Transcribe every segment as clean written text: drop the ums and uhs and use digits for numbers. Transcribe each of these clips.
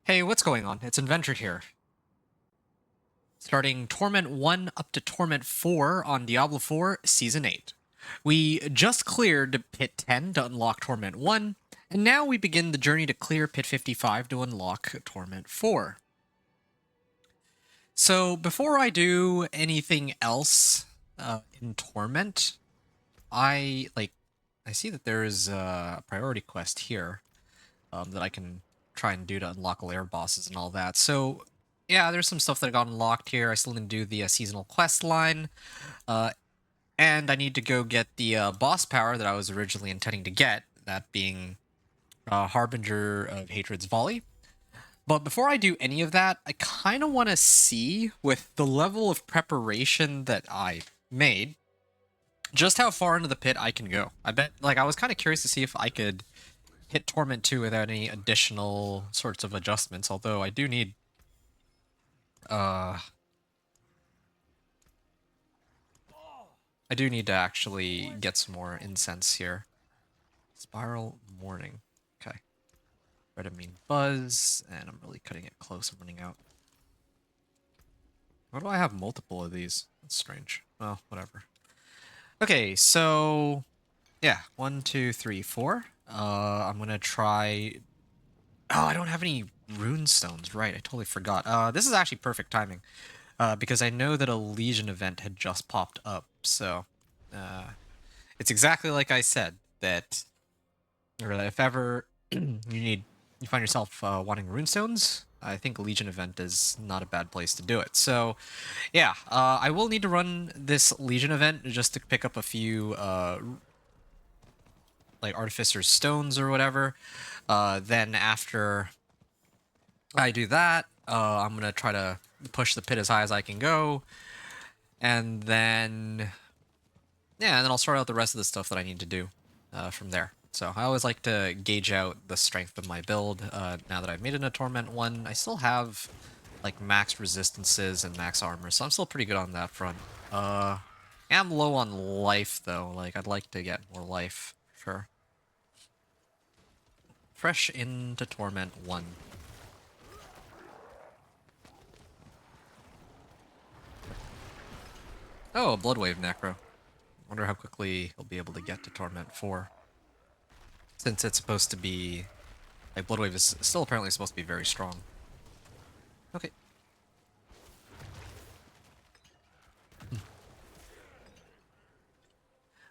Hey, what's going on? It's Inventor here. Starting Torment 1 up to Torment 4 on Diablo 4 Season 8. We just cleared Pit 10 to unlock Torment 1, and now we begin the journey to clear Pit 55 to unlock Torment 4. So before I do anything else in Torment, I see that there is a priority quest here that I can try and do to unlock lair bosses and all that. So yeah, there's some stuff that got unlocked here. I still need to do the seasonal quest line, uh, and I need to go get the boss power that I was originally intending to get, that being Harbinger of Hatred's Volley. But before I do any of that, I kind of want to see, with the level of preparation that I made, just how far into the pit I can go. I was kind of curious to see if I could hit Torment 2 without any additional sorts of adjustments, although I do need to actually get some more incense here. Spiral Morning. Okay. Redamine Buzz, and I'm really cutting it close. I'm running out. Why do I have multiple of these? That's strange. Well, whatever. Okay, so yeah, 1, 2, 3, 4. I'm gonna try. Oh, I don't have any rune stones. Right, I totally forgot. This is actually perfect timing, because I know that a Legion event had just popped up. So, it's exactly like I said, that, or that if ever you find yourself wanting runestones, I think a Legion event is not a bad place to do it. So, yeah, I will need to run this Legion event just to pick up a few like Artificer's stones or whatever. Then after I do that, I'm gonna try to push the pit as high as I can go, and then yeah, and then I'll sort out the rest of the stuff that I need to do from there. So I always like to gauge out the strength of my build. Now that I've made it a Torment 1, I still have like max resistances and max armor, so I'm still pretty good on that front. I'm low on life though. Like, I'd like to get more life, sure. Fresh into Torment 1. Oh, a Bloodwave Necro. Wonder how quickly he'll be able to get to Torment 4. Since it's supposed to be... Like, Bloodwave is still apparently supposed to be very strong. Okay.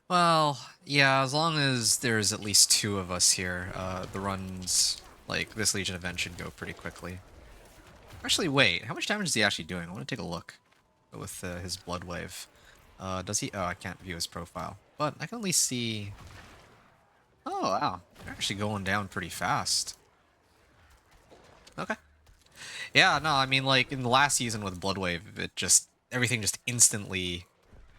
Well, yeah, as long as there's at least 2 of us here, the runs, like, this Legion event should go pretty quickly. Actually, wait, how much damage is he actually doing? I want to take a look with his Bloodwave. Does he... Oh, I can't view his profile. But I can at least see... Oh, wow. They're actually going down pretty fast. Okay. Yeah, no, I mean, like, in the last season with Bloodwave, it just... Everything just instantly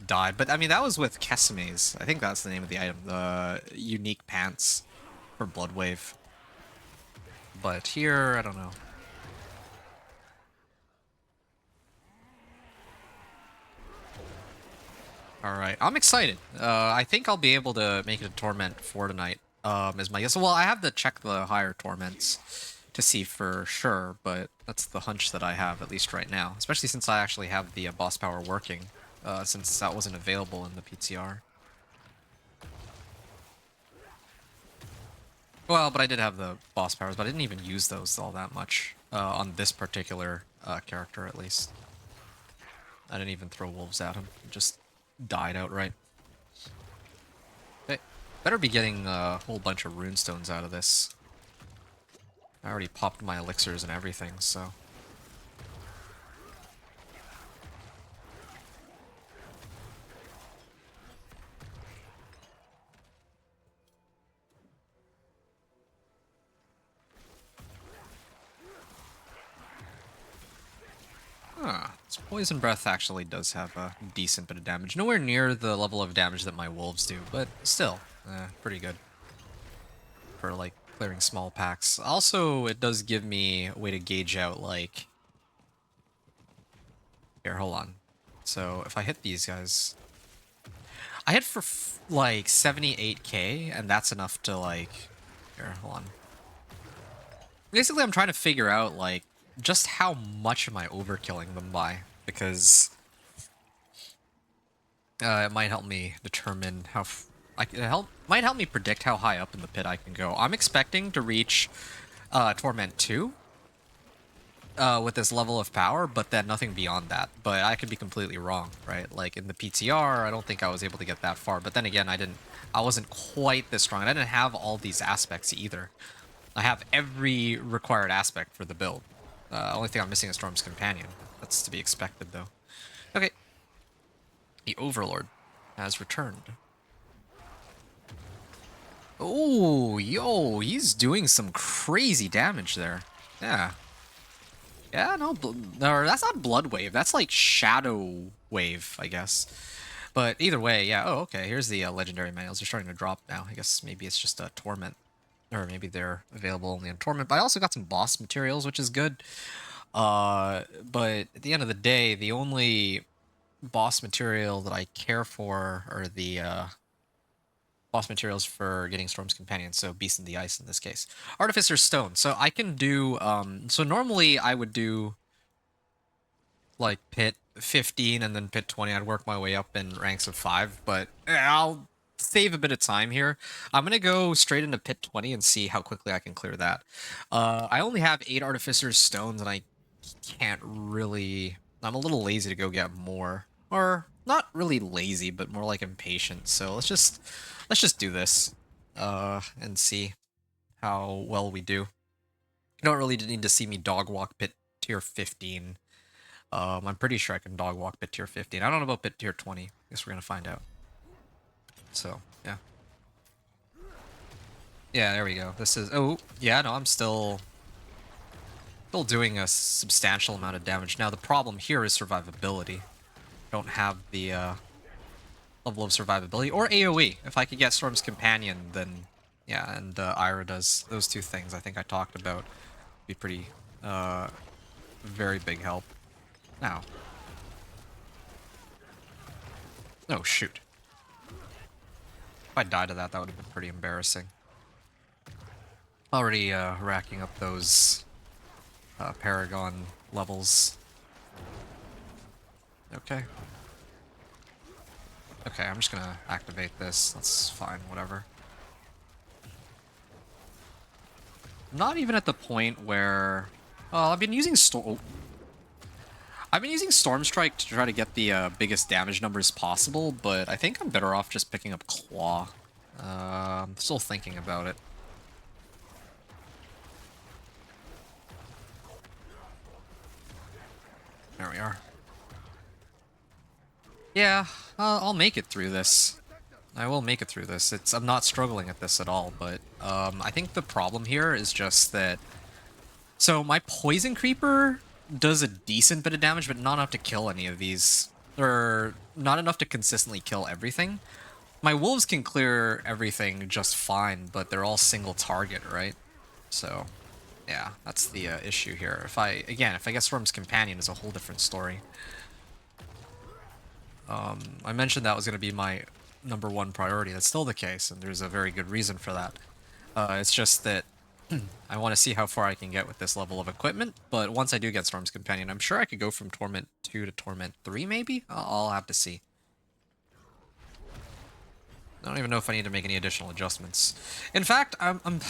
died. But, I mean, that was with Keseme's. I think that's the name of the item. The unique pants for Bloodwave. But here, I don't know. Alright, I'm excited. I think I'll be able to make it a Torment 4 tonight, is my guess. Well, I have to check the higher Torments to see for sure, but that's the hunch that I have, at least right now. Especially since I actually have the boss power working, since that wasn't available in the PTR. Well, but I did have the boss powers, but I didn't even use those all that much, on this particular character, at least. I didn't even throw wolves at him, just died outright. Okay, better be getting a whole bunch of runestones out of this. I already popped my elixirs and everything, so... This Poison Breath actually does have a decent bit of damage. Nowhere near the level of damage that my wolves do, but still, pretty good. For, like, clearing small packs. Also, it does give me a way to gauge out, like... Here, hold on. So, if I hit these guys... I hit for, like, 78k, and that's enough to, like... Here, hold on. Basically, I'm trying to figure out, like, just how much am I overkilling them by, because it might help me determine how might help me predict how high up in the pit I can go. I'm expecting to reach Torment 2 with this level of power, but then nothing beyond that. But I could be completely wrong, right? Like in the PTR, I don't think I was able to get that far. But then again, I wasn't quite this strong. I didn't have all these aspects either. I have every required aspect for the build. Only thing I'm missing is Storm's Companion. That's to be expected, though. Okay. The Overlord has returned. Oh, yo, he's doing some crazy damage there. Yeah. Yeah, no, that's not Blood Wave. That's like Shadow Wave, I guess. But either way, yeah. Oh, okay. Here's the legendary manuals. They're starting to drop now. I guess maybe it's just a Torment. Or maybe they're available only in Torment. But I also got some boss materials, which is good. But at the end of the day, the only boss material that I care for are the boss materials for getting Storm's Companion, so Beast in the Ice in this case. Artificer's Stone. So I can do, so normally I would do like pit 15 and then pit 20. I'd work my way up in ranks of 5, but I'll save a bit of time here. I'm going to go straight into pit 20 and see how quickly I can clear that. I only have 8 Artificer's Stones, and I can't really... I'm a little lazy to go get more. Or, not really lazy, but more like impatient. So let's just do this and see how well we do. You don't really need to see me dog walk pit tier 15. I'm pretty sure I can dog walk pit tier 15. I don't know about pit tier 20. Guess we're gonna find out. So, yeah. Yeah, there we go. This is... Oh, yeah, no, I'm still doing a substantial amount of damage. Now, the problem here is survivability. Don't have the level of survivability. Or AoE. If I could get Storm's Companion, then... Yeah, and Ira does those two things I think I talked about. Be pretty... very big help. Now. Oh, shoot. If I died to that, that would have been pretty embarrassing. Already racking up those Paragon levels. Okay. Okay, I'm just gonna activate this. That's fine, whatever. I'm not even at the point where... Well, I've been using Storm Strike to try to get the biggest damage numbers possible, but I think I'm better off just picking up Claw. I'm still thinking about it. There we are. Yeah, I'll make it through this. I will make it through this. I'm not struggling at this at all, but I think the problem here is just that... So my Poison Creeper does a decent bit of damage, but not enough to kill any of these. Or not enough to consistently kill everything. My wolves can clear everything just fine, but they're all single target, right? So, yeah, that's the issue here. If I get Storm's Companion, it's a whole different story. I mentioned that was going to be my #1 priority. That's still the case, and there's a very good reason for that. It's just that I want to see how far I can get with this level of equipment, but once I do get Storm's Companion, I'm sure I could go from Torment 2 to Torment 3, maybe? I'll have to see. I don't even know if I need to make any additional adjustments. In fact, I'm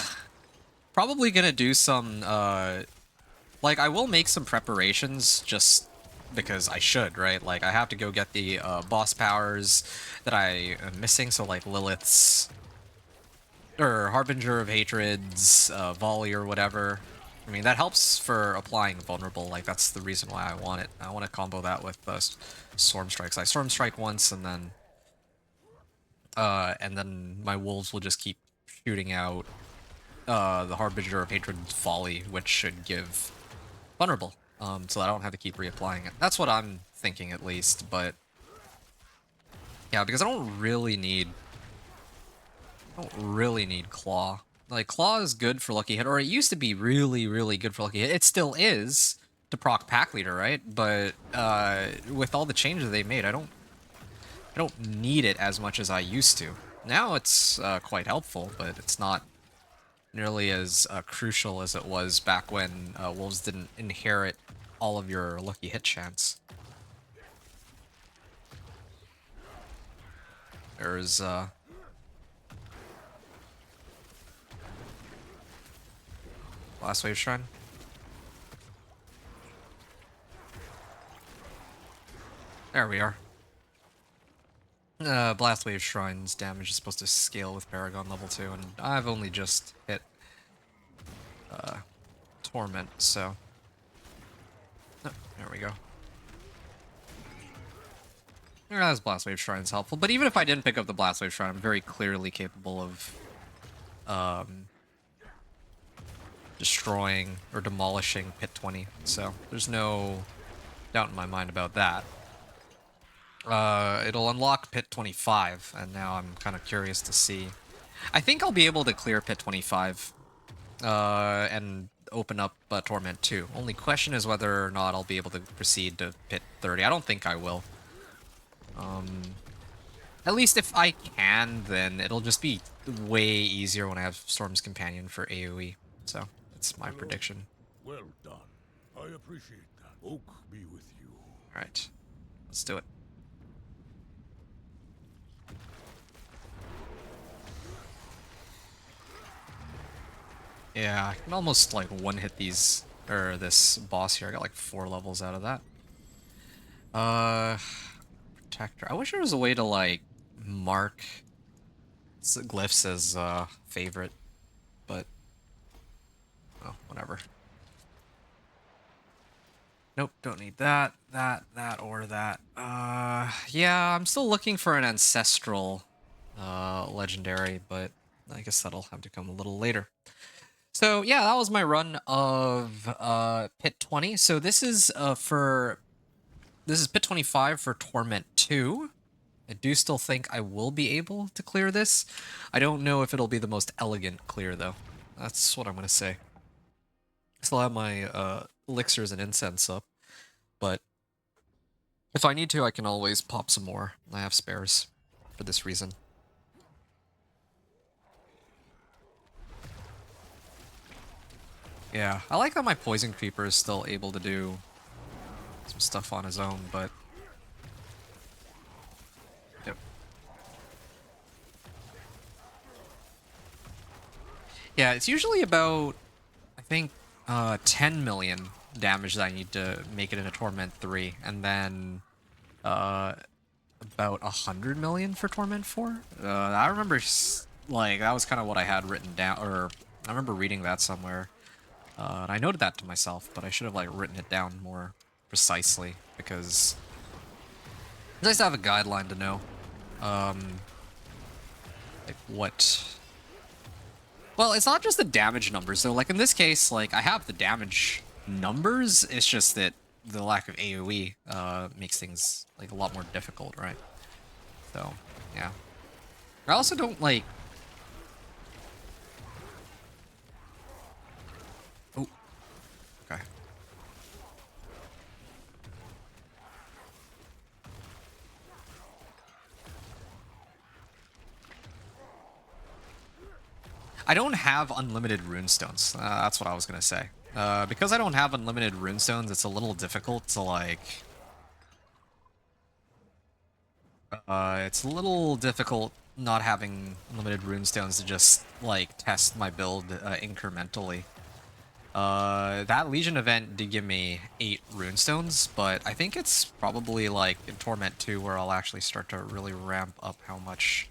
probably going to do some, like, I will make some preparations just because I should, right? Like, I have to go get the boss powers that I am missing, so like Lilith's... or Harbinger of Hatred's, Volley or whatever. I mean, that helps for applying Vulnerable, like, that's the reason why I want it. I want to combo that with Storm Strikes. I Storm Strike once, and then my wolves will just keep shooting out the Harbinger of Hatred's Volley, which should give Vulnerable, so I don't have to keep reapplying it. That's what I'm thinking, at least, but... Yeah, because I don't really need Claw. Like, Claw is good for Lucky Hit, or it used to be really, really good for Lucky Hit. It still is to proc Pack Leader, right? But with all the changes they made, I don't need it as much as I used to. Now it's quite helpful, but it's not nearly as crucial as it was back when wolves didn't inherit all of your lucky hit chance. There's Last Wave Shrine. There we are. Blast Wave Shrine's damage is supposed to scale with Paragon level 2, and I've only just hit Torment, so... Oh, there we go. This Blast Wave Shrine is helpful, but even if I didn't pick up the Blast Wave Shrine, I'm very clearly capable of destroying or demolishing Pit 20, so there's no doubt in my mind about that. It'll unlock Pit 25, and now I'm kind of curious to see. I think I'll be able to clear Pit 25 and open up Torment 2. Only question is whether or not I'll be able to proceed to Pit 30. I don't think I will. At least if I can, then it'll just be way easier when I have Storm's Companion for AoE. So, that's my prediction. Well done. I appreciate that. Oak be with you. Alright, let's do it. Yeah, I can almost like one-hit these, or this boss here. I got like 4 levels out of that. Protector. I wish there was a way to like mark glyphs as favorite, but oh, whatever. Nope, don't need that, or that. Yeah, I'm still looking for an ancestral legendary, but I guess that'll have to come a little later. So yeah, that was my run of Pit 20. So this is Pit 25 for Torment 2. I do still think I will be able to clear this. I don't know if it'll be the most elegant clear though. That's what I'm gonna say. I still have my elixirs and incense up, but if I need to, I can always pop some more. I have spares for this reason. Yeah, I like that my Poison Creeper is still able to do some stuff on his own, but... Yep. Yeah, it's usually about, I think, 10 million damage that I need to make it in a Torment 3, and then about 100 million for Torment 4. I remember, like, that was kind of what I had written down, or I remember reading that somewhere. And I noted that to myself, but I should have like written it down more precisely because it's nice to have a guideline to know, like what. Well, it's not just the damage numbers though. Like in this case, like I have the damage numbers. It's just that the lack of AOE makes things like a lot more difficult, right? So yeah. I also don't like. Oh. Okay. I don't have unlimited runestones. That's what I was gonna say. Because I don't have unlimited runestones, it's a little difficult to like... it's a little difficult not having unlimited runestones to just, like, test my build incrementally. That Legion event did give me 8 runestones, but I think it's probably, like, in Torment 2 where I'll actually start to really ramp up how much,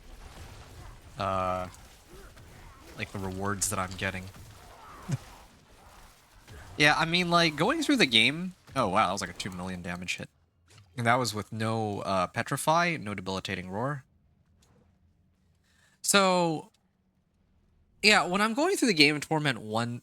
like, the rewards that I'm getting. Yeah, I mean, like, going through the game... Oh, wow, that was like a 2 million damage hit. And that was with no Petrify, no Debilitating Roar. So, yeah, when I'm going through the game in Torment 1...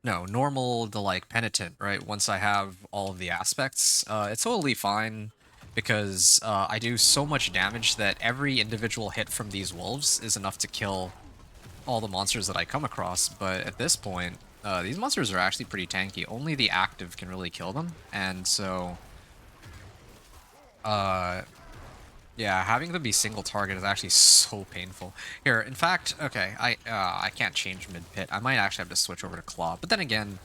no, normal to, like, Penitent, right? Once I have all of the aspects, it's totally fine. Because I do so much damage that every individual hit from these wolves is enough to kill all the monsters that I come across, but at this point, these monsters are actually pretty tanky. Only the active can really kill them, and so... yeah, Yeah, having them be single target is actually so painful. Here, in fact, okay, I can't change mid-pit. I might actually have to switch over to Claw. But then again,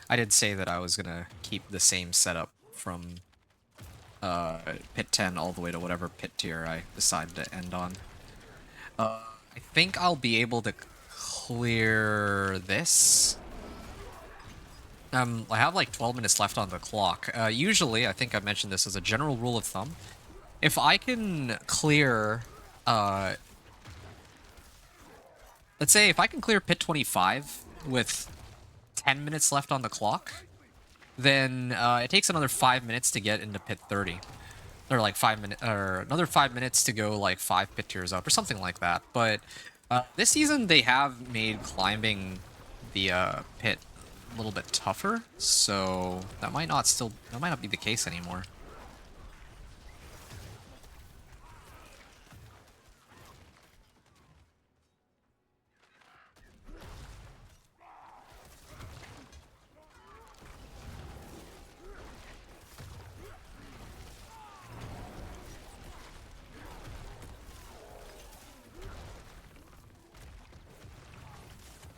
I did say that I was gonna keep the same setup from pit 10 all the way to whatever pit tier I decide to end on. I think I'll be able to clear this. I have like 12 minutes left on the clock. Usually, I think I mentioned this as a general rule of thumb. If I can clear, let's say if I can clear pit 25 with 10 minutes left on the clock, then it takes another 5 minutes to get into pit 30. Or like 5 minutes, or another 5 minutes to go like 5 pit tiers up, or something like that. But this season they have made climbing the pit a little bit tougher, so that might not be the case anymore.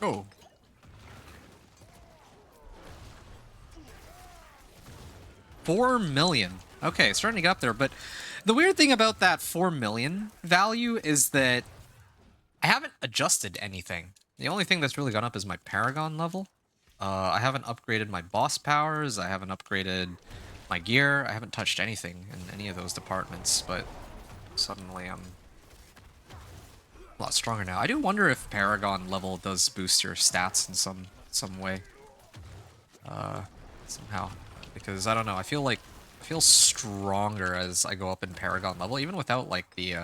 Oh. $4 million. Okay, starting to get up there, but the weird thing about that 4 million value is that I haven't adjusted anything. The only thing that's really gone up is my Paragon level. I haven't upgraded my boss powers, I haven't upgraded my gear, I haven't touched anything in any of those departments, but suddenly I'm a lot stronger now. I do wonder if Paragon level does boost your stats in some way. Somehow. Because I don't know, I feel stronger as I go up in Paragon level, even without like the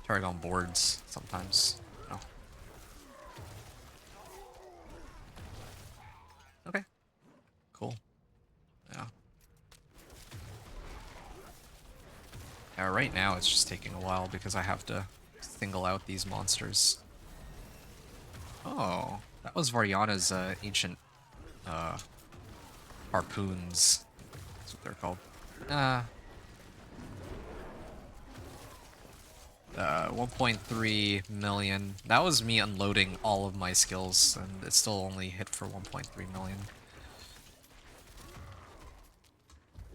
Paragon boards sometimes. You know. Okay. Cool. Yeah. Yeah, right now it's just taking a while because I have to single out these monsters. Oh, that was Varjana's ancient harpoons. That's what they're called. 1.3 million. That was me unloading all of my skills, and it still only hit for 1.3 million.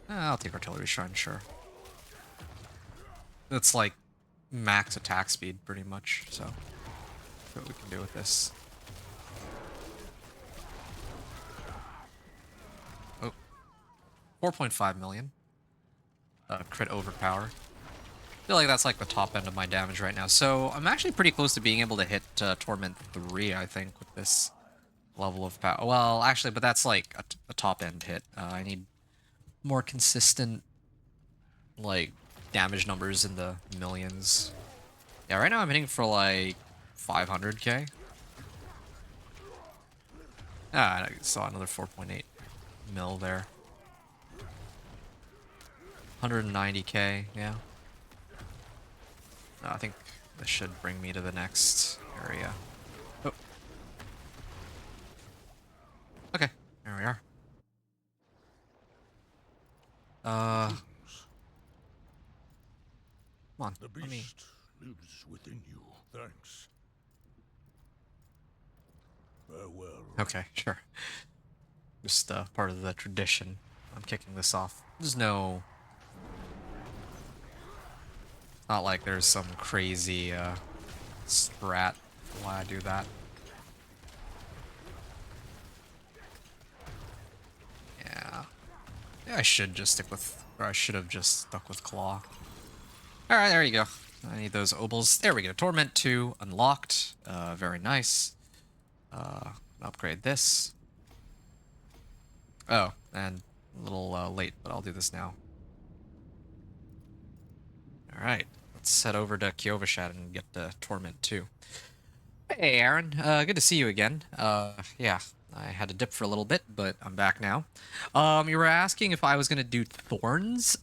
I'll take Artillery Shrine, sure. That's like max attack speed, pretty much, so see what we can do with this. Oh, 4.5 million. Crit overpower. I feel like that's like the top end of my damage right now. So I'm actually pretty close to being able to hit Torment 3, I think, with this level of power. Well, actually, but that's like a top end hit. I need more consistent, like, damage numbers in the millions. Yeah, right now I'm hitting for like 500k. I saw another 4.8 mil there. 190k, yeah. I think this should bring me to the next area. Oh. Okay, there we are. Come on, The let me... beast lives within you. Thanks. Farewell. Okay, sure. Just part of the tradition. I'm kicking this off. There's no... Not like there's some crazy strat why I do that. Yeah. Yeah, I should just stick with... Or I should have just stuck with Claw. Alright, there you go. I need those obols. There we go. Torment 2 unlocked. Very nice. Upgrade this. Oh, and a little late, but I'll do this now. Alright, let's head over to Kyovashad and get the Torment 2. Hey, Aaron. Good to see you again. Yeah, I had to dip for a little bit, but I'm back now. You were asking if I was gonna do Thorns.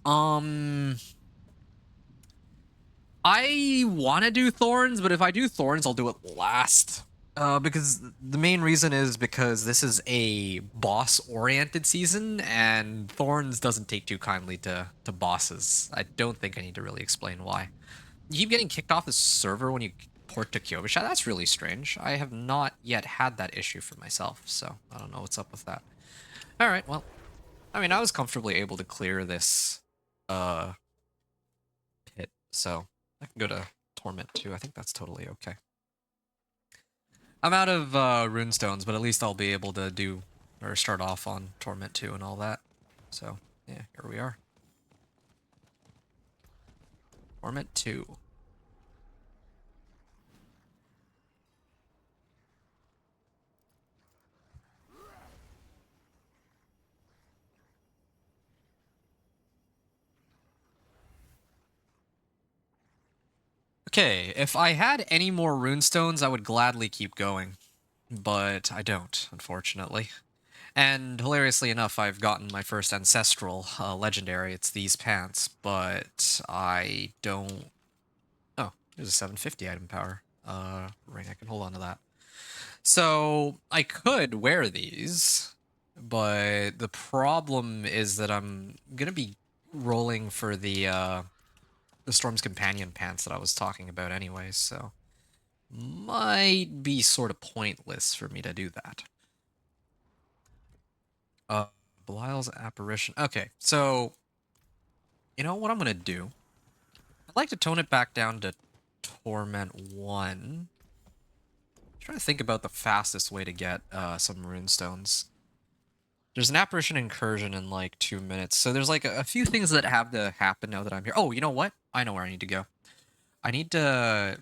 I want to do Thorns, but if I do Thorns, I'll do it last. Because the main reason is because this is a boss-oriented season, and Thorns doesn't take too kindly to bosses. I don't think I need to really explain why. You keep getting kicked off the server when you port to Kyovasha. That's really strange. I have not yet had that issue for myself, so I don't know what's up with that. All right, well, I mean, I was comfortably able to clear this uh pit, so I can go to Torment too. I think that's totally okay. I'm out of runestones, but at least I'll be able to do or start off on Torment 2 and all that. So, yeah, here we are. Torment 2. Okay, if I had any more runestones, I would gladly keep going. But I don't, unfortunately. And hilariously enough, I've gotten my first ancestral legendary. It's these pants, but I don't. Oh, there's a 750 item power ring. I can hold on to that. So I could wear these, but the problem is that I'm gonna be rolling for the Storm's Companion pants that I was talking about anyways, so might be sort of pointless for me to do that. Uh, Belial's Apparition. Okay, so you know what I'm gonna do? I'd like to tone it back down to Torment 1. Trying to think about the fastest way to get some runestones. There's an apparition incursion in like 2 minutes, so there's like a few things that have to happen now that I'm here. Oh, you know what? I know where I need to go. I need to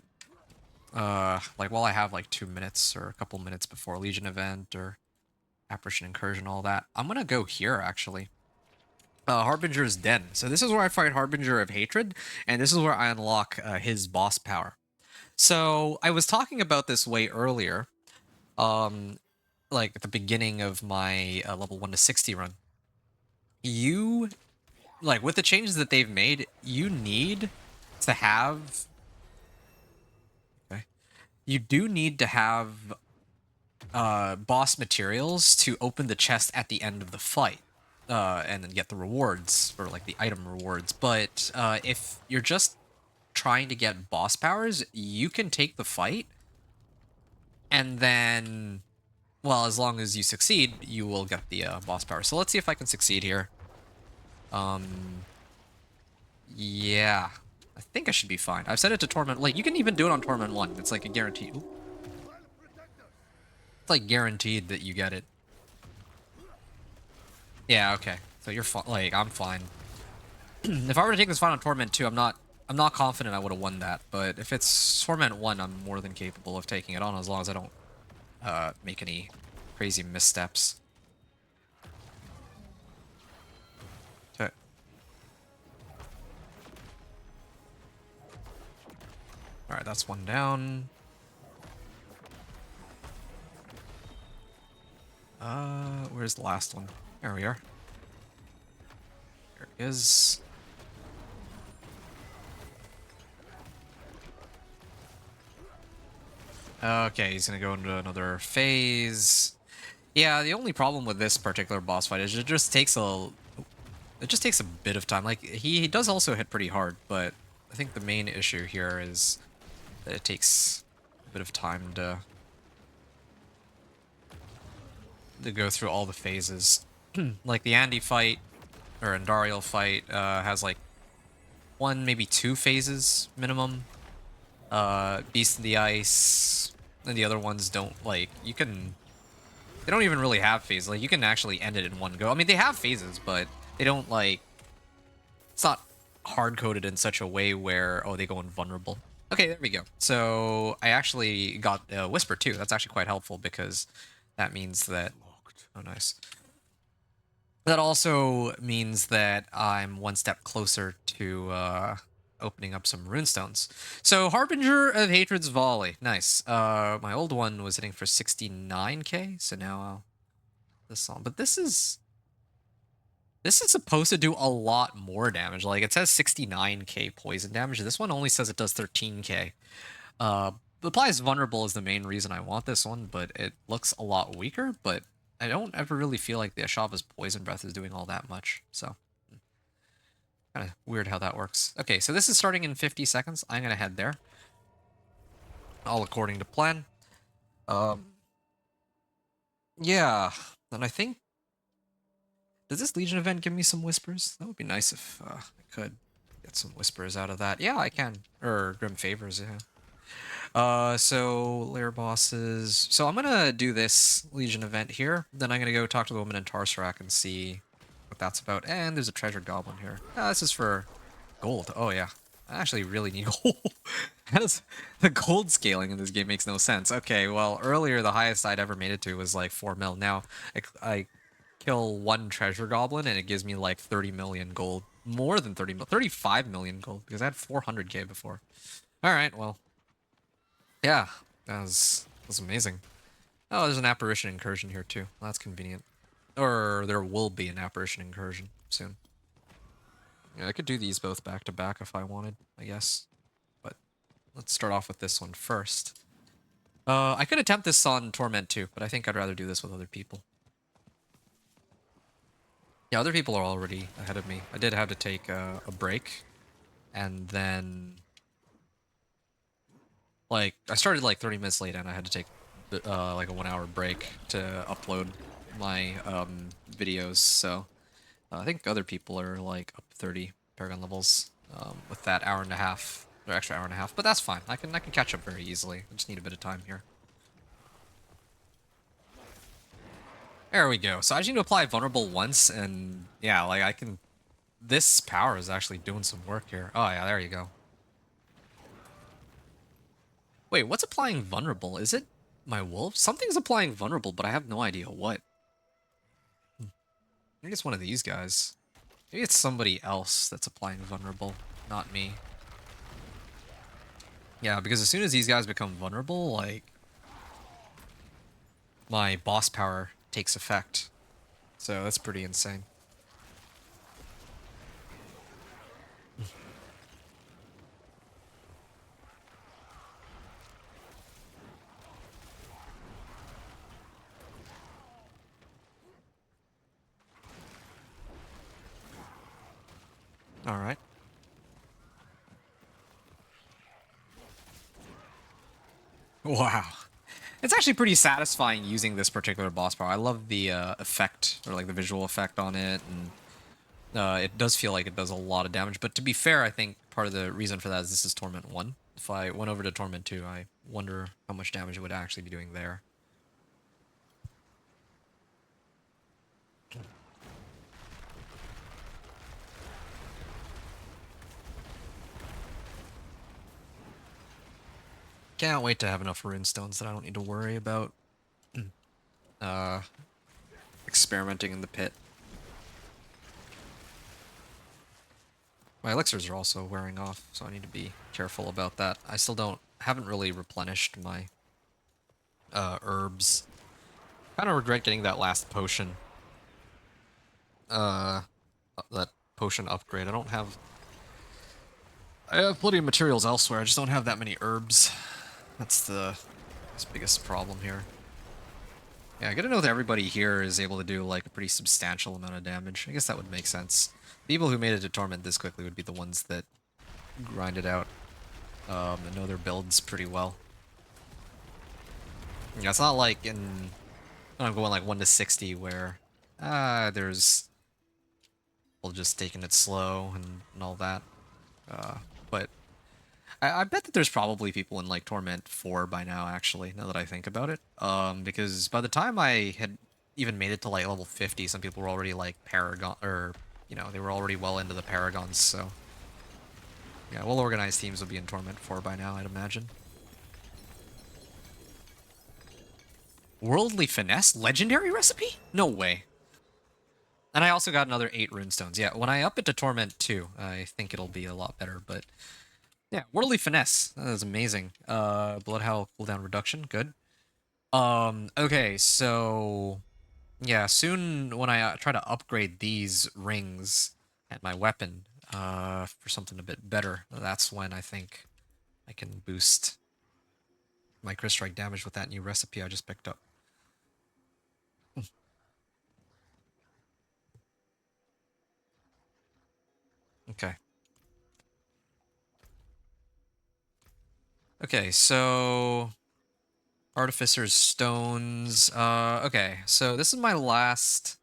like while I have like 2 minutes or a couple minutes before Legion event or apparition incursion, all that. I'm gonna go here actually. Harbinger's Den. So this is where I fight Harbinger of Hatred, and this is where I unlock his boss power. So I was talking about this way earlier, um, like at the beginning of my level 1 to 60 run. You, like, with the changes that they've made, you need to have... Okay. You do need to have boss materials to open the chest at the end of the fight. And then get the rewards, for like the item rewards. But if you're just trying to get boss powers, you can take the fight, and then, well, as long as you succeed, you will get the boss power. So let's see if I can succeed here. Yeah, I think I should be fine. I've set it to Torment. Like, you can even do it on Torment 1. It's like a guarantee. Ooh. It's like guaranteed that you get it. Yeah, okay. So you're fine. Like, I'm fine. If I were to take this fight on Torment 2, I'm not confident I would have won that. But if it's Torment 1, I'm more than capable of taking it on as long as I don't make any crazy missteps. Okay. Alright, that's one down. Where's the last one? There we are. There it is. Okay, he's gonna go into another phase. Yeah, the only problem with this particular boss fight is it just takes a bit of time. Like, he does also hit pretty hard, but I think the main issue here is that it takes a bit of time to go through all the phases. Like the Andy fight or Andariel fight has like 1, maybe 2 phases minimum. Beast in the Ice and the other ones don't, like, they don't even really have phases. Like, you can actually end it in one go. I mean, they have phases, but they don't, like, it's not hard-coded in such a way where, oh, they go invulnerable. Okay, there we go. So I actually got Whisper too. That's actually quite helpful because that means that... Oh, nice. That also means that I'm one step closer to opening up some runestones. So Harbinger of Hatred's Volley. Nice. My old one was hitting for 69k, so now this song. But this is supposed to do a lot more damage. Like, it says 69k poison damage. This one only says it does 13k. Applies vulnerable is the main reason I want this one, but it looks a lot weaker, but I don't ever really feel like the Ashava's Poison Breath is doing all that much, so kind of weird how that works. Okay, so this is starting in 50 seconds. I'm going to head there. All according to plan. Yeah, and I think... Does this Legion event give me some whispers? That would be nice if I could get some whispers out of that. Yeah, I can. Or Grim Favors, yeah. So lair bosses. So I'm gonna do this Legion event here. Then I'm gonna go talk to the woman in Tarsarak and see what that's about. And there's a treasure goblin here. Ah, this is for gold. Oh yeah, I actually really need gold. How does the gold scaling in this game makes no sense? Okay, well earlier the highest I'd ever made it to was like 4 mil. Now I kill one treasure goblin and it gives me like 30 million gold. More than 30 mil, 35 million gold because I had 400k before. All right, well. Yeah, that was amazing. Oh, there's an apparition incursion here too. Well, that's convenient. Or there will be an apparition incursion soon. Yeah, I could do these both back to back if I wanted, I guess. But let's start off with this one first. I could attempt this on Torment too, but I think I'd rather do this with other people. Yeah, other people are already ahead of me. I did have to take a break, and then like I started like 30 minutes late, and I had to take like a 1 hour break to upload my videos. So I think other people are like up 30 Paragon levels with that hour and a half, or extra hour and a half. But that's fine. I can catch up very easily. I just need a bit of time here. There we go. So I just need to apply vulnerable once, and yeah, like I can. This power is actually doing some work here. Oh yeah, there you go. Wait, what's applying vulnerable? Is it my wolf? Something's applying vulnerable, but I have no idea what. Maybe it's one of these guys. Maybe it's somebody else that's applying vulnerable, not me. Yeah, because as soon as these guys become vulnerable, like, my boss power takes effect. So that's pretty insane. Alright. Wow. It's actually pretty satisfying using this particular boss power. I love the effect, or like the visual effect on it, and it does feel like it does a lot of damage. But to be fair, I think part of the reason for that is this is Torment 1. If I went over to Torment 2, I wonder how much damage it would actually be doing there. Can't wait to have enough runestones that I don't need to worry about experimenting in the pit. My elixirs are also wearing off, so I need to be careful about that. I still haven't really replenished my herbs. Kind of regret getting that last potion. That potion upgrade. I have plenty of materials elsewhere, I just don't have that many herbs. That's the biggest problem here. Yeah, I gotta know that everybody here is able to do like a pretty substantial amount of damage. I guess that would make sense. People who made it to Torment this quickly would be the ones that grind it out and know their builds pretty well. Yeah, it's not like when I'm going like 1 to 60 where there's people just taking it slow and all that. But I bet that there's probably people in like Torment 4 by now, actually, now that I think about it. Because by the time I had even made it to like level 50, some people were already like Paragon, or, you know, they were already well into the Paragons, so. Yeah, well-organized teams will be in Torment 4 by now, I'd imagine. Worldly Finesse? Legendary recipe? No way. And I also got another 8 runestones. Yeah, when I up it to Torment 2, I think it'll be a lot better, but... Yeah, Worldly Finesse. That is amazing. Bloodhowl cooldown reduction. Good. Okay, so... Yeah, soon when I try to upgrade these rings and my weapon for something a bit better, that's when I think I can boost my crit strike damage with that new recipe I just picked up. Okay. Okay, so Artificer's Stones. Okay, so this is my last.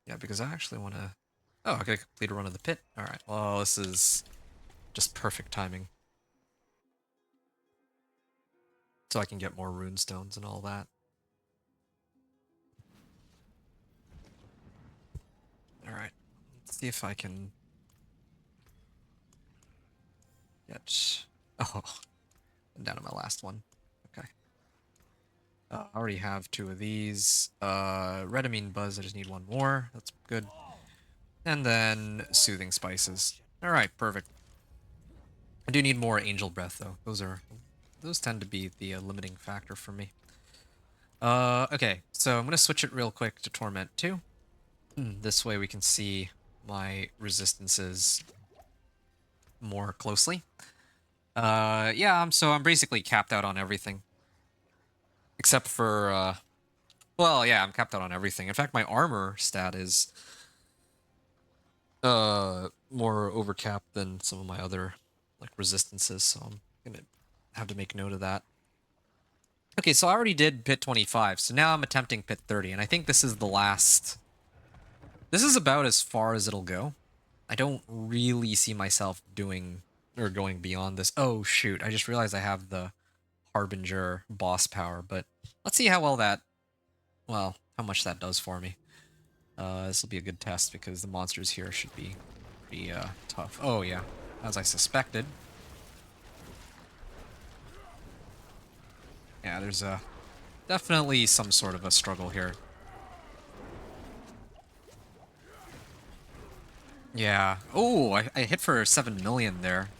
Yeah, because I actually want to. Oh, I gotta complete a run of the pit. All right. Well, this is just perfect timing, so I can get more rune stones and all that. All right. Let's see if I can get. Oh, I'm down to my last one. Okay. I already have 2 of these. Redamine Buzz, I just need 1 more. That's good. And then Soothing Spices. Alright, perfect. I do need more Angel Breath, though. Those tend to be the limiting factor for me. Okay, so I'm going to switch it real quick to Torment 2. This way we can see my resistances more closely. Yeah, so I'm basically capped out on everything. Except for, well, yeah, I'm capped out on everything. In fact, my armor stat is more overcapped than some of my other like resistances, so I'm gonna have to make note of that. Okay, so I already did pit 25, so now I'm attempting pit 30, and I think this is the last. This is about as far as it'll go. I don't really see myself doing or going beyond this. Oh shoot, I just realized I have the Harbinger boss power, but let's see how well that, well, how much that does for me. This will be a good test because the monsters here should be pretty tough. Oh yeah, as I suspected. Yeah, there's definitely some sort of a struggle here. Yeah. Oh, I hit for 7 million there.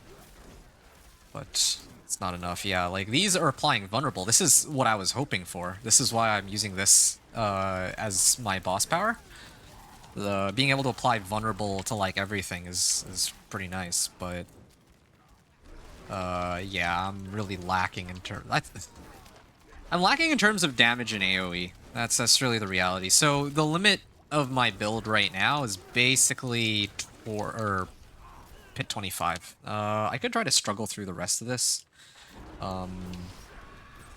But it's not enough. Yeah, like these are applying vulnerable. This is what I was hoping for. This is why I'm using this as my boss power. Being able to apply vulnerable to like everything is pretty nice, but yeah, I'm really lacking in terms. I'm lacking in terms of damage and AoE. That's really the reality. So the limit of my build right now is basically pit 25. I could try to struggle through the rest of this. Let's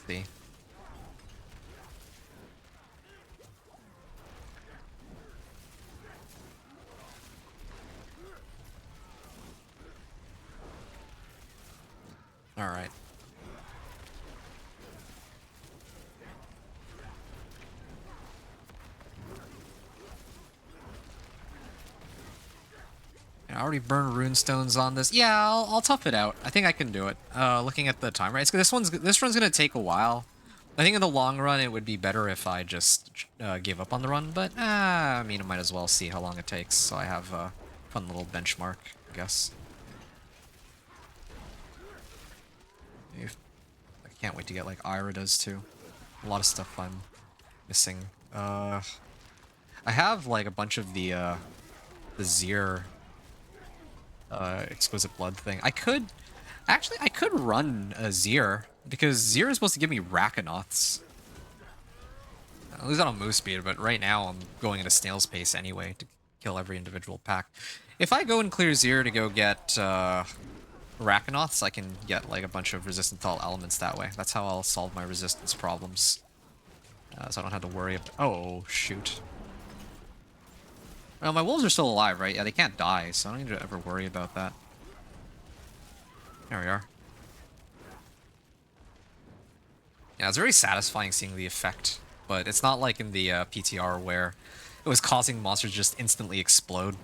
see. All right. I already burned runestones on this. Yeah, I'll tough it out. I think I can do it. Looking at the time, right? This run's gonna take a while. I think in the long run it would be better if I just gave up on the run, but I mean, I might as well see how long it takes. So I have a fun little benchmark, I guess. I can't wait to get like Ira does too. A lot of stuff I'm missing. I have like a bunch of the Zir exquisite blood thing. I could run a Zir because Zir is supposed to give me Rakanoths. At least on move speed, but right now I'm going at a snail's pace anyway to kill every individual pack. If I go and clear Zir to go get Rakanoths, I can get like a bunch of resistant to all elements that way. That's how I'll solve my resistance problems. So I don't have to worry about. Oh shoot. Well, my wolves are still alive, right? Yeah, they can't die, so I don't need to ever worry about that. There we are. Yeah, it's very satisfying seeing the effect, but it's not like in the PTR where it was causing monsters to just instantly explode.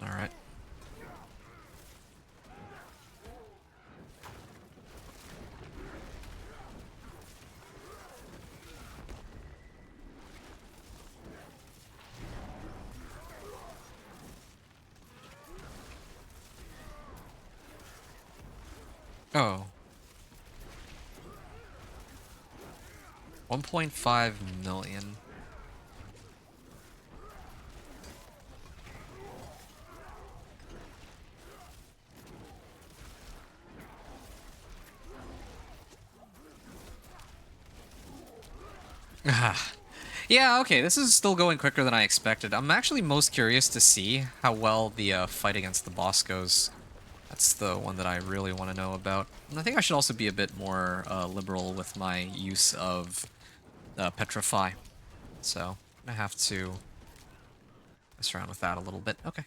All right. Oh. 1.5 million. Yeah, okay, this is still going quicker than I expected. I'm actually most curious to see how well the fight against the boss goes. That's the one that I really want to know about. And I think I should also be a bit more liberal with my use of Petrify. So I'm gonna have to mess around with that a little bit. Okay.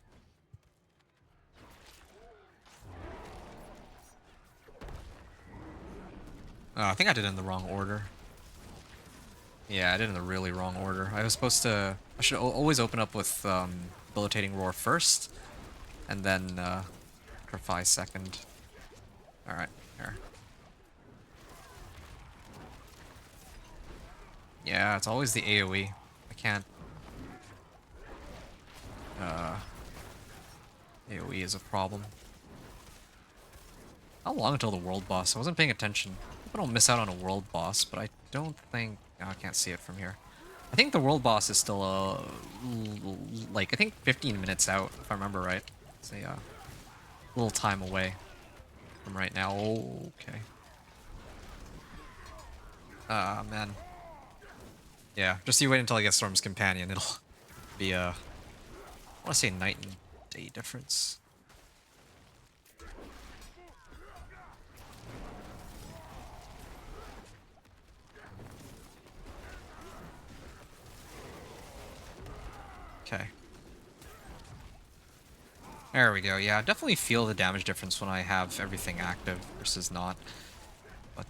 I think I did it in the wrong order. Yeah, I did it in the really wrong order. I was supposed to... I should always open up with Debilitating Roar first, and then Petrify second. Alright, here. Yeah, it's always the AoE. I can't... AoE is a problem. How long until the world boss? I wasn't paying attention. I hope I don't miss out on a world boss, but I don't think... Oh, I can't see it from here. I think the world boss is still, like, I think 15 minutes out, if I remember right. It's a little time away from right now. Oh, okay. Ah, man. Yeah, just you wait until I get Storm's Companion. It'll be I want to say night and day difference. Okay. There we go. Yeah, I definitely feel the damage difference when I have everything active versus not. But,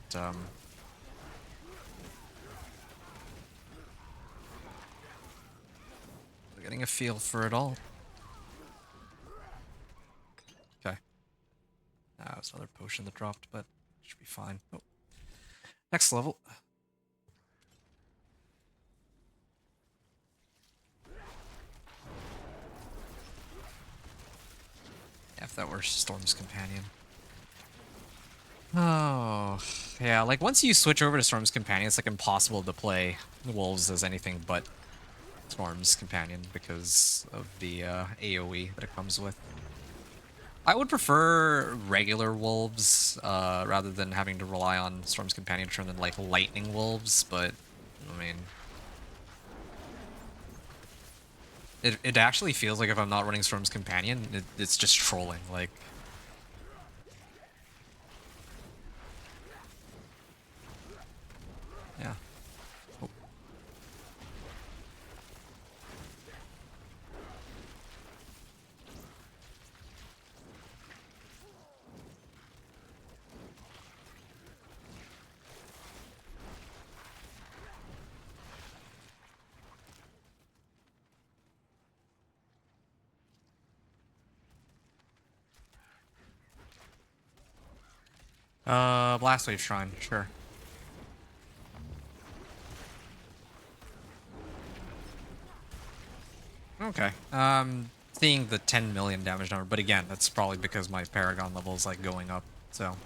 getting a feel for it all. Okay. That was another potion that dropped, but should be fine. Oh. Next level. Yeah, if that were Storm's Companion. Oh, yeah, like once you switch over to Storm's Companion, it's like impossible to play Wolves as anything but Storm's Companion because of the AoE that it comes with. I would prefer regular Wolves rather than having to rely on Storm's Companion to turn into like Lightning Wolves, but I mean... It actually feels like if I'm not running Storm's Companion, it's just trolling, like... Yeah. Oh. Blast Wave Shrine, sure. Okay. Seeing the 10 million damage number, but again, that's probably because my Paragon level is like going up. So,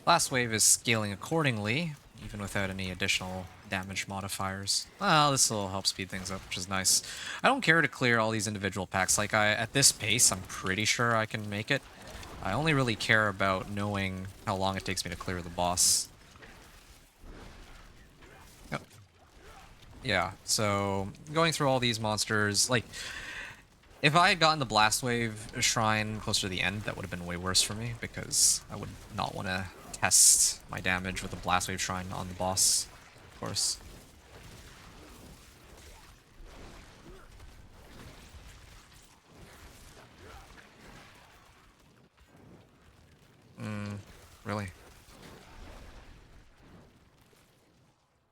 Blast Wave is scaling accordingly, even without any additional damage modifiers. Well, this will help speed things up, which is nice. I don't care to clear all these individual packs. Like, at this pace, I'm pretty sure I can make it. I only really care about knowing how long it takes me to clear the boss. Yep. Yeah, so going through all these monsters, like, if I had gotten the Blast Wave Shrine closer to the end, that would have been way worse for me, because I would not want to test my damage with the Blast Wave Shrine on the boss, of course. Really?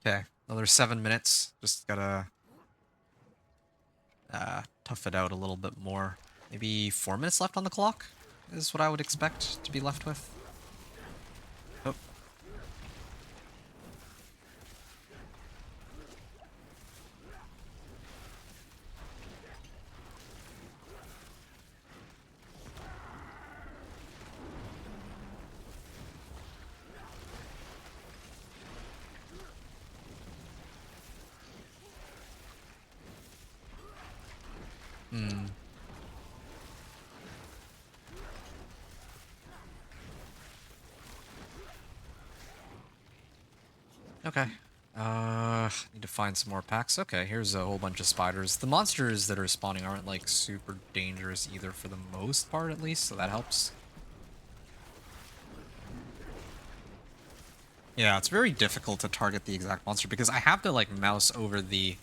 Okay, another 7 minutes. Just gotta tough it out a little bit more. Maybe 4 minutes left on the clock is what I would expect to be left with. Oh. Hmm. Okay. find some more packs. Okay, here's a whole bunch of spiders. The monsters that are spawning aren't like super dangerous either for the most part at least, so that helps. Yeah, it's very difficult to target the exact monster because I have to like mouse over the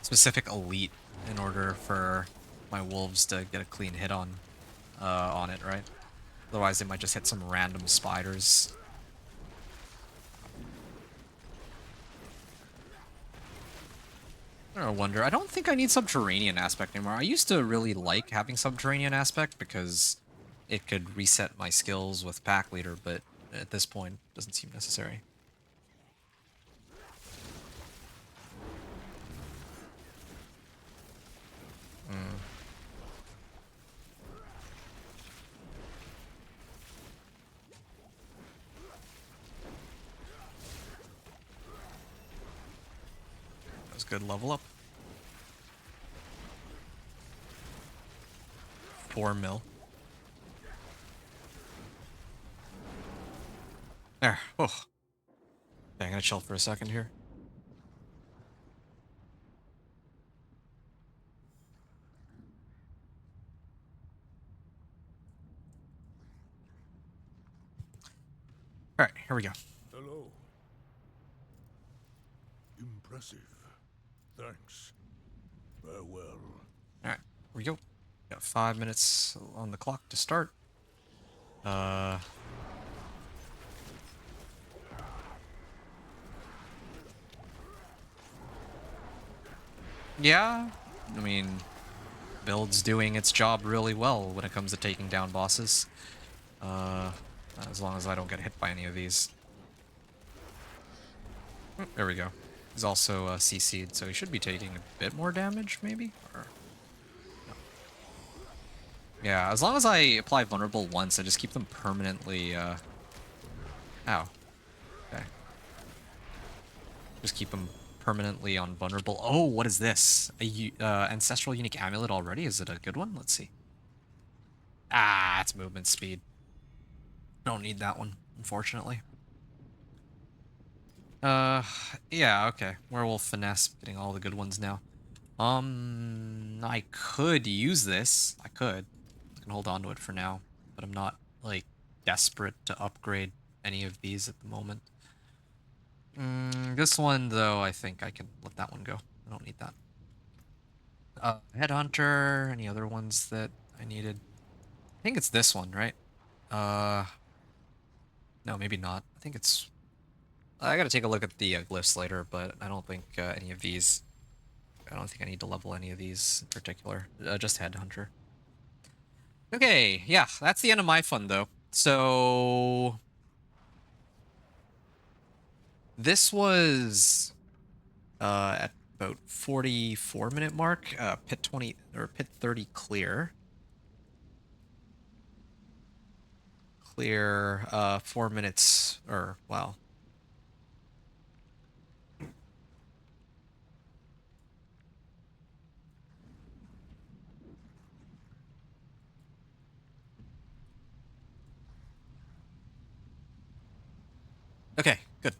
specific elite in order for my wolves to get a clean hit on it, right? Otherwise they might just hit some random spiders. I wonder. I don't think I need subterranean aspect anymore. I used to really like having subterranean aspect because it could reset my skills with pack leader, but at this point it doesn't seem necessary. Mm. That was good level up. 4 mil. There. Oh. Okay, I'm gonna chill for a second here. Alright, here we go. Hello. Impressive. Thanks. Farewell. Alright, here we go. Got 5 minutes on the clock to start. Yeah, I mean, build's doing its job really well when it comes to taking down bosses. As long as I don't get hit by any of these. There we go. He's also CC'd, so he should be taking a bit more damage, maybe? Or... no. Yeah, as long as I apply vulnerable once, I just keep them permanently, Ow. Okay. Just keep them permanently on vulnerable. Oh, what is this? A ancestral unique amulet already? Is it a good one? Let's see. Ah, it's movement speed. Don't need that one, unfortunately. Yeah, okay. Werewolf finesse, getting all the good ones now. I could use this. I could. I can hold on to it for now, but I'm not, like, desperate to upgrade any of these at the moment. This one, though, I think I can let that one go. I don't need that. Headhunter, any other ones that I needed? I think it's this one, right? No, maybe not. I think it's... I gotta take a look at the glyphs later, but I don't think any of these... I don't think I need to level any of these in particular. Just Headhunter. Okay, yeah, that's the end of my fun, though. So... this was... at about 44-minute mark. Pit 20... or Pit 30 clear. Clear, 4 minutes... or, wow. Okay, good.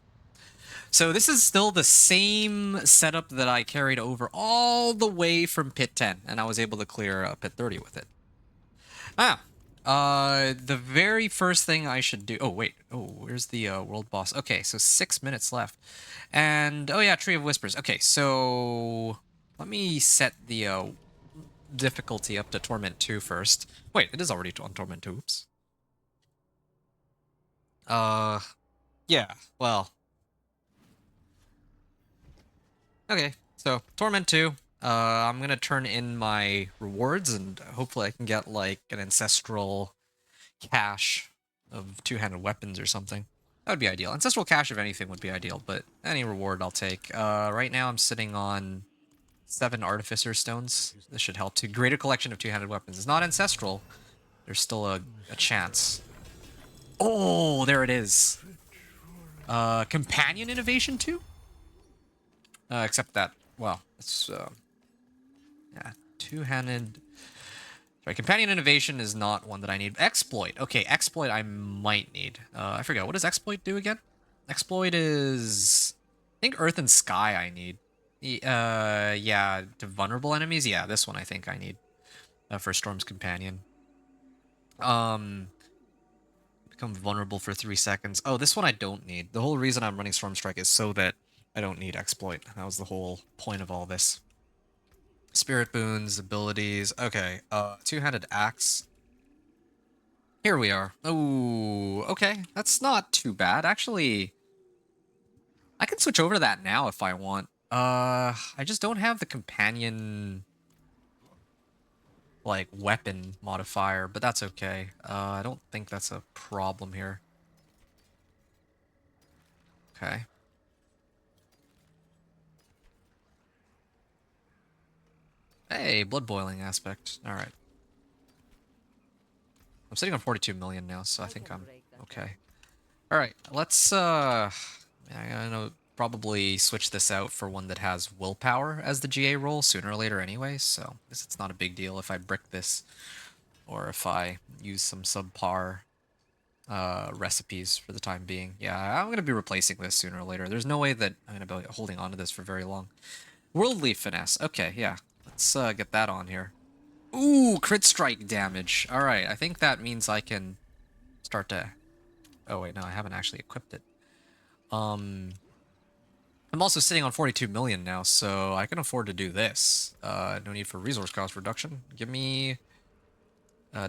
So this is still the same setup that I carried over all the way from Pit 10, and I was able to clear Pit 30 with it. The very first thing I should do... oh, wait. Oh, where's the world boss? Okay, so 6 minutes left. And, oh yeah, Tree of Whispers. Okay, so... let me set the difficulty up to Torment 2 first. Wait, it is already on Torment 2. Oops. Yeah, well... okay, so Torment 2. I'm gonna turn in my rewards, and hopefully I can get, like, an ancestral cache of two-handed weapons or something. That would be ideal. Ancestral cache, if anything, would be ideal, but any reward I'll take. Right now I'm sitting on 7 Artificer Stones. This should help too. Greater collection of two-handed weapons. It's not ancestral. There's still a chance. Oh, there it is. Companion Innovation 2? Except that, well, it's, yeah, two-handed... sorry, Companion Innovation is not one that I need. Exploit. Okay, Exploit I might need. I forgot. What does Exploit do again? Exploit is... I think Earth and Sky I need. Yeah, to vulnerable enemies. Yeah, this one I think I need for Storm's Companion. Um, become vulnerable for 3 seconds. Oh, this one I don't need. The whole reason I'm running Storm Strike is so that I don't need Exploit. That was the whole point of all this. Spirit boons, abilities. Okay, two-handed axe. Here we are. Oh, okay. That's not too bad. Actually, I can switch over to that now if I want. I just don't have the companion like weapon modifier, but that's okay. I don't think that's a problem here. Okay. Hey, blood boiling aspect. All right. I'm sitting on 42 million now, so I think I'm okay. All right, let's I'm gonna probably switch this out for one that has willpower as the GA role sooner or later anyway, so it's not a big deal if I brick this or if I use some subpar recipes for the time being. Yeah, I'm gonna be replacing this sooner or later. There's no way that I'm gonna be holding on to this for very long. Worldly finesse. Okay, yeah. Let's get that on here. Ooh, crit strike damage. All right, I think that means I can start to... Oh wait, no, I haven't actually equipped it. I'm also sitting on 42 million now, so I can afford to do this. No need for resource cost reduction. Give me...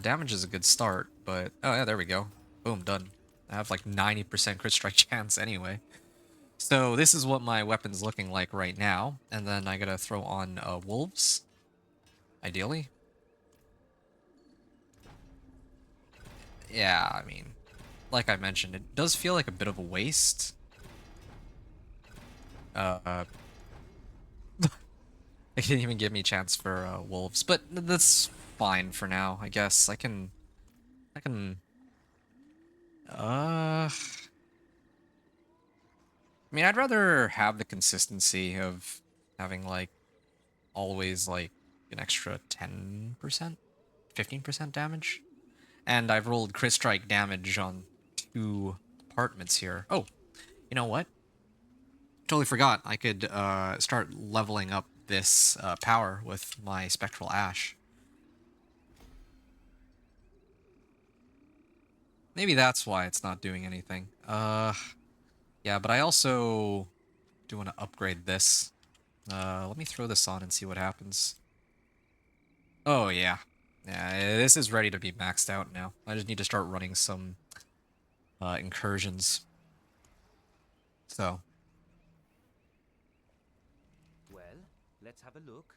damage is a good start, but... Oh yeah, there we go. Boom, done. I have like 90% crit strike chance anyway. So this is what my weapon's looking like right now. And then I gotta throw on wolves, ideally. Yeah, I mean, like I mentioned, it does feel like a bit of a waste. Uh, It didn't even give me a chance for wolves, but that's fine for now, I guess. I can, I mean, I'd rather have the consistency of having, like, always, like, an extra 10%, 15% damage. And I've rolled crit strike damage on 2 apartments here. Oh, you know what? Totally forgot. I could start leveling up this power with my Spectral Ash. Maybe that's why it's not doing anything. Yeah, but I also do want to upgrade this. Let me throw this on and see what happens. Oh, yeah. Yeah, this is ready to be maxed out now. I just need to start running some incursions. So, Well, let's have a look.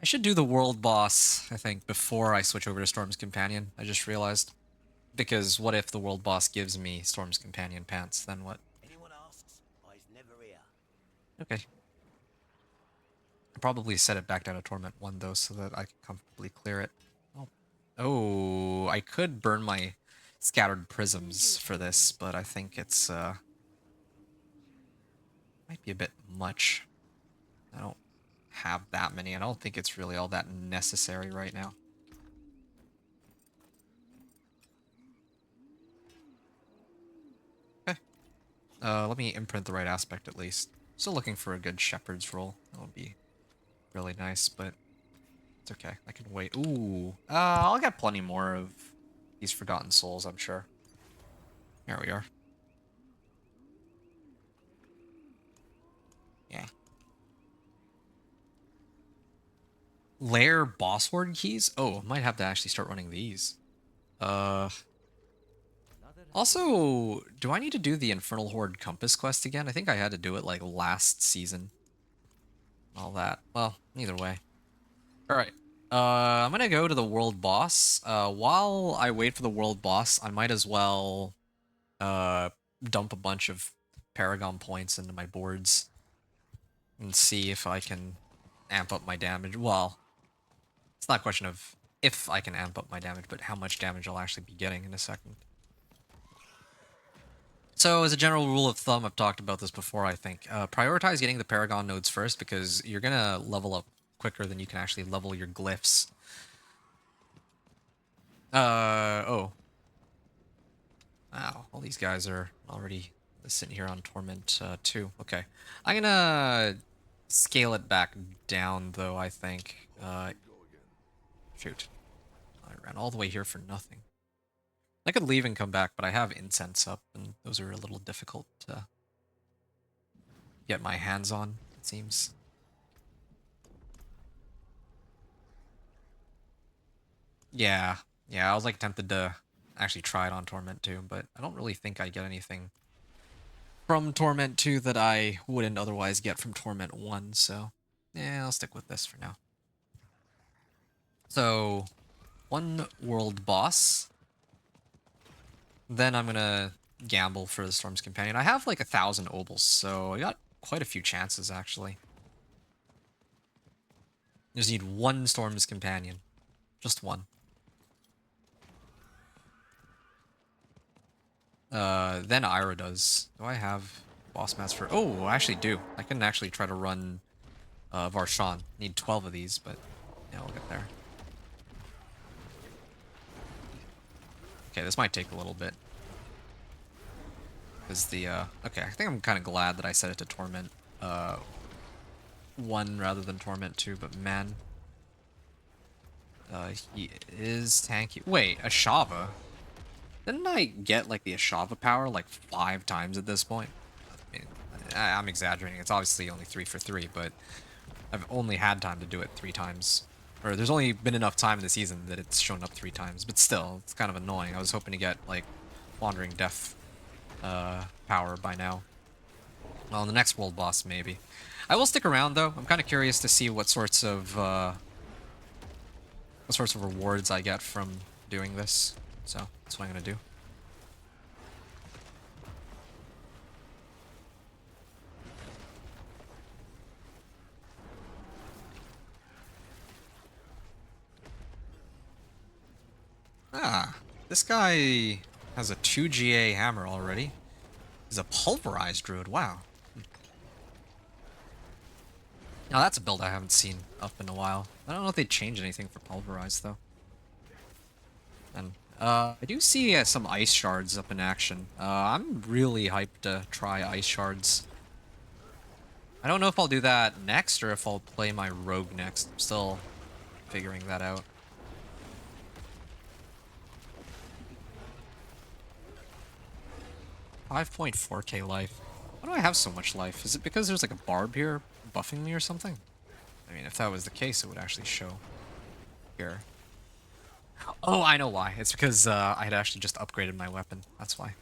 I should do the world boss, I think, before I switch over to Storm's Companion. I just realized. Because what if the world boss gives me Storm's Companion pants? Then what? Anyone asks, I's never here. Okay. I'll probably set it back down to Torment 1, though, so that I can comfortably clear it. Oh. Oh, I could burn my Scattered Prisms for this, but I think it's, might be a bit much. I don't have that many. I don't think it's really all that necessary right now. Okay. Let me imprint the right aspect at least. Still looking for a good shepherd's roll. That would be really nice, but it's okay. I can wait. Ooh. I'll get plenty more of these Forgotten Souls, I'm sure. There we are. Yeah. Lair boss horde keys? Oh, might have to actually start running these. Uh, Also, do I need to do the Infernal Horde Compass quest again? I think I had to do it like last season. All that. Well, either way. Alright. I'm gonna go to the world boss. While I wait for the world boss, I might as well dump a bunch of Paragon points into my boards and see if I can amp up my damage. Well, it's not a question of if I can amp up my damage, but how much damage I'll actually be getting in a second. So as a general rule of thumb, I've talked about this before, I think. Prioritize getting the Paragon nodes first because you're going to level up quicker than you can actually level your glyphs. Oh. Wow, all these guys are already sitting here on Torment 2. Okay. I'm gonna scale it back down, though, I think. Shoot. I ran all the way here for nothing. I could leave and come back, but I have incense up, and those are a little difficult to get my hands on, it seems. Yeah. Yeah, I was like tempted to actually try it on Torment 2, but I don't really think I get anything from Torment 2 that I wouldn't otherwise get from Torment 1, so yeah, I'll stick with this for now. So, one world boss. Then I'm gonna gamble for the Storm's Companion. I have like 1,000 obols, so I got quite a few chances, actually. Just need one Storm's Companion. Just one. Then Ira does. Do I have boss mats for... Oh, I actually do. I can actually try to run Varshan. Need 12 of these, but yeah, we'll get there. Okay, this might take a little bit. Because the, okay, I think I'm kind of glad that I set it to Torment 1 rather than Torment 2, but man. He is tanky. Wait, Ashava? Didn't I get, like, the Ashava power, like, 5 times at this point? I mean, I'm exaggerating. It's obviously only 3 for 3, but I've only had time to do it 3 times. Or there's only been enough time in the season that it's shown up 3 times. But still, it's kind of annoying. I was hoping to get, like, Wandering Death power by now. Well, the next world boss, maybe. I will stick around, though. I'm kind of curious to see what sorts of rewards I get from doing this. So, that's what I'm going to do. Ah, this guy has a 2GA hammer already. He's a pulverized druid, wow. Now that's a build I haven't seen up in a while. I don't know if they changed anything for pulverized, though. And I do see some ice shards up in action. I'm really hyped to try ice shards. I don't know if I'll do that next or if I'll play my rogue next. I'm still figuring that out. $5.4k life. Why do I have so much life? Is it because there's like a barb here buffing me or something? I mean, if that was the case, it would actually show here. Oh, I know why. It's because I had actually just upgraded my weapon. That's why.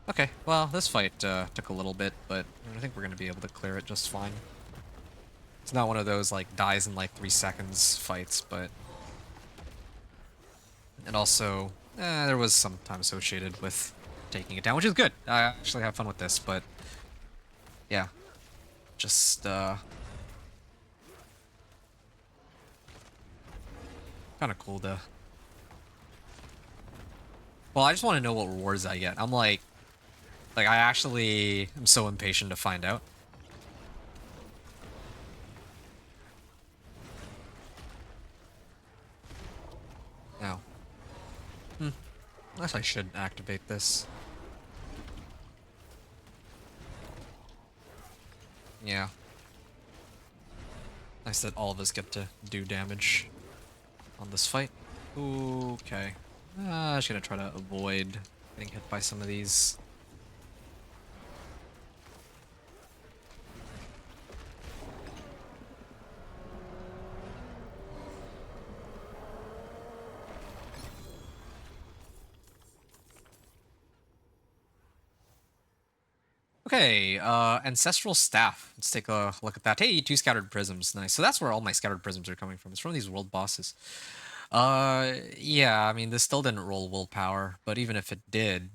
Okay, well, this fight took a little bit, but I think we're going to be able to clear it just fine. It's not one of those, like, dies in, like, 3 seconds fights, but... And also, there was some time associated with taking it down, which is good. I actually have fun with this, but... Yeah. Just, kind of cool to... Well, I just want to know what rewards I get. I'm like, I actually am so impatient to find out. Now, unless I should activate this. Yeah. Nice that all of us get to do damage on this fight. Okay. I'm just gonna try to avoid getting hit by some of these. Okay, Ancestral Staff. Let's take a look at that. Hey, 2 Scattered Prisms. Nice. So that's where all my Scattered Prisms are coming from. It's from these world bosses. Yeah, I mean, this still didn't roll willpower, but even if it did,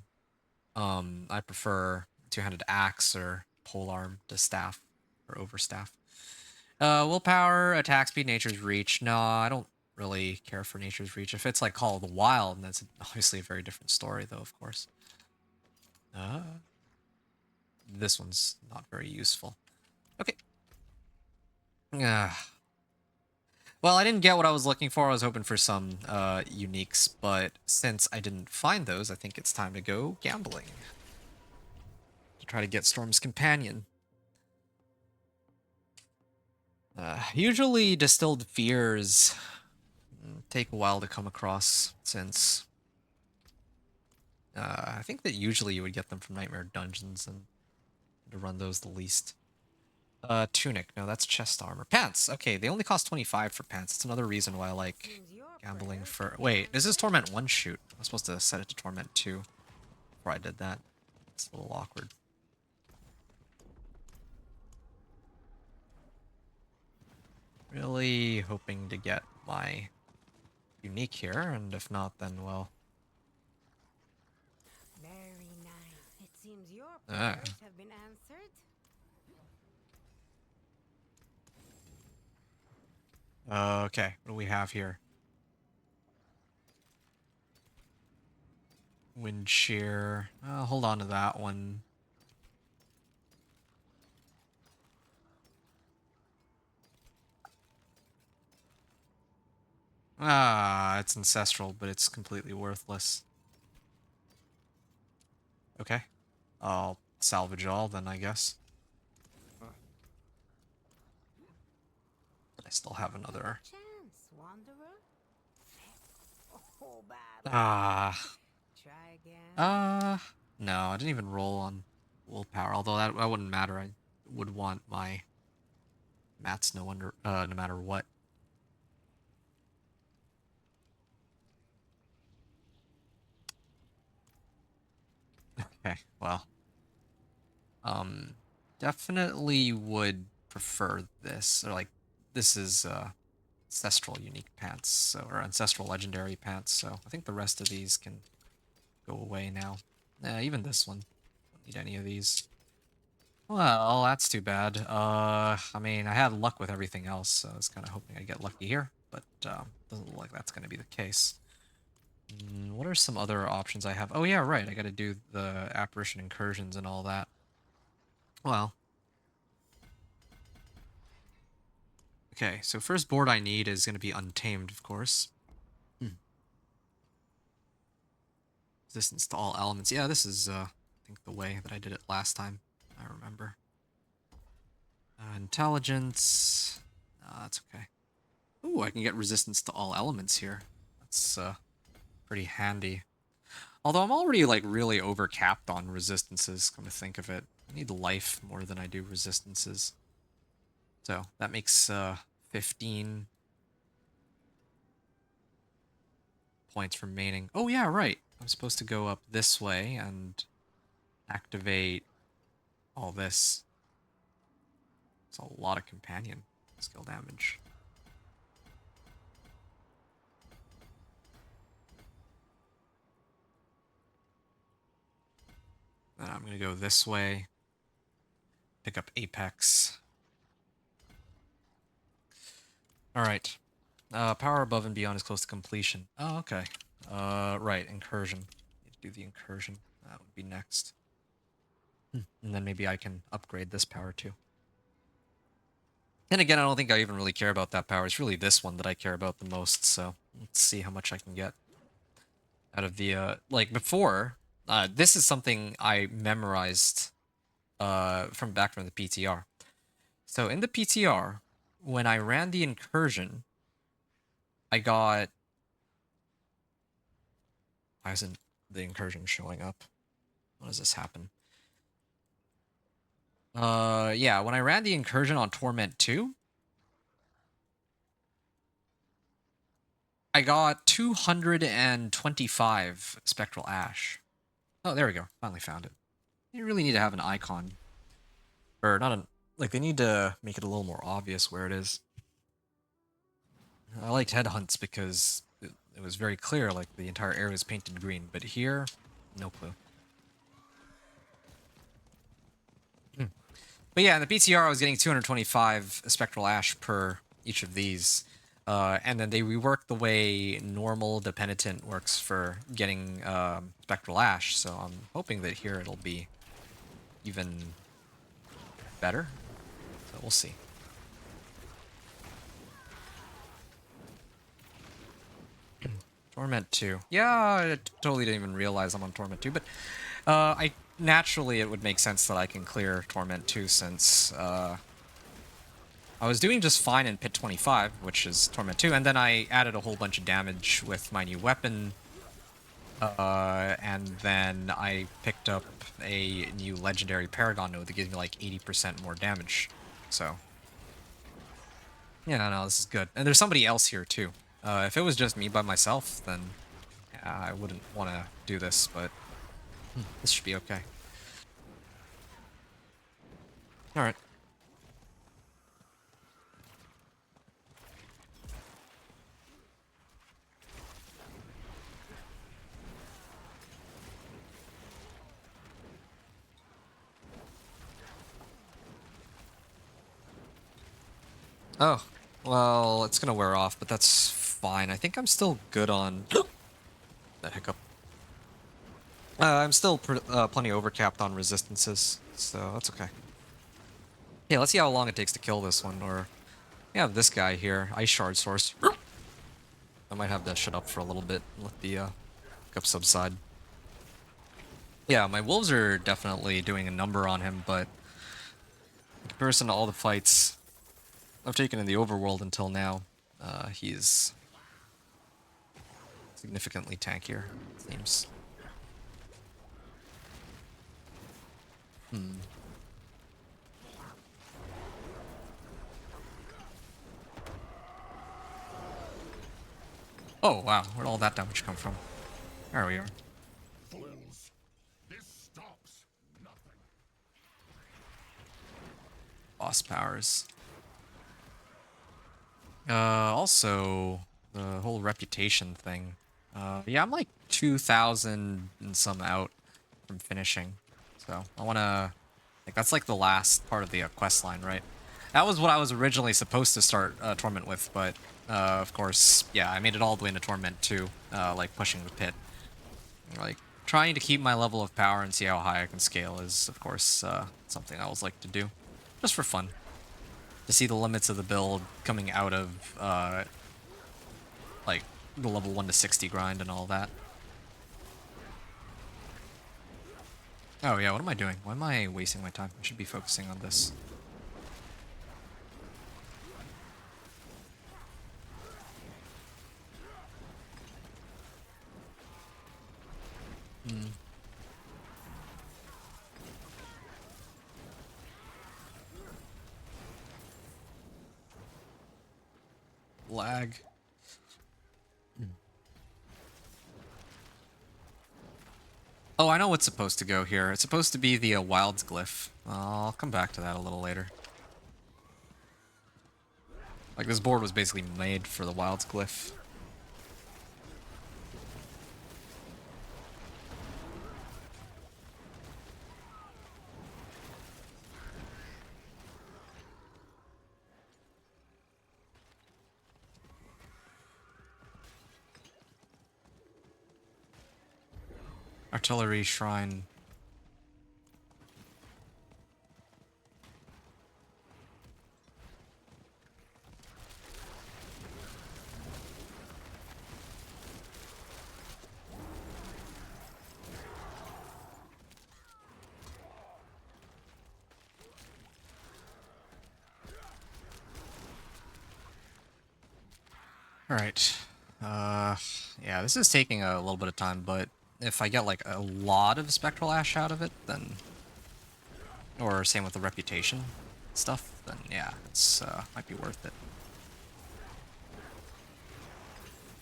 I prefer Two-Handed Axe or Polearm to Staff, or Overstaff. Willpower, attack speed, Nature's Reach. No, I don't really care for Nature's Reach. If it's like Call of the Wild, that's obviously a very different story, though, of course. This one's not very useful. Okay. Well, I didn't get what I was looking for. I was hoping for some uniques, but since I didn't find those, I think it's time to go gambling. to try to get Storm's Companion. Usually Distilled Fears take a while to come across, since I think that usually you would get them from Nightmare Dungeons, and to run those the least. Tunic. No, that's chest armor. Pants. Okay, they only cost 25 for pants. It's another reason why I like gambling for... Wait, this is Torment 1 shoot. I was supposed to set it to Torment 2 before I did that. It's a little awkward. Really hoping to get my unique here, and if not, then, well... Very nice. It seems your prayers have been answered. Okay, what do we have here? Wind shear. I'll hold on to that one. It's ancestral, but it's completely worthless. Okay. I'll salvage all then, I guess. I still have another. Chance, wanderer. Oh, bad. Try again. No, I didn't even roll on willpower, although that wouldn't matter. I would want my mats no matter what. Okay, well. Definitely would prefer this. Or, like, this is, ancestral unique pants, so, or ancestral legendary pants, so I think the rest of these can go away now. Even this one. Don't need any of these. Well, that's too bad. I mean, I had luck with everything else, so I was kind of hoping I'd get lucky here, but, doesn't look like that's going to be the case. What are some other options I have? Oh yeah, right, I gotta do the apparition incursions and all that. Well. Okay, so first board I need is gonna be Untamed, of course. Resistance to all elements. Yeah, this is, I think the way that I did it last time. I remember. Intelligence. That's okay. Ooh, I can get resistance to all elements here. That's, pretty handy. Although I'm already, like, really overcapped on resistances, come to think of it. I need life more than I do resistances. So, that makes, 15 points remaining. Oh, yeah, right. I'm supposed to go up this way and activate all this. It's a lot of companion skill damage. Then I'm going to go this way. Pick up Apex. Alright. Power above and beyond is close to completion. Oh, okay. Right, incursion. Need to do the incursion. That would be next. And then maybe I can upgrade this power too. And again, I don't think I even really care about that power. It's really this one that I care about the most, so let's see how much I can get out of the, like before, this is something I memorized from the PTR. So in the PTR, when I ran the incursion, I got... Why isn't the incursion showing up? When does this happen? Yeah, when I ran the incursion on Torment 2, I got 225 Spectral Ash. Oh, there we go. Finally found it. You really need to have an icon. Or not an... Like, they need to make it a little more obvious where it is. I liked headhunts because it was very clear, like, the entire area was painted green. But here, no clue. But yeah, in the BTR, I was getting 225 Spectral Ash per each of these. And then they reworked the way normal The Penitent works for getting Spectral Ash. So I'm hoping that here it'll be even better. So we'll see. Torment 2. Yeah, I totally didn't even realize I'm on Torment 2. But I naturally, it would make sense that I can clear Torment too, since I was doing just fine in Pit 25, which is Torment 2, and then I added a whole bunch of damage with my new weapon, and then I picked up a new legendary Paragon node that gives me like 80% more damage. So, yeah, no, this is good. And there's somebody else here too. If it was just me by myself, then yeah, I wouldn't want to do this, but this should be okay. Alright. Oh, well, it's gonna wear off, but that's fine. I think I'm still good on that hiccup. I'm still plenty overcapped on resistances, so that's okay. Yeah, let's see how long it takes to kill this one, or we have this guy here, Ice Shard Source. I might have to shut up for a little bit and let the hiccup subside. Yeah, my wolves are definitely doing a number on him, but in comparison to all the fights I've taken in the overworld until now, he's significantly tankier, it seems. Oh, wow, where'd all that damage come from? There we are. Fools! This stops nothing. Boss powers. Also, the whole reputation thing. Yeah, I'm like 2,000 and some out from finishing. So, I wanna... Like, that's like the last part of the quest line, right? That was what I was originally supposed to start Torment with, but, of course, yeah, I made it all the way into Torment too, like pushing the pit. Like, trying to keep my level of power and see how high I can scale is, of course, something I always like to do. Just for fun. To see the limits of the build coming out of, like, the level 1 to 60 grind and all that. Oh yeah, what am I doing? Why am I wasting my time? I should be focusing on this. Lag. Oh, I know what's supposed to go here. It's supposed to be the Wilds Glyph. I'll come back to that a little later. Like, this board was basically made for the Wilds Glyph. Artillery Shrine. Alright. Yeah, this is taking a little bit of time, but if I get, like, a lot of Spectral Ash out of it, then... Or same with the Reputation stuff, then yeah, it's, might be worth it.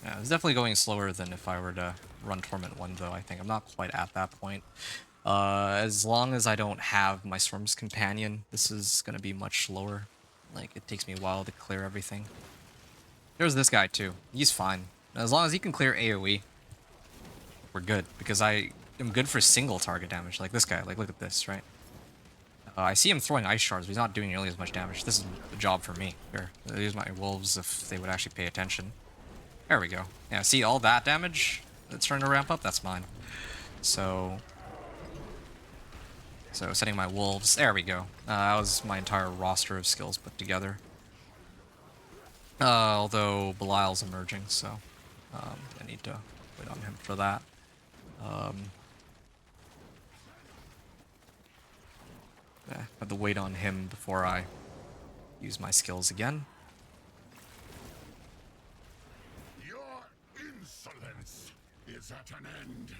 Yeah, it's definitely going slower than if I were to run Torment 1, though, I think. I'm not quite at that point. As long as I don't have my Storm's Companion, this is gonna be much slower. Like, it takes me a while to clear everything. There's this guy, too. He's fine. As long as he can clear AoE, we're good. Because I am good for single target damage, like this guy. Like, look at this, right? I see him throwing ice shards, but he's not doing nearly as much damage. This is a job for me. Here, use my wolves if they would actually pay attention. There we go. Yeah, see all that damage that's starting to ramp up? That's mine. So setting my wolves. There we go. That was my entire roster of skills put together. Although Belial's emerging, so I need to wait on him for that. Have to wait on him before I use my skills again. Your insolence is at an end.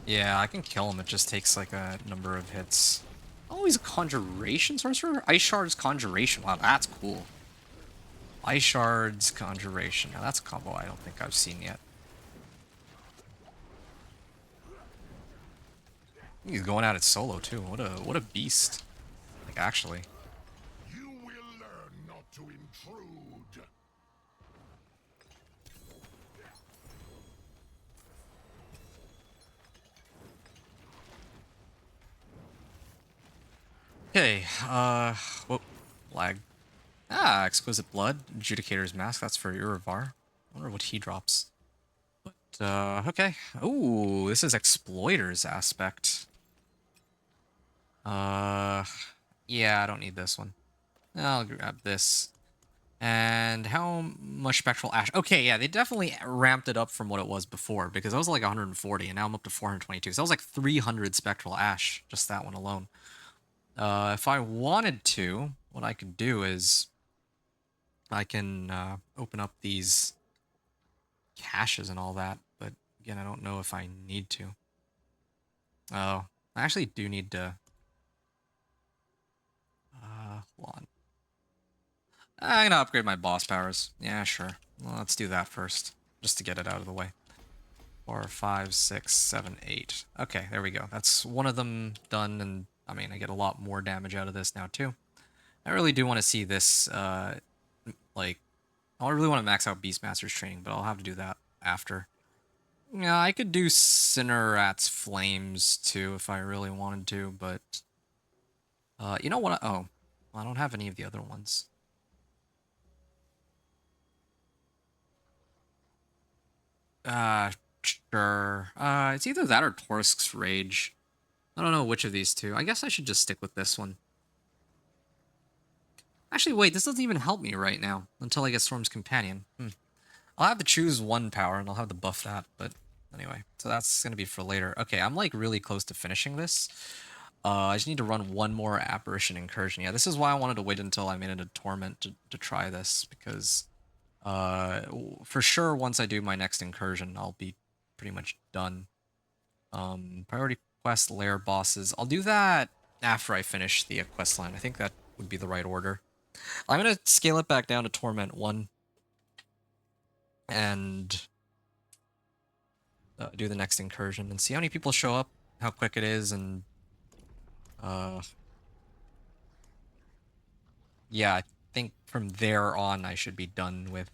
Yeah, I can kill him. It just takes like a number of hits. Oh, he's a Conjuration Sorcerer? Ice Shards Conjuration. Wow, that's cool. Ice Shards Conjuration. Now that's a combo I don't think I've seen yet. He's going at it solo too. What a beast. Like actually. You will learn not to intrude. Okay, whoa, lag. Ah, Exquisite Blood, Adjudicator's Mask, that's for Urivar. I wonder what he drops. But, okay. Ooh, this is Exploiter's Aspect. Yeah, I don't need this one. I'll grab this. And how much Spectral Ash? Okay, yeah, they definitely ramped it up from what it was before, because I was like 140, and now I'm up to 422. So that was like 300 Spectral Ash, just that one alone. If I wanted to, what I could do is I can open up these caches and all that, but again, I don't know if I need to. Oh, I actually do need to. Hold on. I'm gonna upgrade my boss powers. Yeah, sure. Well, let's do that first, just to get it out of the way. 4, 5, 6, 7, 8. Okay, there we go. That's one of them done, and I mean, I get a lot more damage out of this now too. I really do want to see this, like, I really want to max out Beastmaster's training, but I'll have to do that after. Yeah, I could do Cineratt's Flames too if I really wanted to, but you know what? Oh, I don't have any of the other ones. Sure. It's either that or Torsk's Rage. I don't know which of these two. I guess I should just stick with this one. Actually, wait, this doesn't even help me right now until I get Storm's Companion. I'll have to choose one power and I'll have to buff that, but anyway. So that's going to be for later. Okay, I'm like really close to finishing this. I just need to run one more Apparition Incursion. Yeah, this is why I wanted to wait until I made it a Torment to try this, because for sure once I do my next Incursion, I'll be pretty much done. Priority quest, lair bosses. I'll do that after I finish the quest line. I think that would be the right order. I'm going to scale it back down to Torment 1 and do the next incursion and see how many people show up, how quick it is, and yeah, I think from there on I should be done with.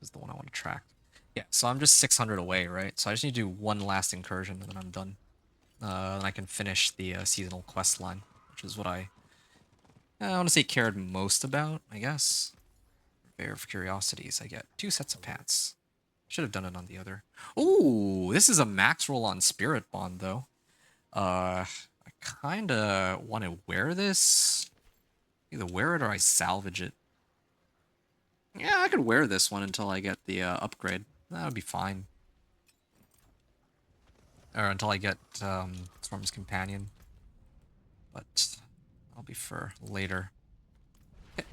This is the one I want to track. Yeah, so I'm just 600 away, right? So I just need to do one last incursion and then I'm done. And I can finish the seasonal quest line, which is what I want to say cared most about, I guess. Fair of Curiosities, I get 2 sets of pants. Should have done it on the other. Ooh, this is a max roll on Spirit Bond, though. I kind of want to wear this. Either wear it or I salvage it. Yeah, I could wear this one until I get the upgrade. That would be fine. Or until I get Storm's Companion. But I'll be for later. Okay.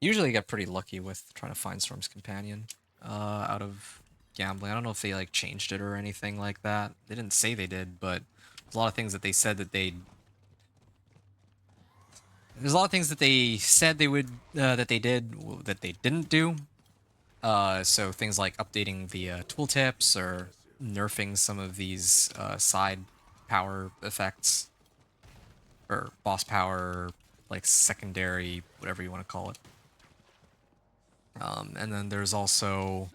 Usually I get pretty lucky with trying to find Storm's Companion out of gambling. I don't know if they like changed it or anything like that. They didn't say they did, but there's a lot of things that they said that they. There's a lot of things that they said they would that they did that they didn't do. So things like updating the tooltips or nerfing some of these side power effects or boss power, like secondary, whatever you want to call it. And then there's also,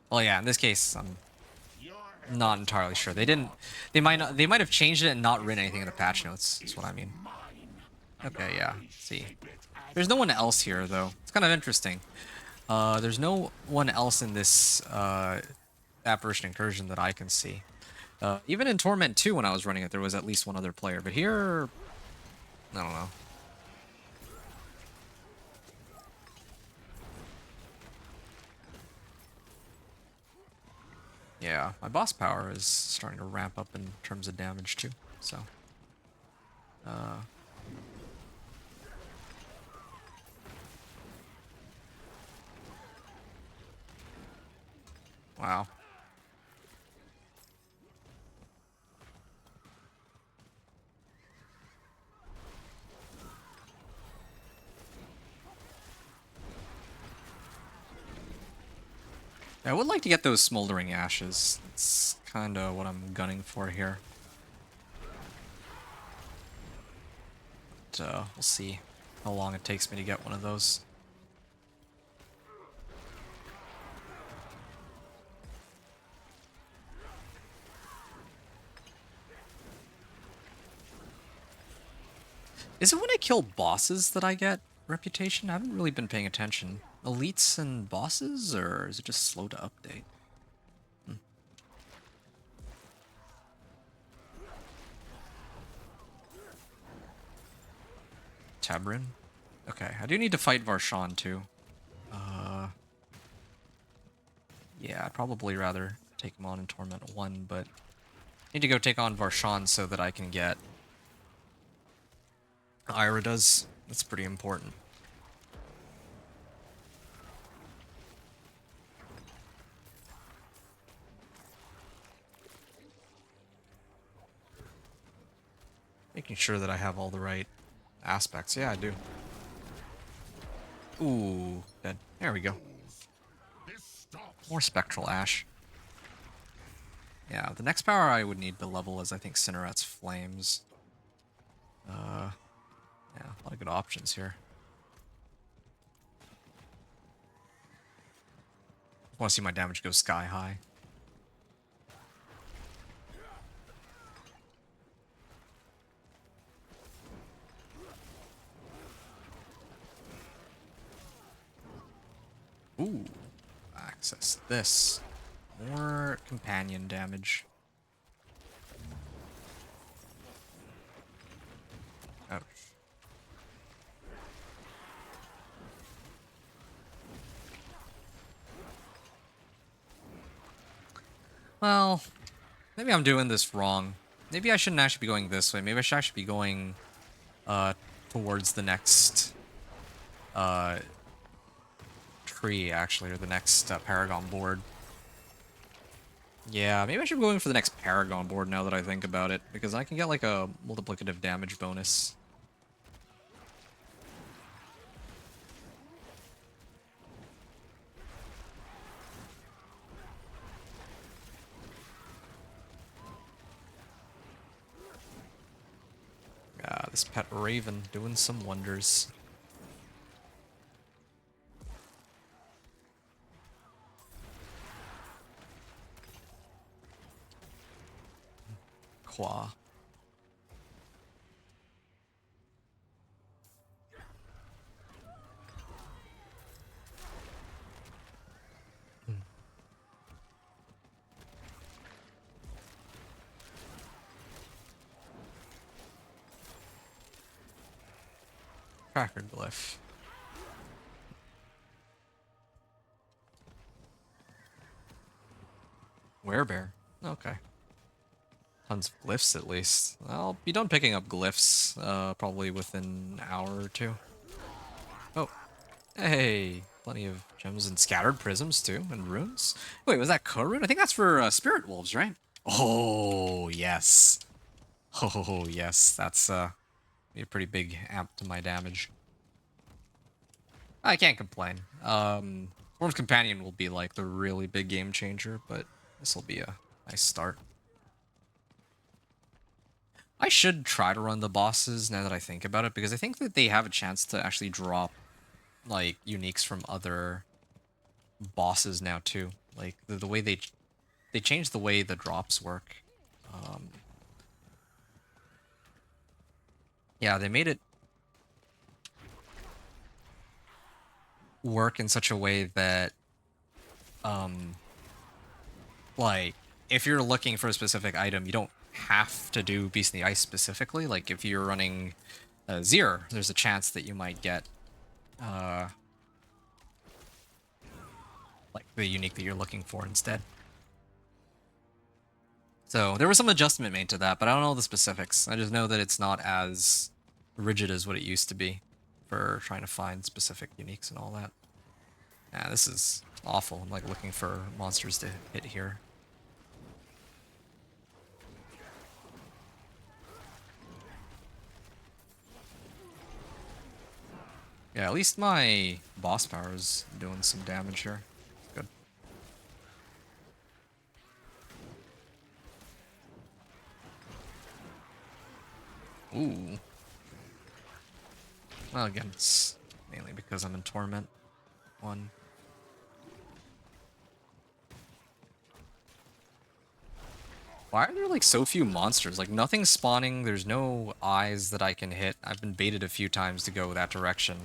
well, yeah, in this case, I'm not entirely sure. They didn't. They might not. They might have changed it and not written anything in the patch notes. That's what I mean. Okay, yeah. See, there's no one else here though. It's kind of interesting. There's no one else in this Apparition Incursion that I can see. Even in Torment 2, when I was running it, there was at least one other player. But here, I don't know. Yeah, my boss power is starting to ramp up in terms of damage too, so... Wow. I would like to get those smoldering ashes. That's kind of what I'm gunning for here. But we'll see how long it takes me to get one of those. Is it when I kill bosses that I get reputation? I haven't really been paying attention. Elites and bosses, or is it just slow to update? Tabrin? Okay, I do need to fight Varshan too. Yeah, I'd probably rather take him on in Torment 1, but I need to go take on Varshan so that I can get Irida's. That's pretty important. Making sure that I have all the right aspects. Yeah, I do. Ooh, dead. There we go. More Spectral Ash. Yeah, the next power I would need to level is, I think, Cinnaret's Flames. Yeah, a lot of good options here. I want to see my damage go sky high. Ooh, access this. More companion damage. Ouch. Well, maybe I'm doing this wrong. Maybe I shouldn't actually be going this way. Maybe I should actually be going towards the next tree, actually, or the next Paragon board. Yeah, maybe I should be going for the next Paragon board now that I think about it, because I can get like a multiplicative damage bonus. Yeah, this pet raven doing some wonders. Qua. Tracker glyph. Werebear. Okay. Tons of glyphs at least. I'll be done picking up glyphs probably within an hour or two. Oh. Hey. Plenty of gems and scattered prisms too, and runes. Wait, was that Korun? I think that's for spirit wolves, right? Oh, yes. Oh, yes. That's be a pretty big amp to my damage. I can't complain. Storm's Companion will be like the really big game changer, but this will be a nice start. I should try to run the bosses now that I think about it, because I think that they have a chance to actually drop like uniques from other bosses now too. Like the way they changed the way the drops work. Yeah, they made it work in such a way that like if you're looking for a specific item, you don't have to do Beast in the Ice specifically. Like if you're running Zir, there's a chance that you might get like the unique that you're looking for instead. So there was some adjustment made to that, but I don't know the specifics. I just know that it's not as rigid as what it used to be for trying to find specific uniques and all that. Yeah, this is awful. I'm like looking for monsters to hit here. Yeah, at least my boss power is doing some damage here. Good. Ooh. Well, again, it's mainly because I'm in Torment. One. Why are there like so few monsters? Like nothing's spawning, there's no eyes that I can hit. I've been baited a few times to go that direction.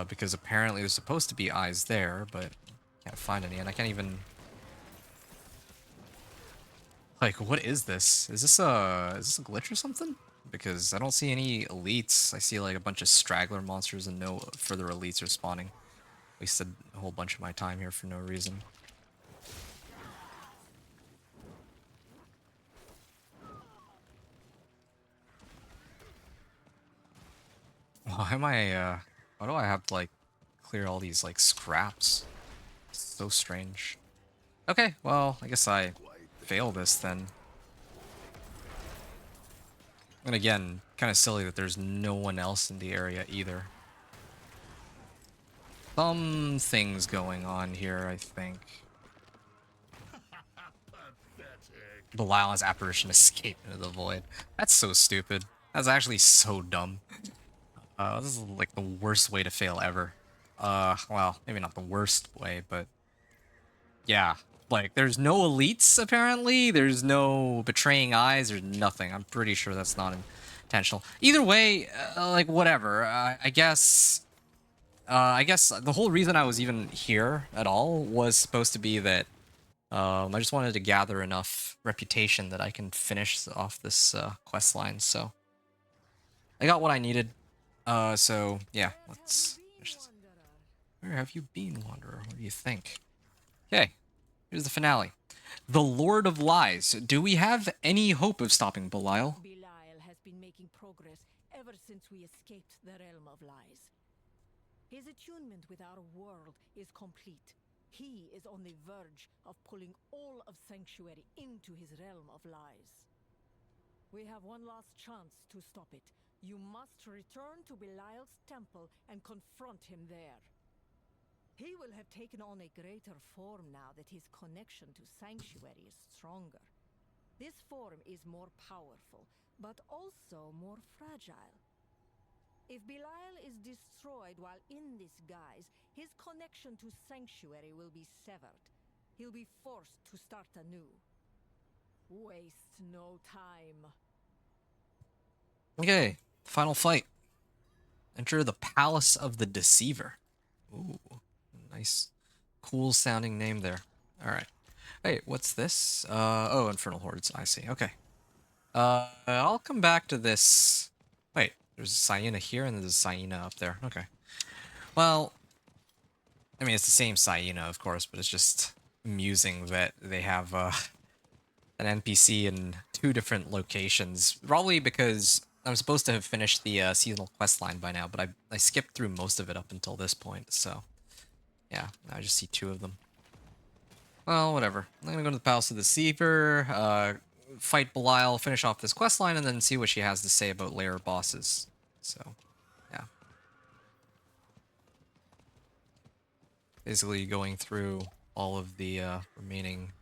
Because apparently there's supposed to be eyes there, but can't find any, and I can't even... Like, what is this? Is this a glitch or something? Because I don't see any elites. I see like a bunch of straggler monsters and no further elites are spawning. Wasted a whole bunch of my time here for no reason. Why am I, why do I have to, like, clear all these, like, scraps? It's so strange. Okay, well, I guess I fail this then. And again, kind of silly that there's no one else in the area either. Some things going on here, I think. Belial's apparition escaped into the void. That's so stupid. That's actually so dumb. This is like the worst way to fail ever. Well, maybe not the worst way, but yeah. Like, there's no elites, apparently. There's no betraying eyes. There's nothing. I'm pretty sure that's not intentional. Either way, like, whatever. I guess the whole reason I was even here at all was supposed to be that I just wanted to gather enough reputation that I can finish off this quest line. So I got what I needed. So yeah, let's finish this. Where have you been, Wanderer? What do you think? Okay, here's the finale. The Lord of Lies. Do we have any hope of stopping Belial? Belial has been making progress ever since we escaped the realm of lies. His attunement with our world is complete. He is on the verge of pulling all of Sanctuary into his realm of lies. We have one last chance to stop it. You must return to Belial's temple and confront him there. He will have taken on a greater form now that his connection to Sanctuary is stronger. This form is more powerful, but also more fragile. If Belial is destroyed while in this guise, his connection to Sanctuary will be severed. He'll be forced to start anew. Waste no time. Okay, final fight. Enter the Palace of the Deceiver. Ooh, nice, cool sounding name there. All right. Wait, what's this? Oh, Infernal Hordes. I see. Okay. I'll come back to this. Wait, there's a Syena here and there's a Syena up there. Okay. Well, I mean, it's the same Syena, of course, but it's just amusing that they have an NPC in two different locations. Probably because I'm supposed to have finished the seasonal quest line by now, but I skipped through most of it up until this point, so yeah, now I just see two of them. Well, whatever. I'm gonna go to the Palace of the Deceiver, fight Belial, finish off this quest line, and then see what she has to say about lair bosses. So, yeah. Basically going through all of the remaining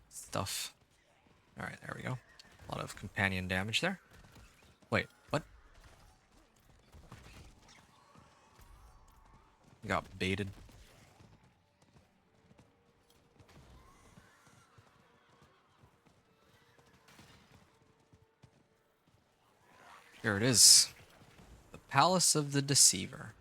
stuff. Alright, there we go. A lot of companion damage there. Wait, what? Got baited. Here it is. The Palace of the Deceiver.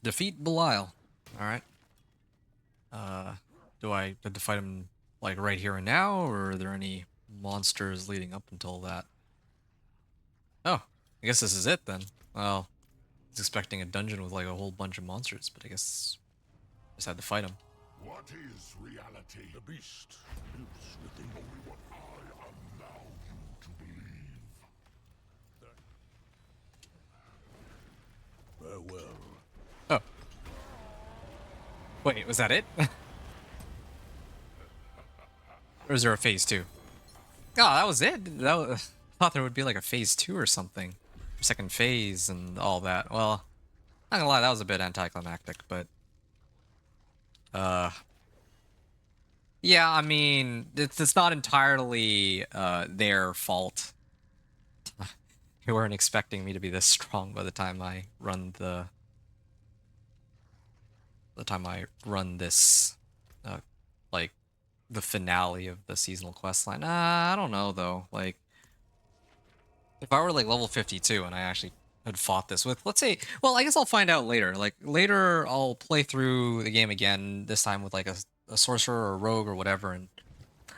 Defeat Belial. Alright. Do I have to fight him, like, right here and now, or are there any monsters leading up until that? Oh, I guess this is it then. Well, I was expecting a dungeon with, like, a whole bunch of monsters, but I guess I just had to fight him. What is reality? The beast lives within only what I allow you to believe. Farewell. Oh. Wait, was that it? Or is there a phase 2? Oh, that was it? I thought there would be like a phase 2 or something. Second phase and all that. Well, not gonna lie, that was a bit anticlimactic, but... Yeah, I mean, it's not entirely their fault. You weren't expecting me to be this strong by the time I run this, like, the finale of the seasonal quest line. I don't know, though. Like, if I were, like, level 52 and I actually had fought this with, let's say, well, I guess I'll find out later. Like, later I'll play through the game again, this time with, like, a sorcerer or a rogue or whatever, and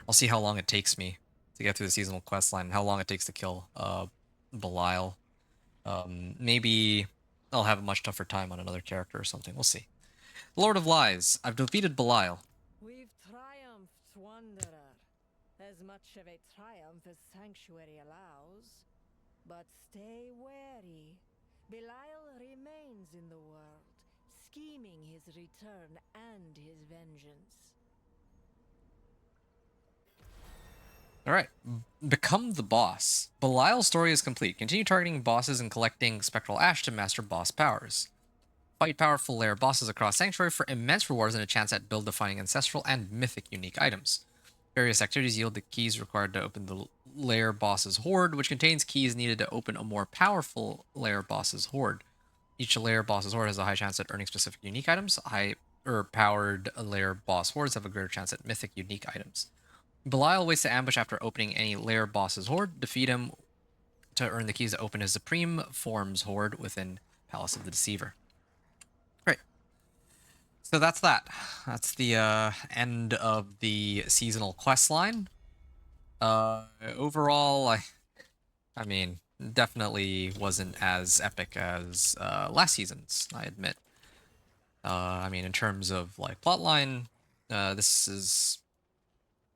I'll see how long it takes me to get through the seasonal quest line and how long it takes to kill Belial. Maybe I'll have a much tougher time on another character or something. We'll see. Lord of Lies. I've defeated Belial. We've triumphed, Wanderer. As much of a triumph as Sanctuary allows. But stay wary. Belial remains in the world, scheming his return and his vengeance. Alright. Become the boss. Belial's story is complete. Continue targeting bosses and collecting spectral ash to master boss powers. Fight powerful lair bosses across Sanctuary for immense rewards and a chance at build-defining ancestral and mythic unique items. Various activities yield the keys required to open the lair boss's hoard, which contains keys needed to open a more powerful lair boss's hoard. Each lair boss's hoard has a high chance at earning specific unique items. Powered lair boss hoards have a greater chance at mythic unique items. Belial waits to ambush after opening any lair boss's hoard. Defeat him to earn the keys to open his supreme form's hoard within Palace of the Deceiver. Great. So that's that. That's the end of the seasonal quest line. Overall, I mean, definitely wasn't as epic as last season's, I admit. I mean, in terms of like plotline, this is,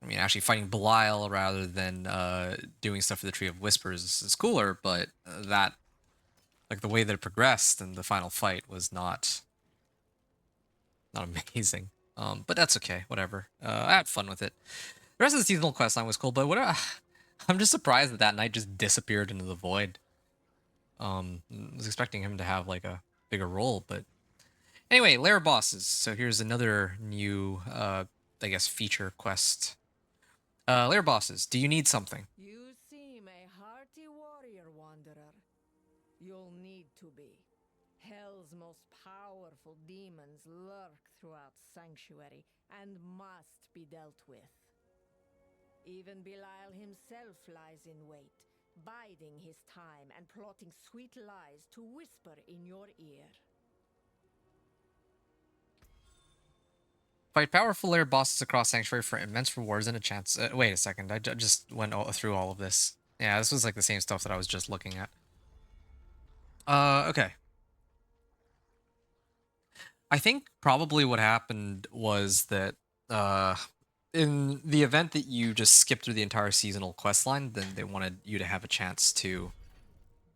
I mean, actually fighting Belial rather than doing stuff for the Tree of Whispers is cooler, but that, like, the way that it progressed in the final fight was not amazing. But that's okay, whatever. I had fun with it. The rest of the seasonal questline was cool, but I'm just surprised that night just disappeared into the void. I was expecting him to have like a bigger role, but anyway, lair bosses. So here's another new, I guess, feature quest. Lair bosses. Do you need something? You seem a hearty warrior, Wanderer. You'll need to be. Hell's most powerful demons lurk throughout Sanctuary and must be dealt with. Even Belial himself lies in wait, biding his time and plotting sweet lies to whisper in your ear. Fight powerful lair bosses across Sanctuary for immense rewards and a chance. Wait a second, I just went through all of this. Yeah, this was like the same stuff that I was just looking at. Okay. I think probably what happened was that, in the event that you just skip through the entire seasonal quest line, then they wanted you to have a chance to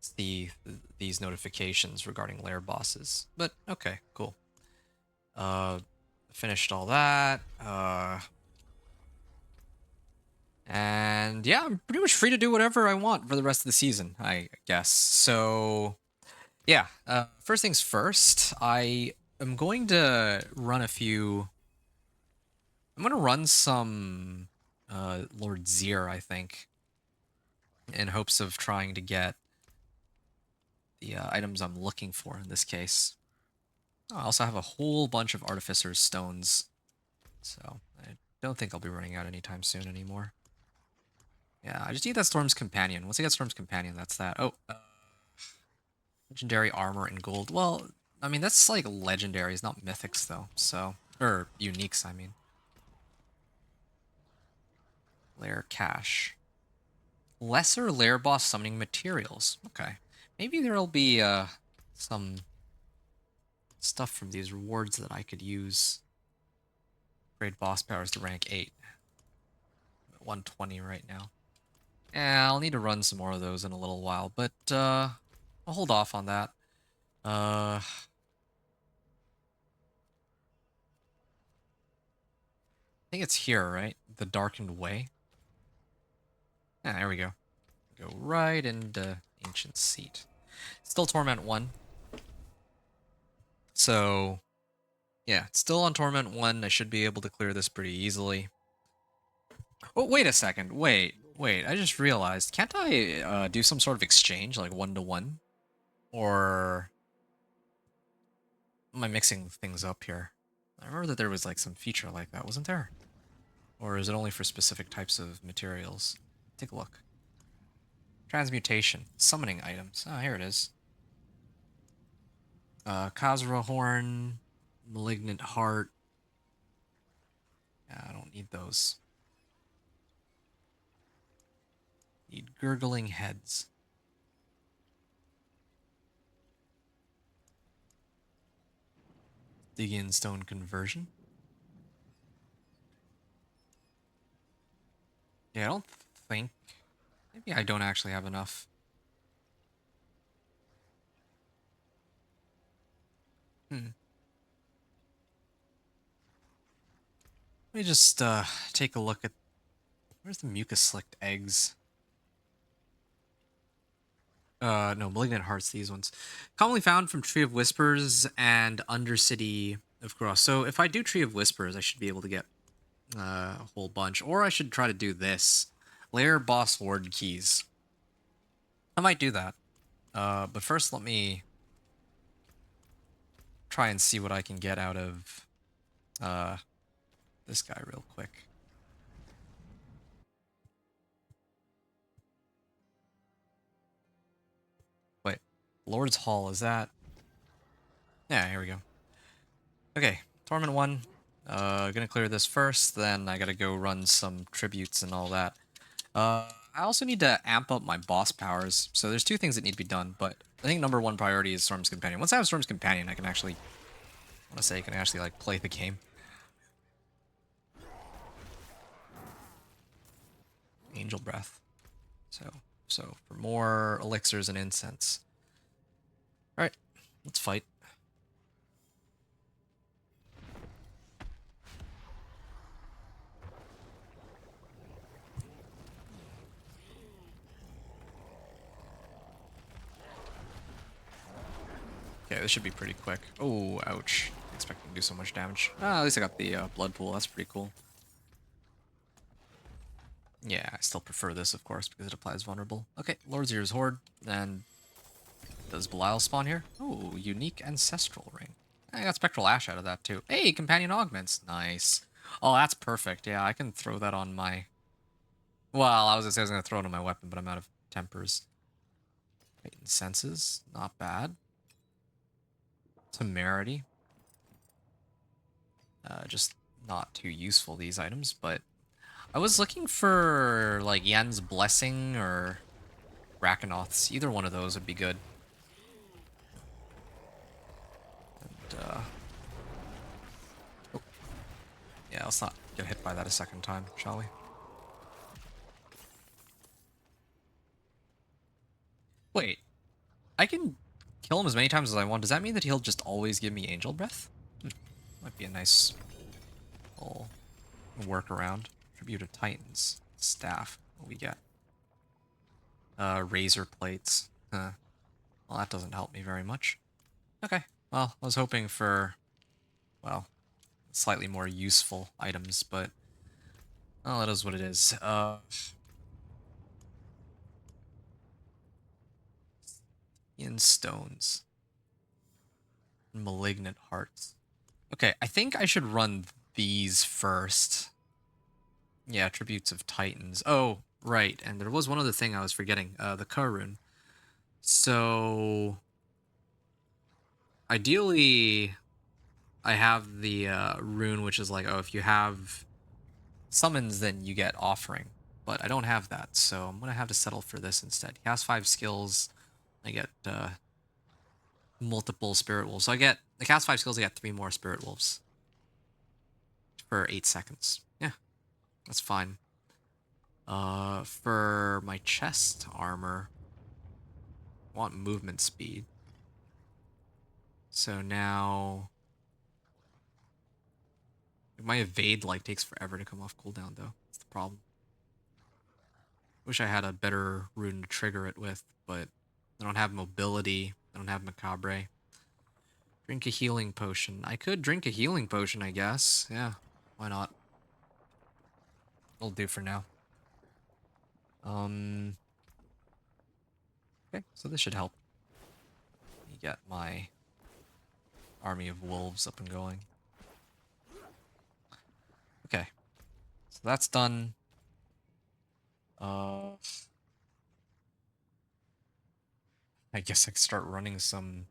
see these notifications regarding lair bosses. But, okay, cool. Finished all that. And yeah, I'm pretty much free to do whatever I want for the rest of the season, I guess. So, yeah, first things first, I am going to run a few... I'm going to run some Lord Zir, I think, in hopes of trying to get the items I'm looking for in this case. Oh, I also have a whole bunch of Artificer's Stones, so I don't think I'll be running out anytime soon anymore. Yeah, I just need that Storm's Companion. Once I get Storm's Companion, that's that. Oh, Legendary Armor and Gold. Well, I mean, that's like legendaries, not mythics, though. So, or uniques, I mean. Lair cache. Lesser lair boss summoning materials. Okay. Maybe there'll be some stuff from these rewards that I could use. Upgrade boss powers to rank 8. I'm at 120 right now. Yeah, I'll need to run some more of those in a little while, but I'll hold off on that. I think it's here, right? The Darkened Way. Yeah, there we go. Go right into Ancient Seat. Still Torment 1. So, yeah, still on Torment 1. I should be able to clear this pretty easily. Oh, wait a second. Wait. I just realized. Can't I do some sort of exchange, like 1-to-1? Or am I mixing things up here? I remember that there was like some feature like that, wasn't there? Or is it only for specific types of materials? Take a look. Transmutation. Summoning items. Oh, here it is. Khazra Horn. Malignant Heart. Yeah, I don't need those. Need Gurgling Heads. Stygian Stone Conversion. Yeah, I don't think... Maybe I don't actually have enough. Let me just take a look at... Where's the mucus slicked eggs? No, Malignant Hearts, these ones. Commonly found from Tree of Whispers and Undercity of Cross. So if I do Tree of Whispers, I should be able to get a whole bunch. Or I should try to do this. Lair Boss Ward Keys. I might do that. But first let me try and see what I can get out of this guy real quick. Wait, Lord's Hall, is that... Yeah, here we go. Okay, Torment 1. Gonna clear this first, then I gotta go run some tributes and all that. I also need to amp up my boss powers, so there's two things that need to be done, but I think number one priority is Storm's Companion. Once I have Storm's Companion, I can actually, like, play the game. Angel Breath. So for more elixirs and incense. Alright, let's fight. Okay, this should be pretty quick. Oh, ouch. Expecting to do so much damage. Ah, at least I got the blood pool. That's pretty cool. Yeah, I still prefer this, of course, because it applies vulnerable. Okay, Lord's Ears Horde. And does Belial spawn here? Oh, unique Ancestral Ring. I got Spectral Ash out of that, too. Hey, Companion Augments. Nice. Oh, that's perfect. Yeah, I can throw that on my... Well, I was going to throw it on my weapon, but I'm out of tempers. Heightened Senses. Not bad. Temerity. Just not too useful, these items, but I was looking for like Yen's Blessing or Rakanoth's. Either one of those would be good. And, oh. Yeah, let's not get hit by that a second time, shall we? Wait, I can kill him as many times as I want. Does that mean that he'll just always give me Angel Breath? Might be a nice little workaround. Tribute of Titans. Staff. What we get? Razor plates. Huh. Well, that doesn't help me very much. Okay. Well, I was hoping for, well, slightly more useful items, but, well, it is what it is. In stones. Malignant Hearts. Okay, I think I should run these first. Yeah, Tributes of Titans. Oh, right, and there was one other thing I was forgetting. The Karun. So... ideally, I have the rune, which is like, oh, if you have summons, then you get offering. But I don't have that, so I'm going to have to settle for this instead. He has 5 skills. I get multiple spirit wolves. So I get, the cast 5 skills, I get 3 more spirit wolves for 8 seconds. Yeah, that's fine. For my chest armor, I want movement speed. So now my evade like takes forever to come off cooldown though. That's the problem. Wish I had a better rune to trigger it with, but I don't have mobility. I don't have macabre. Drink a healing potion. I could drink a healing potion, I guess. Yeah, why not? It'll do for now. Okay, so this should help me get my army of wolves up and going. Okay, so that's done. I guess I could start running some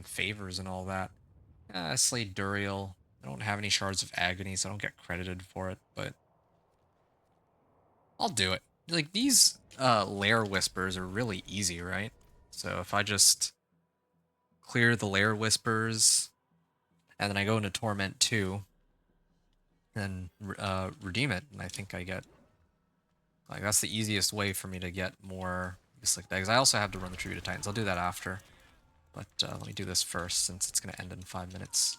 favors and all that. Slay Duriel. I don't have any shards of agony, so I don't get credited for it, but I'll do it. Like, these lair whispers are really easy, right? So if I just clear the lair whispers, and then I go into Torment 2, then redeem it, and I think I get... Like, that's the easiest way for me to get more Slick Bags. I also have to run the Tribute of Titans. I'll do that after. But let me do this first, since it's going to end in 5 minutes.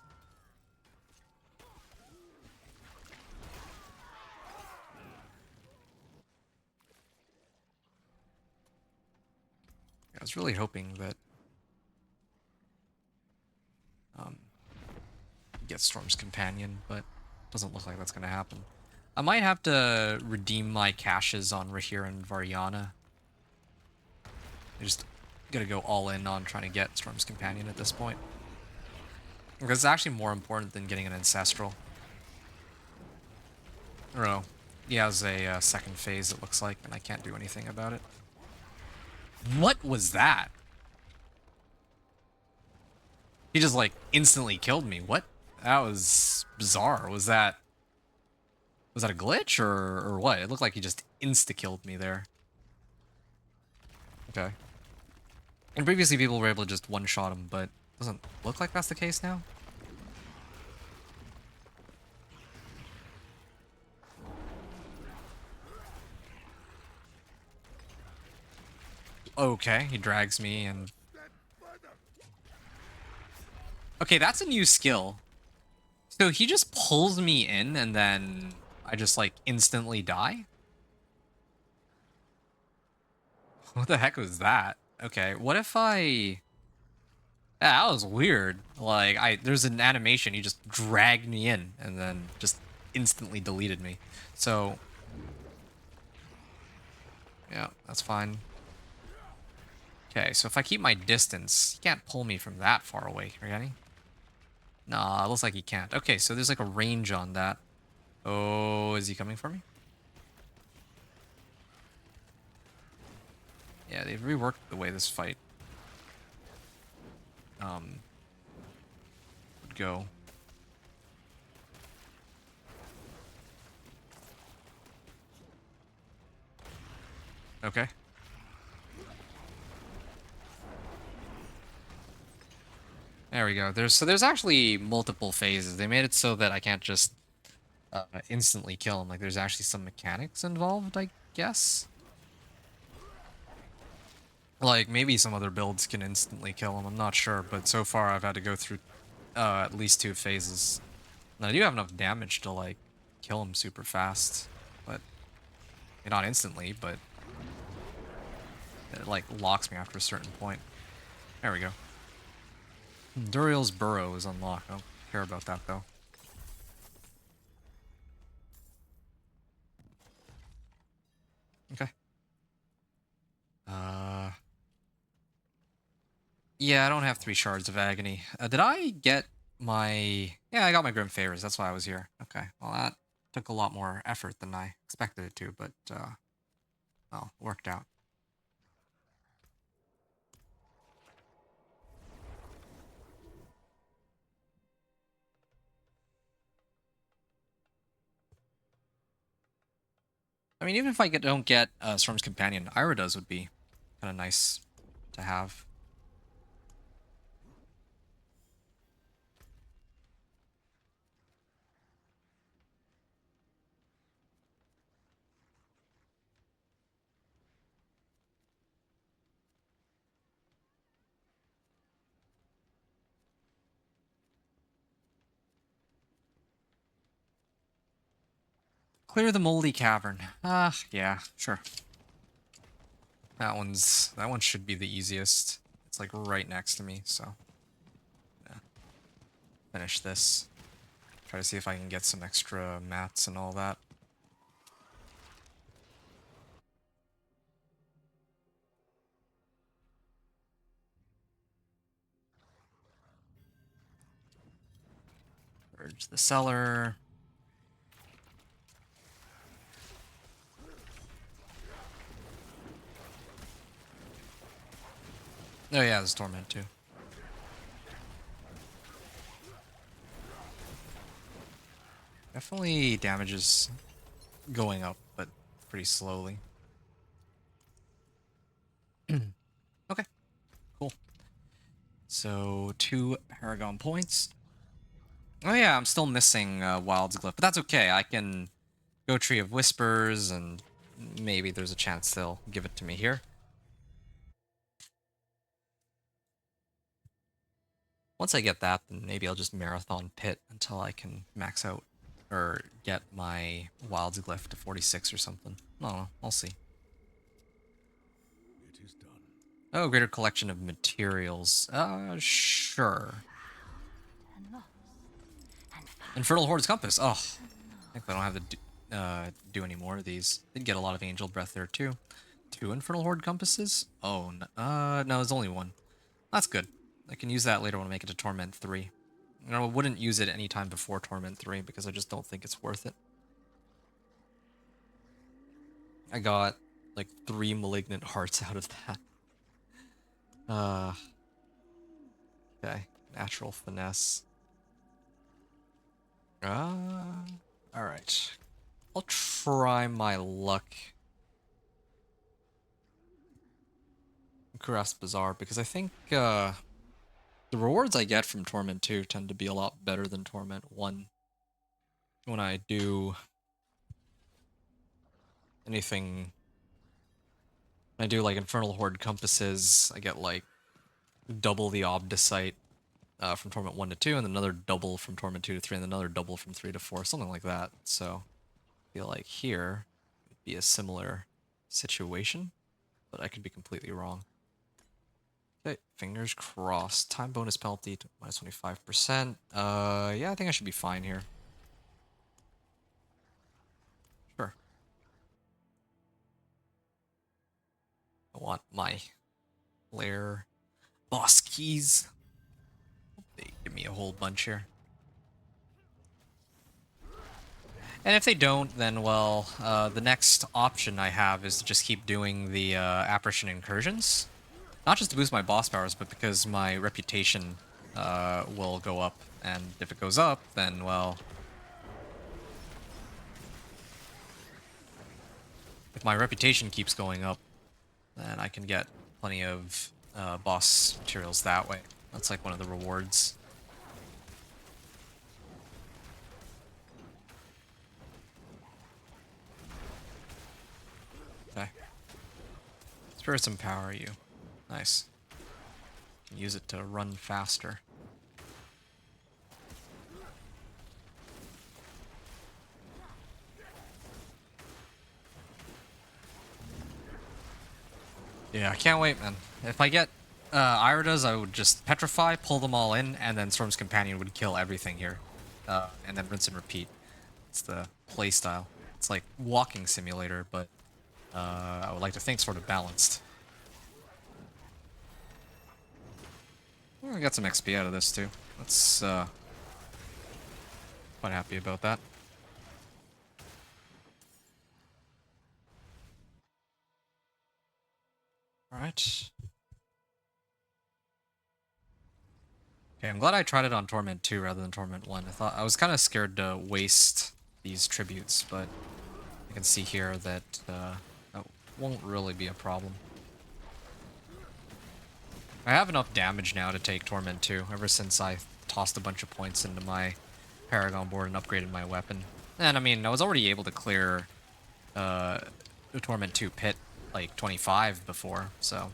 I was really hoping that get Storm's Companion, but doesn't look like that's going to happen. I might have to redeem my caches on Rahir and Variana. I just gotta go all in on trying to get Storm's Companion at this point. Because it's actually more important than getting an Ancestral. I don't know. He has a second phase, it looks like, and I can't do anything about it. What was that? He just, like, instantly killed me. What? That was bizarre. Was that a glitch or what? It looked like he just insta-killed me there. Okay. And previously people were able to just one-shot him, but doesn't look like that's the case now. Okay, he drags me and... Okay, that's a new skill. So he just pulls me in and then I just, like, instantly die? What the heck was that? Okay, what if I... Yeah, that was weird. Like, there's an animation, he just dragged me in and then just instantly deleted me. So... Yeah, that's fine. Okay, so if I keep my distance, he can't pull me from that far away, can he? Nah, it looks like he can't. Okay, so there's like a range on that. Oh, is he coming for me? Yeah, they've reworked the way this fight would go. Okay. There we go. There's actually multiple phases. They made it so that I can't just instantly kill him. Like, there's actually some mechanics involved, I guess. Like, maybe some other builds can instantly kill him. I'm not sure, but so far I've had to go through at least 2 phases. And I do have enough damage to, like, kill him super fast. But not instantly, but it, like, locks me after a certain point. There we go. Duriel's Burrow is unlocked. I don't care about that, though. Okay. Yeah, I don't have 3 shards of agony. Did I get my... Yeah, I got my Grim Favors. That's why I was here. Okay. Well, that took a lot more effort than I expected it to, but, well, worked out. I mean, even if I don't get Storm's Companion, Irida's would be kind of nice to have. Clear the moldy cavern. Yeah, sure. That one should be the easiest. It's like right next to me, so yeah. Finish this. Try to see if I can get some extra mats and all that. Purge the cellar. Oh yeah, there's Torment too. Definitely damage is going up, but pretty slowly. Okay, cool. So 2 Paragon points. Oh yeah, I'm still missing Wild's Glyph, but that's okay. I can go Tree of Whispers, and maybe there's a chance they'll give it to me here. Once I get that, then maybe I'll just Marathon Pit until I can max out or get my Wild's Glyph to 46 or something. I don't know. I'll see. It is done. Oh, greater collection of materials. Sure. Infernal Horde's Compass. Oh, I think I don't have to do any more of these. Did get a lot of Angel Breath there too. 2 Infernal Horde Compasses? Oh, no, there's only 1. That's good. I can use that later when I make it to Torment 3. You know, I wouldn't use it anytime before Torment 3 because I just don't think it's worth it. I got like 3 Malignant Hearts out of that. Okay. Natural Finesse. Alright. I'll try my luck. Kuras Bazaar, because I think the rewards I get from Torment 2 tend to be a lot better than Torment 1. When I do anything, when I do like Infernal Horde Compasses, I get like double the Obdicite from Torment 1 to 2, and another double from Torment 2 to 3, and another double from 3 to 4, something like that. So I feel like here would be a similar situation, but I could be completely wrong. Okay, fingers crossed. Time bonus penalty to minus 25%. Yeah, I think I should be fine here. Sure. I want my lair boss keys. They give me a whole bunch here. And if they don't, then, well, the next option I have is to just keep doing the apparition incursions. Not just to boost my boss powers, but because my reputation will go up. And if it goes up, then, well... if my reputation keeps going up, then I can get plenty of boss materials that way. That's like one of the rewards. Okay. Spirits empower you. Nice. Can use it to run faster. Yeah, I can't wait, man. If I get Iridas, I would just petrify, pull them all in, and then Storm's Companion would kill everything here. And then rinse and repeat. It's the play style. It's like walking simulator, but I would like to think sort of balanced. Well, I got some XP out of this too. That's quite happy about that. Alright. Okay, I'm glad I tried it on Torment 2 rather than Torment 1. I was kind of scared to waste these tributes, but I can see here that that won't really be a problem. I have enough damage now to take Torment 2, ever since I tossed a bunch of points into my Paragon board and upgraded my weapon. And I mean, I was already able to clear the Torment 2 pit like 25 before, so I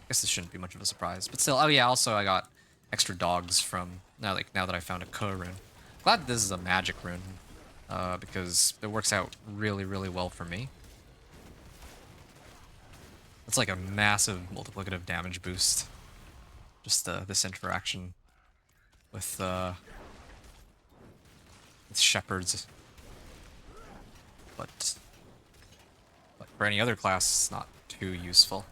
guess this shouldn't be much of a surprise. But still, oh yeah, also I got extra dogs from now that I found a K rune. Glad this is a magic rune, because it works out really, really well for me. It's like a massive multiplicative damage boost. Just this interaction with shepherds, but for any other class, it's not too useful.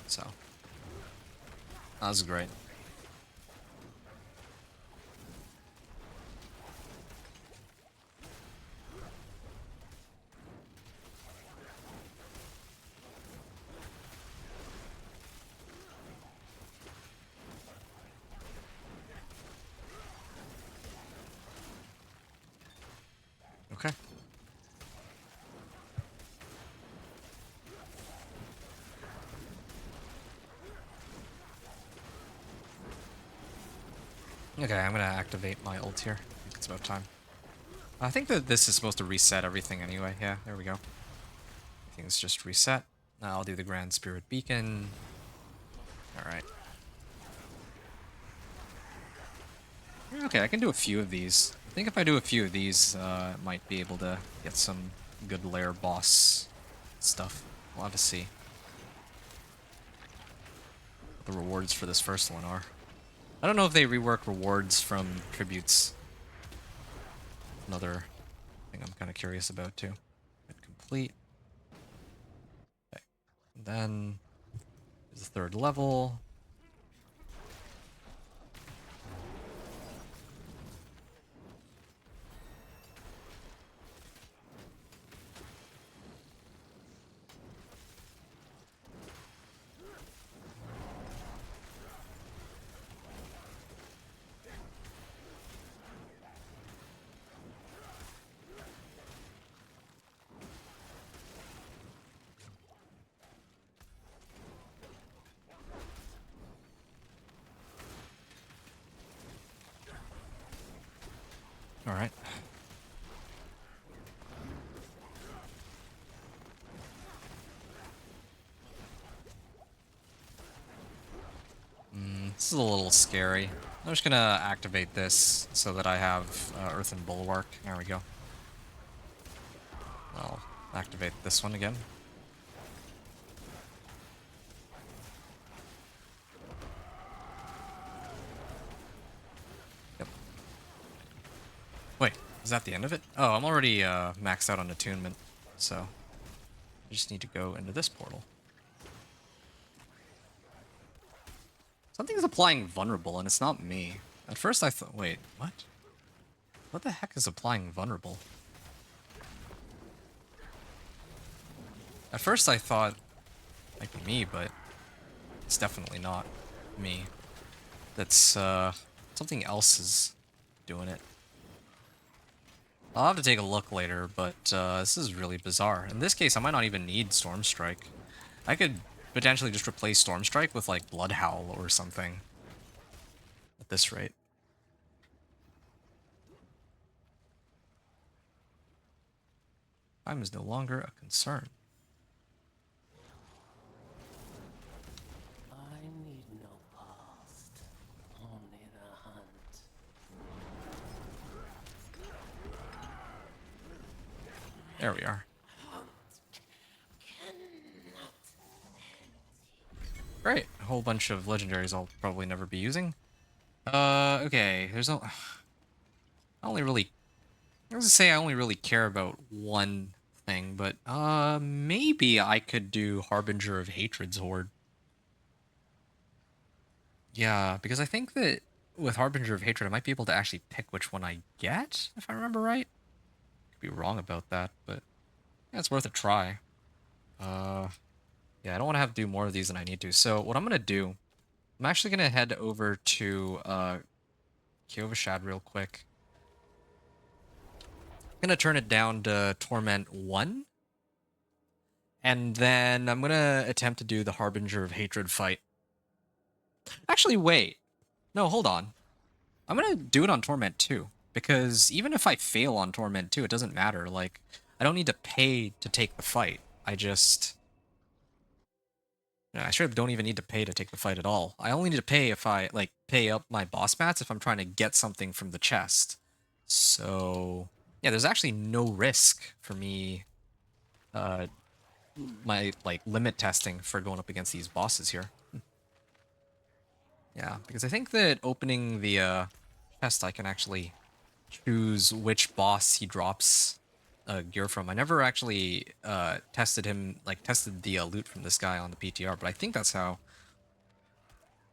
So that was great. Okay. Okay, I'm gonna activate my ult here. I think it's about time. I think that this is supposed to reset everything anyway. Yeah, there we go. Everything's just reset. Now I'll do the Grand Spirit Beacon. Alright. Okay, I can do a few of these. I think if I do a few of these, I might be able to get some good lair boss stuff. We'll have to see what the rewards for this first one are. I don't know if they rework rewards from tributes. Another thing I'm kind of curious about too. Hit complete. Okay. And then is the third level. All right. This is a little scary. I'm just gonna activate this so that I have Earthen Bulwark. There we go. I'll activate this one again. Yep. Wait, is that the end of it? Oh, I'm already maxed out on attunement, so I just need to go into this portal. Something's applying vulnerable, and it's not me. At first I thought, wait, what? What the heck is applying vulnerable? At first I thought it might be me, but it's definitely not me. That's, something else is doing it. I'll have to take a look later, but this is really bizarre. In this case, I might not even need Stormstrike. I could potentially just replace Stormstrike with, like, Bloodhowl or something. At this rate. Time is no longer a concern. I need no past, only the hunt. There we are. Great. A whole bunch of legendaries I'll probably never be using. Okay. There's no... I only really... I was gonna say I only really care about one thing, but, maybe I could do Harbinger of Hatred's Horde. Yeah, because I think that with Harbinger of Hatred, I might be able to actually pick which one I get, if I remember right. Could be wrong about that, but yeah, it's worth a try. Yeah, I don't want to have to do more of these than I need to. So what I'm going to do, I'm actually going to head over to Kyovashad real quick. gonna turn it down to Torment 1. And then I'm gonna attempt to do the Harbinger of Hatred fight. Actually, wait. No, hold on. I'm gonna do it on Torment 2. Because even if I fail on Torment 2, it doesn't matter. Like, I don't need to pay to take the fight. I just... I sure don't even need to pay to take the fight at all. I only need to pay if I, like, pay up my boss mats if I'm trying to get something from the chest. So... yeah, there's actually no risk for me, my, like, limit testing for going up against these bosses here. Yeah, because I think that opening the chest, I can actually choose which boss he drops gear from. I never actually tested him, like tested the loot from this guy on the PTR, but I think that's how.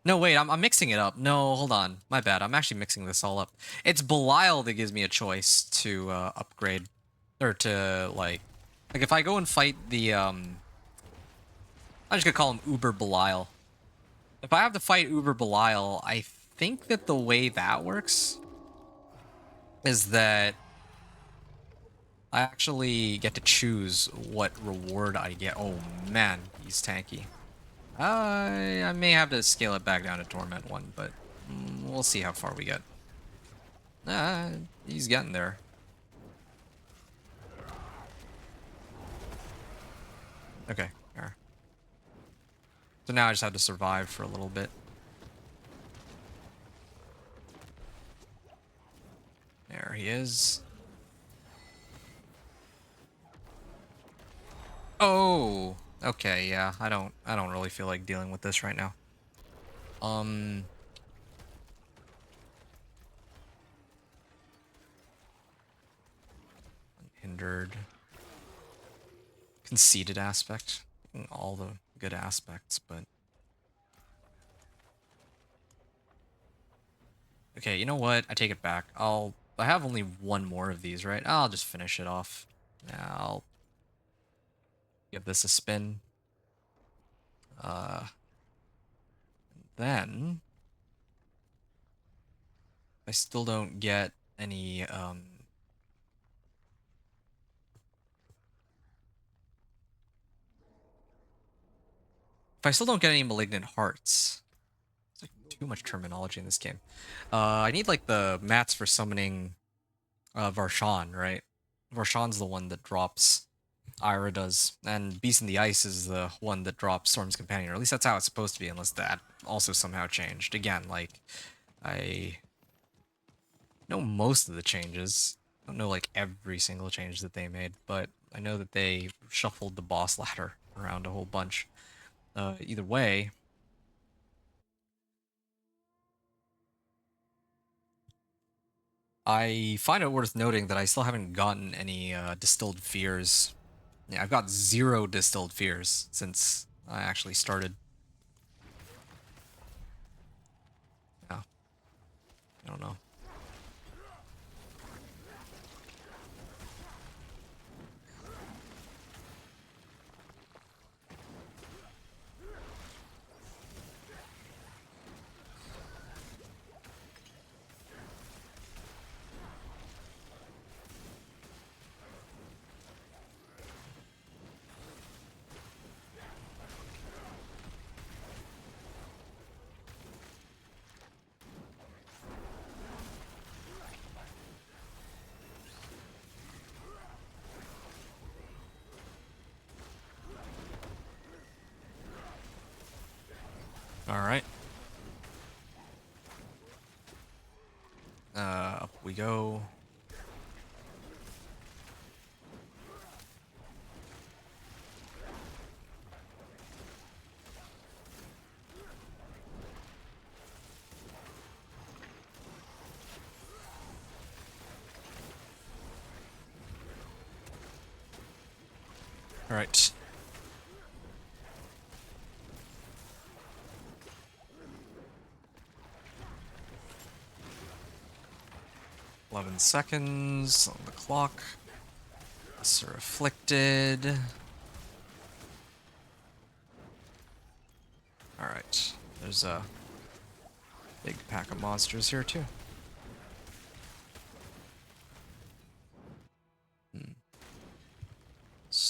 No, wait, I'm mixing it up. No, hold on, my bad. I'm actually mixing this all up. It's Belial that gives me a choice to upgrade, or to like if I go and fight the I'm just gonna call him Uber Belial. If I have to fight Uber Belial, I think that the way that works is that I actually get to choose what reward I get. Oh man, he's tanky. I may have to scale it back down to Torment 1, but we'll see how far we get. He's getting there. Okay, there. So now I just have to survive for a little bit. There he is. Oh, okay, yeah. I don't really feel like dealing with this right now. Unhindered. Conceited aspect. All the good aspects, but okay, you know what? I take it back. I have only one more of these, right? I'll just finish it off. Yeah, I'll give this a spin. Then I still don't get any if I still don't get any malignant hearts. There's like too much terminology in this game. I need like the mats for summoning Varshan, right? Varshan's the one that drops Ira does, and Beast in the Ice is the one that drops Storm's Companion, or at least that's how it's supposed to be, unless that also somehow changed. Again, like, I know most of the changes. I don't know, like, every single change that they made, but I know that they shuffled the boss ladder around a whole bunch. Either way, I find it worth noting that I still haven't gotten any distilled fears. Yeah, I've got 0 distilled fears since I actually started. Yeah, I don't know. Alright. Up we go. Alright. "11 seconds on the clock. Lesser afflicted. Alright. There's a big pack of monsters here too.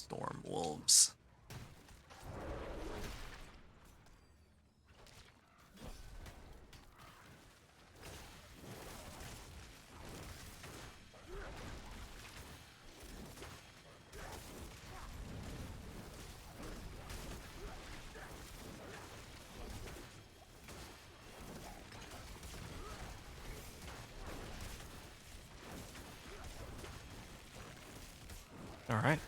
Storm Wolves. All right.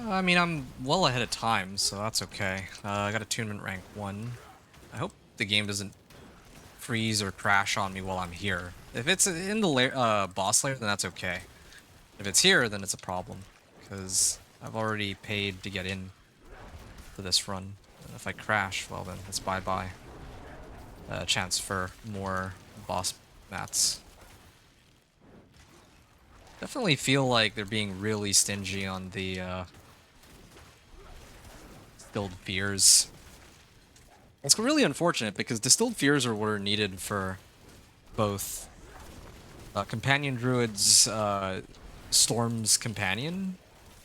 I mean, I'm well ahead of time, so that's okay. I got attunement rank 1. I hope the game doesn't freeze or crash on me while I'm here. If it's in the boss layer, then that's okay. If it's here, then it's a problem, because I've already paid to get in for this run. And if I crash, well then it's bye-bye. Chance for more boss mats. Definitely feel like they're being really stingy on the distilled fears. It's really unfortunate because distilled fears are what are needed for both Companion Druid's Storm's Companion,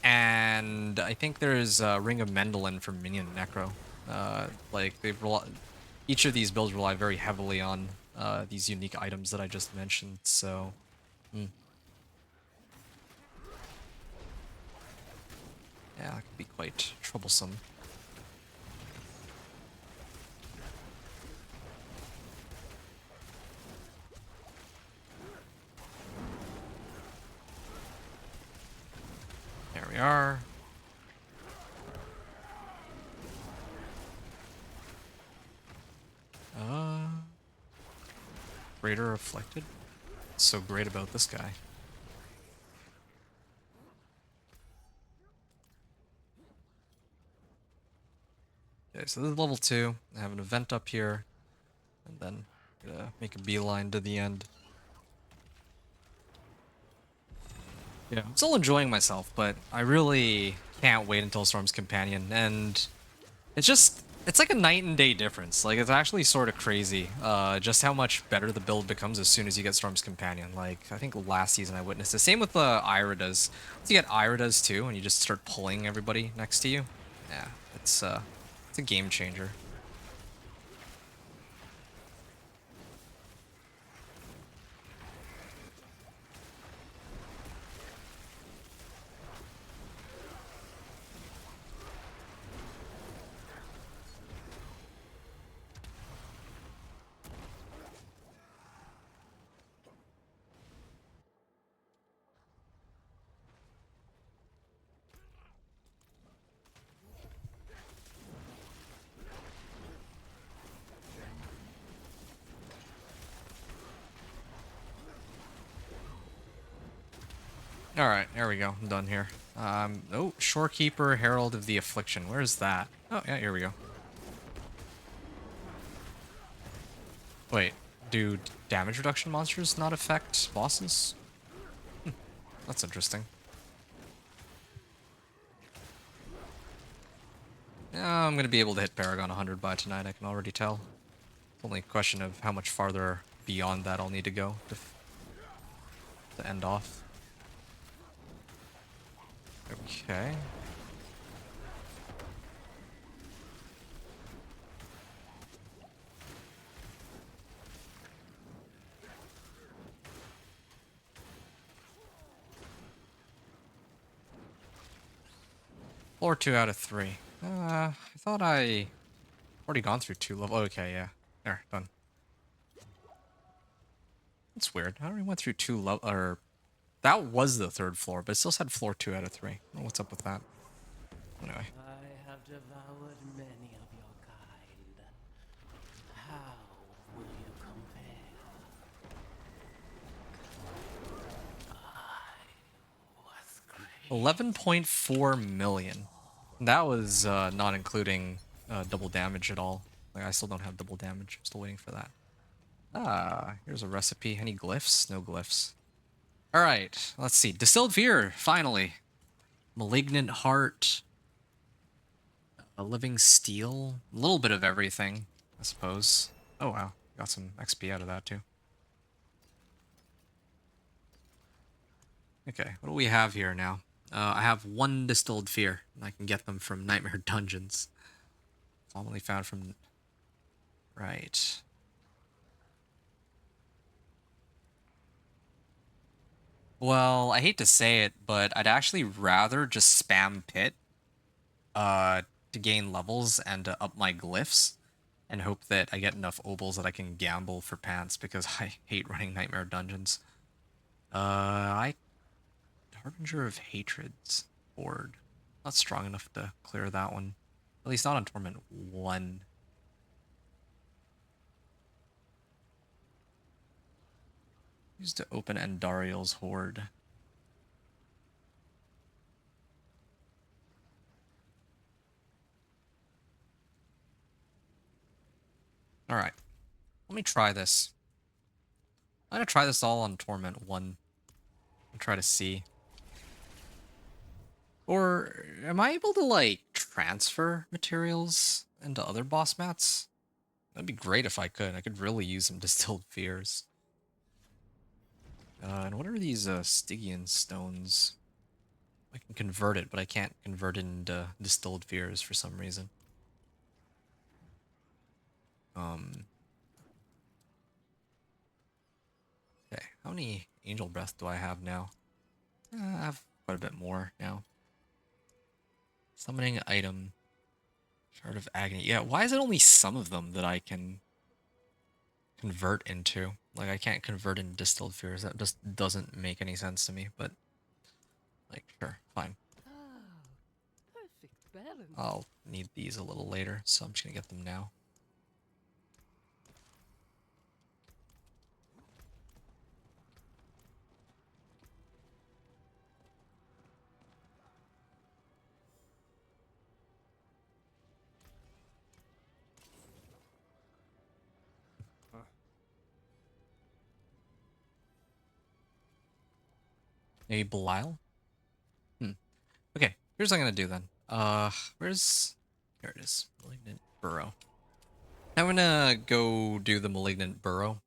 and I think there's Ring of Mendelin for Minion Necro. Like each of these builds rely very heavily on these unique items that I just mentioned. So, yeah, that could be quite troublesome. There we are. Greater Reflected. What's so great about this guy? Okay, so this is level 2. I have an event up here, and then make a beeline to the end. Yeah, I'm still enjoying myself, but I really can't wait until Storm's Companion, and it's like a night and day difference. Like, it's actually sort of crazy, just how much better the build becomes as soon as you get Storm's Companion. Like, I think last season I witnessed the same with Iridas. Once you get Iridas too, and you just start pulling everybody next to you, yeah, it's a game changer. Alright, there we go. I'm done here. Oh, Shorekeeper, Herald of the Affliction. Where's that? Oh, yeah, here we go. Wait, do damage reduction monsters not affect bosses? That's interesting. Yeah, I'm gonna be able to hit Paragon 100 by tonight, I can already tell. It's only a question of how much farther beyond that I'll need to go to end off. Okay. Floor 2 out of 3. I thought I already gone through 2 level. Okay, yeah. There, done. That's weird. I already went through 2 level, or that was the 3rd floor, but it still said floor 2 out of 3. I don't know what's up with that. Anyway. I have devoured many of your kind. How will you compare? I was great. 11.4 million. That was not including double damage at all. Like, I still don't have double damage. I'm still waiting for that. Ah, here's a recipe. Any glyphs? No glyphs. Alright, let's see. Distilled Fear, finally. Malignant Heart. A living steel, a little bit of everything, I suppose. Oh wow, got some XP out of that too. Okay, what do we have here now? I have one distilled fear, and I can get them from Nightmare Dungeons. Commonly found from... Right. Well, I hate to say it, but I'd actually rather just spam pit uh, to gain levels and to up my glyphs and hope that I get enough obols that I can gamble for pants because I hate running Nightmare Dungeons. I Harbinger of Hatred's Horde. Not strong enough to clear that one. At least not on Torment 1. Used to open Andariel's Horde. Alright. Let me try this. I'm gonna try this all on Torment 1. And try to see. Or am I able to, like, transfer materials into other boss mats? That'd be great if I could. I could really use some Distilled Fears. And what are these Stygian stones? I can convert it, but I can't convert it into Distilled Fears for some reason. Okay, how many Angel Breath do I have now? I have quite a bit more now. Summoning item. Shard of Agony. Yeah, why is it only some of them that I can convert into? Like, I can't convert into Distilled Fears. That just doesn't make any sense to me, but... Like, sure, fine. Perfect balance. I'll need these a little later, so I'm just gonna get them now. Maybe Belial? Okay, here's what I'm gonna do then. Where's... Here it is. Malignant Burrow. I'm gonna go do the Malignant Burrow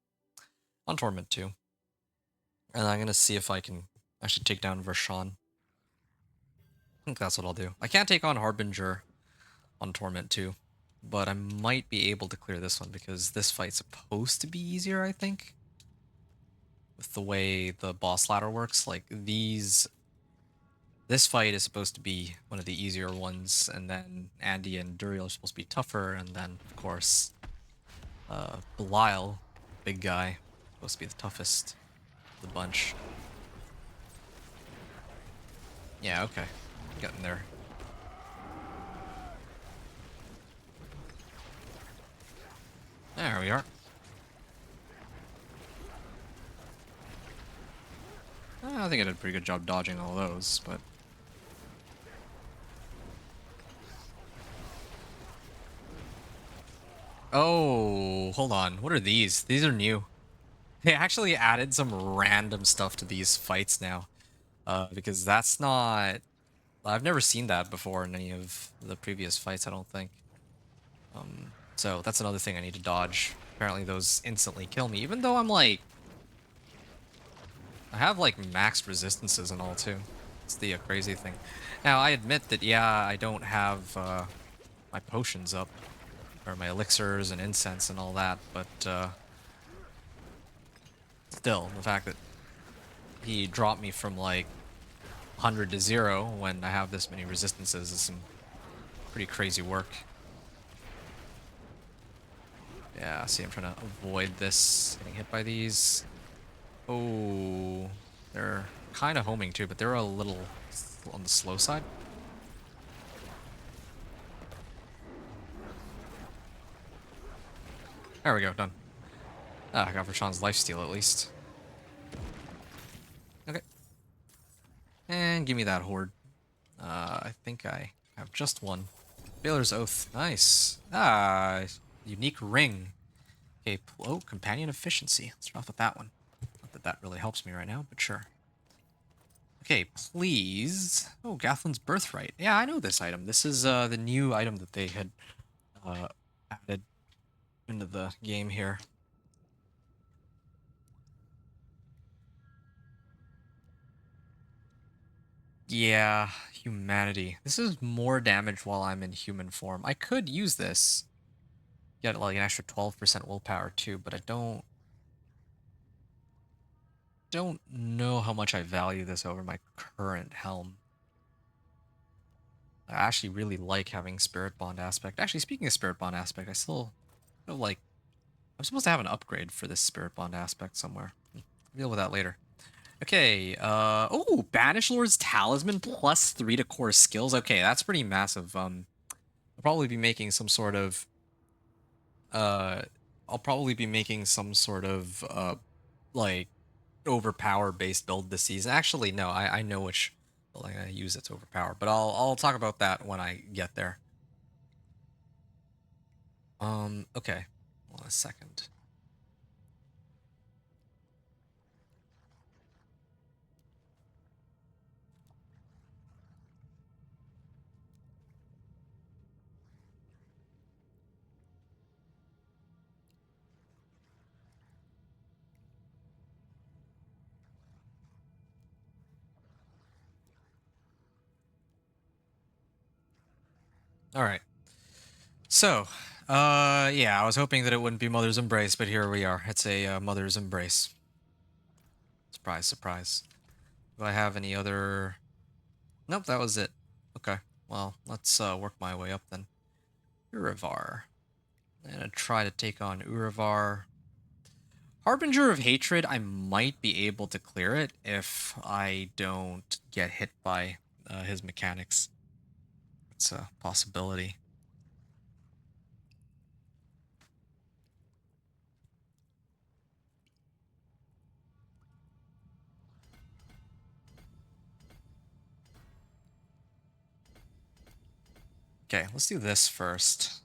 on Torment 2. And I'm gonna see if I can actually take down Vershawn. I think that's what I'll do. I can't take on Harbinger on Torment 2, but I might be able to clear this one because this fight's supposed to be easier, I think. With the way the boss ladder works, like this fight is supposed to be one of the easier ones, and then Andy and Duriel are supposed to be tougher, and then, of course, Belial, big guy, supposed to be the toughest of the bunch. Yeah, okay. Getting there. There we are. I think I did a pretty good job dodging all those, but... Oh, hold on. What are these? These are new. They actually added some random stuff to these fights now. Because that's not... I've never seen that before in any of the previous fights, I don't think. So that's another thing I need to dodge. Apparently those instantly kill me, even though I'm like... I have like maxed resistances and all too. It's the crazy thing. Now I admit that, yeah, I don't have my potions up. Or my elixirs and incense and all that, but still, the fact that he dropped me from like 100 to 0 when I have this many resistances is some pretty crazy work. Yeah, see, I'm trying to avoid this, getting hit by these. Oh, they're kind of homing too, but they're a little on the slow side. There we go, done. Ah, I got Vershawn's lifesteal at least. Okay. And give me that horde. I think I have just one. Baylor's Oath. Nice. Ah, unique ring. Okay, oh, Companion Efficiency. Let's start off with that one. Not that that really helps me right now, but sure. Okay, please. Oh, Gathlin's Birthright. Yeah, I know this item. This is the new item that they had added into the game here. Yeah, humanity. This is more damage while I'm in human form. I could use this. Get like an extra 12% willpower too, but I don't know how much I value this over my current helm. I actually really like having Spirit Bond aspect. Actually, speaking of Spirit Bond aspect, I still feel like I'm supposed to have an upgrade for this Spirit Bond aspect somewhere. Deal with that later. Okay, oh, Banish Lord's Talisman +3 to core skills. Okay, that's pretty massive. I'll probably be making some sort of uh I'll probably be making some sort of like overpower based build this season. Actually, no, I know which build I'm gonna use that's overpower, but I'll talk about that when I get there. Okay. Hold on a second. All right. So, yeah, I was hoping that it wouldn't be Mother's Embrace, but here we are. It's a Mother's Embrace. Surprise, surprise. Do I have any other? Nope, that was it. Okay, well, let's work my way up then. Urivar. I'm gonna try to take on Urivar. Harbinger of Hatred, I might be able to clear it if I don't get hit by his mechanics. It's a possibility. Okay, let's do this first.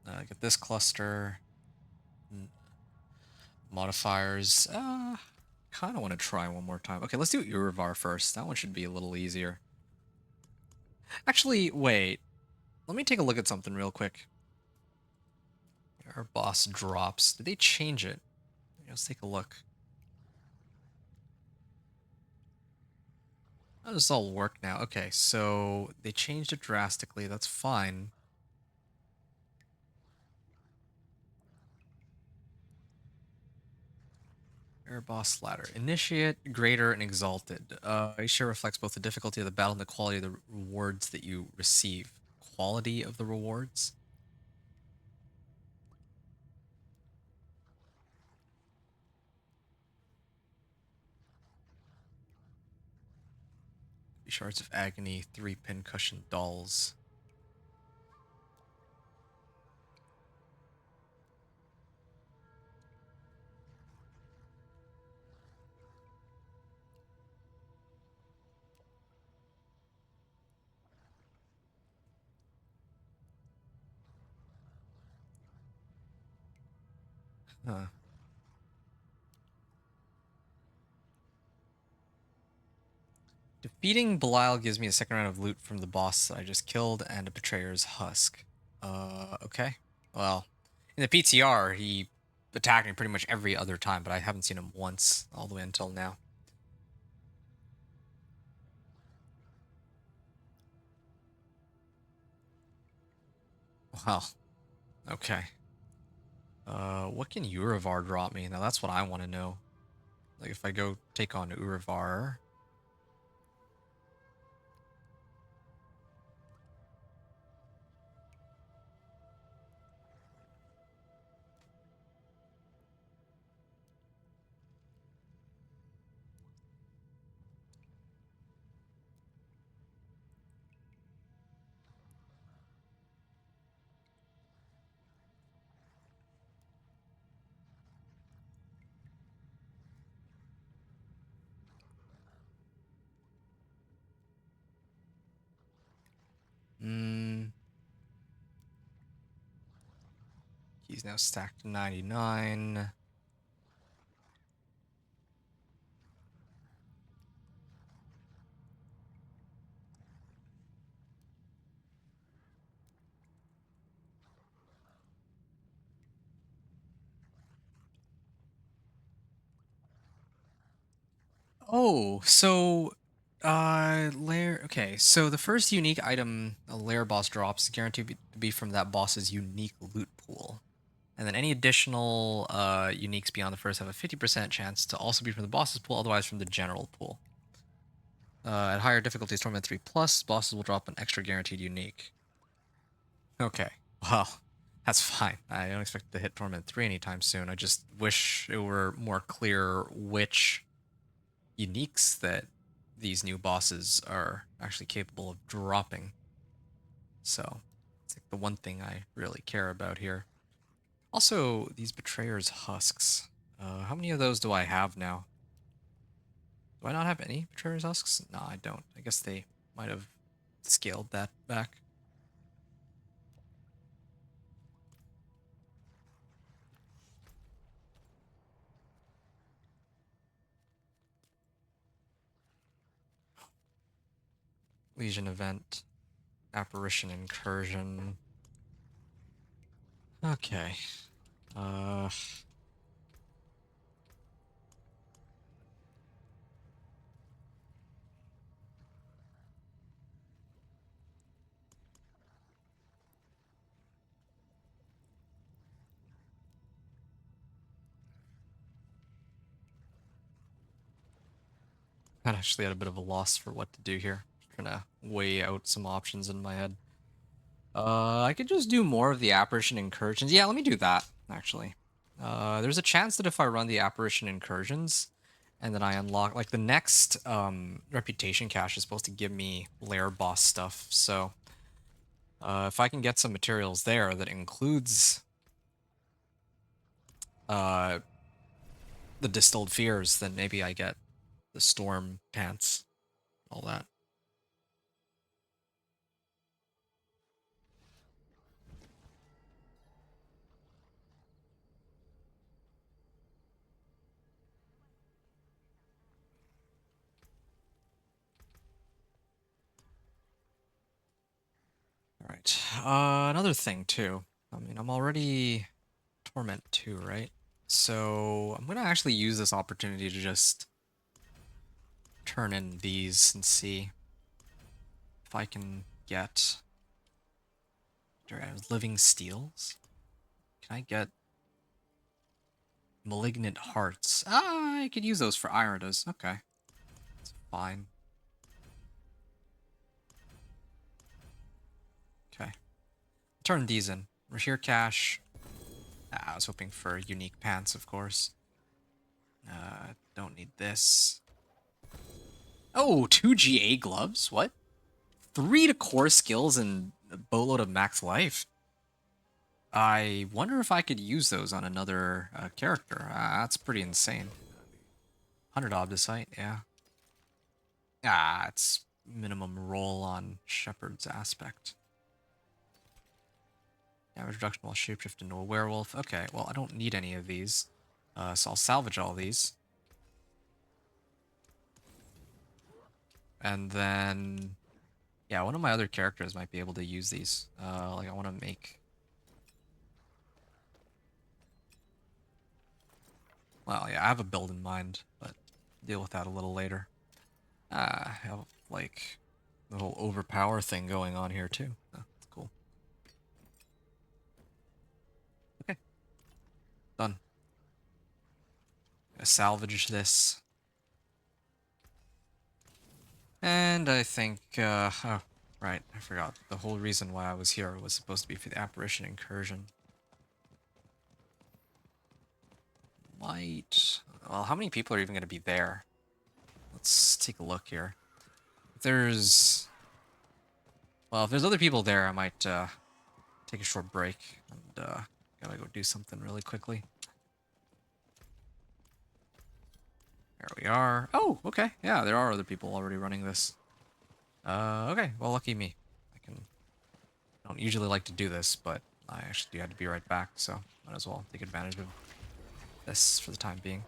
Get this cluster. Modifiers. Kind of want to try one more time. Okay, let's do Urivar first. That one should be a little easier. Actually, wait. Let me take a look at something real quick. Our boss drops. Did they change it? Let's take a look. How does this all work now? Okay, so they changed it drastically. That's fine. Air boss ladder. Initiate, greater, and exalted. Each share reflects both the difficulty of the battle and the quality of the rewards that you receive. Quality of the rewards? Shards of Agony, 3 pincushion dolls. Huh. Defeating Belial gives me a second round of loot from the boss that I just killed and a Betrayer's Husk. Okay. Well, in the PTR, he attacked me pretty much every other time, but I haven't seen him once all the way until now. Well, okay. What can Urivar drop me? Now that's what I want to know. Like if I go take on Urivar. Hmm. He's now stacked to 99. Oh, so lair okay, so the first unique item a lair boss drops is guaranteed to be from that boss's unique loot pool. And then any additional uniques beyond the first have a 50% chance to also be from the boss's pool, otherwise from the general pool. At higher difficulties, Torment 3 plus, bosses will drop an extra guaranteed unique. Okay, well, that's fine. I don't expect to hit Torment 3 anytime soon. I just wish it were more clear which uniques that these new bosses are actually capable of dropping. So, it's like the one thing I really care about here. Also, these Betrayer's Husks. How many of those do I have now? Do I not have any Betrayer's Husks? No, I don't. I guess they might have scaled that back. Legion Event. Apparition Incursion. Okay. Uh... I'm actually at a bit of a loss for what to do here. Trying to weigh out some options in my head. I could just do more of the Apparition Incursions. Yeah, let me do that, actually. There's a chance that if I run the Apparition Incursions, and then I unlock, like, the next Reputation Cache is supposed to give me Lair Boss stuff, so if I can get some materials there that includes the Distilled Fears, then maybe I get the Storm Pants, all that. Alright, another thing, too. I mean, I'm already Torment 2, right? So I'm gonna actually use this opportunity to just turn in these and see if I can get Living Steels. Can I get Malignant Hearts? Ah, I could use those for Iridas. Okay, that's fine. Okay, turn these in. Rashir Cash. I was hoping for unique pants, of course. Don't need this. Oh, 2 GA gloves? What? 3 to core skills and a boatload of max life. I wonder if I could use those on another character. That's pretty insane. 100 Obdicite, yeah. It's minimum roll on Shepherd's Aspect. Damage reduction while shapeshift into a werewolf. Okay, well, I don't need any of these. So I'll salvage all these. And then... yeah, one of my other characters might be able to use these. Like, I want to make... well, yeah, I have a build in mind, but deal with that a little later. I have, like, the whole overpower thing going on here, too. Oh, that's cool. Okay. Done. Gonna salvage this. And I think, oh, right, I forgot. The whole reason why I was here was supposed to be for the Apparition Incursion. Might... well, how many people are even going to be there? Let's take a look here. If there's... well, if there's other people there, I might take a short break and gotta go do something really quickly. There we are. Oh, okay. Yeah, there are other people already running this. Okay. Well, lucky me. I don't usually like to do this, but I actually do have to be right back, so might as well take advantage of this for the time being.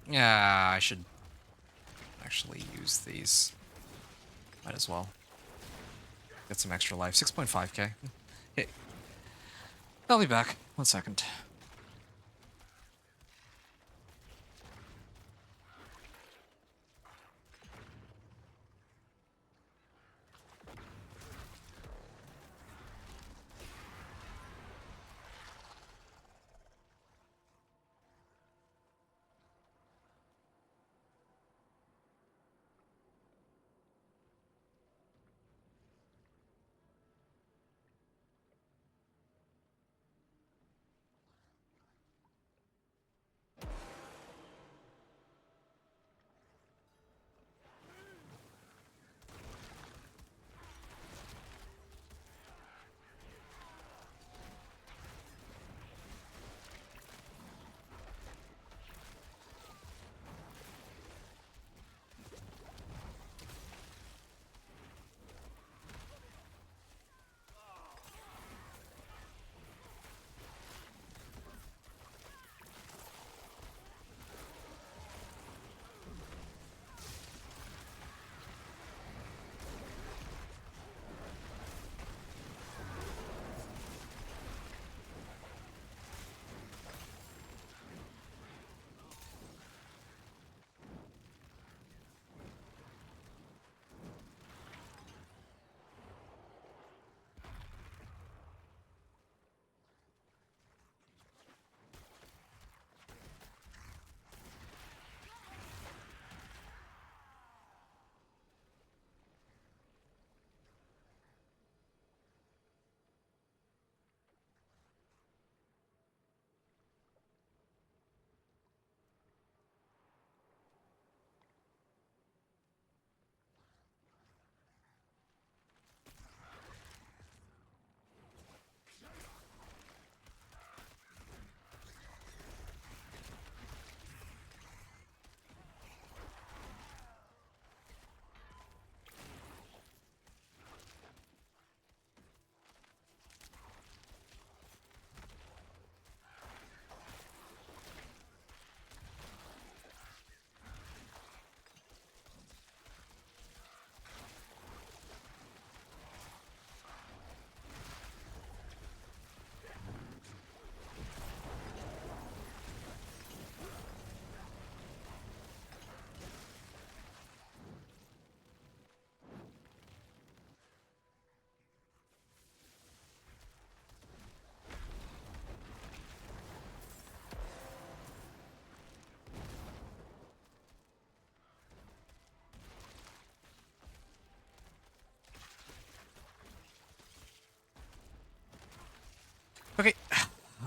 Yeah, I should actually use these. Might as well. Get some extra life. 6.5k. Okay. I'll be back. 1 second.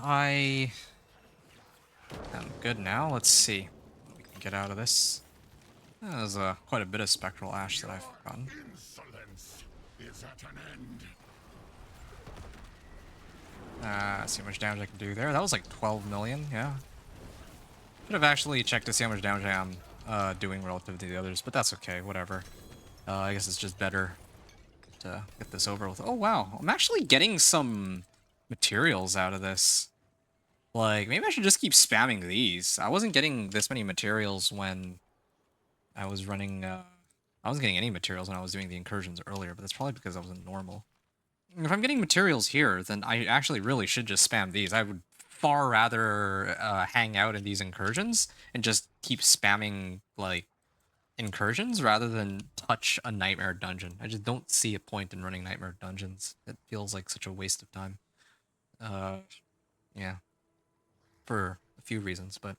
I'm good now. Let's see what we can get out of this. There's quite a bit of spectral ash that I've gotten. Insolence is at an end. Let's see how much damage I can do there. That was like 12 million, yeah. Should have actually checked to see how much damage I am doing relative to the others, but that's okay, whatever. I guess it's just better to get this over with. Oh wow, I'm actually getting some materials out of this. Like, maybe I should just keep spamming these. I wasn't getting this many materials when I was running, I wasn't getting any materials when I was doing the incursions earlier, but that's probably because I wasn't normal. If I'm getting materials here, then I actually really should just spam these. I would far rather hang out in these incursions and just keep spamming, like, incursions rather than touch a nightmare dungeon. I just don't see a point in running nightmare dungeons. It feels like such a waste of time. Yeah. For a few reasons, but...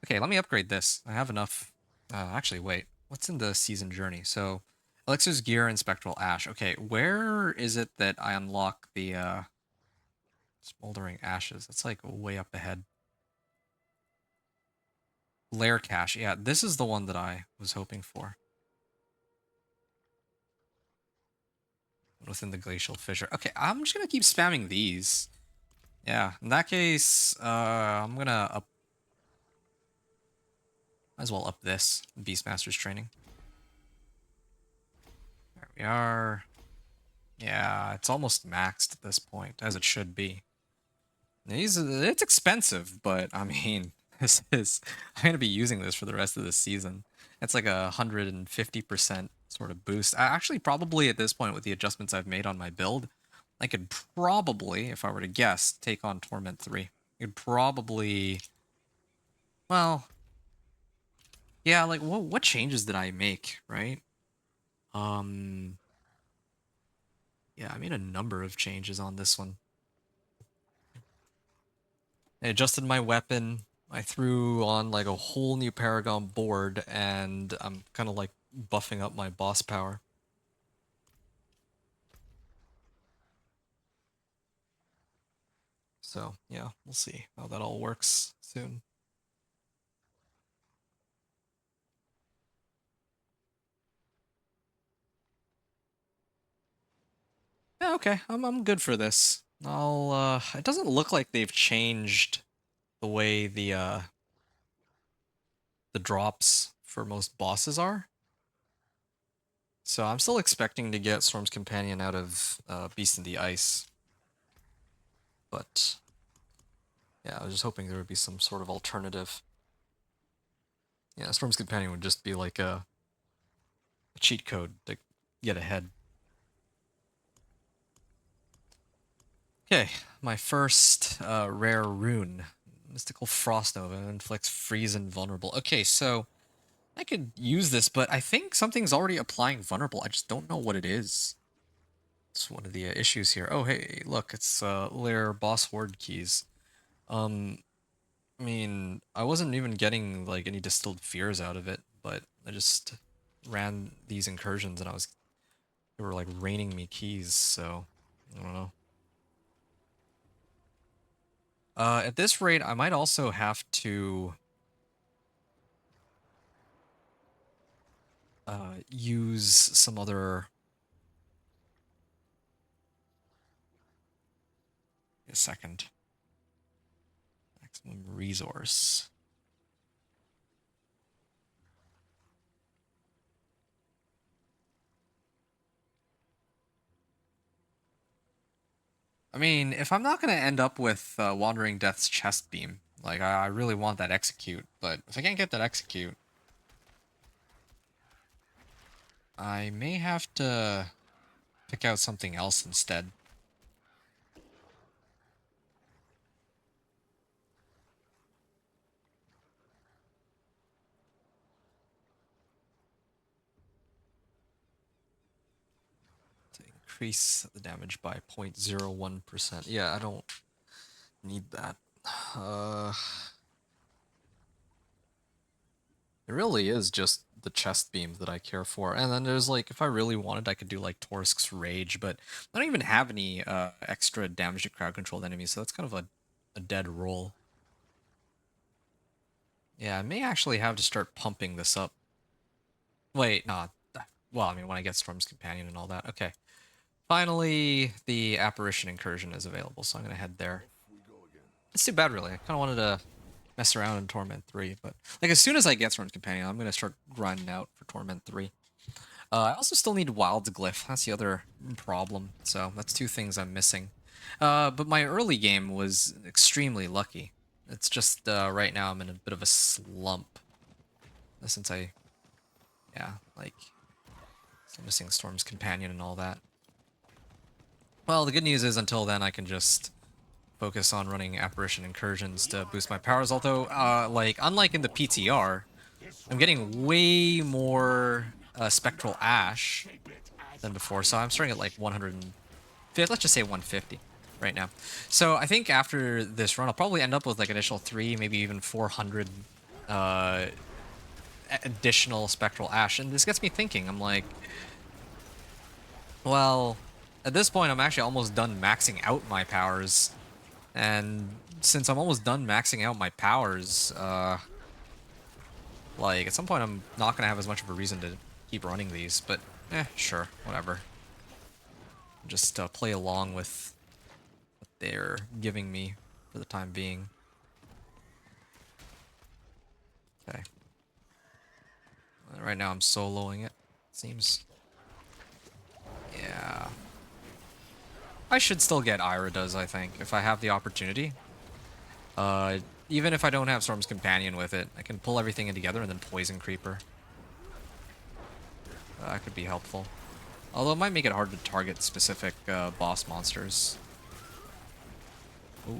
Okay, let me upgrade this. I have enough... actually, wait. What's in the season journey? So... Elixir's Gear and Spectral Ash. Okay, where is it that I unlock the Smoldering Ashes? That's like way up ahead. Lair Cache. Yeah, this is the one that I was hoping for. Within the Glacial Fissure. Okay, I'm just gonna keep spamming these. Yeah, in that case, I'm gonna up... Might as well up this. Beastmaster's Training. There we are. Yeah, it's almost maxed at this point, as it should be. It's expensive, but I mean, I'm gonna be using this for the rest of the season. It's like 150% sort of boost. Actually, probably at this point, with the adjustments I've made on my build, I could probably, if I were to guess, take on Torment 3. You'd probably... Well... Yeah, like, what changes did I make, right? Yeah, I made a number of changes on this one. I adjusted my weapon. I threw on like a whole new Paragon board, and I'm kind of like buffing up my boss power. So yeah, we'll see how that all works soon. Yeah, okay, I'm good for this. It doesn't look like they've changed the way the drops for most bosses are. So I'm still expecting to get Storm's Companion out of Beast in the Ice. But yeah, I was just hoping there would be some sort of alternative. Yeah, Storm's Companion would just be like a cheat code to get ahead. Okay, my first rare rune. Mystical Frost Nova inflicts freeze and vulnerable. Okay, so I could use this, but I think something's already applying vulnerable. I just don't know what it is. It's one of the issues here. Oh, hey, look, it's Lair boss word keys. I mean, I wasn't even getting like any distilled fears out of it, but I just ran these incursions and they were like raining me keys, so I don't know. At this rate, I might also have to use some other... A second. Maximum resource. I mean, if I'm not going to end up with Wandering Death's chest beam, like, I really want that execute, but if I can't get that execute, I may have to pick out something else instead. To increase the damage by 0.01%. Yeah, I don't need that. It really is just the chest beam that I care for. And then there's like, if I really wanted, I could do like Torsk's Rage, but I don't even have any extra damage to crowd controlled enemies, so that's kind of a a dead roll. Yeah, I may actually have to start pumping this up. Wait, no. Well, I mean, when I get Storm's Companion and all that. Okay. Finally, the Apparition Incursion is available, so I'm going to head there. It's too bad, really. I kind of wanted to mess around in Torment 3, but like as soon as I get Storm's Companion, I'm going to start grinding out for Torment 3. I also still need Wild's Glyph. That's the other problem, so that's two things I'm missing. But my early game was extremely lucky. It's just right now I'm in a bit of a slump. Since yeah, like, I'm missing Storm's Companion and all that. Well, the good news is until then I can just focus on running Apparition Incursions to boost my powers, although, like, unlike in the PTR, I'm getting way more Spectral Ash than before, so I'm starting at like 150, let's just say 150 right now. So I think after this run, I'll probably end up with like initial 3, maybe even 400 additional Spectral Ash, and this gets me thinking, I'm like, well, at this point I'm actually almost done maxing out my powers, and since I'm almost done maxing out my powers, like, at some point I'm not going to have as much of a reason to keep running these, but sure, whatever. Just play along with what they're giving me for the time being. Okay. Right now I'm soloing it, seems. Yeah. I should still get Iridas, I think, if I have the opportunity. Even if I don't have Storm's Companion with it, I can pull everything in together and then Poison Creeper. That could be helpful. Although it might make it hard to target specific boss monsters. Ooh.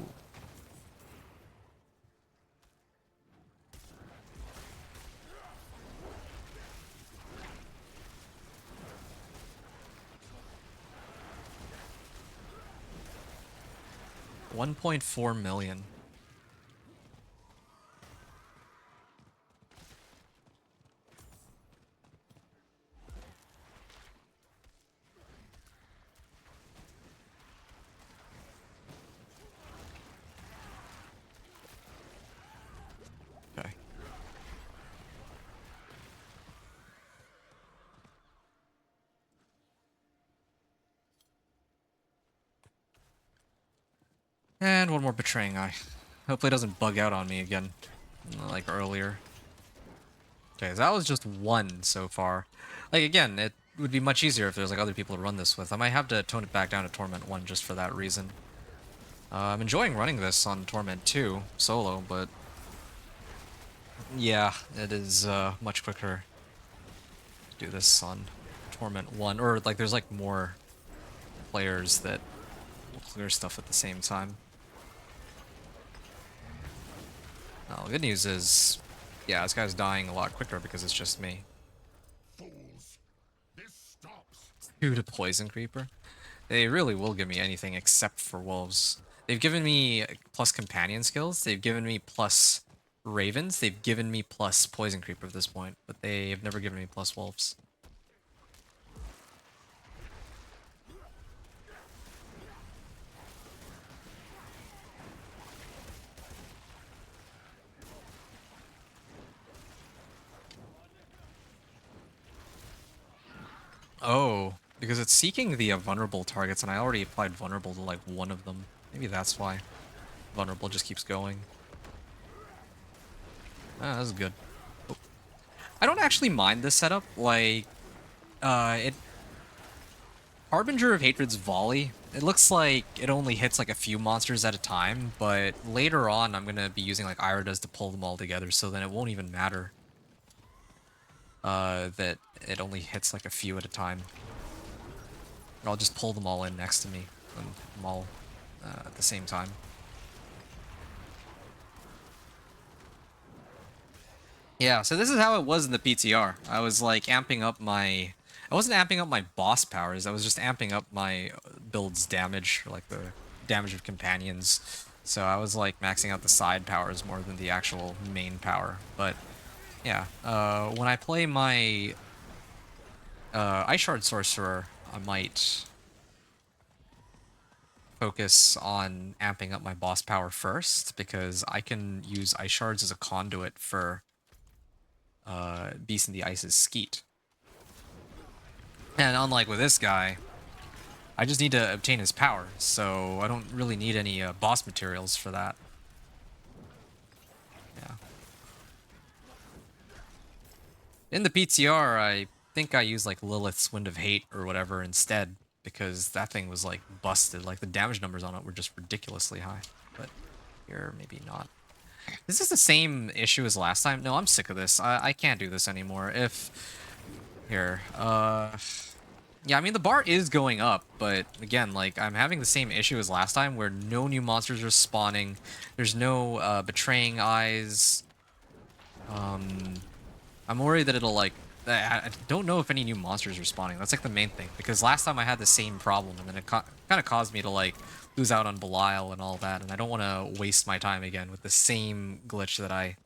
$1.4 million. Okay. And one more Betraying Eye. Hopefully it doesn't bug out on me again, like earlier. Okay, so that was just one so far. Like, again, it would be much easier if there's like other people to run this with. I might have to tone it back down to Torment 1 just for that reason. I'm enjoying running this on Torment 2 solo, but yeah, it is much quicker to do this on Torment 1. Or, like, there's like more players that will clear stuff at the same time. Well, the good news is, yeah, this guy's dying a lot quicker because it's just me. Fools! This stops! Due to Poison Creeper. They really will give me anything except for wolves. They've given me plus companion skills, they've given me plus ravens, they've given me plus Poison Creeper at this point, but they have never given me plus wolves. Oh, because it's seeking the vulnerable targets, and I already applied vulnerable to like one of them. Maybe that's why. Vulnerable just keeps going. Ah, that's good. Oh. I don't actually mind this setup. Like, it... Harbinger of Hatred's volley. It looks like it only hits like a few monsters at a time, but later on I'm gonna be using like Iridas to pull them all together, so then it won't even matter. That it only hits like a few at a time. I'll just pull them all in next to me and hit them all at the same time. Yeah, so this is how it was in the PTR. I was like amping up my... I wasn't amping up my boss powers, I was just amping up my build's damage, or like the damage of companions. So I was like maxing out the side powers more than the actual main power. But yeah, when I play my Ice Shard Sorcerer, I might focus on amping up my boss power first, because I can use ice shards as a conduit for Beast in the Ice's skeet. And unlike with this guy, I just need to obtain his power, so I don't really need any boss materials for that. Yeah. In the PTR, I think I used like Lilith's Wind of Hate or whatever instead, because that thing was like busted. Like the damage numbers on it were just ridiculously high. But here, maybe not. Is this the same issue as last time? No, I'm sick of this. I can't do this anymore. Here, yeah, I mean, the bar is going up, but again, like, I'm having the same issue as last time where no new monsters are spawning. There's no betraying eyes. I'm worried that it'll, like, I don't know if any new monsters are spawning. That's, like, the main thing, because last time I had the same problem, and then it kind of caused me to, like, lose out on Belial and all that, and I don't want to waste my time again with the same glitch that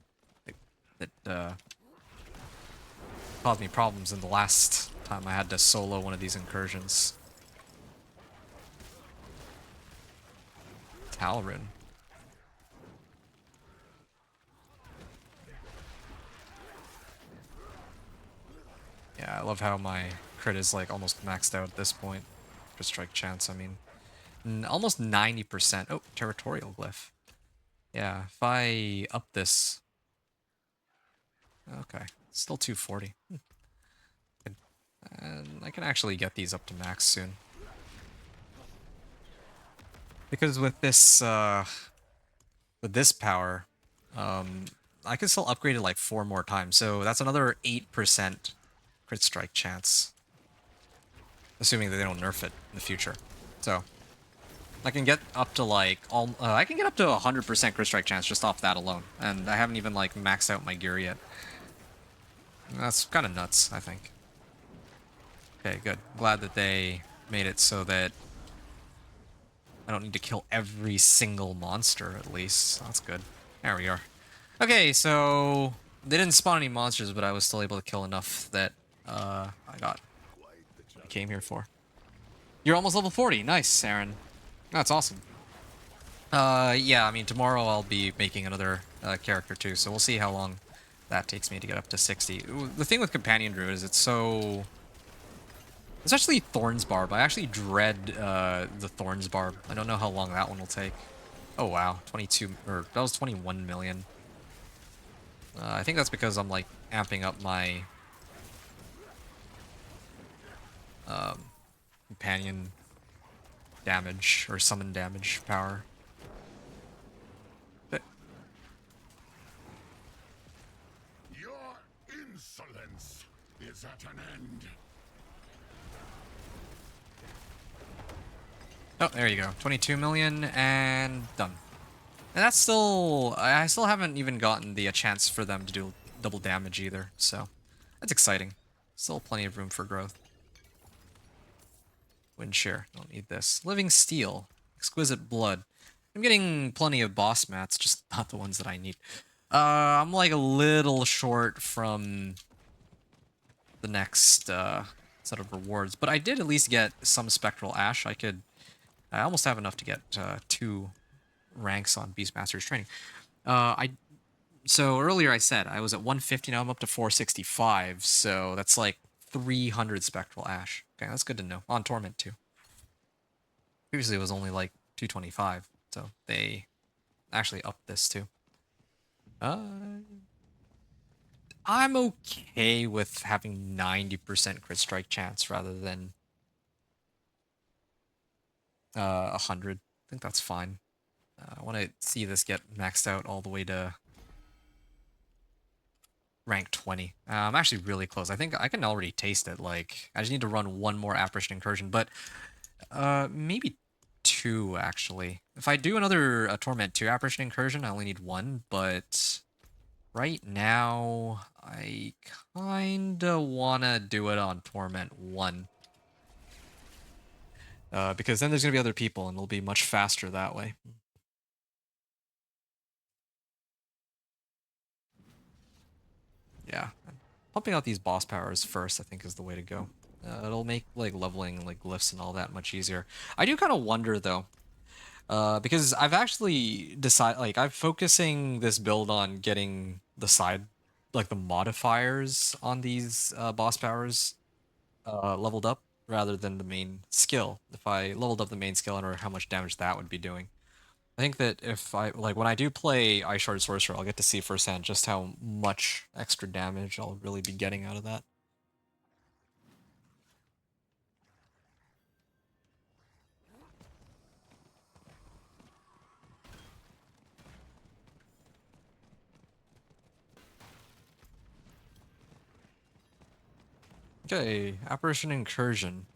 caused me problems in the last time I had to solo one of these incursions. Talrun. Yeah, I love how my crit is like almost maxed out at this point. Crit strike chance, I mean. Almost 90%. Oh, territorial glyph. Yeah, if I up this... Okay, still 240. And I can actually get these up to max soon. Because with this power, I can still upgrade it like 4 more times. So that's another 8% crit strike chance. Assuming that they don't nerf it in the future. So I can get up to like I can get up to 100% crit strike chance just off that alone, and I haven't even like maxed out my gear yet. That's kind of nuts, I think. Okay, good. Glad that they made it so that I don't need to kill every single monster, at least. That's good. There we are. Okay, so they didn't spawn any monsters, but I was still able to kill enough that I got what I came here for. You're almost level 40. Nice, Aaron. That's awesome. Yeah, I mean, tomorrow I'll be making another character too, so we'll see how long that takes me to get up to 60. The thing with Companion Druid is it's so... Especially Thorn's Barb. I actually dread the Thorn's Barb. I don't know how long that one will take. Oh wow, 22, or that was 21 million. I think that's because I'm like amping up my companion damage or summon damage power. But Your insolence is at an end. oh, there you go. 22 million and done. And that's still... I still haven't even gotten the chance for them to do double damage either, so that's exciting. Still plenty of room for growth. Wind shear. Don't need this. Living Steel. Exquisite Blood. I'm getting plenty of boss mats, just not the ones that I need. I'm like a little short from the next set of rewards, but I did at least get some Spectral Ash. I almost have enough to get 2 ranks on Beastmaster's training. So earlier I said I was at 150, now I'm up to 465, so that's like 300 Spectral Ash. Okay, that's good to know. On Torment too. Previously it was only like 225, so they actually upped this too. I'm okay with having 90% crit strike chance rather than 100. I think that's fine. I want to see this get maxed out all the way to rank 20. I'm actually really close. I think I can already taste it. Like, I just need to run 1 more Apparition Incursion, but maybe 2, actually. If I do another Torment 2 Apparition Incursion, I only need 1, but right now, I kinda wanna do it on Torment 1. Because then there's gonna be other people, and it'll be much faster that way. Yeah, pumping out these boss powers first, I think, is the way to go. It'll make like leveling like glyphs and all that much easier. I do kind of wonder though, Because I've actually decided, like, I'm focusing this build on getting the side, like the modifiers on these boss powers leveled up rather than the main skill. If I leveled up the main skill, I don't know how much damage that would be doing. I think that if I, like, when I do play Ice Shard Sorcerer, I'll get to see firsthand just how much extra damage I'll really be getting out of that. Okay, Apparition Incursion.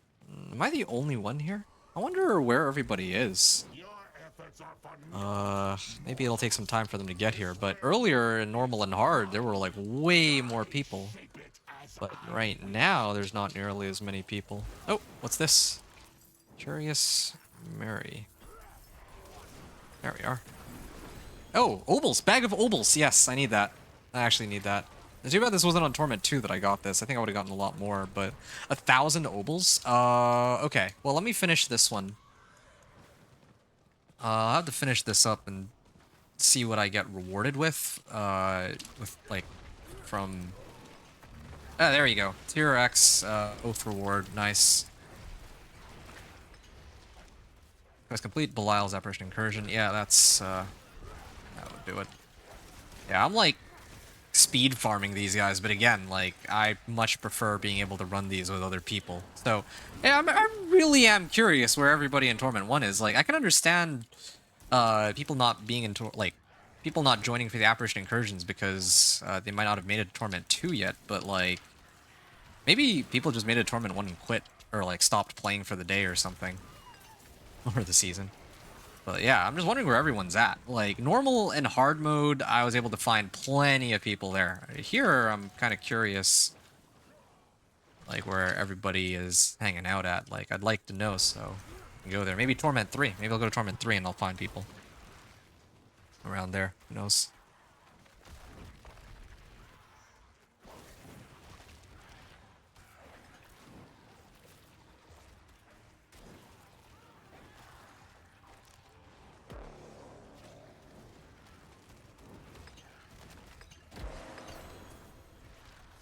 Am I the only one here? I wonder where everybody is. Your efforts are for Maybe it'll take some time for them to get here, but earlier in normal and hard, there were like way more people. shape it as But right now, there's not nearly as many people. Oh, what's this? Curious Mary. There we are. Oh, obols! Bag of obols! Yes, I need that. I actually need that. It's too bad this wasn't on Torment 2 that I got this. I think I would have gotten a lot more, but 1,000 obols? Okay. Well, let me finish this one. I'll have to finish this up and see what I get rewarded with, like, from... Ah, there you go. Tier X, Oath Reward. Nice. Quest complete. Belial's Apparition Incursion. Yeah, that's, that would do it. Yeah, I'm, like, speed farming these guys, but again, like, I much prefer being able to run these with other people. So, yeah, I really am curious where everybody in Torment 1 is. Like, I can understand people not being into, like, people not joining for the Apparition Incursions because they might not have made it to Torment 2 yet, but, like, maybe people just made it to Torment 1 and quit, or, like, stopped playing for the day or something. Or the season. But yeah, I'm just wondering where everyone's at. Like, normal and hard mode, I was able to find plenty of people there. Here, I'm kind of curious, like, where everybody is hanging out at. Like, I'd like to know, so I can go there. Maybe Torment 3. Maybe I'll go to Torment 3 and I'll find people around there. Who knows?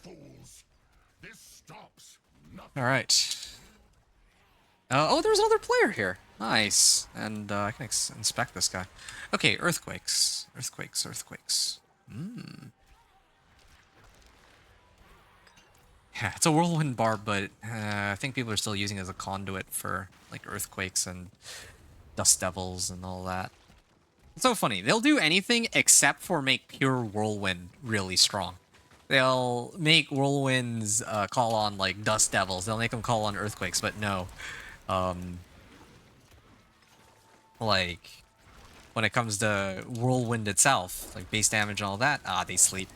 fools. This stops nothing. All right. Oh, there's another player here. Nice. And I can inspect this guy. Okay, earthquakes. Earthquakes, earthquakes. Yeah, it's a whirlwind bar, but I think people are still using it as a conduit for, like, earthquakes and dust devils and all that. It's so funny. They'll do anything except for make pure whirlwind really strong. They'll make whirlwinds call on, like, dust devils. They'll make them call on earthquakes, but no. Like, when it comes to whirlwind itself, like base damage and all that, they sleep.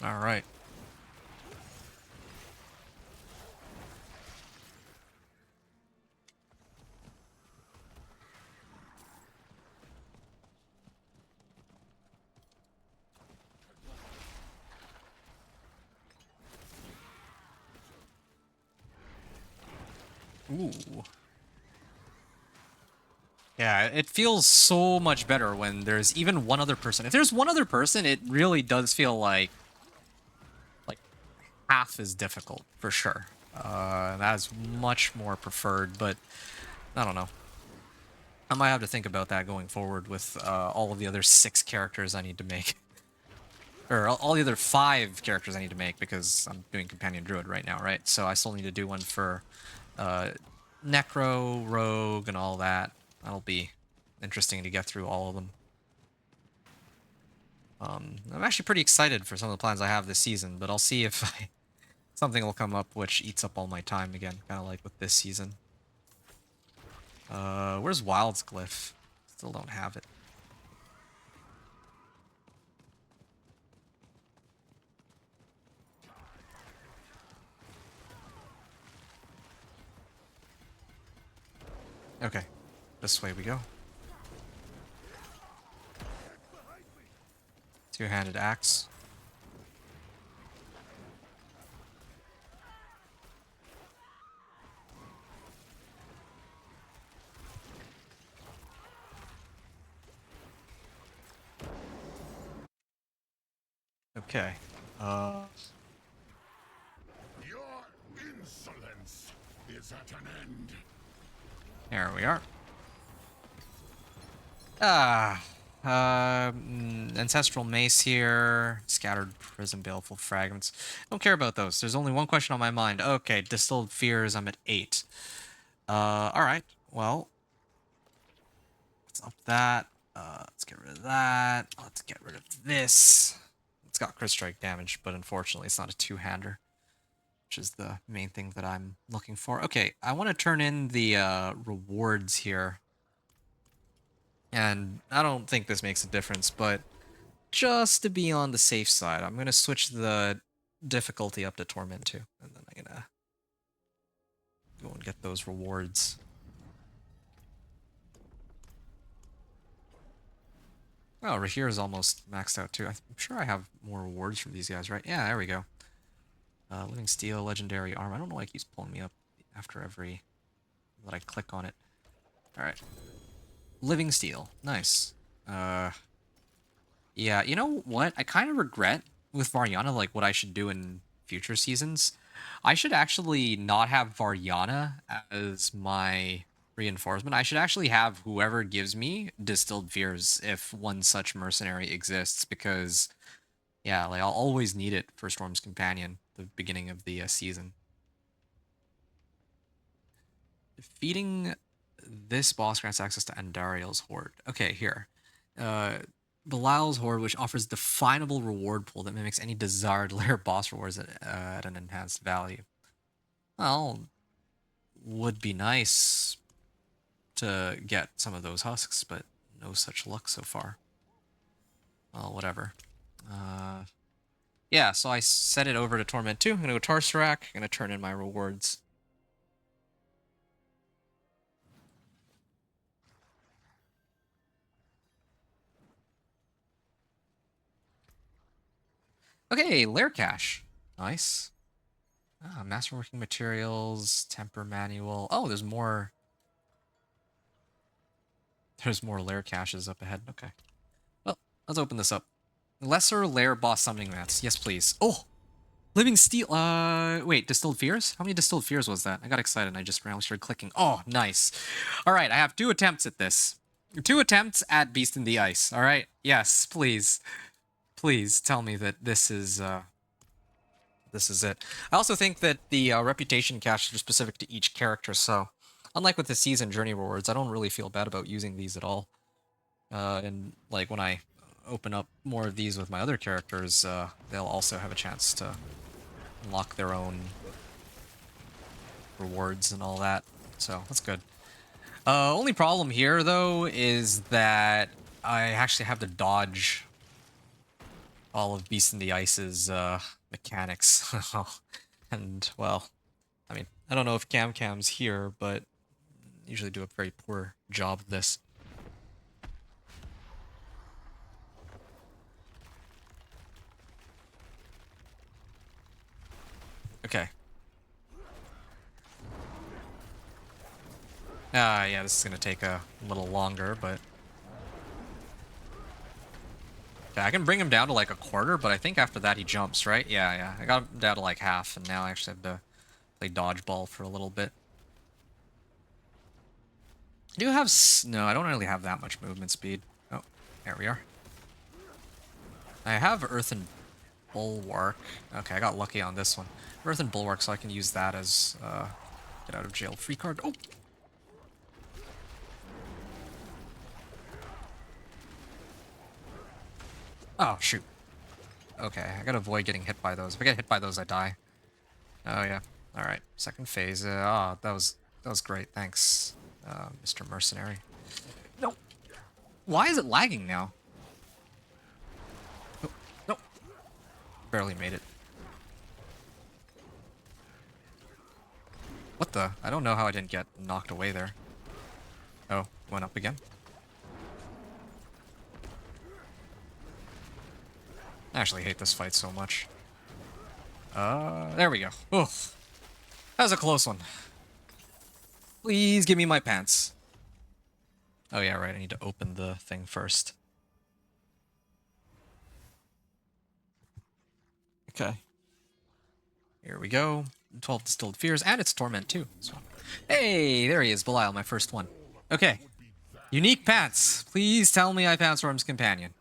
All right. Ooh. Yeah, it feels so much better when there's even one other person. If there's one other person, it really does feel like half as difficult for sure. That is much more preferred, but I don't know. I might have to think about that going forward with all of the other 6 characters I need to make. Or all the other 5 characters I need to make, because I'm doing Companion Druid right now, right? So I still need to do one for Necro, Rogue, and all that. That'll be interesting to get through all of them. I'm actually pretty excited for some of the plans I have this season, but I'll see if something will come up which eats up all my time again, kind of like with this season. Where's Wild's Glyph? Still don't have it. Okay, this way we go. Two-handed axe. Okay. Your insolence is at an end. There we are. Ancestral mace here. Scattered prism baleful fragments. Don't care about those. There's only one question on my mind. Okay, distilled fears. I'm at 8. Alright. Well, let's up that. Let's get rid of that. Let's get rid of this. It's got crit strike damage, but unfortunately it's not a two-hander, which is the main thing that I'm looking for. Okay, I want to turn in the rewards here. And I don't think this makes a difference, but just to be on the safe side, I'm going to switch the difficulty up to Torment 2. And then I'm going to go and get those rewards. Oh, Rahir is almost maxed out too. I'm sure I have more rewards from these guys, right? Yeah, there we go. Living Steel, Legendary Armor. I don't know why it keeps pulling me up after every that I click on it. Alright. Living Steel. Nice. Yeah, you know what? I kind of regret with Varyana, like, what I should do in future seasons. I should actually not have Varyana as my reinforcement. I should actually have whoever gives me Distilled Fears if one such mercenary exists, because, yeah, like, I'll always need it for Storm's Companion, the beginning of the season. Defeating this boss grants access to Andariel's Horde. Okay, here. Belial's Horde, which offers definable reward pool that mimics any desired layer boss rewards at an enhanced value. Well, would be nice to get some of those husks, but no such luck so far. Well, whatever. Yeah, so I set it over to Torment 2. I'm going to go Tarsarak. I'm going to turn in my rewards. Okay, Lair Cache. Nice. Masterworking materials, temper manual. Oh, there's more. There's more lair caches up ahead. Okay. Well, let's open this up. Lesser lair boss summoning mats. Yes, please. Oh! Living Steel. Wait, Distilled Fears? How many Distilled Fears was that? I got excited and I just randomly started clicking. Oh, nice. Alright, I have 2 attempts at this. 2 attempts at Beast in the Ice. Alright? Yes, please. Please tell me that this is it. I also think that the reputation caches are specific to each character, so unlike with the season journey rewards, I don't really feel bad about using these at all. And like when I open up more of these with my other characters, they'll also have a chance to unlock their own rewards and all that. So that's good. Only problem here though is that I actually have to dodge all of Beast in the Ice's mechanics. And, well, I mean, I don't know if Cam's here, but usually do a very poor job of this. Okay. Yeah, this is gonna take a little longer, but... Okay, I can bring him down to like a quarter, but I think after that he jumps, right? Yeah. I got him down to like half, and now I actually have to play dodgeball for a little bit. I do have... No, I don't really have that much movement speed. Oh, there we are. I have Earthen Bulwark. Okay, I got lucky on this one. Earthen Bulwark, so I can use that as get out of jail free card. Oh! Oh, shoot. Okay, I gotta avoid getting hit by those. If I get hit by those, I die. Oh, yeah. Alright, second phase. That was great. Thanks, Mr. Mercenary. No! Why is it lagging now? Oh, no. Barely made it. What the? I don't know how I didn't get knocked away there. Oh, went up again. I actually hate this fight so much. There we go. Oof. That was a close one. Please give me my pants. Oh yeah, right, I need to open the thing first. Okay. Here we go. 12 Distilled Fears, and it's Torment too. So. Hey, there he is, Belial, my first one. Okay. Unique pants. Please tell me I found Storm's Companion.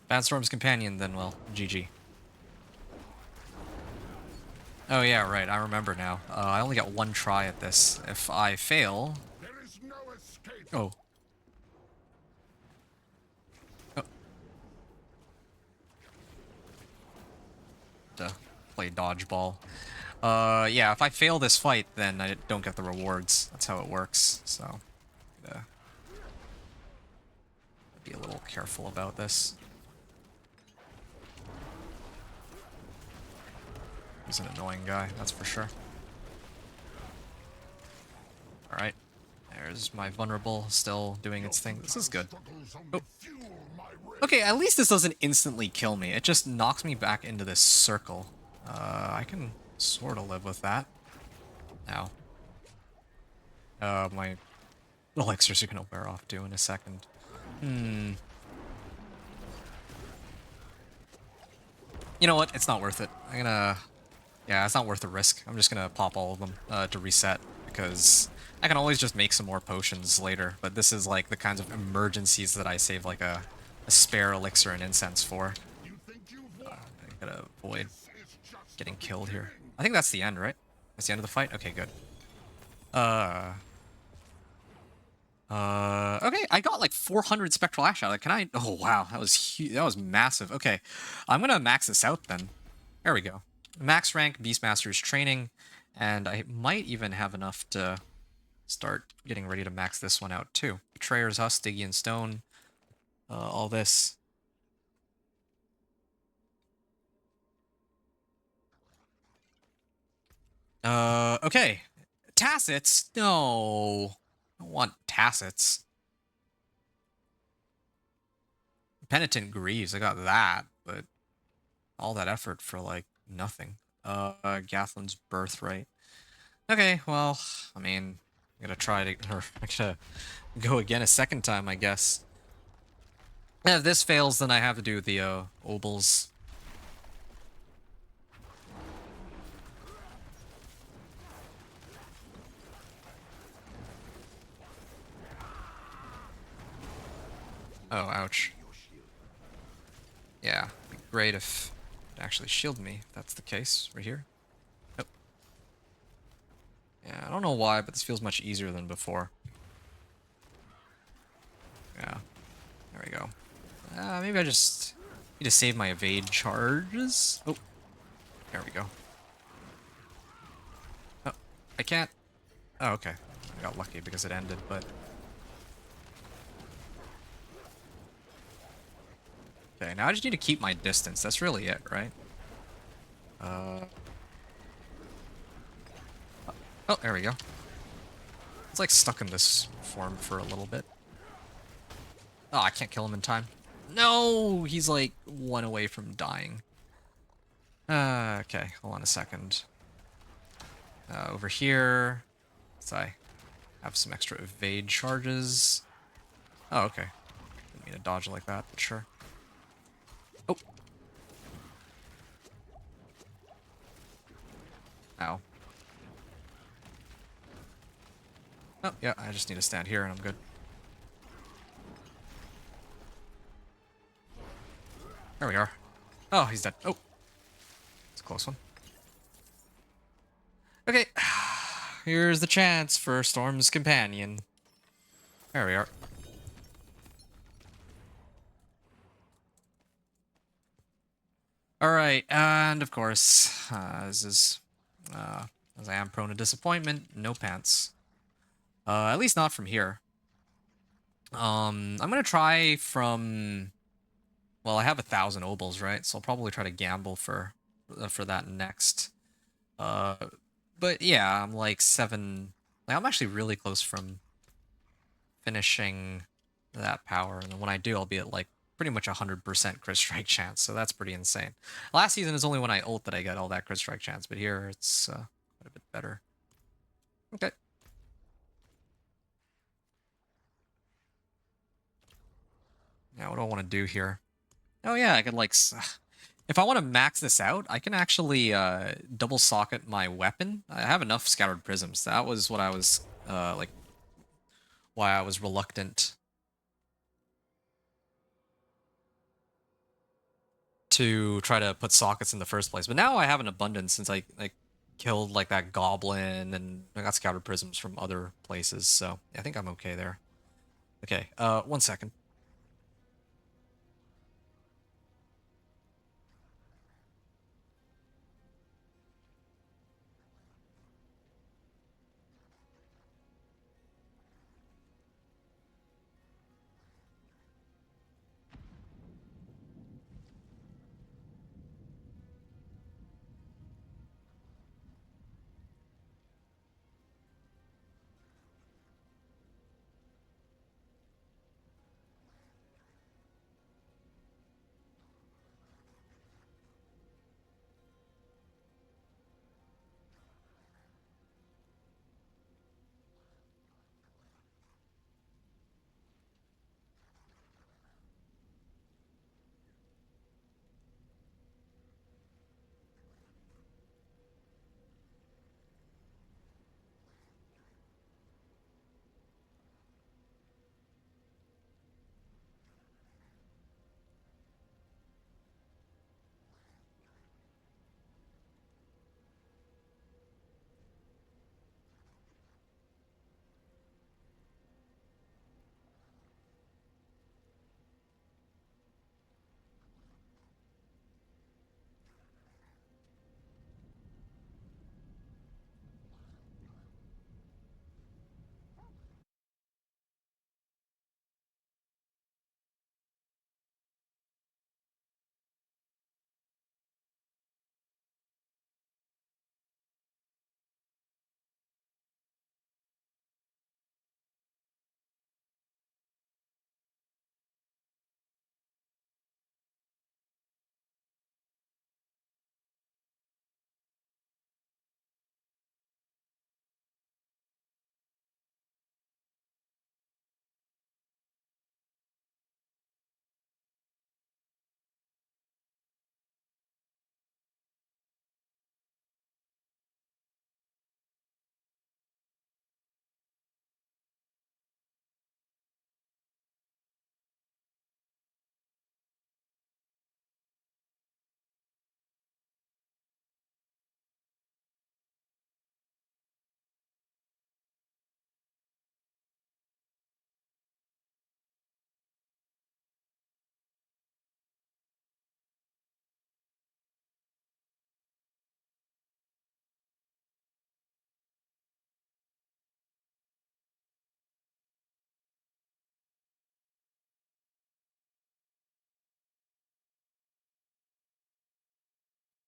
Found Storm's Companion, then, well, GG. Oh yeah, right, I remember now. I only got one try at this. If I fail... There is no escape. Oh. Oh. To play dodgeball. Yeah, if I fail this fight, then I don't get the rewards. That's how it works, so... be a little careful about this. He's an annoying guy, that's for sure. Alright. There's my vulnerable still doing its thing. This is good. Oh. Okay, at least this doesn't instantly kill me. It just knocks me back into this circle. I can sort of live with that. Now. My elixirs are gonna wear off too in a second. You know what? It's not worth it. Yeah, it's not worth the risk. I'm just gonna pop all of them to reset, because I can always just make some more potions later, but this is like the kinds of emergencies that I save like a spare elixir and incense for. I gotta avoid getting killed here. I think that's the end, right? That's the end of the fight? Okay, good. Okay, I got like 400 Spectral Ash out of it. Can I? Oh, wow, that was huge. That was massive. Okay, I'm gonna max this out then. There we go. Max rank, Beastmaster's training, and I might even have enough to start getting ready to max this one out too. Betrayer's Husk, Stygian Stone, all this. Okay. Tacits? No. I don't want Tacits. Penitent Greaves, I got that, but all that effort for, like, nothing. Gathlin's Birthright. Okay, well, I mean, I'm gonna try to, or I'm gonna go again a second time, I guess. And if this fails, then I have to do the, Obols. Oh, ouch. Yeah, it'd be great if it actually shielded me, if that's the case, right here. Oh. Yeah, I don't know why, but this feels much easier than before. Yeah, there we go. Maybe I just need to save my evade charges. Oh, there we go. Oh, I can't. Oh, okay. I got lucky because it ended, but... Okay, now I just need to keep my distance. That's really it, right? Oh, there we go. It's like stuck in this form for a little bit. Oh, I can't kill him in time. No! He's like one away from dying. Okay, hold on a second. Over here. So I have some extra evade charges. Oh, okay. Didn't mean to dodge like that, but sure. Oh. Ow. Oh, yeah, I just need to stand here and I'm good. There we are. Oh, he's dead. Oh. It's a close one. Okay. Here's the chance for Storm's Companion. There we are. Alright, and of course, as I am prone to disappointment, no pants. At least not from here. I'm gonna try from. Well, I have 1,000 obols, right? So I'll probably try to gamble for that next. Uh, but yeah, I'm like 7. Like I'm actually really close from finishing that power, and then when I do, I'll be at like pretty much 100% crit strike chance. So that's pretty insane. Last season is only when I ult that I got all that crit strike chance, but here it's quite a bit better. Okay. Now what do I want to do here? Oh yeah, I could like, if I want to max this out, I can actually double socket my weapon. I have enough scattered prisms. That was what I was like, why I was reluctant to try to put sockets in the first place. But now I have an abundance since I killed like that goblin and I got scattered prisms from other places. So I think I'm okay there. Okay, 1 second.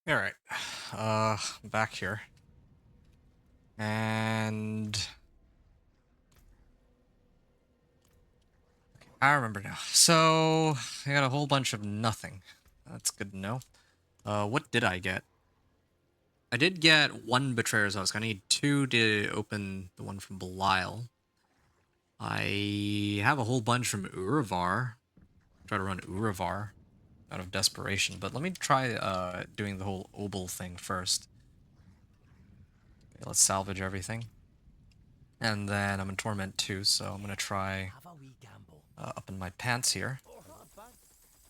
All right, back here, and I remember now. So I got a whole bunch of nothing. That's good to know. What did I get? I did get 1 Betrayer's Husk. I need 2 to open the one from Belial. I have a whole bunch from Uravar. Try to run Uravar out of desperation, but let me try doing the whole Obel thing first. Okay, let's salvage everything. And then I'm in Torment too, so I'm gonna try Have a wee gamble. up in my pants here. Not bad.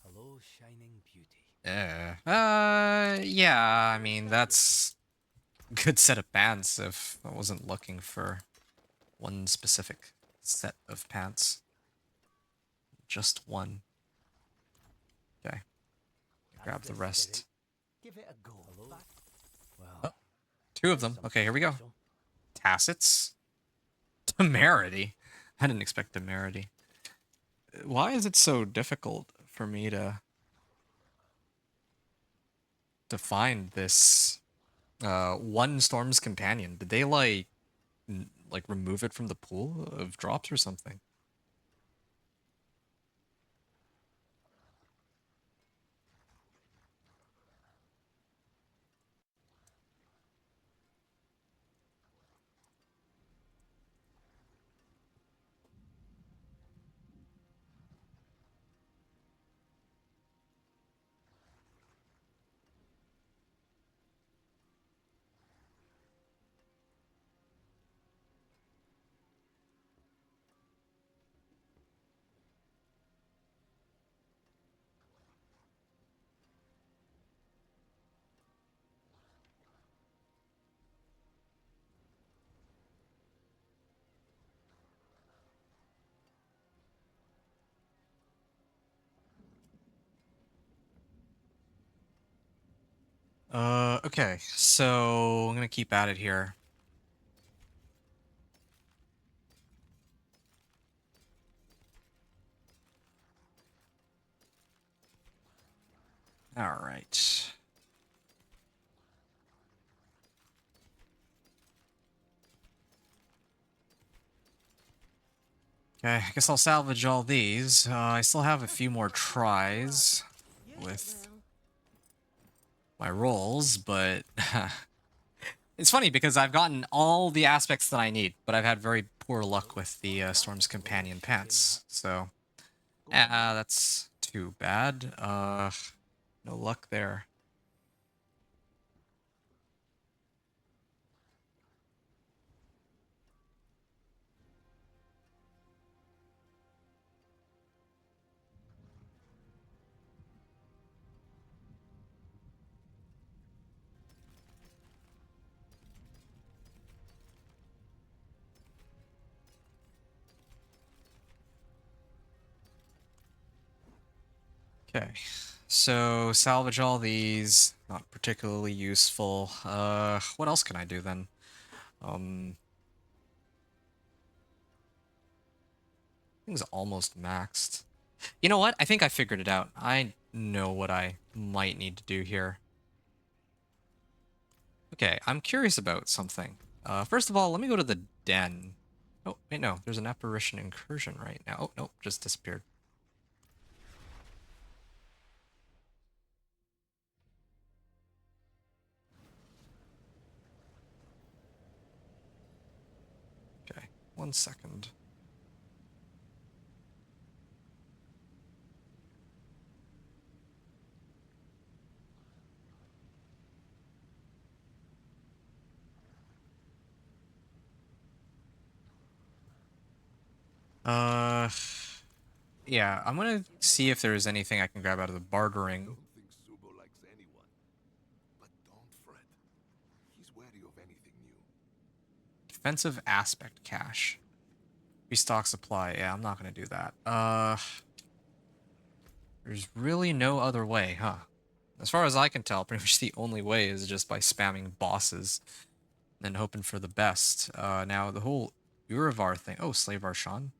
Hello, shining beauty. Yeah, I mean, that's a good set of pants if I wasn't looking for one specific set of pants. Just one. Okay, grab the rest. Give it a go. Hello. Well, Oh, 2 of them. Okay, here we go. Tacits. Temerity. I didn't expect temerity. Why is it so difficult for me to find this one Storm's Companion? Did they like remove it from the pool of drops or something? Okay, so I'm gonna keep at it here. All right. Okay, I guess I'll salvage all these. I still have a few more tries with my rolls, but it's funny because I've gotten all the aspects that I need, but I've had very poor luck with the Storm's Companion pants. So, that's too bad. No luck there. Okay, so salvage all these. Not particularly useful. What else can I do then? Thing's almost maxed. You know what? I think I figured it out. I know what I might need to do here. Okay, I'm curious about something. First of all, let me go to the den. Oh, wait, no. There's an apparition incursion right now. Oh, nope, just disappeared. Okay, 1 second. Uh, yeah, I'm gonna see if there's anything I can grab out of the bartering. Don't think Zubo likes anyone. But don't fret. He's wary of anything new. Defensive aspect cache. Restock supply. Yeah, I'm not gonna do that. There's really no other way, huh? As far as I can tell, pretty much the only way is just by spamming bosses and hoping for the best. Now, the whole Uravar thing... Oh, Slave Arshan.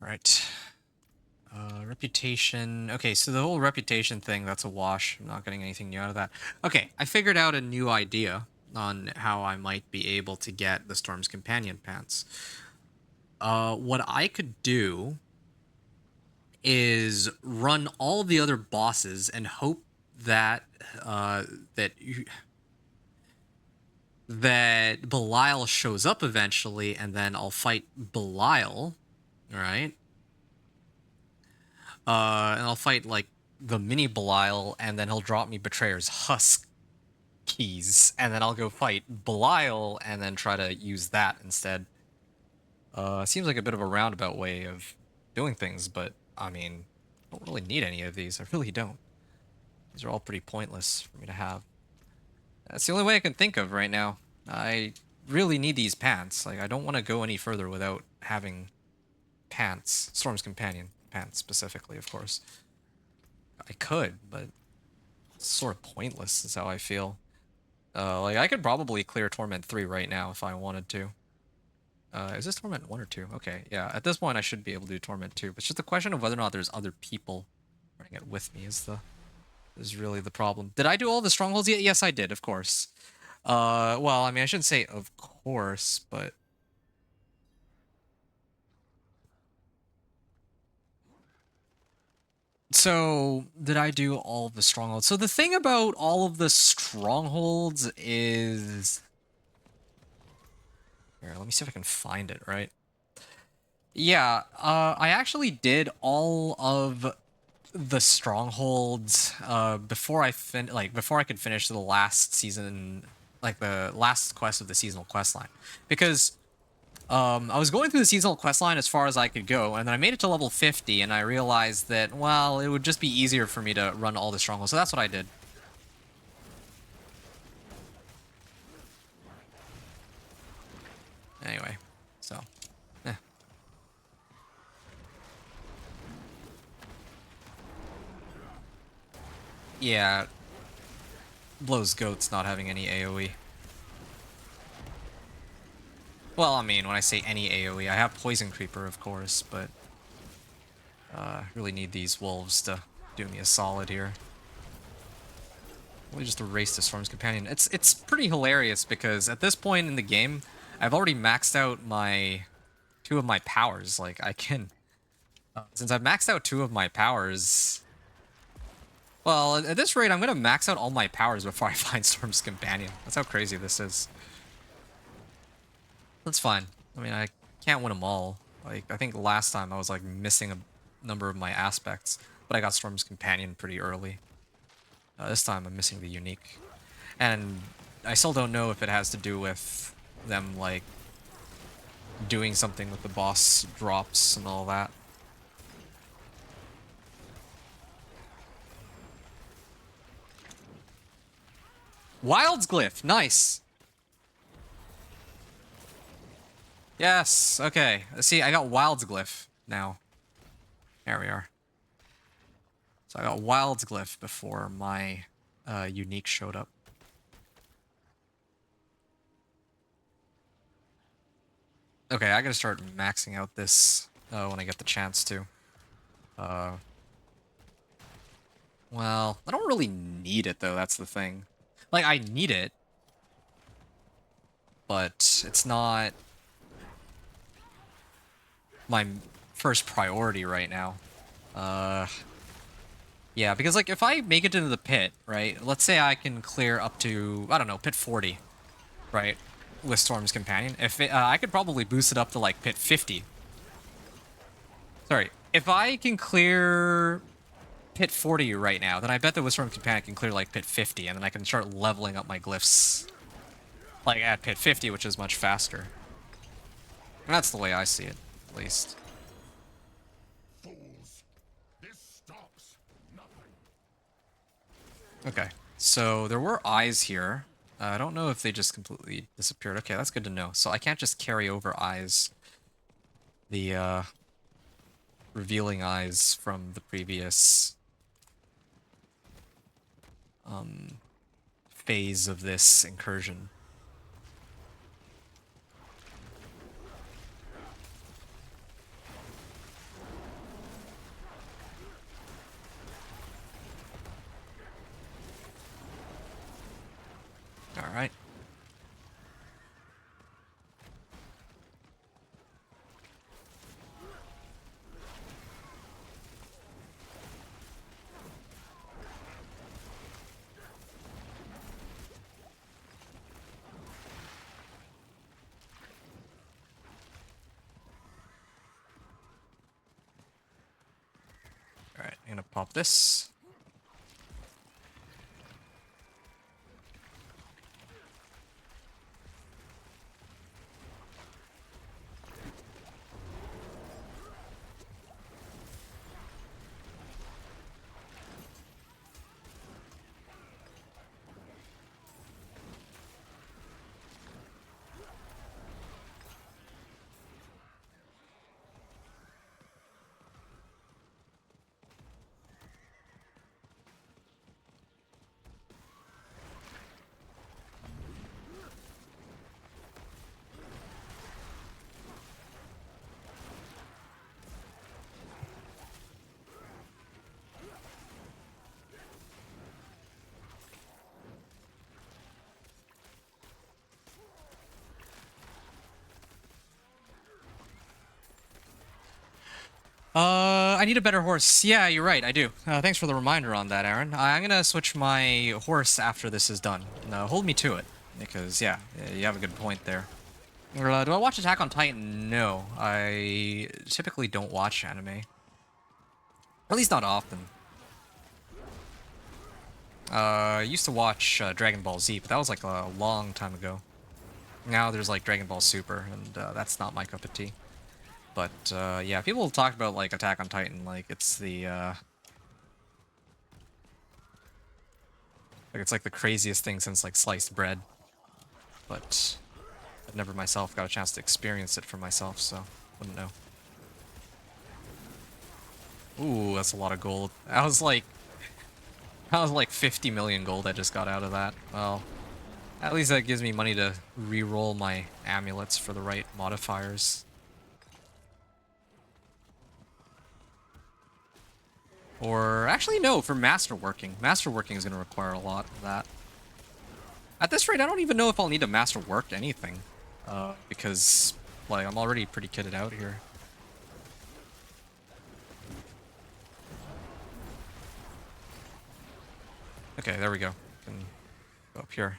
Right. Reputation. Okay, so the whole reputation thing, that's a wash. I'm not getting anything new out of that. Okay, I figured out a new idea on how I might be able to get the Storm's Companion pants. What I could do is run all the other bosses and hope that that Belial shows up eventually, and then I'll fight Belial, right? And I'll fight like the mini Belial, and then he'll drop me Betrayer's Husk keys, and then I'll go fight Belial, and then try to use that instead. Seems like a bit of a roundabout way of doing things, but I mean, I don't really need any of these. I really don't. These are all pretty pointless for me to have. That's the only way I can think of right now. I really need these pants. Like, I don't want to go any further without having pants. Storm's Companion pants, specifically, of course. I could, but it's sort of pointless is how I feel. Like, I could probably clear Torment 3 right now if I wanted to. Is this Torment 1 or 2? Okay, yeah. At this point, I should be able to do Torment 2. But it's just a question of whether or not there's other people running it with me is really the problem. Did I do all the strongholds yet? Yes, I did, of course. Well, I mean, I shouldn't say of course, but... So, did I do all of the strongholds? So the thing about all of the strongholds is... Here, let me see if I can find it, right? Yeah, I actually did all of the strongholds before I could finish the last season, like the last quest of the seasonal quest line, because I was going through the seasonal quest line as far as I could go, and then I made it to level 50, and I realized that, well, it would just be easier for me to run all the strongholds, so that's what I did. Anyway, so, eh. Yeah, blows goats not having any AoE. Well, I mean, when I say any AoE, I have Poison Creeper, of course, but really need these wolves to do me a solid here. Let me just erase the Storm's Companion. It's pretty hilarious because at this point in the game, I've already maxed out my 2 of my powers. Like, I can... since I've maxed out 2 of my powers... Well, at this rate, I'm going to max out all my powers before I find Storm's Companion. That's how crazy this is. That's fine. I mean, I can't win them all. Like, I think last time I was, like, missing a number of my aspects, but I got Storm's Companion pretty early. This time I'm missing the unique. And I still don't know if it has to do with them, like, doing something with the boss drops and all that. Wild's Glyph! Nice! Yes, okay. See, I got Wild's Glyph now. There we are. So I got Wild's Glyph before my unique showed up. Okay, I gotta start maxing out this when I get the chance to. Well, I don't really need it though, that's the thing. Like, I need it, but it's not my first priority right now. Yeah, because, like, if I make it into the pit, right, let's say I can clear up to, I don't know, pit 40, right, with Storm's Companion. If it, I could probably boost it up to, like, pit 50. Sorry, if I can clear pit 40 right now, then I bet that with Storm's Companion I can clear, like, pit 50, and then I can start leveling up my glyphs, like, at pit 50, which is much faster. And that's the way I see it, at least. Fools! This stops nothing. Okay, so there were eyes here. I don't know if they just completely disappeared. Okay, that's good to know. So I can't just carry over eyes. The, revealing eyes from the previous phase of this incursion. All right. All right, I'm gonna pop this. I need a better horse. Yeah, you're right, I do. Thanks for the reminder on that, Aaron. I'm gonna switch my horse after this is done. Hold me to it, because, yeah, you have a good point there. Do I watch Attack on Titan? No. I typically don't watch anime. At least not often. I used to watch Dragon Ball Z, but that was like a long time ago. Now there's like Dragon Ball Super, and that's not my cup of tea. But yeah, people talk about like Attack on Titan, like it's the like it's like the craziest thing since like sliced bread. But I've never myself got a chance to experience it for myself, so wouldn't know. Ooh, that's a lot of gold. That was like 50 million gold I just got out of that. Well, at least that gives me money to re-roll my amulets for the right modifiers. Or, actually no, for masterworking. Masterworking is going to require a lot of that. At this rate, I don't even know if I'll need to masterwork anything. Because, like, I'm already pretty kitted out here. Okay, there we go. Can go up here.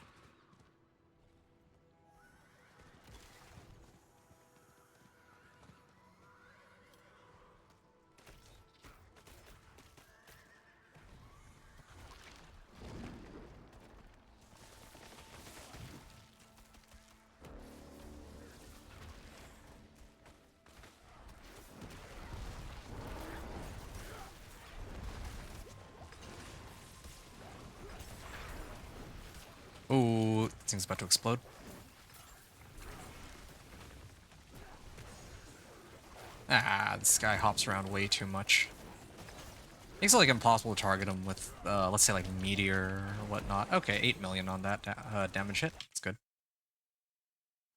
Ooh, thing's about to explode. Ah, this guy hops around way too much. Makes it like impossible to target him with, let's say like meteor or whatnot. Okay, 8 million on that damage hit. That's good.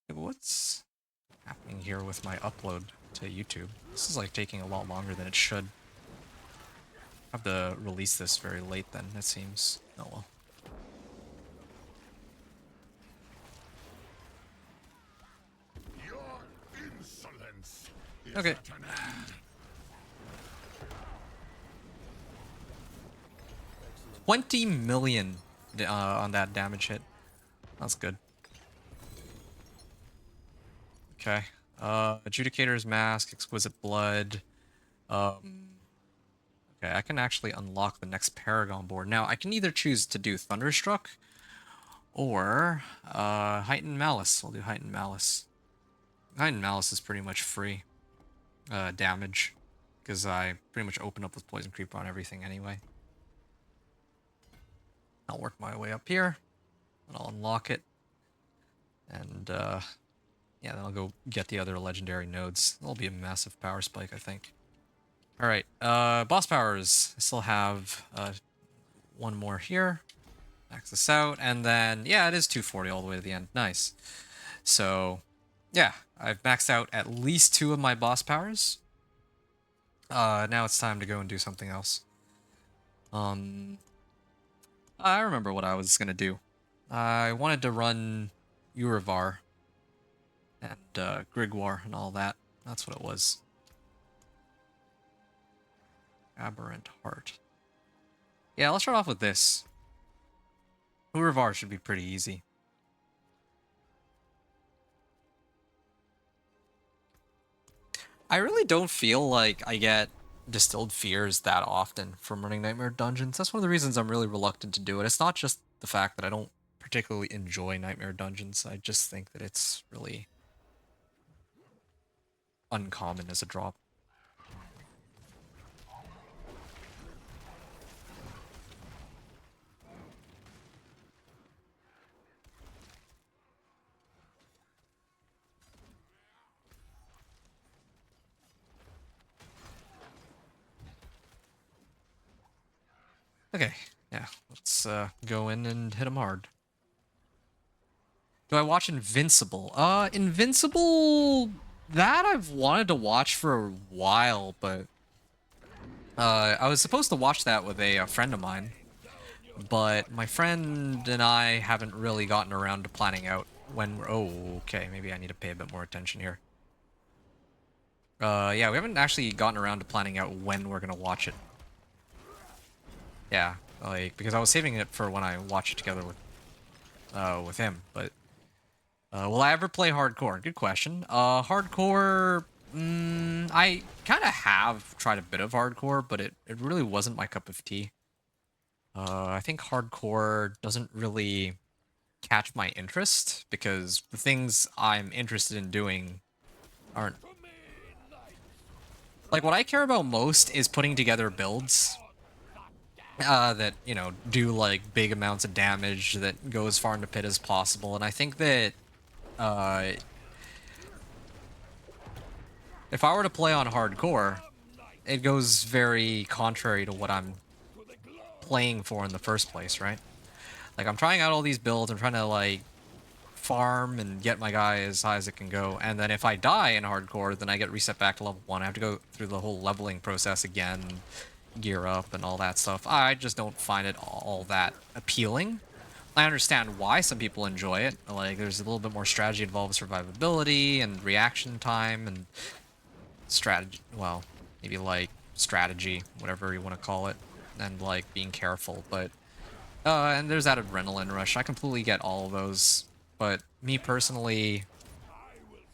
Okay, what's happening here with my upload to YouTube? This is like taking a lot longer than it should. I have to release this very late then, it seems. Oh well. Your insolence is Okay. at an end. 20 million on that damage hit. That's good. Okay. Adjudicator's Mask, Exquisite Blood. Okay, I can actually unlock the next Paragon board. Now, I can either choose to do Thunderstruck or Heightened Malice. I'll do Heightened Malice. Heightened Malice is pretty much free damage, because I pretty much open up with Poison Creeper on everything anyway. I'll work my way up here, and I'll unlock it. And, yeah, then I'll go get the other legendary nodes. That'll be a massive power spike, I think. Alright, boss powers. I still have one more here. Max this out, and then, yeah, it is 240 all the way to the end. Nice. So, yeah, I've maxed out at least 2 of my boss powers. Now it's time to go and do something else. I remember what I was gonna do. I wanted to run Urivar and Grigwar and all that. That's what it was. Aberrant Heart. Yeah, let's start off with this. Urivar should be pretty easy. I really don't feel like I get Distilled Fears that often from running Nightmare Dungeons. That's one of the reasons I'm really reluctant to do it. It's not just the fact that I don't particularly enjoy Nightmare Dungeons. I just think that it's really uncommon as a drop. Okay, yeah, let's go in and hit him hard. Do I watch Invincible? Invincible, that I've wanted to watch for a while, but I was supposed to watch that with a friend of mine, but my friend and I haven't really gotten around to planning out when we're... Oh, okay, maybe I need to pay a bit more attention here. Yeah, we haven't actually gotten around to planning out when we're gonna watch it. Yeah, like, because I was saving it for when I watch it together with him, but will I ever play hardcore? Good question. Hardcore, I kind of have tried a bit of hardcore, but it really wasn't my cup of tea. I think hardcore doesn't really catch my interest because the things I'm interested in doing aren't like what I care about most is putting together builds that, you know, do like big amounts of damage that go as far into pit as possible. And I think that uh if I were to play on hardcore, it goes very contrary to what I'm playing for in the first place, right? Like I'm trying out all these builds, I'm trying to like farm and get my guy as high as it can go, and then if I die in hardcore, then I get reset back to level 1. I have to go through the whole leveling process again, gear up and all that stuff. I just don't find it all that appealing. I understand why some people enjoy it. Like there's a little bit more strategy involved with survivability and reaction time and strategy, well, maybe like strategy, whatever you want to call it, and like being careful, but and there's that adrenaline rush. I completely get all of those, but me personally,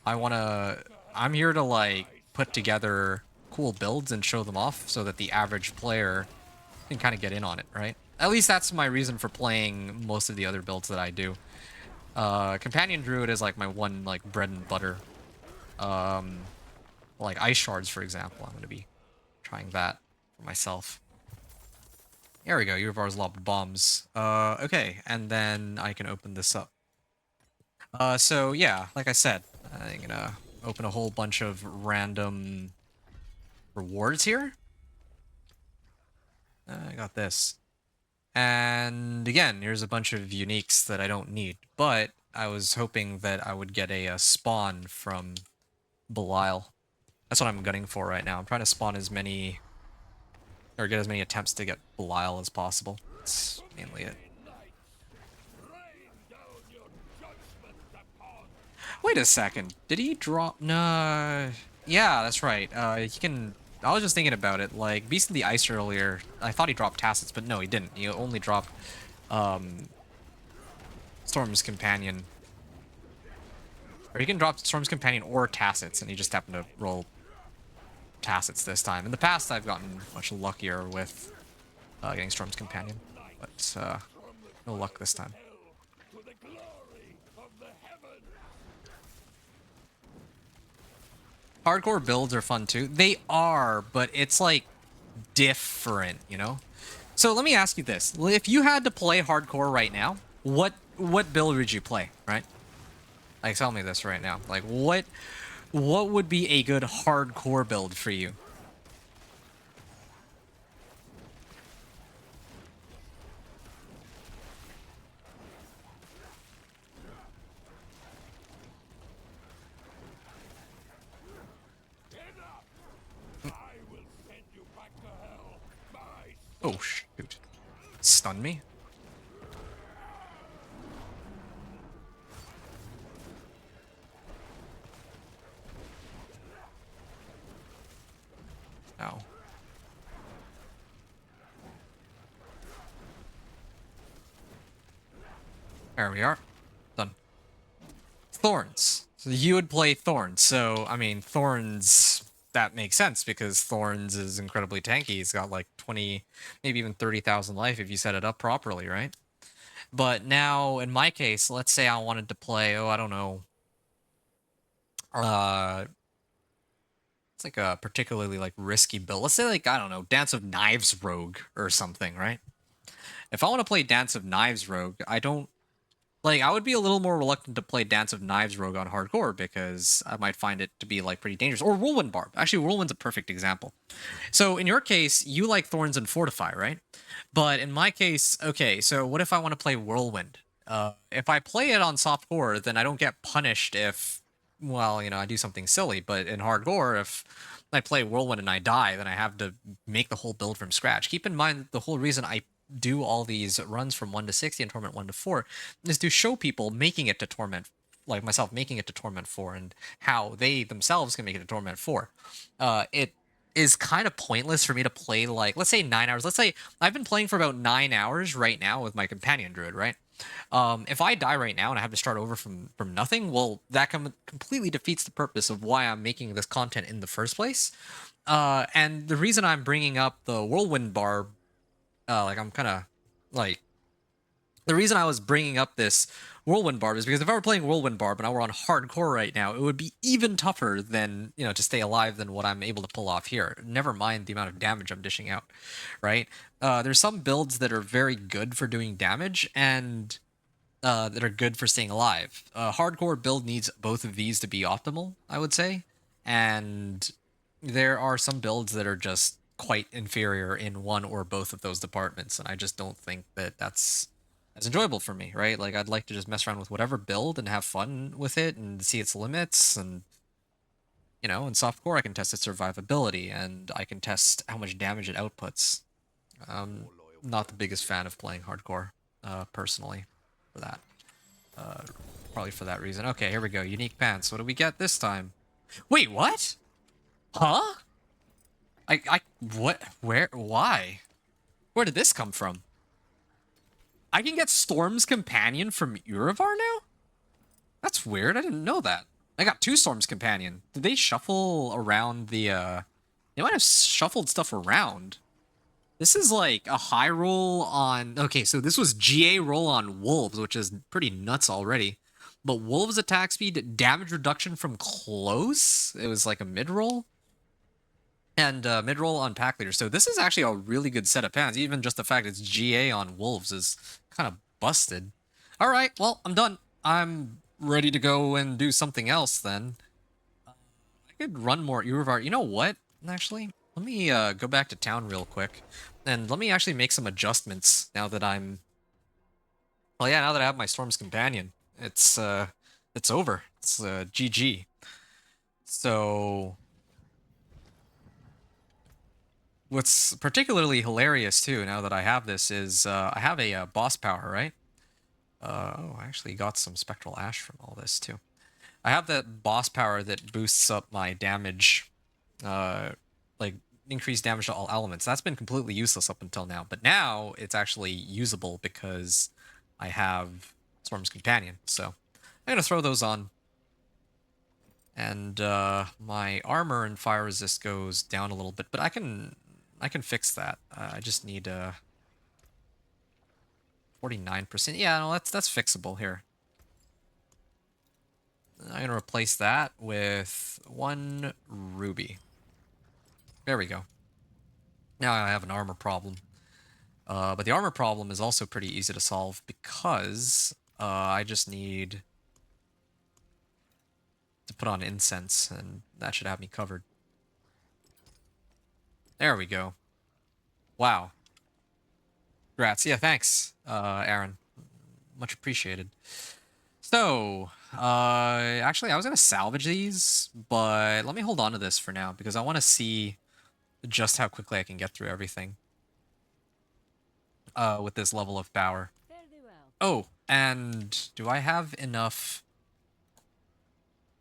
I'm here to like put together cool builds and show them off so that the average player can kind of get in on it, right? At least that's my reason for playing most of the other builds that I do. Companion Druid is like my one like bread and butter. Like ice shards, for example, I'm going to be trying that for myself. There we go, Uvar's lobbed bombs. Okay, and then I can open this up. So yeah, like I said, I'm gonna open a whole bunch of random rewards here. I got this. And again, here's a bunch of uniques that I don't need, but I was hoping that I would get a spawn from Belial. That's what I'm gunning for right now. I'm trying to spawn as many, or get as many attempts to get Belial as possible. That's mainly it. Wait a second. Did he drop? No. Yeah, that's right. He can. I was just thinking about it. Like Beast of the Ice earlier, I thought he dropped Tacits, but no, he didn't. He only dropped Storm's Companion. Or he can drop Storm's Companion or Tacits, and he just happened to roll Tacits this time. In the past, I've gotten much luckier with getting Storm's Companion, but no luck this time. Hardcore builds are fun too. They are, but it's like different, you know? So let me ask you this. If you had to play hardcore right now, what build would you play, right? Like tell me this right now. Like what would be a good hardcore build for you? Oh shoot. Stun me? Ow. There we are. Done. Thorns. So you would play Thorns. So, I mean, Thorns, that makes sense because Thorns is incredibly tanky. He's got like 20, maybe even 30,000 life if you set it up properly, right? But now, in my case, let's say I wanted to play, oh, I don't know. It's like a particularly like risky build. Let's say like, I don't know, Dance of Knives Rogue or something, right? If I want to play Dance of Knives Rogue, I don't like, I would be a little more reluctant to play Dance of Knives Rogue on hardcore because I might find it to be like pretty dangerous. Or Whirlwind Barb. Actually, Whirlwind's a perfect example. So in your case, you like Thorns and Fortify, right? But in my case, okay, so what if I want to play Whirlwind? If I play it on softcore, then I don't get punished if, well, you know, I do something silly. But in hardcore, if I play Whirlwind and I die, then I have to make the whole build from scratch. Keep in mind, the whole reason I do all these runs from 1 to 60 and Torment 1 to 4 is to show people making it to Torment like myself making it to Torment 4 and how they themselves can make it to Torment 4, it is kind of pointless for me to play, like, let's say 9 hours. Let's say I've been playing for about 9 hours right now with my Companion Druid, right? If I die right now and I have to start over from nothing, well, that completely defeats the purpose of why I'm making this content in the first place. And the reason I'm bringing up the Whirlwind Barb, like I'm kind of like the reason I was bringing up this Whirlwind Barb is because if I were playing Whirlwind Barb and I were on hardcore right now, it would be even tougher than, to stay alive than what I'm able to pull off here. Never mind the amount of damage I'm dishing out, right? There's some builds that are very good for doing damage and that are good for staying alive. Hardcore build needs both of these to be optimal, I would say. And there are some builds that are just quite inferior in one or both of those departments, and I just don't think that that's as enjoyable for me, right? Like, I'd like to just mess around with whatever build and have fun with it and see its limits. And, in softcore, I can test its survivability and I can test how much damage it outputs. Not the biggest fan of playing hardcore, personally, for that. Probably for that reason. Okay, here we go. Unique pants. What do we get this time? Wait, what? Huh? What? Where? Why? Where did this come from? I can get Storm's Companion from Urivar now? That's weird. I didn't know that. I got 2 Storm's Companion. Did they shuffle around the, They might have shuffled stuff around. This is like a high roll on... Okay, so this was GA roll on Wolves, which is pretty nuts already. But Wolves attack speed, damage reduction from close. It was like a mid-roll. And mid-roll on Pack Leader. So this is actually a really good set of pants. Even just the fact it's GA on Wolves is kind of busted. All right, well, I'm done. I'm ready to go and do something else then. I could run more Urivar. You know what? Actually, let me go back to town real quick. And let me actually make some adjustments now that I'm... Well, yeah, now that I have my Storm's Companion. It's over. It's GG. So... What's particularly hilarious, too, now that I have this, is I have a boss power, right? Oh, I actually got some Spectral Ash from all this, too. I have that boss power that boosts up my damage, like, increased damage to all elements. That's been completely useless up until now, but now it's actually usable because I have Storm's Companion. So I'm going to throw those on. And my armor and fire resist goes down a little bit, but I can fix that. I just need 49%. Yeah, no, that's fixable here. I'm gonna replace that with 1 ruby. There we go. Now I have an armor problem. But the armor problem is also pretty easy to solve because I just need to put on incense, and that should have me covered. There we go. Wow. Congrats. Yeah, thanks, Aaron. Much appreciated. So, actually, I was going to salvage these, but let me hold on to this for now, because I want to see just how quickly I can get through everything with this level of power. Oh, and do I have enough...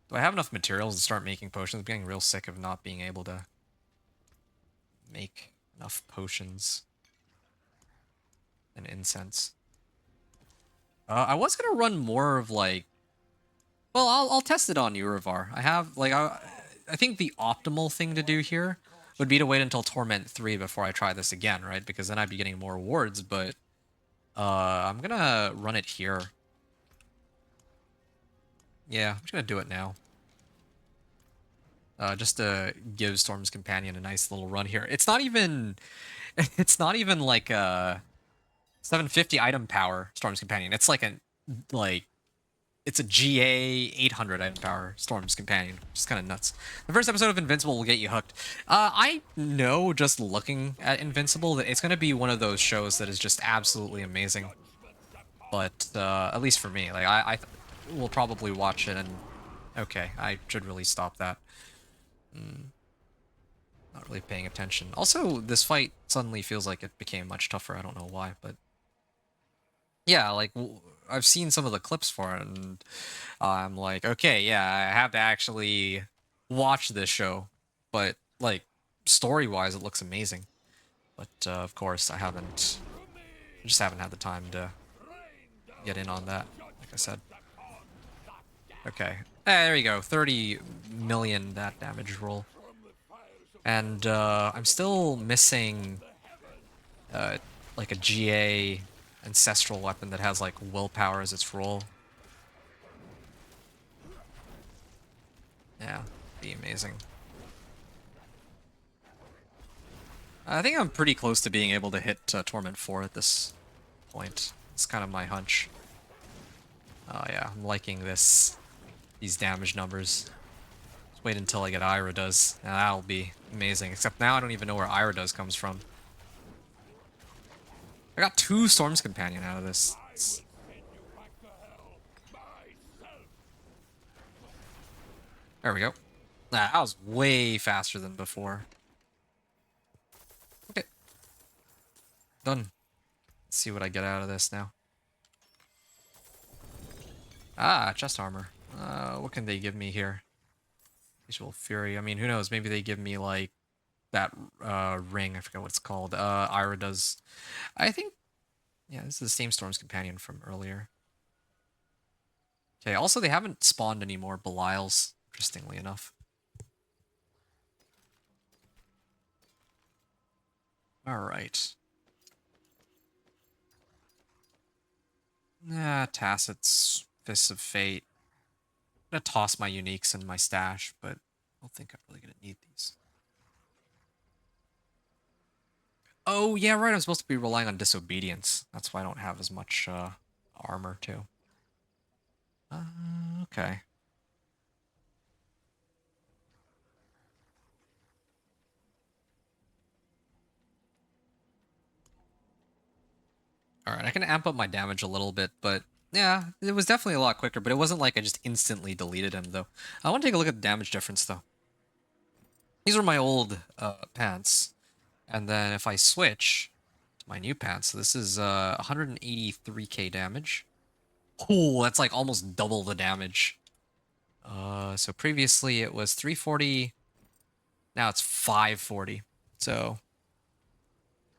Do I have enough materials to start making potions? I'm getting real sick of not being able to make enough potions and incense. I was gonna run more of like... Well, I'll test it on Urivar. I have, like, I think the optimal thing to do here would be to wait until Torment 3 before I try this again, right? Because then I'd be getting more rewards, but I'm gonna run it here. Yeah, I'm just gonna do it now. Just to give Storm's Companion a nice little run here. It's not even... It's not even like a 750 item power Storm's Companion. It's like it's a GA 800 item power Storm's Companion, which is kind of nuts. The first episode of Invincible will get you hooked. I know just looking at Invincible that it's going to be one of those shows that is just absolutely amazing. But at least for me, like I will probably watch it and... Okay, I should really stop that. Not really paying attention. Also, this fight suddenly feels like it became much tougher. I don't know why, but... Yeah, like, I've seen some of the clips for it, and I'm like, okay, yeah, I have to actually watch this show. But like story-wise, it looks amazing. But of course, I just haven't had the time to get in on that. Like I said. Okay, there you go, 30 million that damage roll, and I'm still missing like a GA ancestral weapon that has like willpower as its roll. Yeah, be amazing. I think I'm pretty close to being able to hit Torment 4 at this point. It's kind of my hunch. Oh yeah, I'm liking these damage numbers. Just wait until I get Ira does. Now that'll be amazing. Except now I don't even know where Ira does comes from. I got 2 Storm's Companion out of this. There we go. Nah, that was way faster than before. Okay. Done. Let's see what I get out of this now. Ah, chest armor. What can they give me here? Visual Fury. I mean, who knows? Maybe they give me, like, that ring. I forget what it's called. Ira does. I think... Yeah, this is the same Storm's Companion from earlier. Okay, also they haven't spawned any more Belials, interestingly enough. Alright. Tacit's Fists of Fate. I'm gonna toss my uniques in my stash, but I don't think I'm really gonna need these. Oh, yeah, right, I'm supposed to be relying on Disobedience. That's why I don't have as much armor, too. Okay. Alright, I can amp up my damage a little bit, but yeah, it was definitely a lot quicker, but it wasn't like I just instantly deleted him, though. I want to take a look at the damage difference, though. These are my old pants, and then if I switch to my new pants, so this is 183k damage. Oh, that's like almost double the damage. So previously it was 340, now it's 540. So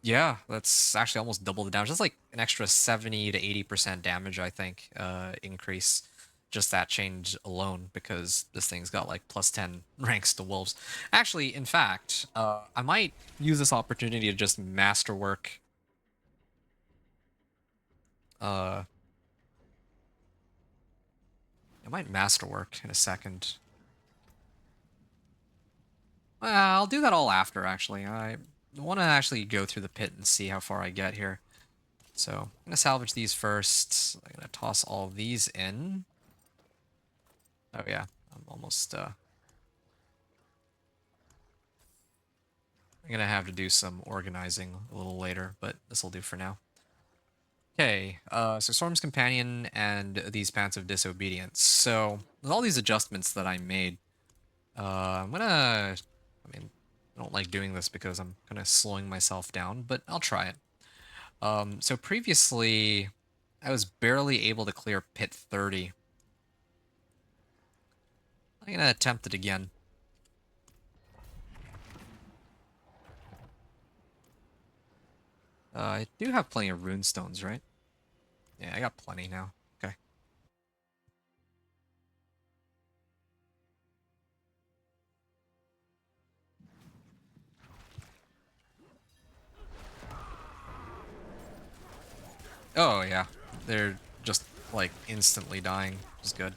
yeah, that's actually almost double the damage. That's like an extra 70 to 80% damage, I think, increase. Just that change alone, because this thing's got like plus 10 ranks to wolves. Actually, in fact, I might use this opportunity to just masterwork. I might masterwork in a second. Well, I'll do that all after, actually. I want to actually go through the pit and see how far I get here. So I'm going to salvage these first. I'm going to toss all of these in. Oh yeah, I'm almost... I'm going to have to do some organizing a little later, but this will do for now. Okay, so Storm's Companion and these Pants of Disobedience. So, with all these adjustments that I made, I'm gonna... I mean, I don't like doing this because I'm kind of slowing myself down, but I'll try it. So previously, I was barely able to clear Pit 30. I'm gonna attempt it again. I do have plenty of runestones, right? Yeah, I got plenty now. Okay. Oh, yeah. They're just, like, instantly dying, which is good.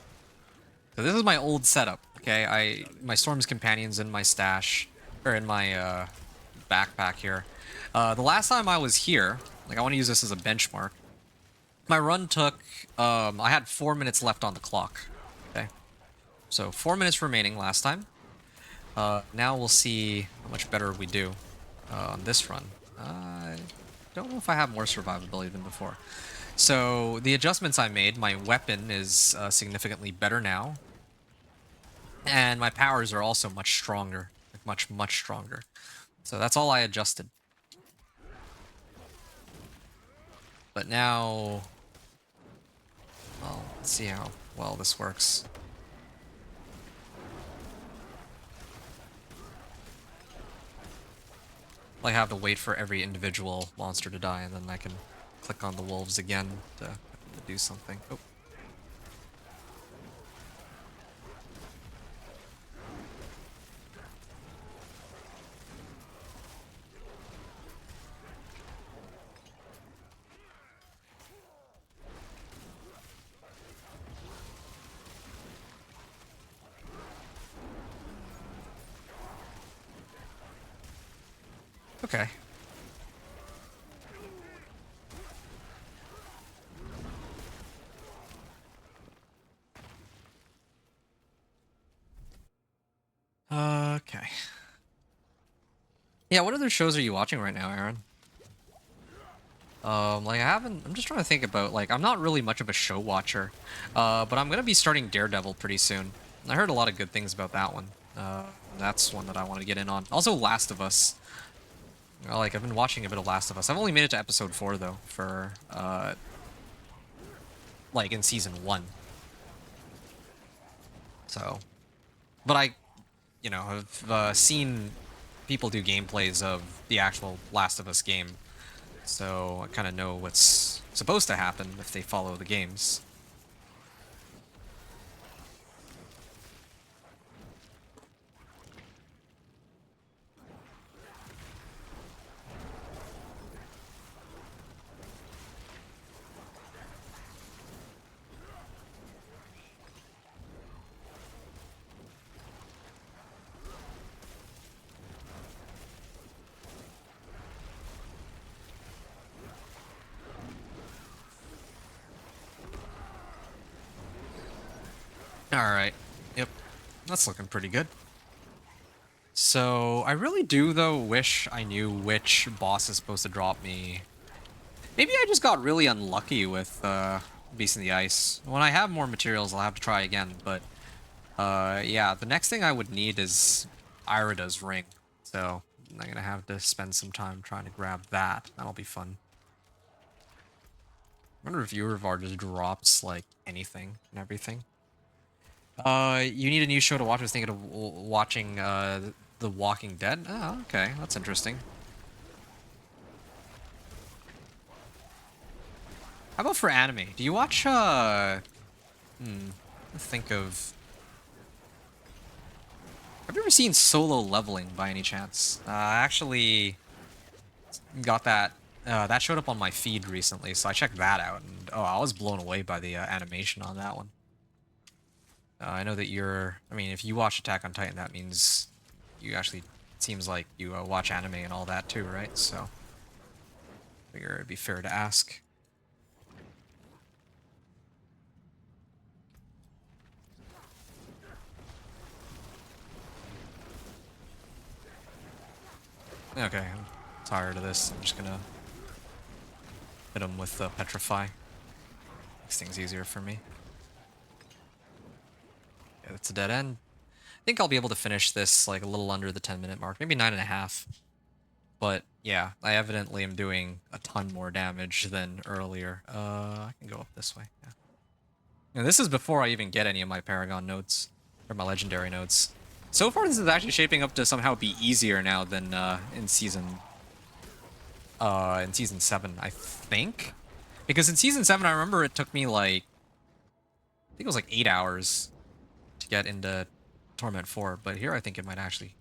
So this is my old setup, okay? My Storm's Companion's in my stash, or in my backpack here. The last time I was here, like, I want to use this as a benchmark. My run took, I had 4 minutes left on the clock, okay? So 4 minutes remaining last time. Now we'll see how much better we do on this run. I don't know if I have more survivability than before. So the adjustments I made, my weapon is significantly better now. And my powers are also much stronger. Like much stronger. So that's all I adjusted. But now... Let's see how well this works. I have to wait for every individual monster to die, and then I can click on the wolves again to do something. Oh. Okay. Okay. Yeah, what other shows are you watching right now, Aaron? Like I'm just trying to think about, like, I'm not really much of a show watcher, but I'm gonna be starting Daredevil pretty soon. I heard a lot of good things about that one. That's one that I want to get in on. Also, Last of Us. Like, I've been watching a bit of Last of Us. I've only made it to episode 4, though, for, like, in season 1. So, but have seen people do gameplays of the actual Last of Us game, so I kind of know what's supposed to happen if they follow the games. Alright. Yep. That's looking pretty good. So, I really do, though, wish I knew which boss is supposed to drop me. Maybe I just got really unlucky with Beast in the Ice. When I have more materials, I'll have to try again, but yeah, the next thing I would need is Irida's ring. So, I'm gonna have to spend some time trying to grab that. That'll be fun. I wonder if Urivar just drops, like, anything and everything. You need a new show to watch. I was thinking of watching The Walking Dead. Oh, okay. That's interesting. How about for anime? Do you watch, think of... Have you ever seen Solo Leveling by any chance? I actually got that, that showed up on my feed recently, so I checked that out, and oh, I was blown away by the animation on that one. I know that I mean, if you watch Attack on Titan, that means you actually, it seems like you watch anime and all that too, right? So, I figure it'd be fair to ask. Okay, I'm tired of this. I'm just gonna hit him with Petrify. Makes things easier for me. Yeah, that's a dead end. I think I'll be able to finish this like a little under the 10-minute mark, maybe 9.5. But yeah, I evidently am doing a ton more damage than earlier. I can go up this way. Yeah. And this is before I even get any of my Paragon notes or my Legendary notes. So far, this is actually shaping up to somehow be easier now than in season 7, I think. Because in season 7, I remember it took me like, I think it was like 8 hours to get into Torment 4, but here I think it might actually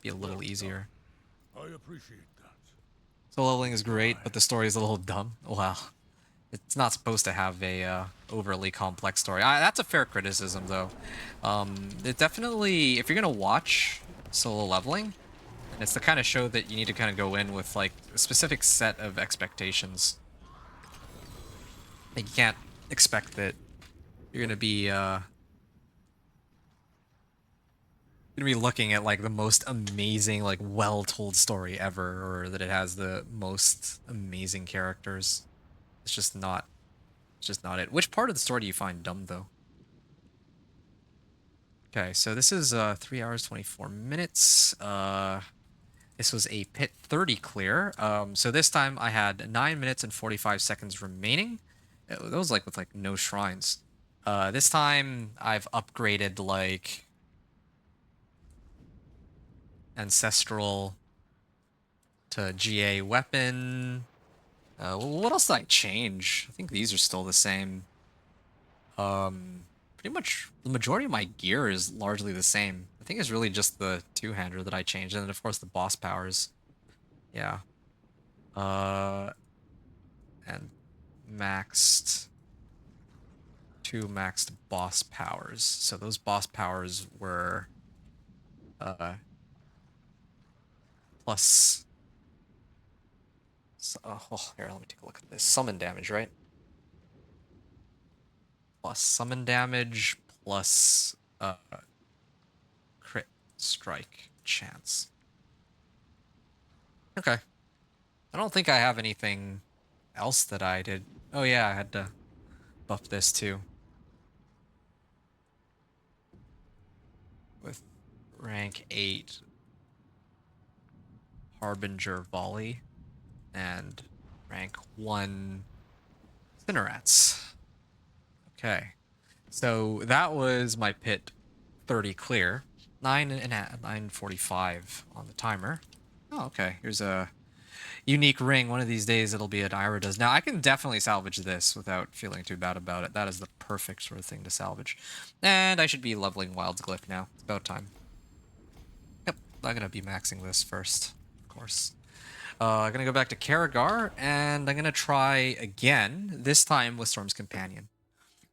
be a little easier. I appreciate that. So leveling is great, but the story is a little dumb. Wow. It's not supposed to have a overly complex story. That's a fair criticism, though. It definitely, if you're gonna watch Solo Leveling, and it's the kind of show that you need to kind of go in with like a specific set of expectations. Like, you can't expect that you're gonna be looking at like the most amazing, like, well-told story ever, or that it has the most amazing characters. It's just not it. Which part of the story do you find dumb, though? Okay, so this is 3 hours 24 minutes. This was a pit 30 clear. So this time I had 9 minutes and 45 seconds remaining. That was like with like no shrines. This time I've upgraded like Ancestral to GA weapon. What else did I change? I think these are still the same. Pretty much the majority of my gear is largely the same. I think it's really just the two-hander that I changed, and then of course the boss powers. Yeah. And maxed two maxed boss powers. So those boss powers were plus. Here, let me take a look at this. Summon damage, right? Plus summon damage plus crit strike chance. Okay. I don't think I have anything else that I did. Oh yeah, I had to buff this too. With rank 8 Harbinger Volley and rank 1 Cinerats. Okay. So that was my pit 30 clear. 9:45 on the timer. Oh, okay. Here's a unique ring. One of these days it'll be an Ira does. Now I can definitely salvage this without feeling too bad about it. That is the perfect sort of thing to salvage. And I should be leveling Wild's Glyph now. It's about time. Yep, I'm gonna be maxing this first, of course. I'm gonna go back to Karagar, and I'm gonna try again, this time with Storm's Companion.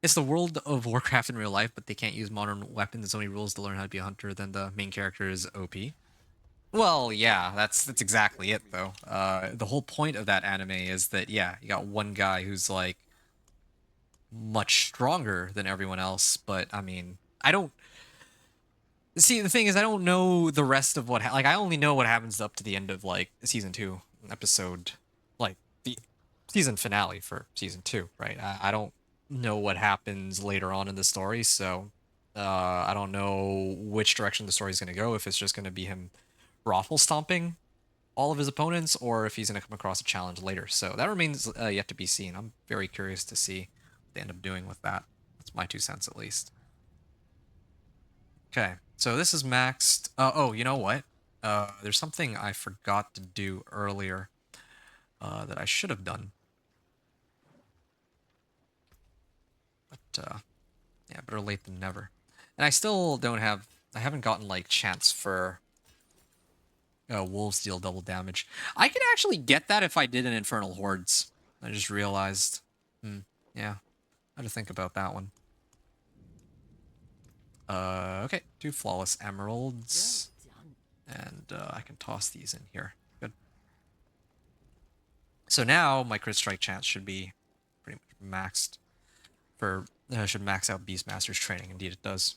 It's the world of Warcraft in real life, but they can't use modern weapons. There's only rules to learn how to be a hunter. Then the main character is OP. Well, yeah, that's exactly it, though. The whole point of that anime is that, yeah, you got one guy who's, like, much stronger than everyone else, but, I mean, I don't... See, the thing is, I don't know the rest of what... Like, I only know what happens up to the end of, like, Season 2 episode... Like, the season finale for Season 2, right? I don't know what happens later on in the story, so... I don't know which direction the story's going to go, if it's just going to be him raffle stomping all of his opponents, or if he's going to come across a challenge later. So that remains yet to be seen. I'm very curious to see what they end up doing with that. That's my 2 cents at least. Okay, so this is maxed. Oh, you know what? There's something I forgot to do earlier that I should have done. But yeah, better late than never. And I still don't have... I haven't gotten, like, chance for... Wolves deal double damage. I could actually get that if I did an Infernal Hordes. I just realized. Yeah. I had to think about that one. Okay. 2 Flawless Emeralds. And I can toss these in here. Good. So now my crit strike chance should be pretty much maxed. Should max out Beastmaster's training. Indeed it does.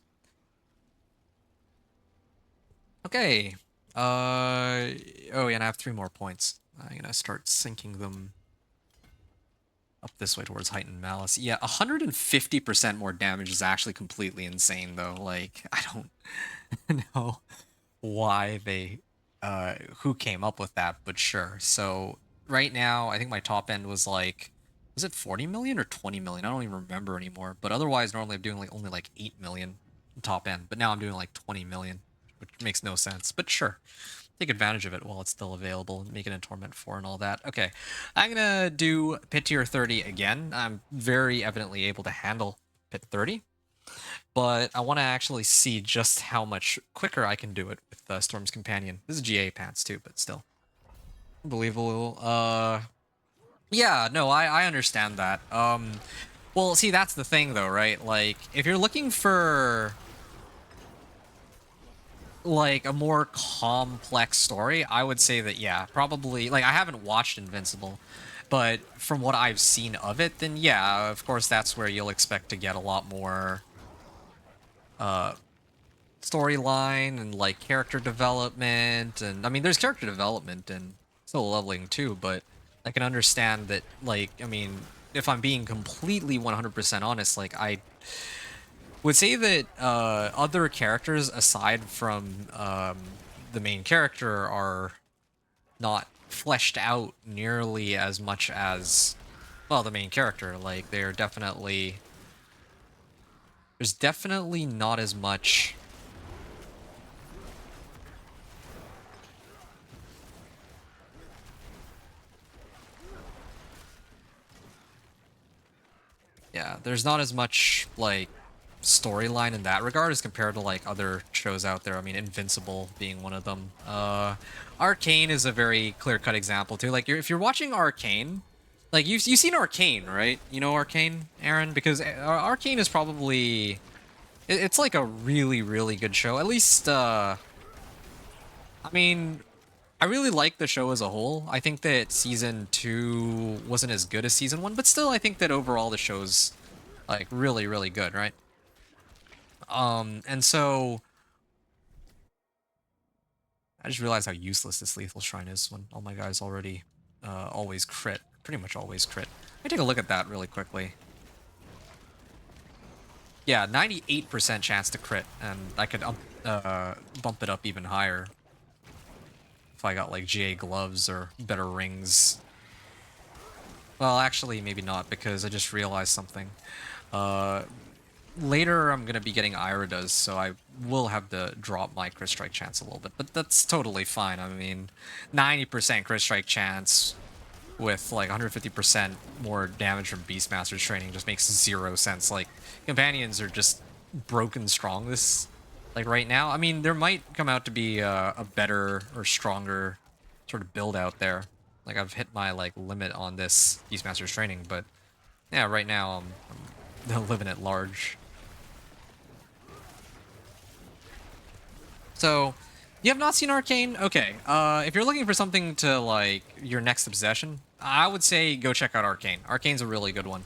Okay. Oh yeah, and I have 3 more points. I'm gonna start sinking them up this way towards Heightened Malice. Yeah, 150% more damage is actually completely insane, though. Like, I don't know why they, who came up with that, but sure. So right now, I think my top end was like, was it 40 million or 20 million? I don't even remember anymore. But otherwise, normally I'm doing like only like 8 million top end, but now I'm doing like 20 million. Which makes no sense, but sure. Take advantage of it while it's still available, make it a Torment 4 and all that. Okay, I'm gonna do Pit Tier 30 again. I'm very evidently able to handle Pit 30, but I want to actually see just how much quicker I can do it with Storm's Companion. This is GA pants too, but still. Unbelievable. Yeah, no, I understand that. Well, see, that's the thing though, right? Like, if you're looking for... like a more complex story, I would say that, yeah, probably, like, I haven't watched Invincible, but from what I've seen of it, then yeah, of course that's where you'll expect to get a lot more storyline and like character development. And I mean, there's character development and solo leveling too, but I can understand that, like, I mean, if I'm being completely 100% honest, like, I would say that other characters aside from the main character are not fleshed out nearly as much as, well, the main character. Like, they're definitely There's definitely not as much. Yeah, there's not as much, like, storyline in that regard as compared to, like, other shows out there. I mean, Invincible being one of them. Arcane is a very clear-cut example, too. Like, if you're watching Arcane, like, you've seen Arcane, right? You know Arcane, Aaron? Because Arcane is probably... It's, like, a really, really good show. At least, I mean... I really like the show as a whole. I think that season 2 wasn't as good as season 1, but still I think that overall the show's like really, really good, right? And so I just realized how useless this lethal shrine is when all my guys already always crit. Pretty much always crit. Let me take a look at that really quickly. Yeah, 98% chance to crit, and I could bump it up even higher if I got like GA gloves or better rings. Well, actually, maybe not, because I just realized something. Later, I'm going to be getting Iridas, so I will have to drop my crit strike chance a little bit, but that's totally fine. I mean, 90% crit strike chance with like 150% more damage from Beastmaster's training just makes zero sense. Like, companions are just broken strong this, like, right now. I mean, there might come out to be a better or stronger sort of build out there. Like, I've hit my, like, limit on this Beastmaster's training, but yeah, right now I'm living at large. So, you have not seen Arcane? Okay, if you're looking for something to, like, your next obsession, I would say go check out Arcane. Arcane's a really good one.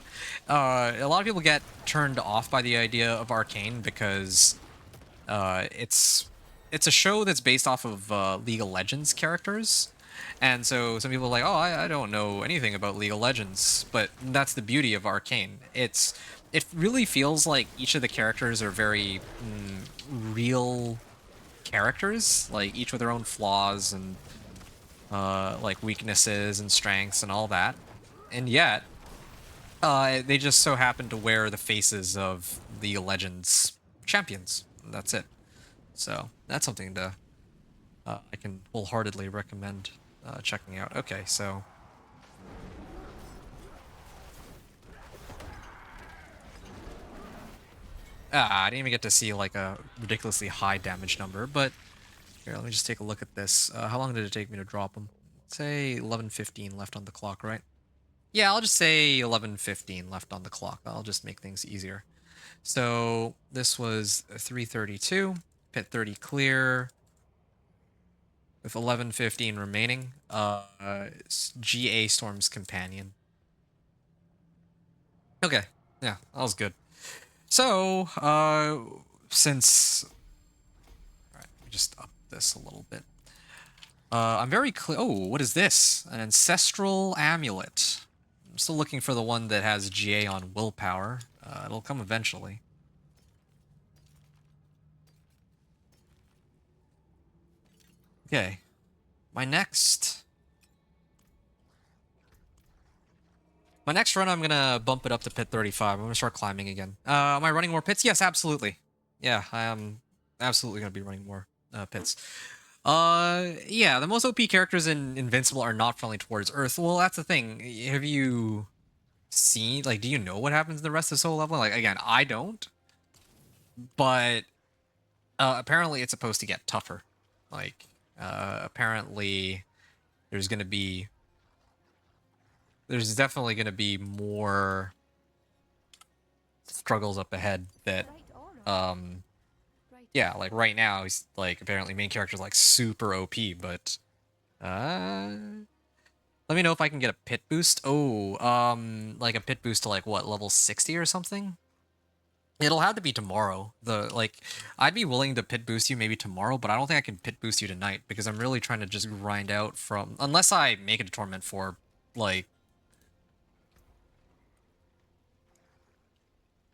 A lot of people get turned off by the idea of Arcane because it's a show that's based off of League of Legends characters. And so some people are like, oh, I don't know anything about League of Legends. But that's the beauty of Arcane. It really feels like each of the characters are very real characters, like each with their own flaws and like weaknesses and strengths and all that. And yet, they just so happen to wear the faces of the Legends champions. That's it. So that's something to I can wholeheartedly recommend checking out. Okay, so I didn't even get to see like a ridiculously high damage number, but here, let me just take a look at this. How long did it take me to drop them? Say 11:15 left on the clock, right? Yeah, I'll just say 11:15 left on the clock. I'll just make things easier. So this was 3:32, pit 30 clear, with 11:15 remaining. GA Storm's Companion. Okay, yeah, that was good. So, since... Alright, let me just up this a little bit. I'm very clear... Oh, what is this? An Ancestral Amulet. I'm still looking for the one that has GA on Willpower. It'll come eventually. Okay. My next run, I'm gonna bump it up to pit 35. I'm gonna start climbing again. Am I running more pits? Yes, absolutely. Yeah, I am absolutely gonna be running more pits. Yeah, the most OP characters in Invincible are not friendly towards Earth. Well, that's the thing. Have you seen, like, do you know what happens in the rest of Soul Level? Like, again, I don't. But apparently it's supposed to get tougher. Like, apparently there's definitely going to be more struggles up ahead that, yeah, like right now, he's like, apparently main character's like super OP, but, let me know if I can get a pit boost. Oh, like a pit boost to like what, level 60 or something? It'll have to be tomorrow. I'd be willing to pit boost you maybe tomorrow, but I don't think I can pit boost you tonight because I'm really trying to just grind out from, unless I make it to Torment 4, like,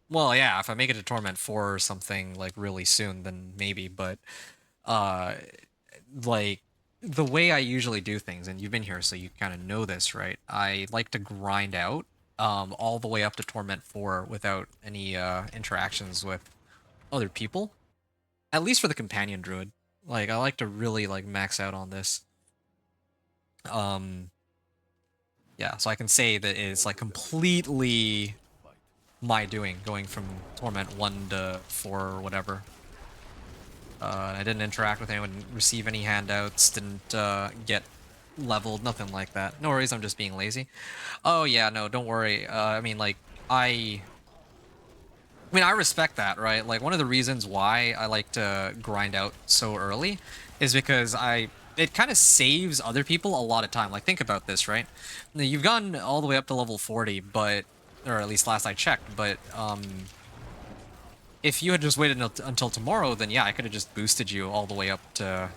well, yeah, if I make it to Torment 4 or something, like, really soon, then maybe, but, like, the way I usually do things, and you've been here, so you kind of know this, right? I like to grind out, all the way up to Torment 4 without any, interactions with other people. At least for the Companion Druid. Like, I like to really, like, max out on this. Yeah, so I can say that it's, like, completely my doing, going from Torment 1 to 4 or whatever. I didn't interact with anyone, didn't receive any handouts, didn't get leveled, nothing like that. No worries, I'm just being lazy. Oh yeah, no, don't worry. I mean, like, I respect that, right? Like, one of the reasons why I like to grind out so early is because it kind of saves other people a lot of time. Like, think about this, right? Now, you've gone all the way up to level 40, but, or at least last I checked, but, if you had just waited until tomorrow, then yeah, I could have just boosted you all the way up to...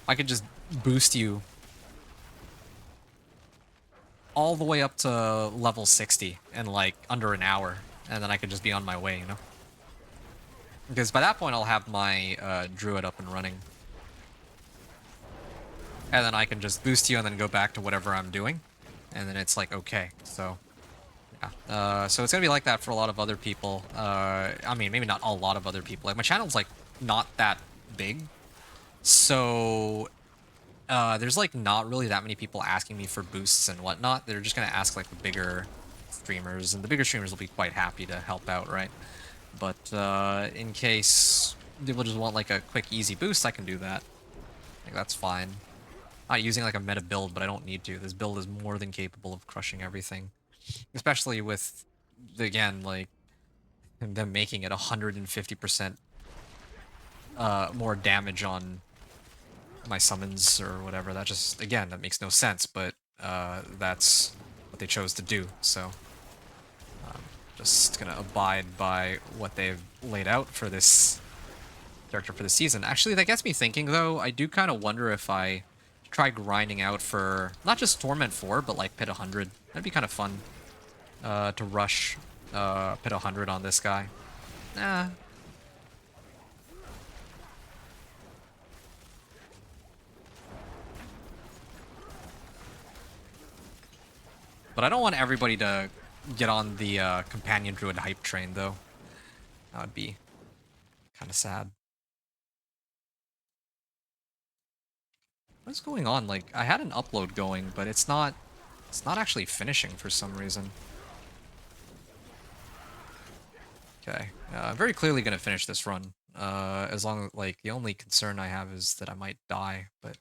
I could just boost you all the way up to level 60 in, like, under an hour, and then I could just be on my way, you know? Because by that point, I'll have my Druid up and running. And then I can just boost you and then go back to whatever I'm doing. And then it's like, okay, so... Yeah. So it's gonna be like that for a lot of other people. I mean, maybe not a lot of other people. Like, my channel's, like, not that big. So... there's, like, not really that many people asking me for boosts and whatnot. They're just gonna ask, like, the bigger streamers, and the bigger streamers will be quite happy to help out, right? But in case people just want, like, a quick, easy boost, I can do that. Like, that's fine. Not using, like, a meta build, but I don't need to. This build is more than capable of crushing everything. Especially with, again, like, them making it 150% more damage on my summons or whatever. That just, again, that makes no sense, but that's what they chose to do, so I'm just gonna abide by what they've laid out for this character for the season. Actually, that gets me thinking, though. I do kind of wonder if I try grinding out for not just Torment 4, but like Pit 100. That'd be kind of fun to rush Pit 100 on this guy. Nah. But I don't want everybody to get on the Companion Druid hype train, though. That would be kind of sad. What's going on? Like, I had an upload going, but it's not actually finishing for some reason. Okay, I'm very clearly gonna finish this run. As long as, like, the only concern I have is that I might die, but...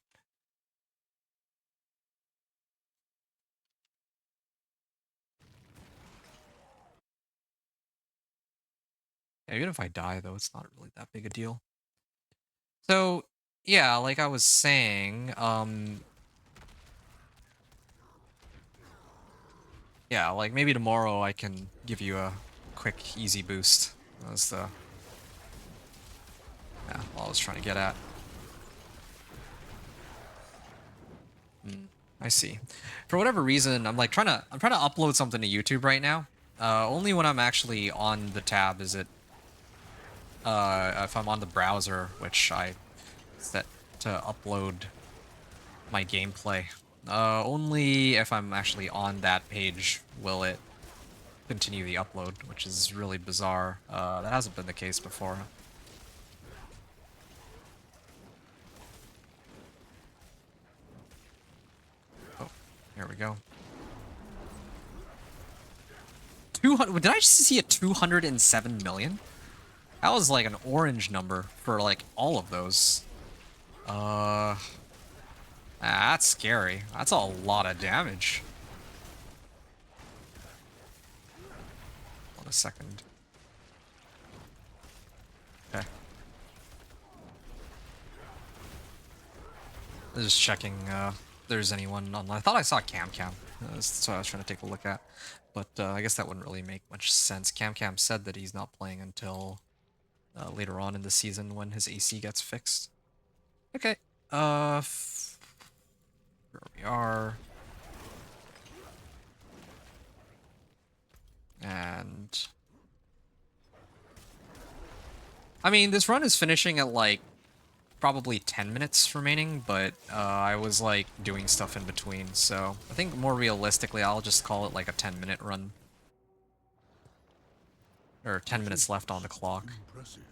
Yeah, even if I die, though, it's not really that big a deal. So, yeah, like I was saying, yeah, like, maybe tomorrow I can give you a quick, easy boost. That was the... Yeah, what I was trying to get at. I see. For whatever reason, I'm trying to upload something to YouTube right now. Only when I'm actually on the tab is it... if I'm on the browser, which I set to upload my gameplay. Only if I'm actually on that page will it continue the upload, which is really bizarre. That hasn't been the case before. Oh, here we go. 200, did I just see a 207 million? That was like an orange number for like all of those. That's scary. That's a lot of damage. Hold on a second. Okay. I'm just checking if there's anyone online. I thought I saw Cam. That's what I was trying to take a look at. But I guess that wouldn't really make much sense. Cam said that he's not playing until later on in the season when his AC gets fixed. Okay. Here we are. And... I mean, this run is finishing at, like, probably 10 minutes remaining, but I was, like, doing stuff in between, so I think more realistically, I'll just call it, like, a 10-minute run. or 10 minutes left on the clock. Impressive.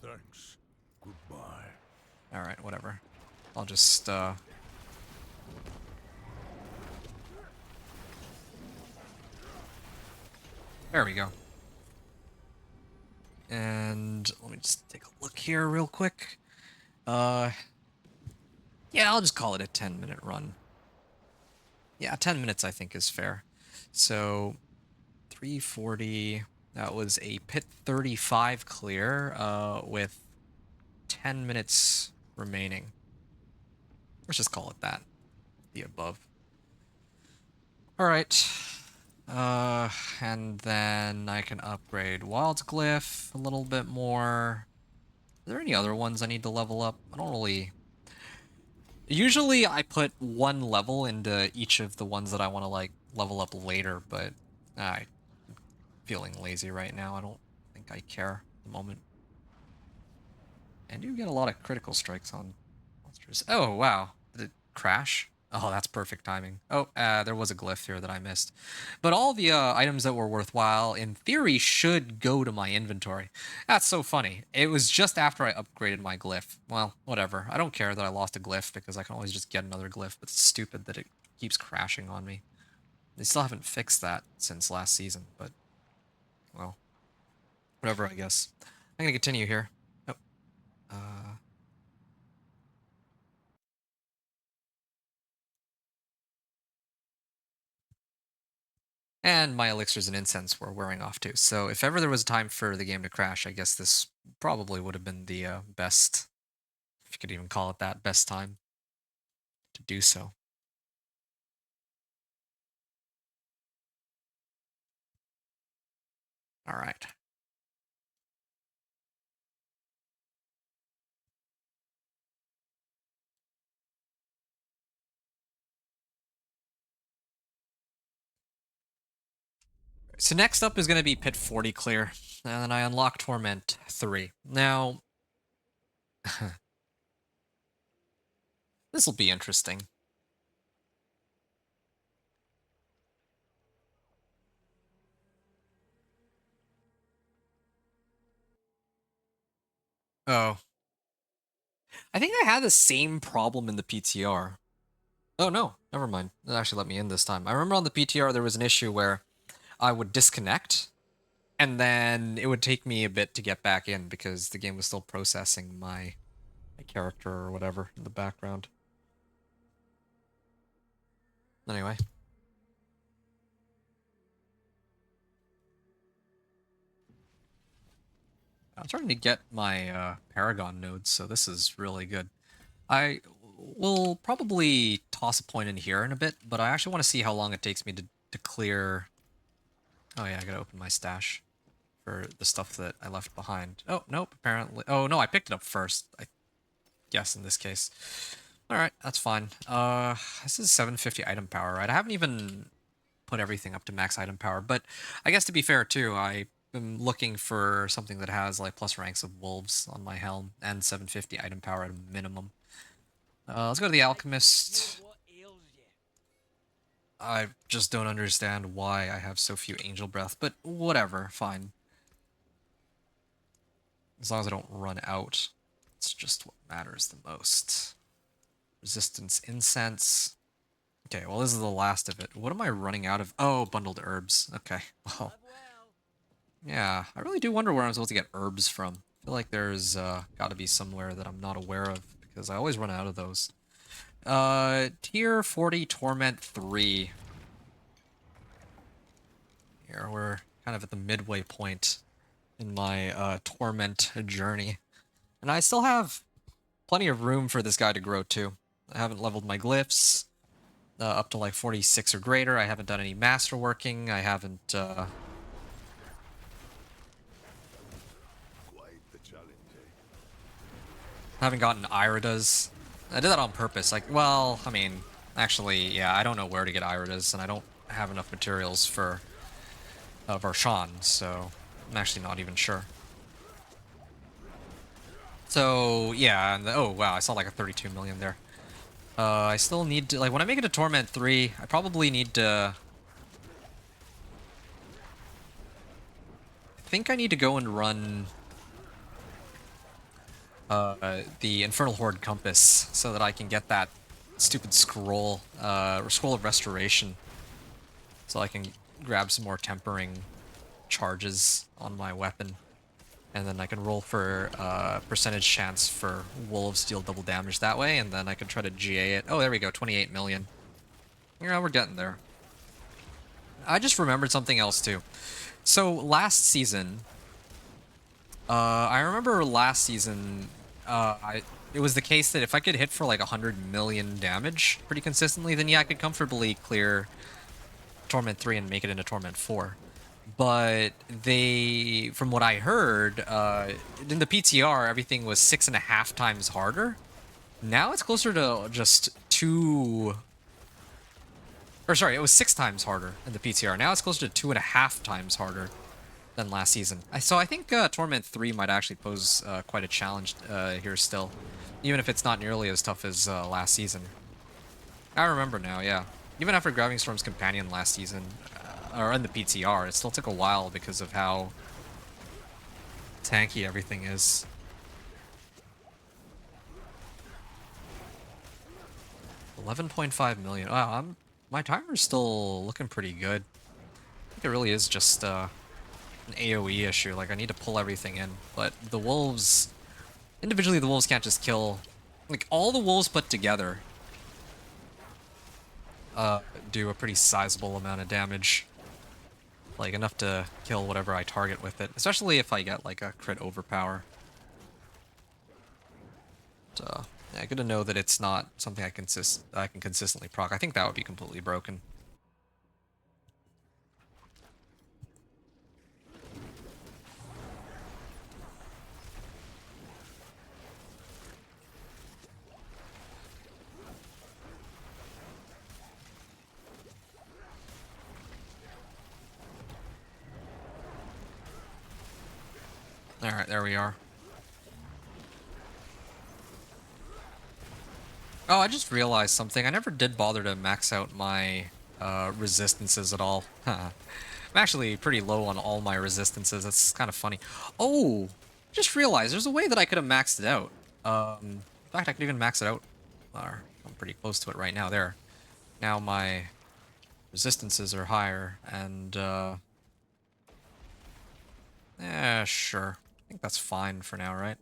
Thanks. Goodbye. All right, whatever. I'll just there we go. And let me just take a look here real quick. Yeah, I'll just call it a 10-minute run. Yeah, 10 minutes I think is fair. So 340, that was a pit 35 clear with 10 minutes remaining. Let's just call it that, the above. All right. And then I can upgrade Wild's Glyph a little bit more. Are there any other ones I need to level up? I don't really... Usually I put one level into each of the ones that I want to, like, level up later, but I'm feeling lazy right now. I don't think I care at the moment. And you get a lot of critical strikes on monsters. Oh, wow. Did it crash? Oh, that's perfect timing. Oh, there was a glyph here that I missed. But all the items that were worthwhile, in theory, should go to my inventory. That's so funny. It was just after I upgraded my glyph. Well, whatever. I don't care that I lost a glyph, because I can always just get another glyph, but it's stupid that it keeps crashing on me. They still haven't fixed that since last season, but, well, whatever, I guess. I'm going to continue here. Oh, and my elixirs and incense were wearing off too. So if ever there was a time for the game to crash, I guess this probably would have been the best, if you could even call it that, best time to do so. All right. So next up is going to be Pit 40 clear, and then I unlock Torment 3. Now, this will be interesting. Oh. I think I had the same problem in the PTR. Oh no, never mind. It actually let me in this time. I remember on the PTR there was an issue where I would disconnect, and then it would take me a bit to get back in because the game was still processing my character or whatever in the background. Anyway. I'm starting to get my Paragon nodes, so this is really good. I will probably toss a point in here in a bit, but I actually want to see how long it takes me to clear... Oh yeah, I gotta open my stash for the stuff that I left behind. Oh, nope, apparently... Oh, no, I picked it up first, I guess, in this case. Alright, that's fine. This is 750 item power, right? I haven't even put everything up to max item power, but I guess to be fair, too, I am looking for something that has, like, plus ranks of wolves on my helm, and 750 item power at a minimum. Let's go to the Alchemist. I just don't understand why I have so few Angel Breath, but whatever, fine. As long as I don't run out, it's just what matters the most. Resistance Incense. Okay, well this is the last of it. What am I running out of? Oh, bundled herbs. Okay, well. Yeah, I really do wonder where I'm supposed to get herbs from. I feel like there's gotta be somewhere that I'm not aware of, because I always run out of those. Tier 40 Torment 3. Here, we're kind of at the midway point in my Torment journey. And I still have plenty of room for this guy to grow too. I haven't leveled my glyphs up to like 46 or greater. I haven't done any masterworking. I haven't gotten Iridas. I did that on purpose. Like, well, I mean, actually, yeah, I don't know where to get Iridas, and I don't have enough materials for Varshan, so I'm actually not even sure. So, yeah, and oh, wow, I saw like a 32 million there. I still need to, like, when I make it to Torment 3, I probably need to... I think I need to go and run the Infernal Horde Compass so that I can get that stupid scroll, Scroll of Restoration, so I can grab some more tempering charges on my weapon. And then I can roll for percentage chance for wolves deal double damage that way, and then I can try to GA it. Oh, there we go, 28 million. Yeah, we're getting there. I just remembered something else too. So last season, I remember last season, it was the case that if I could hit for like 100 million damage pretty consistently, then yeah, I could comfortably clear Torment 3 and make it into Torment 4. But they, from what I heard, in the PTR, everything was 6.5 times harder. Now it's closer to just 2... Or sorry, it was 6 times harder in the PTR. Now it's closer to 2.5 times harder than last season. So I think Torment 3 might actually pose quite a challenge here still. Even if it's not nearly as tough as last season. I remember now, yeah. Even after grabbing Storm's Companion last season, or in the PTR, it still took a while because of how tanky everything is. $11.5 million. Wow, my timer's still looking pretty good. I think it really is just an AoE issue. Like, I need to pull everything in. But the wolves... Individually, the wolves can't just kill... Like, all the wolves put together do a pretty sizable amount of damage. Like, enough to kill whatever I target with it. Especially if I get, like, a crit overpower. But, yeah, good to know that it's not something I can consistently proc. I think that would be completely broken. Alright, there we are. Oh, I just realized something. I never did bother to max out my resistances at all. I'm actually pretty low on all my resistances. That's kind of funny. Oh, just realized there's a way that I could have maxed it out. In fact, I could even max it out. I'm pretty close to it right now. There. Now my resistances are higher, and yeah, sure. I think that's fine for now, right?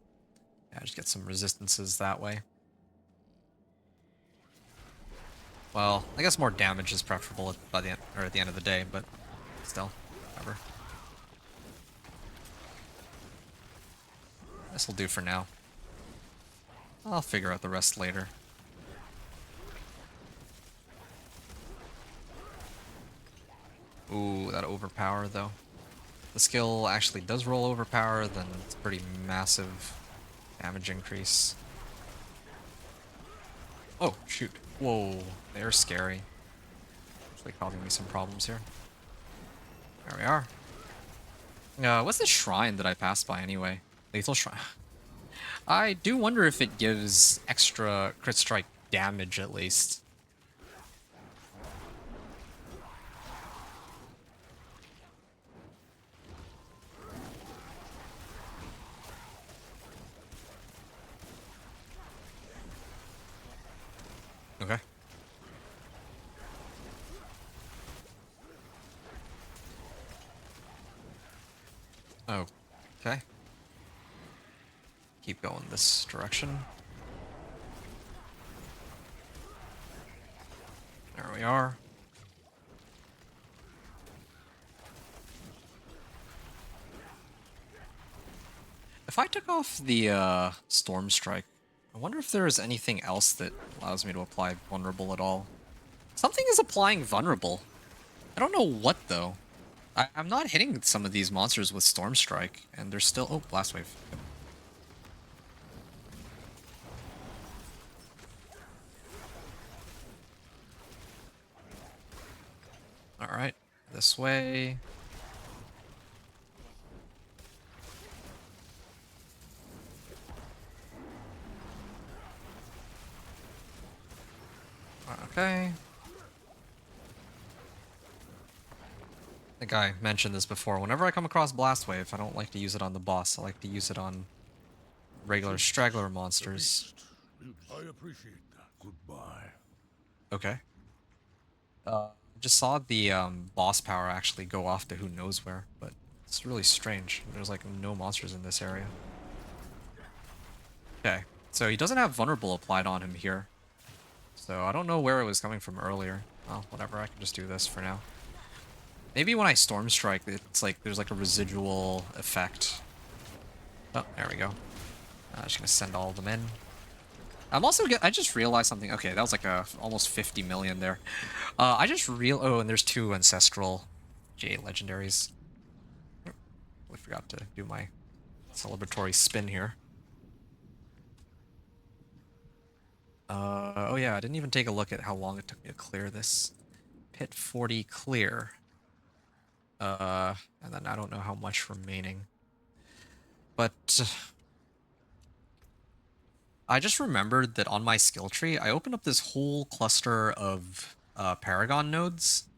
Yeah, just get some resistances that way. Well, I guess more damage is preferable by the end, or at the end of the day, but still, whatever. This'll do for now. I'll figure out the rest later. Ooh, that overpower though. The skill actually does roll overpower, then it's a pretty massive damage increase. Oh, shoot. Whoa, they're scary. Actually causing me some problems here. There we are. What's this shrine that I passed by anyway? Lethal Shrine. I do wonder if it gives extra crit strike damage at least. Okay. Oh, okay. Keep going this direction. There we are. If I took off the Storm Strike, I wonder if there is anything else that allows me to apply Vulnerable at all. Something is applying Vulnerable. I don't know what, though. I'm not hitting some of these monsters with Storm Strike, and they're still... Oh, Blast Wave. Yep. Alright, this way. Okay. think I mentioned this before. Whenever I come across Blast Wave, I don't like to use it on the boss. I like to use it on regular straggler monsters. I appreciate that. Goodbye. Okay. Just saw the boss power actually go off to who knows where, but it's really strange. There's like no monsters in this area. Okay, so he doesn't have vulnerable applied on him here. So I don't know where it was coming from earlier. Well, whatever, I can just do this for now. Maybe when I Storm Strike, it's like there's like a residual effect. Oh, there we go. I'm just gonna send all of them in. I just realized something. Okay, that was like almost 50 million there. Oh, and there's 2 ancestral J8 legendaries. I forgot to do my celebratory spin here. Oh yeah, I didn't even take a look at how long it took me to clear this. Pit 40 clear. And then I don't know how much remaining. But I just remembered that on my skill tree, I opened up this whole cluster of Paragon nodes.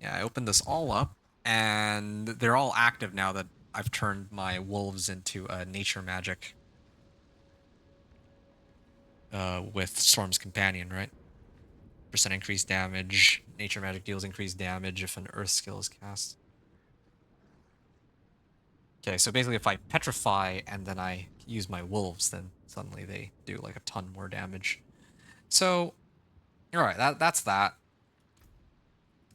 Yeah, I opened this all up, and they're all active now that I've turned my wolves into nature magic with Storm's Companion, right? Percent increased damage. Nature magic deals increased damage if an earth skill is cast. Okay, so basically if I petrify and then I use my wolves, then suddenly they do like a ton more damage. So, alright, that's that.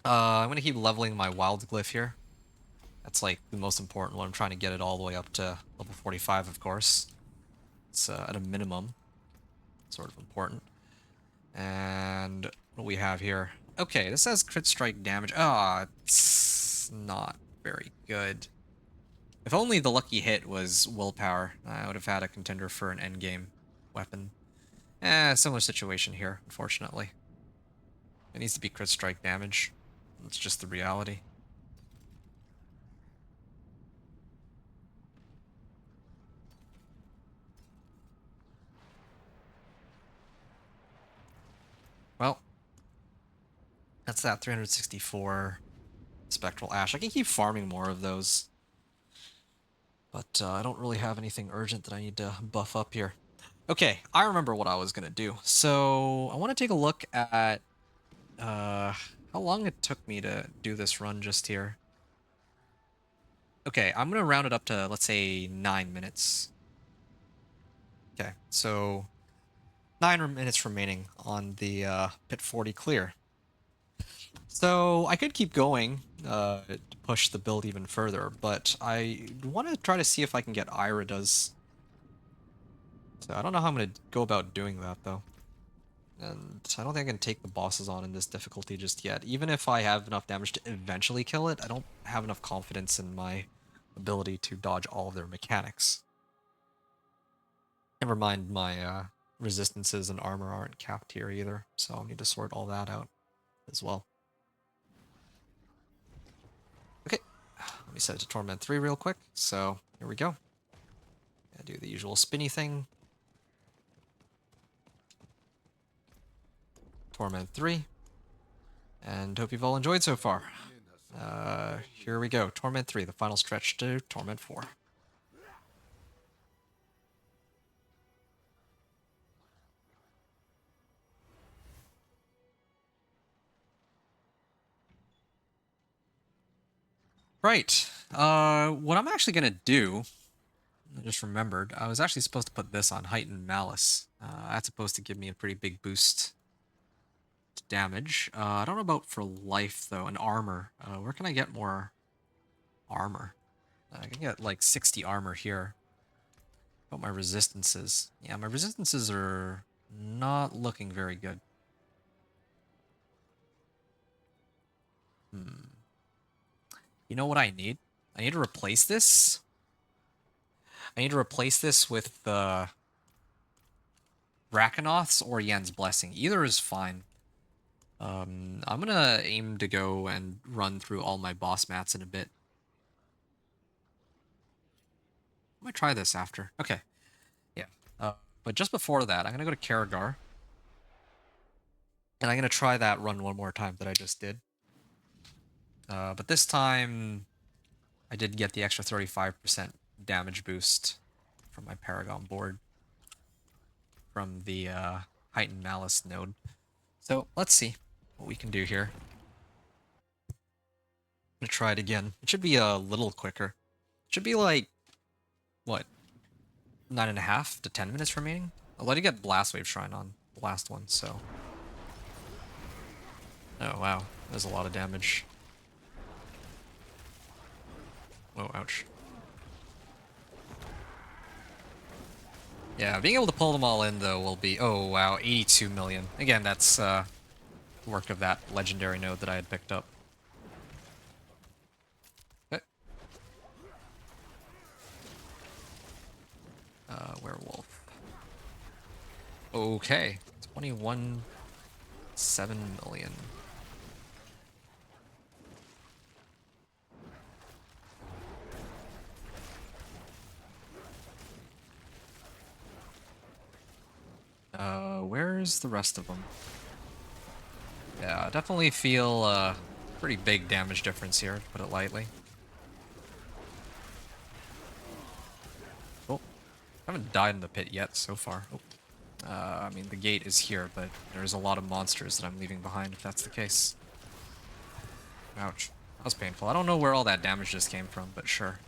I'm gonna keep leveling my wild glyph here. That's like the most important one. I'm trying to get it all the way up to level 45, of course. It's at a minimum. Sort of important. And what do we have here? Okay, this says crit strike damage. Ah, it's not very good. If only the lucky hit was willpower, I would have had a contender for an endgame weapon. Similar situation here, unfortunately. It needs to be crit strike damage. It's just the reality. Well, that's that 364 Spectral Ash. I can keep farming more of those. But I don't really have anything urgent that I need to buff up here. Okay, I remember what I was going to do. So I want to take a look at how long it took me to do this run just here. Okay, I'm going to round it up to, let's say, 9 minutes. Okay, so 9 minutes remaining on the Pit 40 clear. So I could keep going to push the build even further, but I want to try to see if I can get Irida's. So I don't know how I'm going to go about doing that, though. And I don't think I can take the bosses on in this difficulty just yet. Even if I have enough damage to eventually kill it, I don't have enough confidence in my ability to dodge all of their mechanics. Never mind my resistances and armor aren't capped here either, so I'll need to sort all that out as well. Okay, let me set it to Torment 3 real quick. So here we go. I do the usual spinny thing. Torment 3. And hope you've all enjoyed so far. Here we go. Torment 3, the final stretch to Torment 4. Right. What I'm actually going to do, I just remembered, I was actually supposed to put this on Heightened Malice. That's supposed to give me a pretty big boost to damage. I don't know about for life, though, and armor. Where can I get more armor? I can get like 60 armor here. About my resistances. Yeah, my resistances are not looking very good. You know what I need? I need to replace this. I need to replace this with the Rakanoth's or Yen's Blessing. Either is fine. I'm gonna aim to go and run through all my boss mats in a bit. I might try this after. Okay. Yeah. But just before that, I'm gonna go to Karagar. And I'm gonna try that run one more time that I just did. But this time, I did get the extra 35% damage boost from my Paragon board from the Heightened Malice node. So let's see what we can do here. I'm gonna try it again. It should be a little quicker. It should be like, what, 9.5 to 10 minutes remaining? I'll let you get Blast Wave Shrine on the last one, so. Oh wow, there's a lot of damage. Oh, ouch. Yeah, being able to pull them all in, though, will be... Oh, wow, 82 million. Again, that's work of that legendary node that I had picked up. Okay. Werewolf. Okay, 21.7 million. Where's the rest of them? Yeah, I definitely feel a pretty big damage difference here, to put it lightly. Oh, I haven't died in the pit yet so far. Oh. I mean, the gate is here, but there's a lot of monsters that I'm leaving behind if that's the case. Ouch. That was painful. I don't know where all that damage just came from, but sure.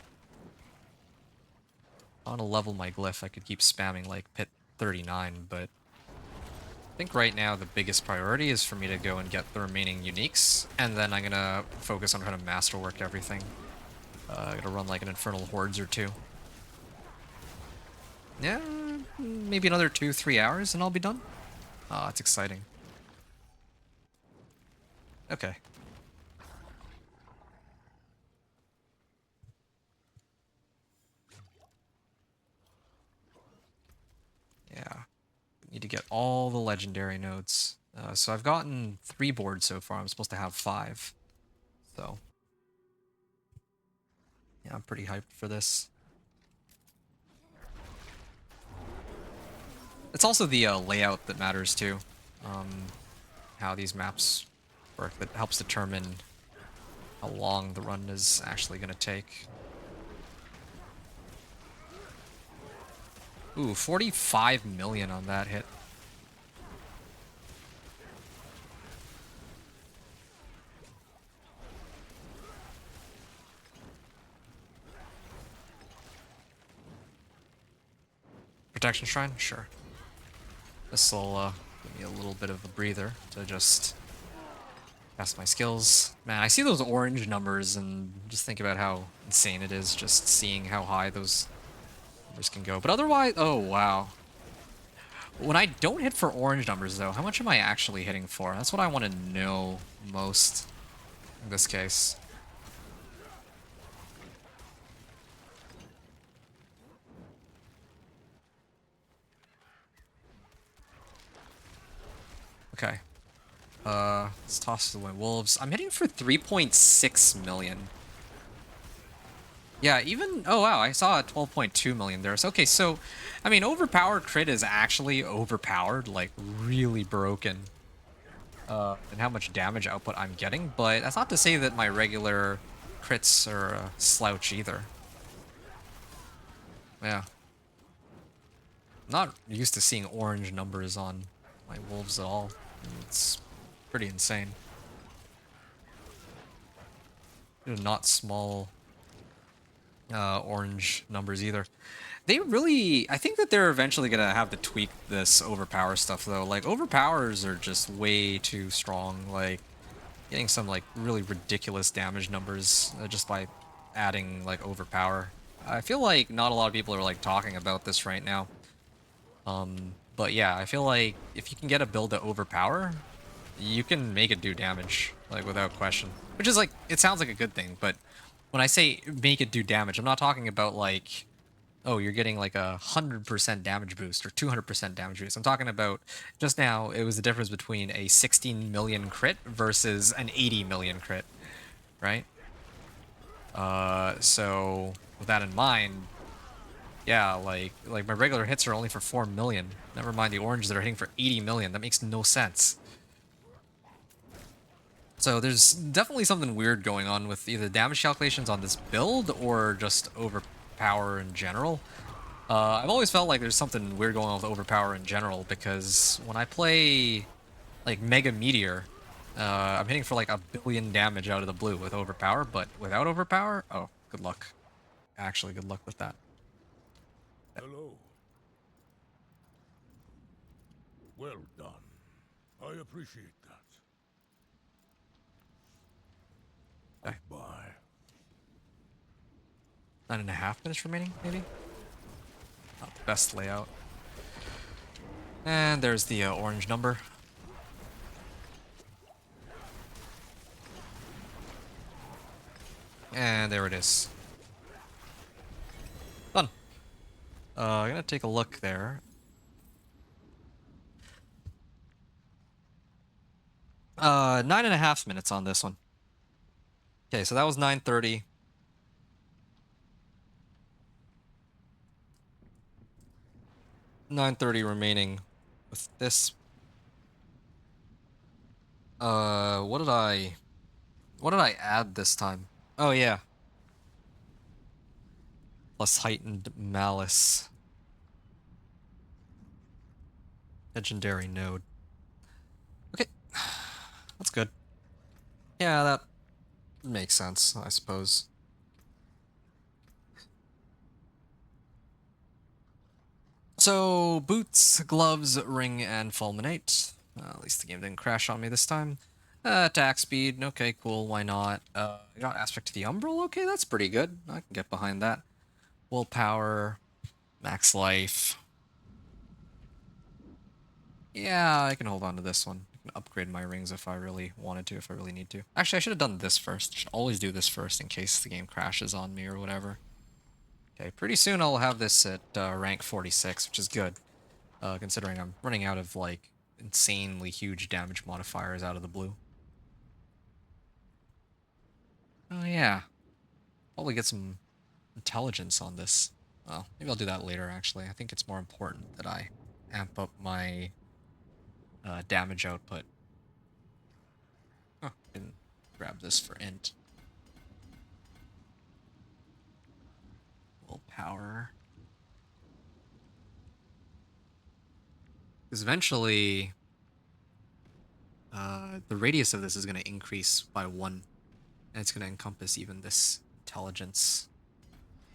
If I want to level my glyph, I could keep spamming like pit 39, but I think right now the biggest priority is for me to go and get the remaining uniques, and then I'm gonna focus on trying to masterwork everything. I'm gonna run like an Infernal Hordes or two. Yeah, maybe another 2-3 hours and I'll be done. Ah, it's exciting. Okay. Yeah. Need to get all the legendary nodes. So I've gotten 3 boards so far. I'm supposed to have 5. So. Yeah, I'm pretty hyped for this. It's also the layout that matters too. How these maps work that helps determine how long the run is actually going to take. Ooh, 45 million on that hit. Protection Shrine? Sure. This'll give me a little bit of a breather to just test my skills. Man, I see those orange numbers and just think about how insane it is just seeing how high those numbers can go. But otherwise, oh wow. When I don't hit for orange numbers though, how much am I actually hitting for? That's what I want to know most in this case. Okay. Let's toss the White Wolves. I'm hitting for 3.6 million. Yeah, even... Oh, wow, I saw a 12.2 million there. So, okay, so, I mean, overpowered crit is actually overpowered, like, really broken. And how much damage output I'm getting, but that's not to say that my regular crits are a slouch either. Yeah. I'm not used to seeing orange numbers on my wolves at all. It's pretty insane. They're not small orange numbers either. They really... I think that they're eventually going to have to tweak this overpower stuff, though. Like, overpowers are just way too strong. Like, getting some, like, really ridiculous damage numbers just by adding, like, overpower. I feel like not a lot of people are, like, talking about this right now. But yeah, I feel like if you can get a build to overpower, you can make it do damage, like, without question. Which is, like, it sounds like a good thing, but when I say make it do damage, I'm not talking about, like, oh, you're getting, like, 100% damage boost or 200% damage boost. I'm talking about, just now, it was the difference between a 16 million crit versus an 80 million crit, right? So, with that in mind, yeah, like my regular hits are only for 4 million. Never mind the oranges that are hitting for 80 million. That makes no sense. So there's definitely something weird going on with either damage calculations on this build or just overpower in general. I've always felt like there's something weird going on with overpower in general because when I play like Mega Meteor, I'm hitting for like 1 billion damage out of the blue with overpower, but without overpower, oh, good luck. Actually, good luck with that. Hello. Well done. I appreciate that. Okay. Goodbye. 9.5 minutes remaining, maybe? Not the best layout. And there's the orange number. And there it is. Done. I'm gonna take a look there. 9.5 minutes on this one. Okay, so that was 9:30. 9:30 remaining with this. What did I add this time? Oh yeah. Plus heightened malice. Legendary node. Okay. That's good. Yeah, that makes sense, I suppose. So, boots, gloves, ring, and fulminate. At least the game didn't crash on me this time. Attack speed, okay, cool, why not? I got aspect to the umbral, okay, that's pretty good. I can get behind that. Willpower, max life. Yeah, I can hold on to this one. I can upgrade my rings if I really wanted to, if I really need to. Actually, I should have done this first. I should always do this first in case the game crashes on me or whatever. Okay, pretty soon I'll have this at rank 46, which is good. Considering I'm running out of, like, insanely huge damage modifiers out of the blue. Oh yeah. Probably get some intelligence on this. Well, maybe I'll do that later, actually. I think it's more important that I amp up my damage output. Oh, didn't grab this for int. Willpower. Because eventually, the radius of this is going to increase by 1. And it's going to encompass even this intelligence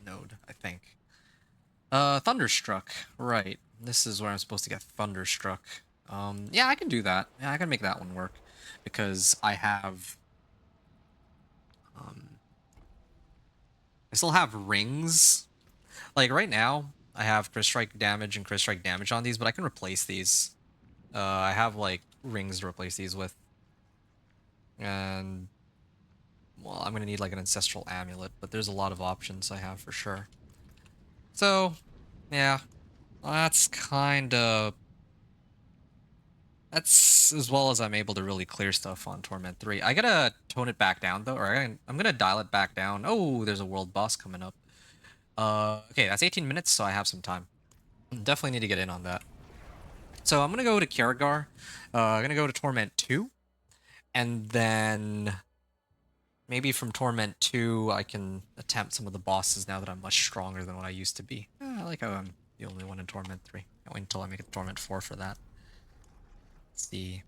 node, I think. Thunderstruck. Right. This is where I'm supposed to get Thunderstruck. Yeah, I can do that. Yeah, I can make that one work. Because I have... I still have rings. Like, right now, I have Crit Strike damage and Crit Strike damage on these, but I can replace these. I have, like, rings to replace these with. And... well, I'm gonna need, like, an Ancestral Amulet, but there's a lot of options I have for sure. So, yeah. That's kind of... that's as well as I'm able to really clear stuff on Torment 3. I gotta tone it back down, though, or I'm gonna dial it back down. Oh, there's a world boss coming up. Okay, that's 18 minutes, so I have some time. Definitely need to get in on that. So I'm gonna go to Karagar. I'm gonna go to Torment 2. And then... maybe from Torment 2, I can attempt some of the bosses now that I'm much stronger than what I used to be. I like how I'm the only one in Torment 3. I'll wait until I make it Torment 4 for that. Let's see.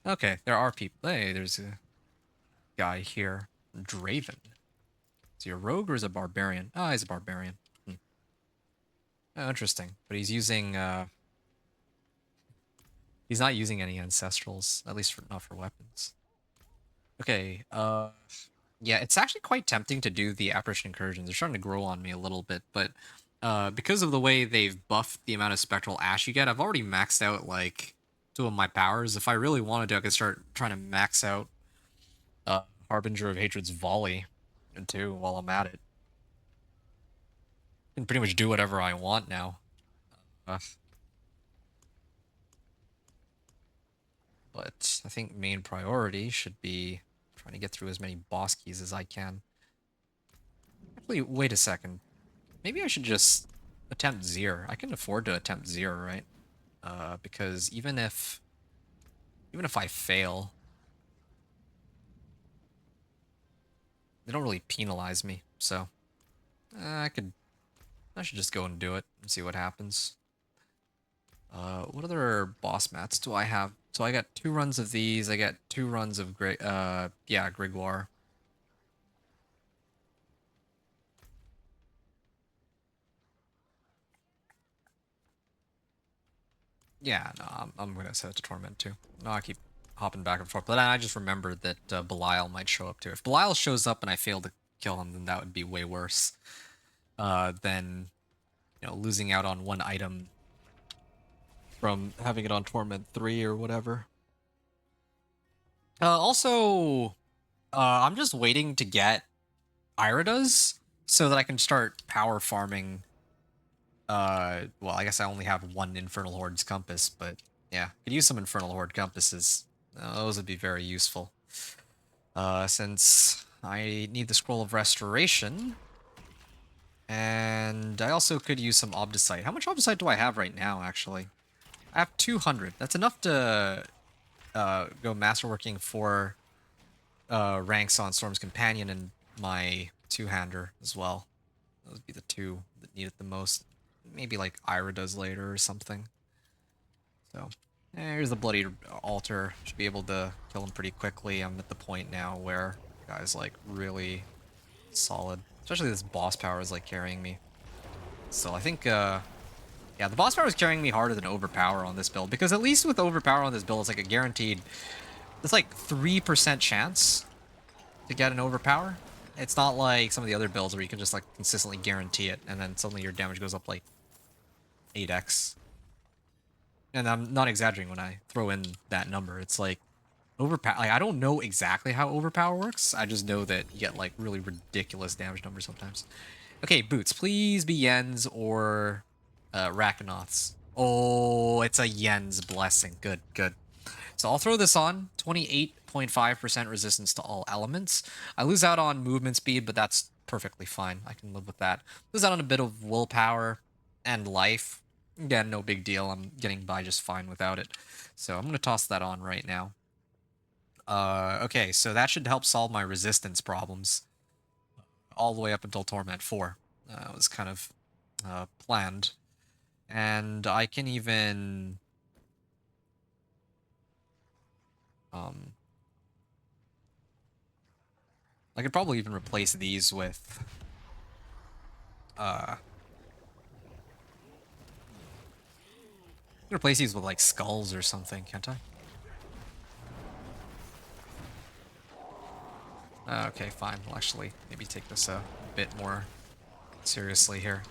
Okay, there are people. Hey, there's a guy here. Draven. Is he a rogue or is he a barbarian? Ah, he's a barbarian. Oh, interesting. But he's using, he's not using any ancestrals, at least not for weapons. Okay, yeah, it's actually quite tempting to do the Apparition Incursions. They're starting to grow on me a little bit, but because of the way they've buffed the amount of Spectral Ash you get, I've already maxed out, like, 2 of my powers. If I really wanted to, I could start trying to max out Harbinger of Hatred's Volley, too, while I'm at it. I can pretty much do whatever I want now. But I think main priority should be trying to get through as many boss keys as I can. Actually, wait a second. Maybe I should just attempt Zir. I can afford to attempt Zir, right? Because even if I fail, they don't really penalize me, so I should just go and do it and see what happens. What other boss mats do I have? So I got 2 runs of these. I got 2 runs of Grigwar. Yeah, no, I'm gonna set it to Torment too. No, I keep hopping back and forth, but then I just remembered that Belial might show up too. If Belial shows up and I fail to kill him, then that would be way worse than losing out on one item from having it on Torment 3 or whatever. Also, I'm just waiting to get Iridas so that I can start power farming. Well, I guess I only have 1 Infernal Horde's compass, but yeah, could use some Infernal Horde compasses. Those would be very useful. Since I need the Scroll of Restoration, and I also could use some Obdicite. How much Obdicite do I have right now, actually? I have 200. That's enough to go masterworking for ranks on Storm's Companion and my 2-hander as well. Those would be the 2 that need it the most. Maybe like Ira does later or something. So, here's the Bloody Altar. Should be able to kill him pretty quickly. I'm at the point now where the guy's like really solid. Especially this boss power is like carrying me. So I think, yeah, the boss power is carrying me harder than Overpower on this build. Because at least with Overpower on this build, it's like a guaranteed... It's like 3% chance to get an Overpower. It's not like some of the other builds where you can just like consistently guarantee it, and then suddenly your damage goes up like 8x. And I'm not exaggerating when I throw in that number. It's like Overpower. Like, I don't know exactly how Overpower works. I just know that you get like really ridiculous damage numbers sometimes. Okay, boots. Please be Yens or Rakanoths. Oh, it's a Yen's blessing. Good, good. So I'll throw this on. 28.5% resistance to all elements. I lose out on movement speed, but that's perfectly fine. I can live with that. Lose out on a bit of willpower and life. Again, no big deal. I'm getting by just fine without it. So I'm going to toss that on right now. Okay, so that should help solve my resistance problems all the way up until Torment 4. It was kind of planned. And I can even... I could probably even replace these with... replace these with, like, skulls or something, can't I? Okay, fine. We'll actually maybe take this a bit more seriously here.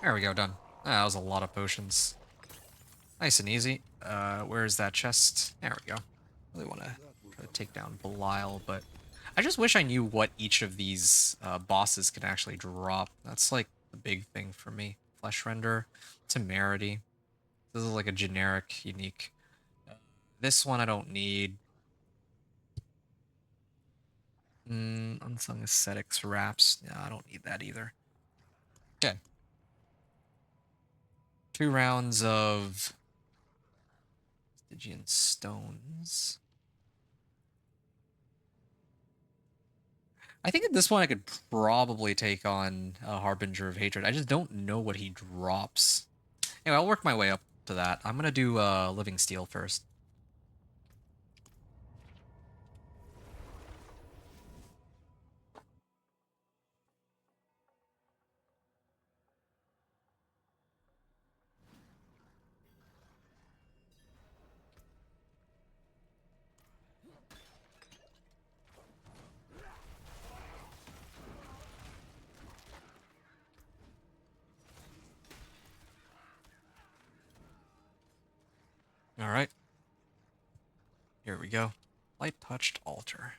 There we go, done. That was a lot of potions. Nice and easy. Where's that chest? There we go. Really want to try to take down Belial, but I just wish I knew what each of these bosses can actually drop. That's like the big thing for me. Flesh Render, Temerity. This is like a generic, unique. This one I don't need. Unsung Ascetics Wraps. Yeah, I don't need that either. Okay. 2 rounds of Stygian Stones. I think at this point I could probably take on a Harbinger of Hatred. I just don't know what he drops. Anyway, I'll work my way up to that. I'm gonna do Living Steel first. Alright. Here we go. Light Touched Altar.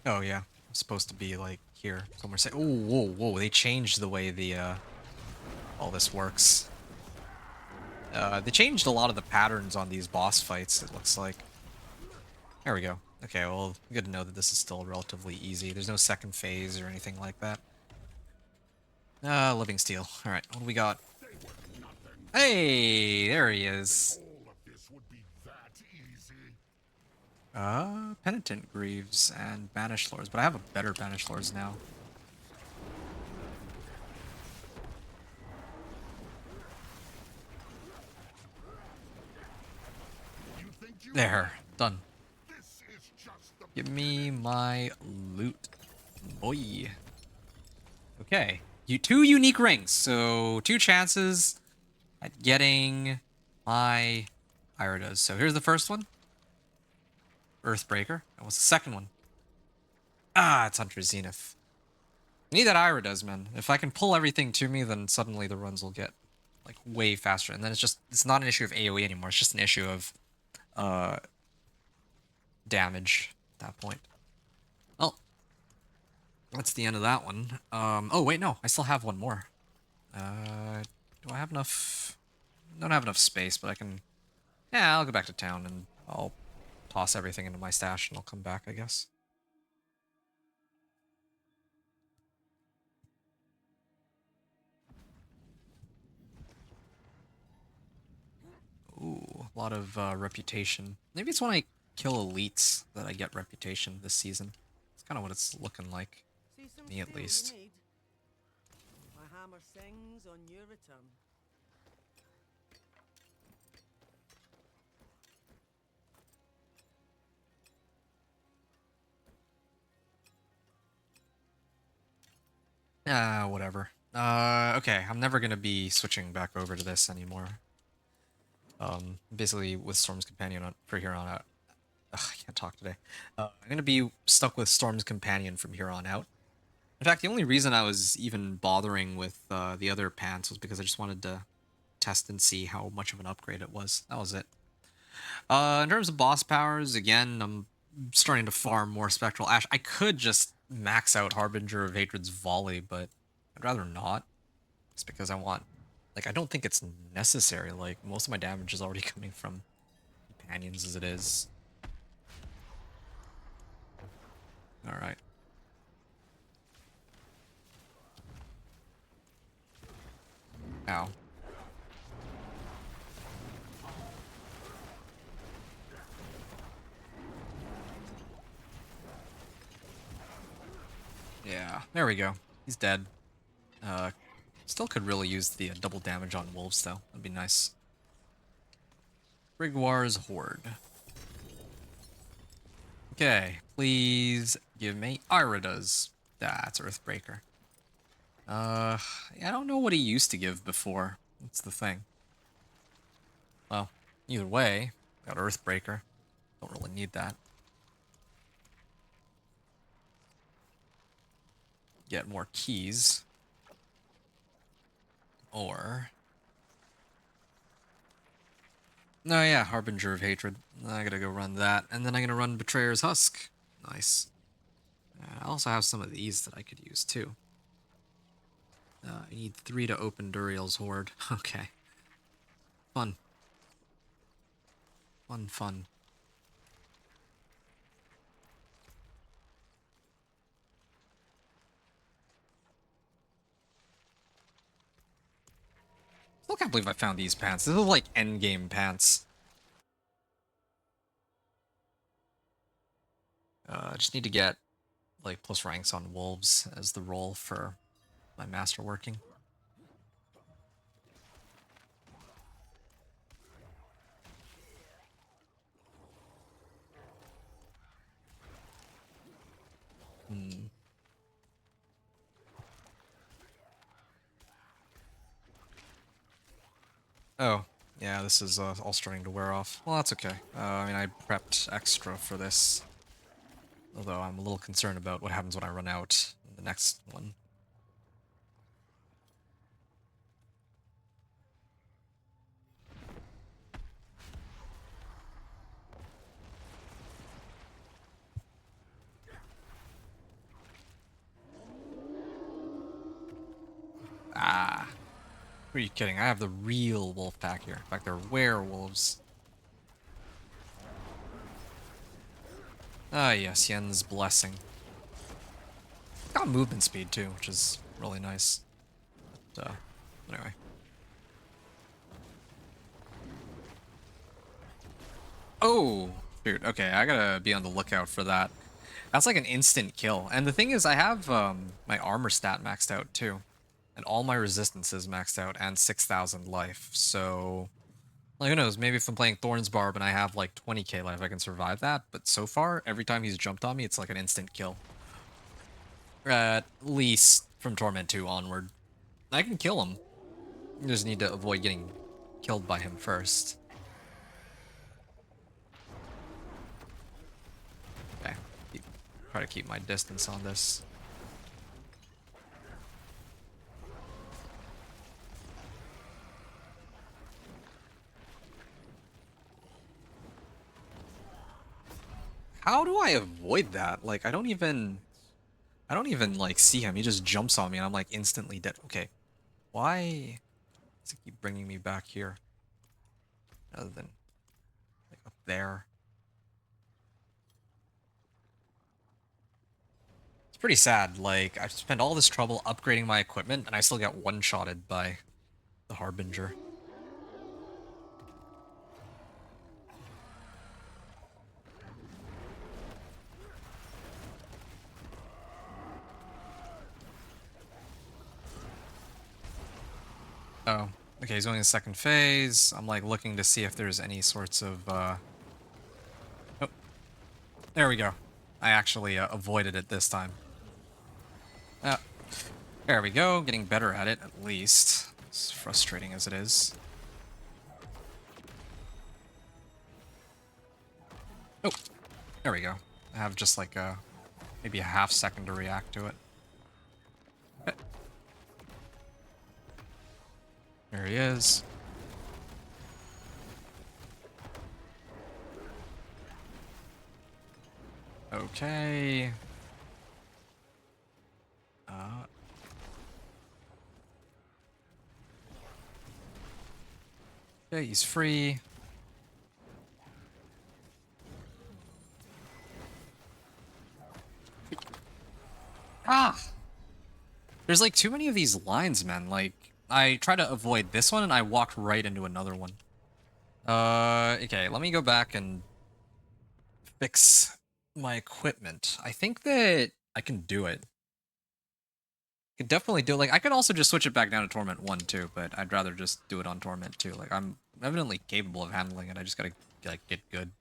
Oh yeah. It's supposed to be like here. Somewhere say, oh, whoa, whoa, they changed the way the all this works. They changed a lot of the patterns on these boss fights, it looks like. There we go. Okay, well, good to know that this is still relatively easy. There's no second phase or anything like that. Living Steel. Alright, what do we got? Hey, there he is. All of this would be that easy. Penitent Greaves and Banished Lords, but I have a better Banished Lords now. You think you There, done. This is just the Give me my loot, boy. Okay, two unique rings, so 2 chances at getting my Iridas. So here's the first one, Earthbreaker. And what's the second one? Ah, it's Hunter Zenith. I need that Iridas, man. If I can pull everything to me, then suddenly the runs will get like way faster, and then it's not an issue of AoE anymore. It's just an issue of uh damage at that point. Well, that's the end of that one. Oh wait, no, I still have one more. Do I have enough? I don't have enough space, but I can. Yeah, I'll go back to town and I'll toss everything into my stash and I'll come back, I guess. Ooh, a lot of reputation. Maybe it's when I kill elites that I get reputation this season. It's kind of what it's looking like. See some Me at steel you least. need? My hammer sings on your return. Whatever. Okay, I'm never gonna be switching back over to this anymore. Basically with Storm's Companion for here on out. Ugh, I can't talk today. I'm gonna be stuck with Storm's Companion from here on out. In fact, the only reason I was even bothering with the other pants was because I just wanted to test and see how much of an upgrade it was. That was it. In terms of boss powers, again, I'm starting to farm more Spectral Ash. I could just max out Harbinger of Hatred's Volley, but I'd rather not. It's because I want... Like, I don't think it's necessary. Like, most of my damage is already coming from companions as it is. Alright. Ow. Yeah, there we go. He's dead. Still could really use the double damage on wolves, though. That'd be nice. Brigwar's Horde. Okay, please give me Iridas. That's Earthbreaker. I don't know what he used to give before. That's the thing. Well, either way, got Earthbreaker. Don't really need that. Get more keys. Or... No, yeah, Harbinger of Hatred. I gotta go run that. And then I'm gonna run Betrayer's Husk. Nice. I also have some of these that I could use, too. I need 3 to open Duriel's Horde. Okay. Fun. Fun, fun. Still can't believe I found these pants. This is like endgame pants. I just need to get like plus ranks on wolves as the role for my master working. Oh, yeah, this is all starting to wear off. Well, that's okay. I mean, I prepped extra for this. Although I'm a little concerned about what happens when I run out in the next one. Ah. Who are you kidding? I have the real wolf pack here. In fact, they're werewolves. Ah, yes, Yen's Blessing. Got movement speed, too, which is really nice. But, anyway. Oh, shoot. Okay, I gotta be on the lookout for that. That's like an instant kill. And the thing is, I have my armor stat maxed out too. And all my resistances maxed out and 6,000 life. So, like, who knows? Maybe if I'm playing Thorn's Barb and I have like 20k life, I can survive that. But so far, every time he's jumped on me, it's like an instant kill. At least from Torment 2 onward. I can kill him. You just need to avoid getting killed by him first. Okay. Try to keep my distance on this. How do I avoid that? Like, I don't even like see him. He just jumps on me and I'm like instantly dead. Okay. Why does it keep bringing me back here? Rather than like up there. It's pretty sad. Like, I've spent all this trouble upgrading my equipment and I still get one-shotted by the Harbinger. Oh, okay, he's going in the second phase. I'm like looking to see if there's any sorts of oh, there we go. I actually avoided it this time. There we go, getting better at it at least. As frustrating as it is. Oh, there we go. I have just like maybe a half second to react to it. There he is. Okay. Okay, he's free. Ah! There's like too many of these lines, man. Like, I try to avoid this one and I walked right into another one. Okay, let me go back and fix my equipment. I think that I can do it. I could definitely do it. Like, I could also just switch it back down to Torment 1 too, but I'd rather just do it on Torment 2. Like, I'm evidently capable of handling it. I just gotta, like, get good.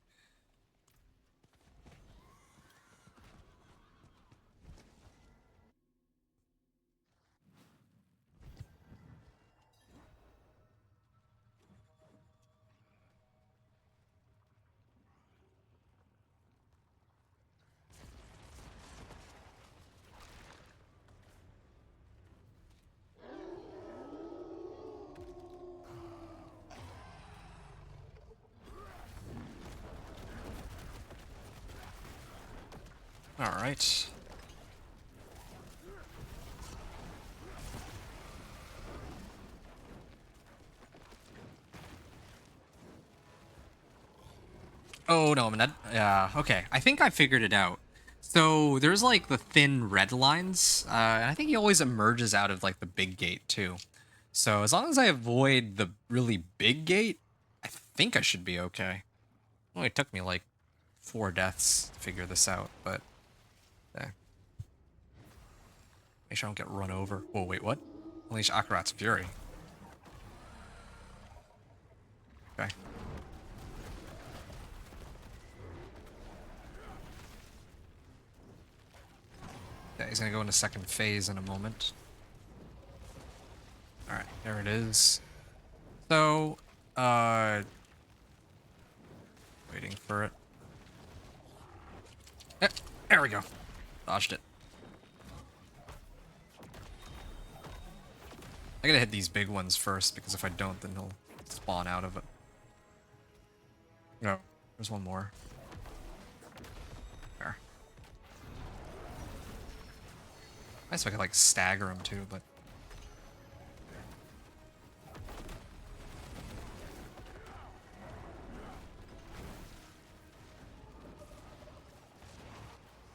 Alright. Oh, no, I'm not. Yeah, okay. I think I figured it out. So there's like the thin red lines. And I think he always emerges out of like the big gate too. So as long as I avoid the really big gate, I think I should be okay. Well, it took me like 4 deaths to figure this out, but yeah. Make sure I don't get run over. Whoa, wait, what? Unleash Akarat's Fury. Okay. Yeah, he's gonna go into second phase in a moment. Alright, there it is. So, waiting for it. There we go. Dodged it. I gotta hit these big ones first, because if I don't, then he'll spawn out of it. No, there's one more. There. Nice if I could, like, stagger him, too, but...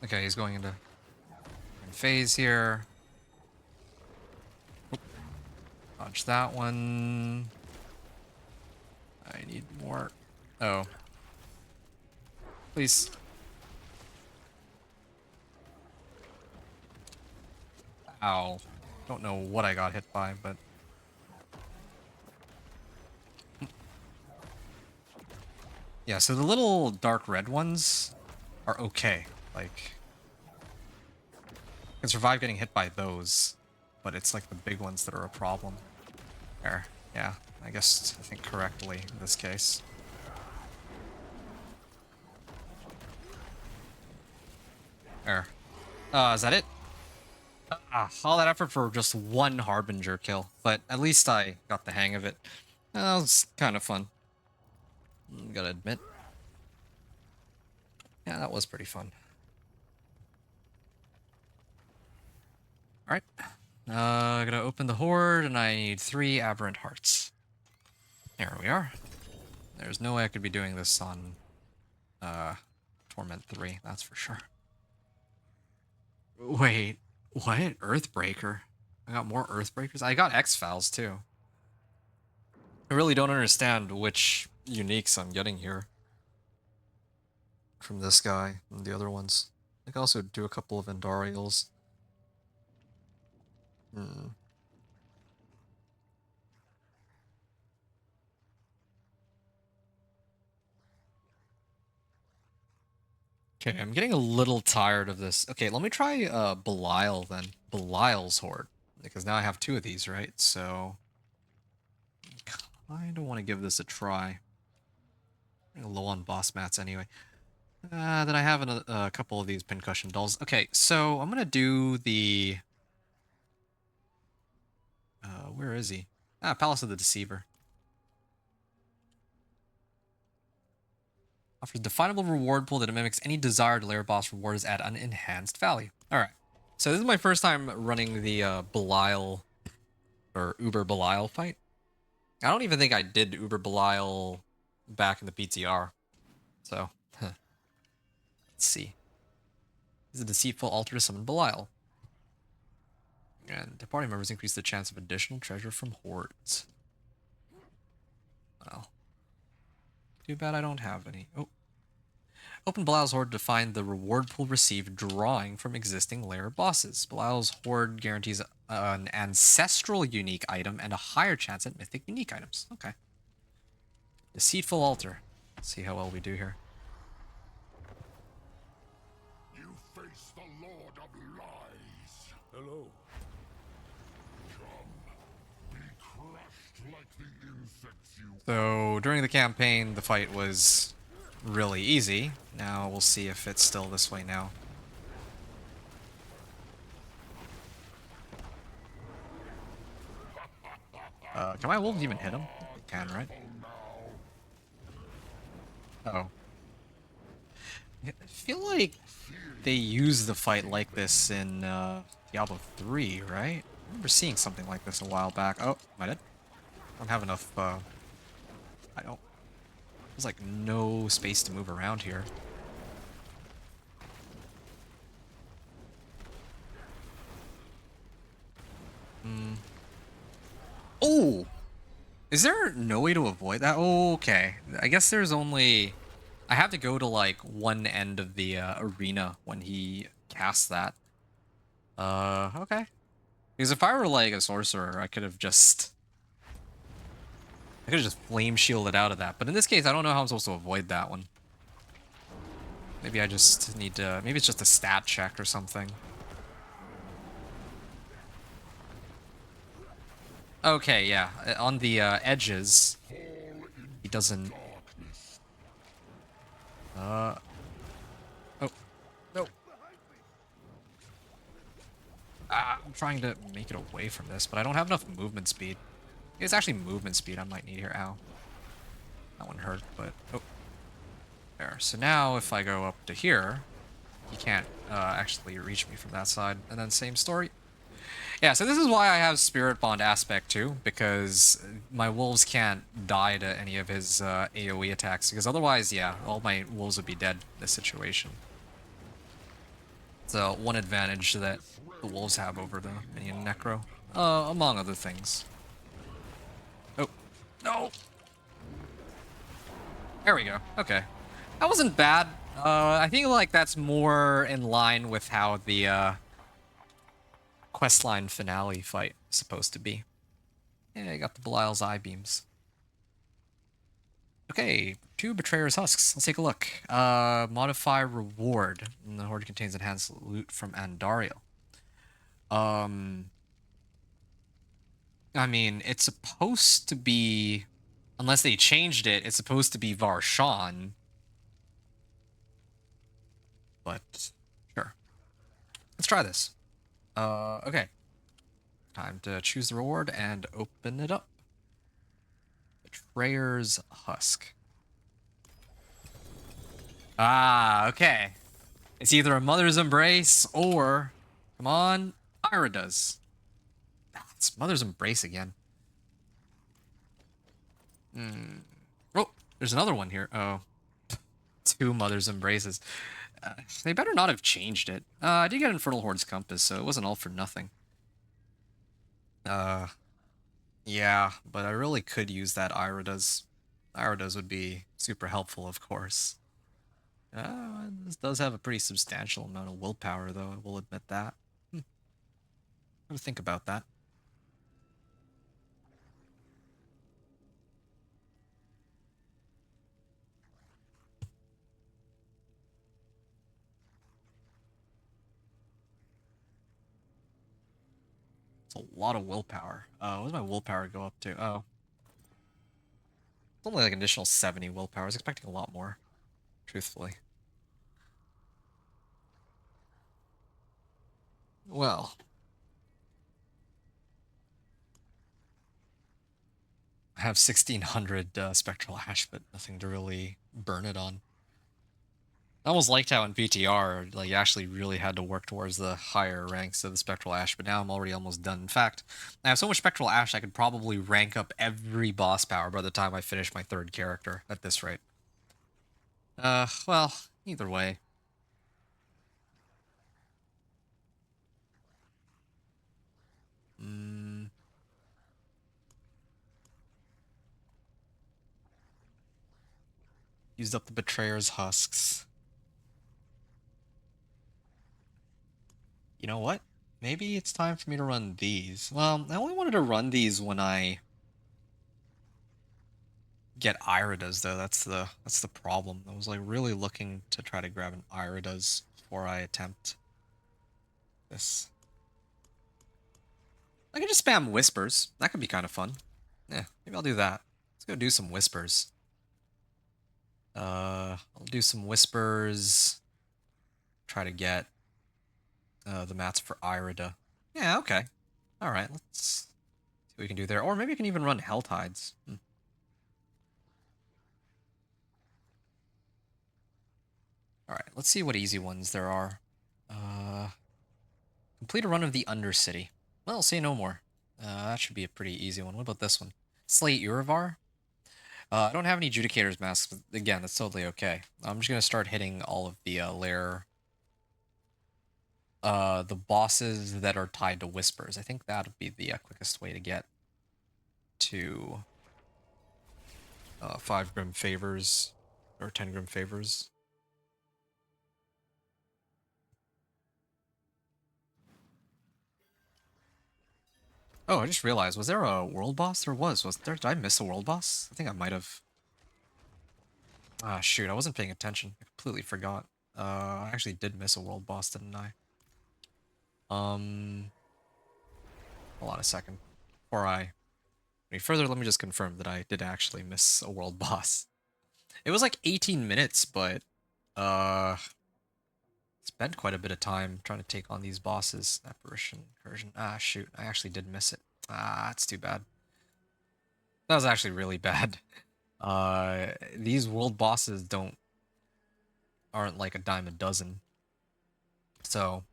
Okay, he's going into phase here. Oop. Dodge that one. I need more. Oh. Please. Ow. Don't know what I got hit by, but... Yeah, so the little dark red ones are okay. Like, I can survive getting hit by those, but it's like the big ones that are a problem. There. Yeah, I think correctly in this case. There. Is that it? All that effort for just one Harbinger kill, but at least I got the hang of it. That was kind of fun. Gotta admit. Yeah, that was pretty fun. Alright. Gonna open the Horde, and I need 3 Aberrant Hearts. There we are. There's no way I could be doing this on Torment 3, that's for sure. Wait, what? Earthbreaker? I got more Earthbreakers? I got X-Files too. I really don't understand which uniques I'm getting here. From this guy and the other ones. I can also do a couple of Endarials. Okay, I'm getting a little tired of this. Okay, let me try Belial then. Belial's Horde. Because now I have 2 of these, right? So... I don't want to give this a try. I'm low on boss mats anyway. Then I have a couple of these pincushion dolls. Okay, so I'm gonna do the... where is he? Palace of the Deceiver. Offers definable reward pool that mimics any desired lair boss rewards at an enhanced value. Alright. So this is my first time running the Belial, or Uber Belial fight. I don't even think I did Uber Belial back in the PTR. So, let's see. This is a deceitful altar to summon Belial. And the party members increase the chance of additional treasure from hordes. Well. Too bad I don't have any. Oh. Open Belial's Horde to find the reward pool received drawing from existing lair bosses. Belial's Horde guarantees an ancestral unique item and a higher chance at mythic unique items. Okay. Deceitful Altar. Let's see how well we do here. You face the Lord of Lies. Hello. Come, be crushed like the insects you... So, during the campaign, the fight was really easy. Now, we'll see if it's still this way now. Can my wolves even hit him? They can, right? Oh. I feel like they use the fight like this in Diablo 3, right? I remember seeing something like this a while back. Oh, am I dead? I don't have enough, I don't... There's like no space to move around here. Oh! Is there no way to avoid that? Oh, okay. I guess there's only... I have to go to, like, one end of the arena when he casts that. Okay. Because if I were, like, a sorcerer, I could have just flame shielded out of that. But in this case, I don't know how I'm supposed to avoid that one. Maybe I just need to... Maybe it's just a stat check or something. Okay, yeah. On the edges, he doesn't... Oh. No. I'm trying to make it away from this, but I don't have enough movement speed. It's actually movement speed I might need here. Ow. That one hurt, but... Oh. There. So now, if I go up to here, he can't actually reach me from that side. And then same story. Yeah, so this is why I have Spirit Bond aspect too, because my wolves can't die to any of his AoE attacks, because otherwise, yeah, all my wolves would be dead in this situation. So, one advantage that the wolves have over the minion Necro, among other things. Oh, no! There we go, okay. That wasn't bad. I think like that's more in line with how the questline finale fight is supposed to be. Yeah, you got the Belial's eye beams. Okay, 2 Betrayer's Husks. Let's take a look. Modify reward. The horde contains enhanced loot from Andariel. I mean, it's supposed to be, unless they changed it, it's supposed to be Varshan. But sure. Let's try this. Okay. Time to choose the reward and open it up. Betrayer's Husk. Ah, okay. It's either a Mother's Embrace or, come on, Irida's. Ah, it's Mother's Embrace again. Oh, there's another one here. Oh, 2 Mother's Embraces. They better not have changed it. I did get Infernal Horde's Compass, so it wasn't all for nothing. Yeah, but I really could use that Irida's. Irida's would be super helpful, of course. This does have a pretty substantial amount of willpower, though, I will admit that. Gotta think about that. It's a lot of willpower. What does my willpower go up to? Oh. It's only like an additional 70 willpower. I was expecting a lot more, truthfully. Well. I have 1600 Spectral Ash, but nothing to really burn it on. I almost liked how in PTR, like, you actually really had to work towards the higher ranks of the Spectral Ash, but now I'm already almost done. In fact, I have so much Spectral Ash I could probably rank up every boss power by the time I finish my 3rd character at this rate. Well, either way. Used up the Betrayer's Husks. You know what? Maybe it's time for me to run these. Well, I only wanted to run these when I get Iridas, though. That's the problem. I was like really looking to try to grab an Iridas before I attempt this. I could just spam Whispers. That could be kind of fun. Yeah, maybe I'll do that. Let's go do some Whispers. I'll do some Whispers. Try to get the mats for Irida. Yeah, okay. All right, let's see what we can do there. Or maybe I can even run Hell Tides. All right, let's see what easy ones there are. Complete a run of the Undercity. Well, say no more. That should be a pretty easy one. What about this one? Slay Urivar? I don't have any Judicator's masks, but again, that's totally okay. I'm just going to start hitting all of the lair... the bosses that are tied to Whispers. I think that would be the quickest way to get to 5 Grim Favors, or 10 Grim Favors. Oh, I just realized, was there a world boss? There was. Did I miss a world boss? I think I might have. Ah, shoot, I wasn't paying attention. I completely forgot. I actually did miss a world boss, didn't I? Hold on a second. Before I any further, let me just confirm that I did actually miss a world boss. It was like 18 minutes, but spent quite a bit of time trying to take on these bosses. Apparition, Incursion. Ah, shoot, I actually did miss it. Ah, that's too bad. That was actually really bad. These world bosses aren't like a dime a dozen. So,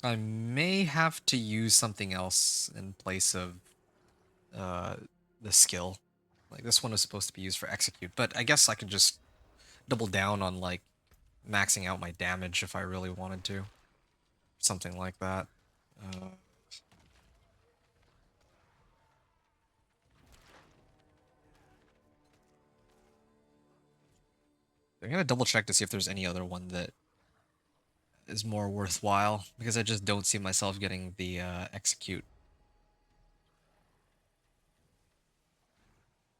I may have to use something else in place of the skill. Like, this one was supposed to be used for execute, but I guess I could just double down on, like, maxing out my damage if I really wanted to. Something like that. I'm gonna double check to see if there's any other one that is more worthwhile, because I just don't see myself getting the execute.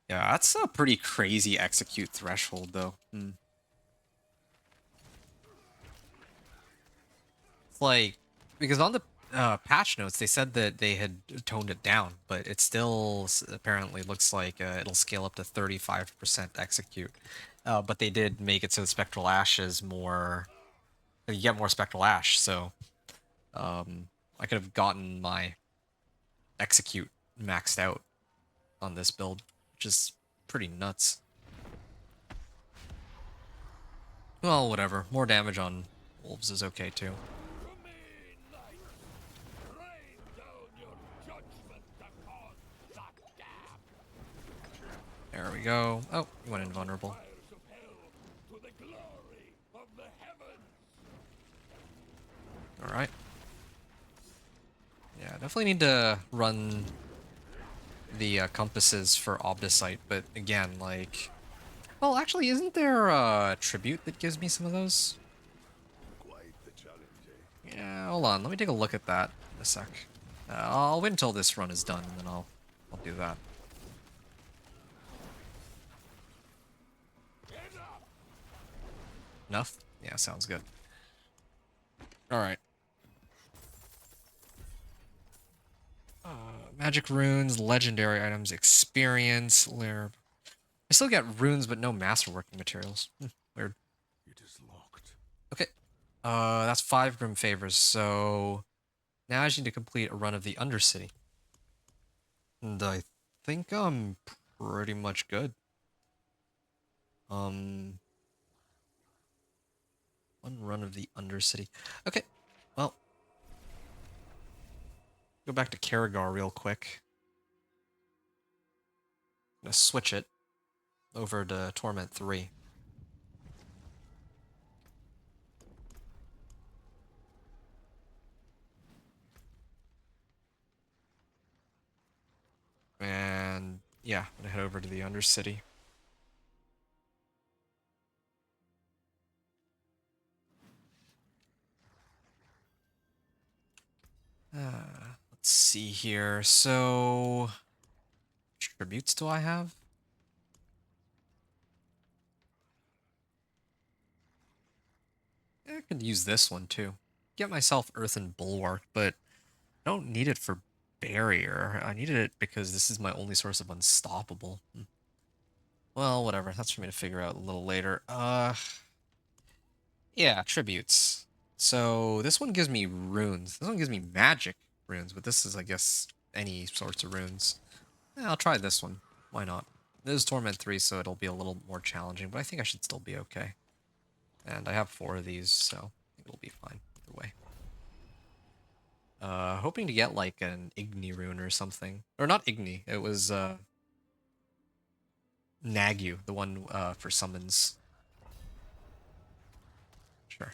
Yeah, that's a pretty crazy execute threshold, though. It's like, because on the patch notes, they said that they had toned it down, but it still apparently looks like it'll scale up to 35% execute. But they did make it so the Spectral Ash is more... You get more Spectral Ash, so I could have gotten my execute maxed out on this build, which is pretty nuts. Well, whatever. More damage on wolves is okay too. There we go. Oh, he went invulnerable. Alright. Yeah, definitely need to run the compasses for Obdicite, but again, like... Well, actually, isn't there a tribute that gives me some of those? Quite the challenge, eh? Yeah, hold on. Let me take a look at that in a sec. I'll wait until this run is done, and then I'll do that. Enough? Yeah, sounds good. Alright. Magic runes, legendary items, experience, lair. I still get runes, but no masterworking materials. Weird. It is locked. Okay. That's 5 Grim Favors, so now I just need to complete a run of the Undercity. And I think I'm pretty much good. One run of the Undercity. Okay, well. Go back to Karagar real quick. I'm gonna switch it over to Torment 3. And yeah, I'm gonna head over to the Undercity. Let's see here. So, tributes do I have? I could use this one too. Get myself Earthen Bulwark, but I don't need it for Barrier. I needed it because this is my only source of Unstoppable. Well, whatever. That's for me to figure out a little later. Yeah, tributes. So this one gives me runes. This one gives me magic runes, but this is, I guess, any sorts of runes. Yeah, I'll try this one. Why not? This is Torment 3, so it'll be a little more challenging, but I think I should still be okay. And I have 4 of these, so I think it'll be fine either way. Hoping to get like an Igni rune or something. Or not Igni, it was Nagu, the one for summons. Sure.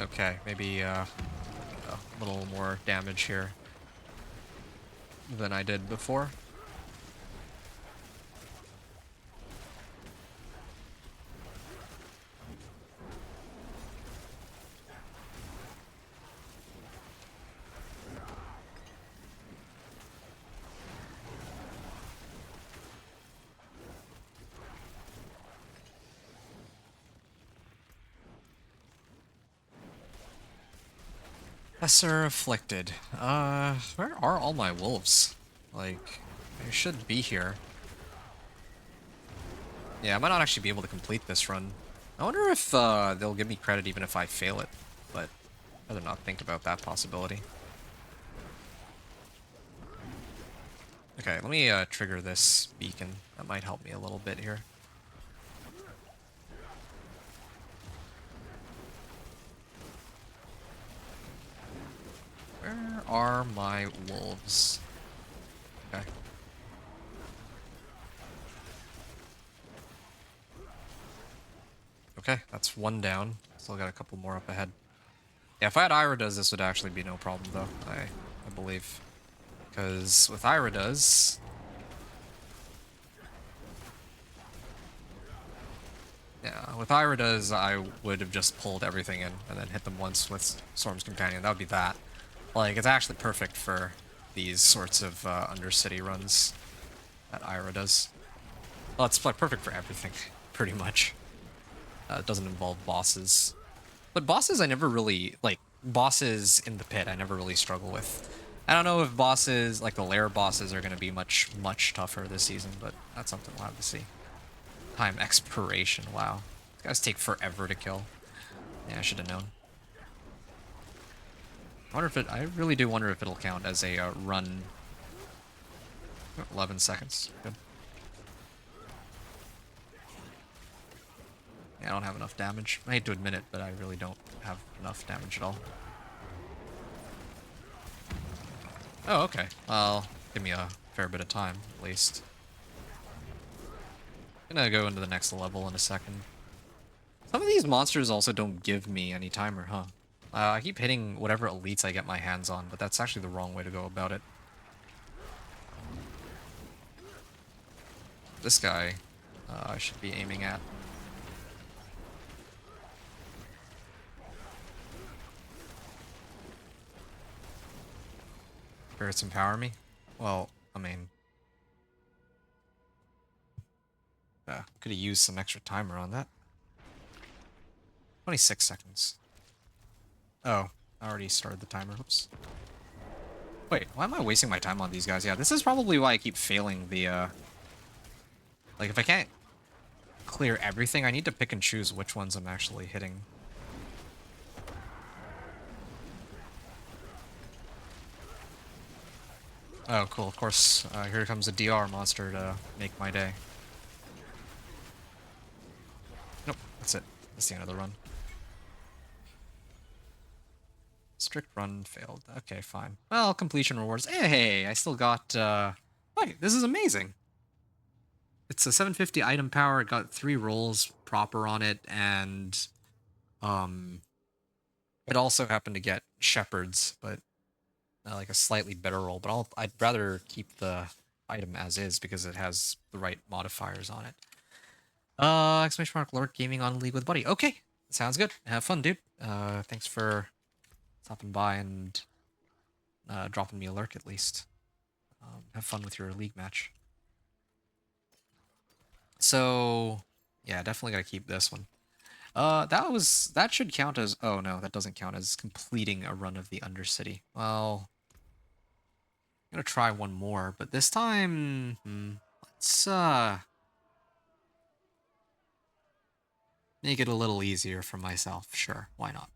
Okay, maybe a little more damage here than I did before. Lesser Afflicted. Where are all my wolves? Like, they should be here. Yeah, I might not actually be able to complete this run. I wonder if they'll give me credit even if I fail it, but I'd rather not think about that possibility. Okay, let me trigger this beacon. That might help me a little bit here. Where are my wolves? Okay. Okay, that's 1 down. Still got a couple more up ahead. Yeah, if I had Ira does, this would actually be no problem, though. I believe. Because with Iridas, yeah, with Iridas, I would have just pulled everything in and then hit them once with Storm's Companion. That would be that. Like, it's actually perfect for these sorts of Undercity runs that Ira does. Well, it's like perfect for everything, pretty much. It doesn't involve bosses. But bosses I never really, like, bosses in the pit I never really struggle with. I don't know if bosses, like the lair bosses, are going to be much tougher this season, but that's something we'll have to see. Time expiration, wow. These guys take forever to kill. Yeah, I should have known. I really do wonder if it'll count as a run. 11 seconds, good. Yeah, I don't have enough damage. I hate to admit it, but I really don't have enough damage at all. Oh, okay. Well, give me a fair bit of time, at least. Gonna go into the next level in a second. Some of these monsters also don't give me any timer, huh? I keep hitting whatever elites I get my hands on, but that's actually the wrong way to go about it. This guy, I should be aiming at. Spirits empower me? Well, I mean... could have used some extra timer on that. 26 seconds. Oh, I already started the timer. Oops. Wait, why am I wasting my time on these guys? Yeah, this is probably why I keep failing the, like, if I can't clear everything, I need to pick and choose which ones I'm actually hitting. Oh, cool. Of course, here comes a DR monster to make my day. Nope, that's it. That's the end of the run. Strict run failed. Okay, fine. Well, completion rewards. Hey, I still got, wait, this is amazing. It's a 750 item power. It got 3 rolls proper on it, and, it also happened to get shepherds, but like a slightly better roll. But I'd rather keep the item as is because it has the right modifiers on it. Exclamation mark Lord Gaming on League with Buddy. Okay, sounds good. Have fun, dude. Thanks for stopping by and dropping me a lurk at least. Have fun with your league match. So, yeah, definitely gotta keep this one. That should count as, oh no, that doesn't count as completing a run of the Undercity. Well, I'm gonna try one more, but this time, let's, make it a little easier for myself. Sure, why not?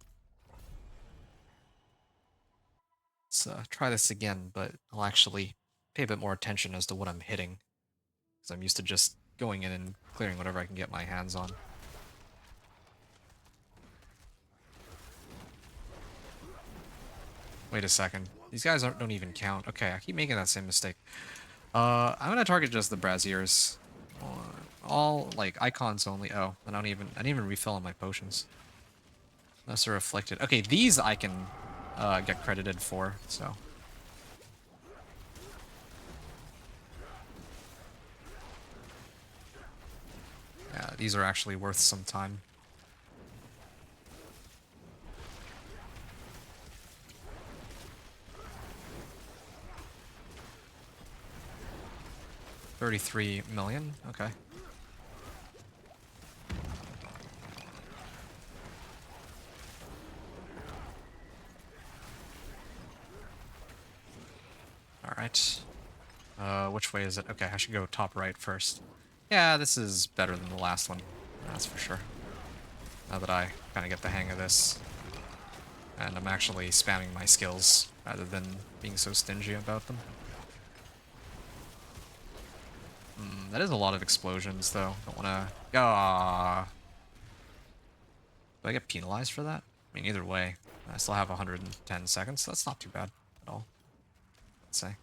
Let's try this again, but I'll actually pay a bit more attention as to what I'm hitting. Because I'm used to just going in and clearing whatever I can get my hands on. Wait a second. These guys don't even count. Okay, I keep making that same mistake. I'm gonna target just the Braziers. All, like, icons only. Oh, I didn't even refill on my potions. Unless they're afflicted. Okay, these I can get credited for, so. Yeah, these are actually worth some time. $33 million? Okay. Alright. Which way is it? Okay, I should go top right first. Yeah, this is better than the last one. That's for sure. Now that I kind of get the hang of this. And I'm actually spamming my skills rather than being so stingy about them. That is a lot of explosions, though. Don't want to... Ah. Do I get penalized for that? I mean, either way. I still have 110 seconds. So that's not too bad at all, let's say.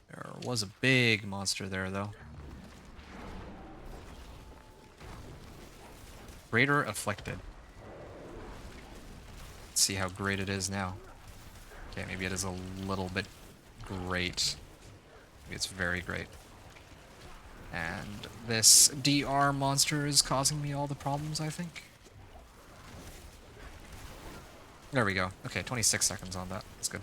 There was a big monster there, though. Greater Afflicted. Let's see how great it is now. Okay, maybe it is a little bit great. Maybe it's very great. And this DR monster is causing me all the problems, I think. There we go. Okay, 26 seconds on that. That's good.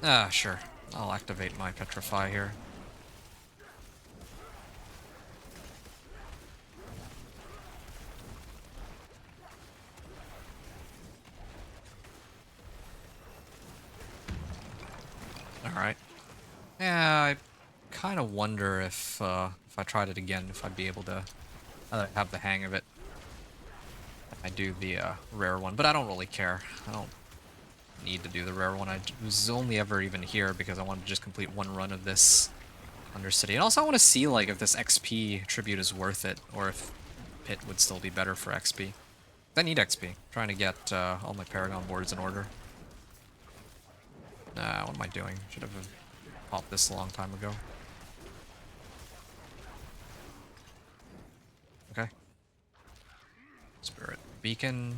Ah, sure. I'll activate my Petrify here. Alright. Yeah, I kind of wonder if I tried it again, if I'd be able to have the hang of it. I do the rare one, but I don't really care. I don't need to do the rare one. I was only ever even here because I wanted to just complete one run of this Undercity. And also I want to see like if this XP tribute is worth it, or if Pit would still be better for XP. I need XP. I'm trying to get all my Paragon boards in order. Nah, what am I doing? Should have popped this a long time ago. Okay. Spirit Beacon.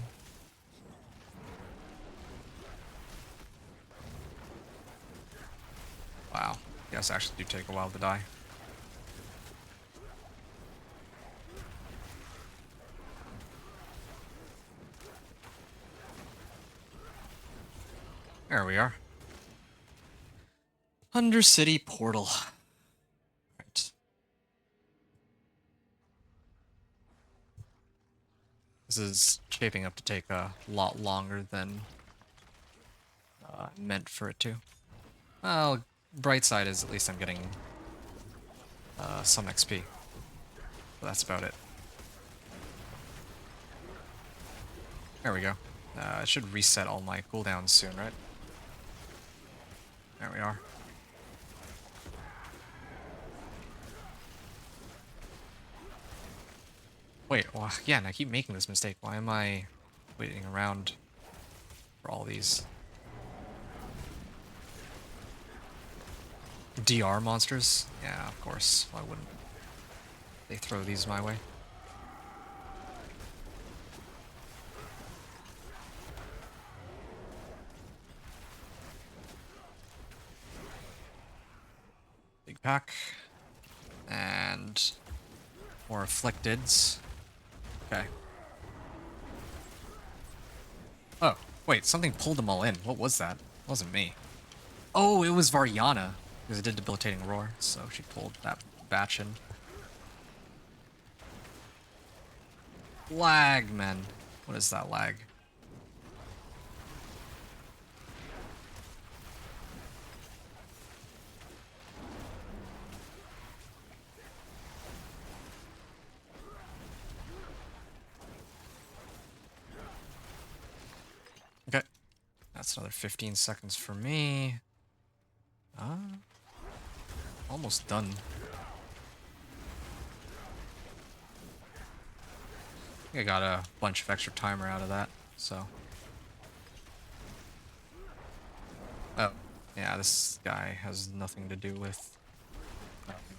Wow. Yes, actually do take a while to die. There we are. Undercity portal. Right. This is shaping up to take a lot longer than meant for it to. Well, bright side is at least I'm getting some XP. But that's about it. There we go. I should reset all my cooldowns soon, right? There we are. Wait, well, again, I keep making this mistake. Why am I waiting around for all these DR monsters? Yeah, of course. Why wouldn't they throw these my way? Big pack. And more afflicteds. Okay. Oh, wait, something pulled them all in. What was that? It wasn't me. Oh, it was Variana, because it did Debilitating Roar, so she pulled that batch in. Lag, man. What is that lag? Okay. That's another 15 seconds for me. Almost done. I think I got a bunch of extra timer out of that, so. Oh, yeah, this guy has nothing to do with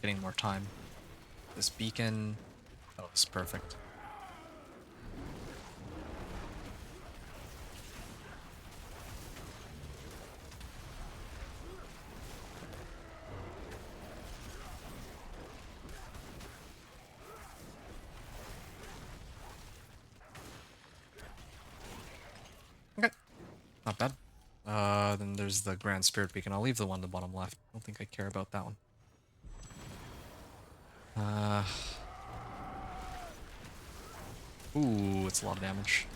getting more time. This beacon, oh, it's perfect. Okay, not bad. Then there's the Grand Spirit Beacon. I'll leave the one on the bottom left. I don't think I care about that one. Ooh, it's a lot of damage.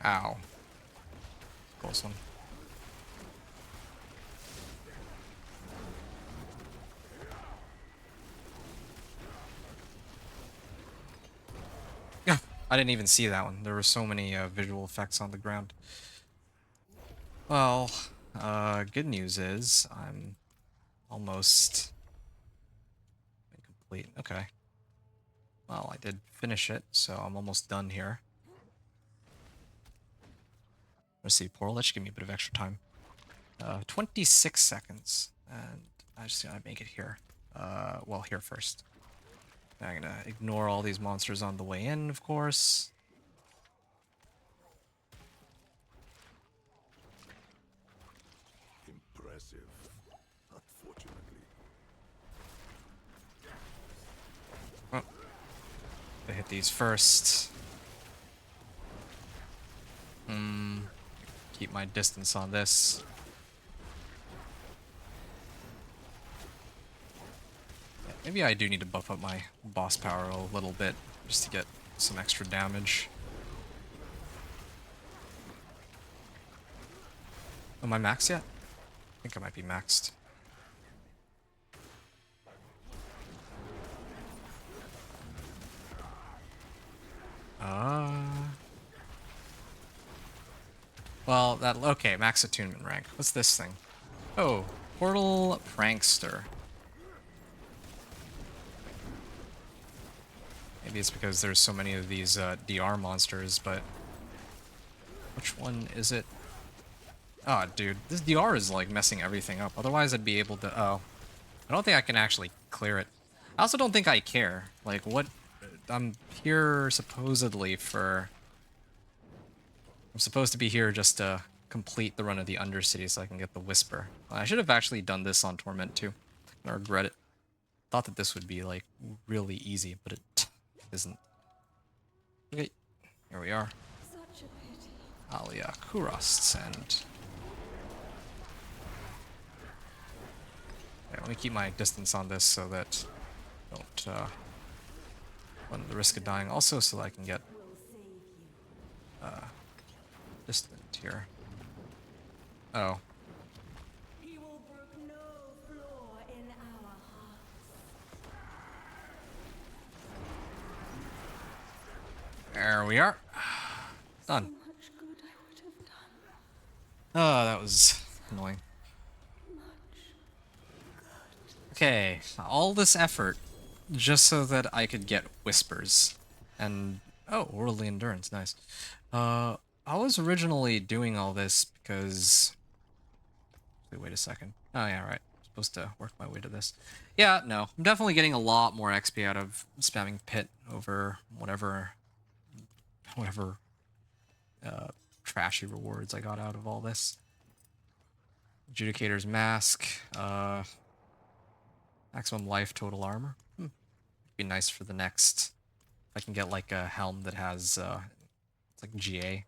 Ow. Close one. Yeah, I didn't even see that one. There were so many visual effects on the ground. Well, Good news is I'm almost complete. Okay. Well, I did finish it, so I'm almost done here. Let's see, Portal, that should give me a bit of extra time. 26 seconds, and I just gotta make it here. Well, here first. I'm gonna ignore all these monsters on the way in, of course. Impressive, unfortunately. Oh, I hit these first. Keep my distance on this. Yeah, maybe I do need to buff up my boss power a little bit just to get some extra damage. Am I maxed yet? I think I might be maxed. Well, that okay, max attunement rank. What's this thing? Oh, Portal Prankster. Maybe it's because there's so many of these DR monsters, but which one is it? Oh, dude, this DR is like messing everything up. Otherwise, I'd be able to. Oh, I don't think I can actually clear it. I also don't think I care. Like, what? I'm here supposedly for. I'm supposed to be here just to complete the run of the Undercity so I can get the Whisper. I should have actually done this on Torment too. I regret it. Thought that this would be like really easy, but it isn't. Okay, here we are. Such a pity. Alia Kurosts and. Okay, let me keep my distance on this so that I don't run the risk of dying. Also, so that I can get distant here. Oh. He will brook no flaw in our hearts. There we are. Done. Much good I would have done. Oh, that was annoying. Okay, all this effort just so that I could get whispers. And oh, worldly endurance, nice. I was originally doing all this because wait a second. Oh yeah, right. I'm supposed to work my way to this. Yeah, no. I'm definitely getting a lot more XP out of spamming pit over whatever trashy rewards I got out of all this. Adjudicator's Mask, maximum life, total armor. Be nice for the next. If I can get like a helm that has it's like GA.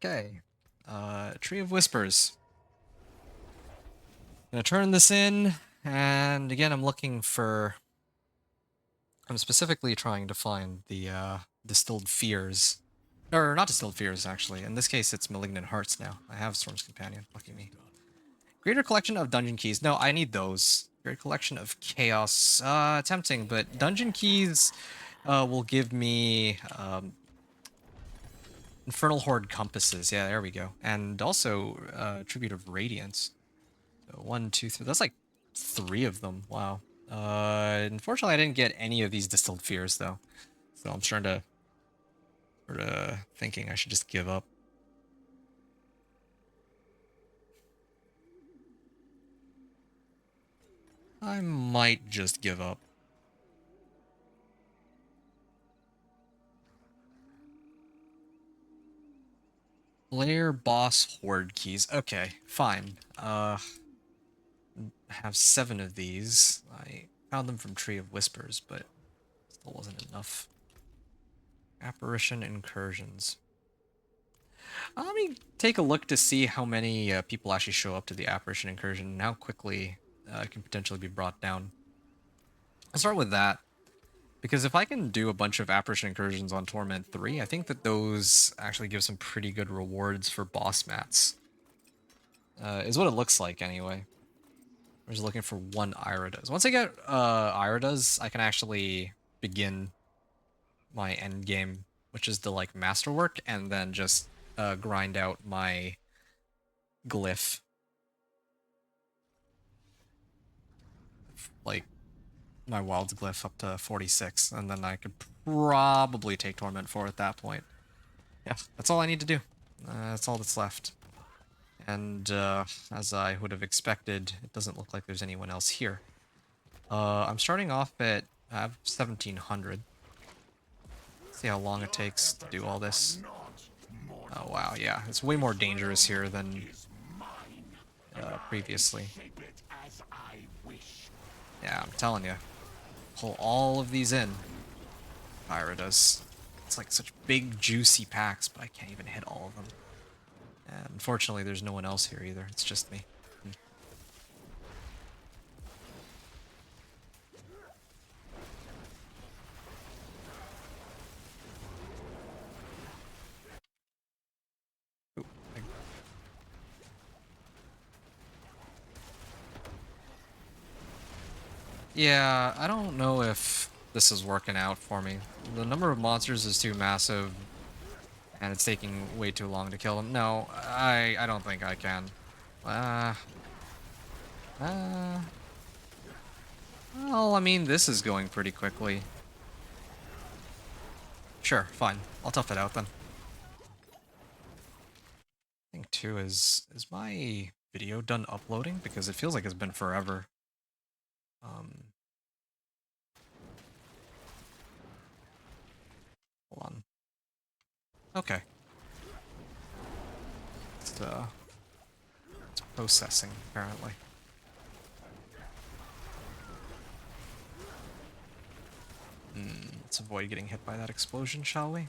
Okay. Tree of Whispers. Gonna turn this in, and again I'm looking for. I'm specifically trying to find the distilled fears. Or not distilled fears, actually. In this case, it's Malignant Hearts now. I have Storm's Companion. Lucky me. Greater collection of dungeon keys. No, I need those. Greater collection of chaos. Tempting, but dungeon keys will give me Infernal Horde compasses. Yeah, there we go. And also Tribute of Radiance. So 1, 2, 3. That's like 3 of them. Wow. Unfortunately, I didn't get any of these distilled fears though. So I'm starting to thinking I should just give up. I might just give up. Lair boss horde keys. Okay, fine. I have 7 of these. I found them from Tree of Whispers, but still wasn't enough. Apparition incursions. Let me take a look to see how many people actually show up to the apparition incursion and how quickly it can potentially be brought down. I'll start with that. Because if I can do a bunch of apparition incursions on Torment 3, I think that those actually give some pretty good rewards for boss mats. Is what it looks like anyway. We're just looking for 1 Iridas. Once I get Iridas, I can actually begin my end game, which is the like masterwork, and then just grind out my glyph. Like, my wild's glyph up to 46, and then I could probably take Torment 4 at that point. Yeah, that's all I need to do. That's all that's left. And as I would have expected, it doesn't look like there's anyone else here. I'm starting off at 1700. See how long it takes to do all this. Oh wow, yeah, it's way more dangerous here than previously. Yeah, I'm telling you. Pull all of these in. Pyra does. It's like such big, juicy packs, but I can't even hit all of them. And unfortunately, there's no one else here either. It's just me. Ooh, yeah, I don't know if this is working out for me. The number of monsters is too massive, and it's taking way too long to kill them. No, I don't think I can. Uh, uh, well, I mean, this is going pretty quickly. Sure, fine. I'll tough it out then. I think too is my video done uploading? Because it feels like it's been forever. Hold on. Okay. It's processing, apparently. Let's avoid getting hit by that explosion, shall we?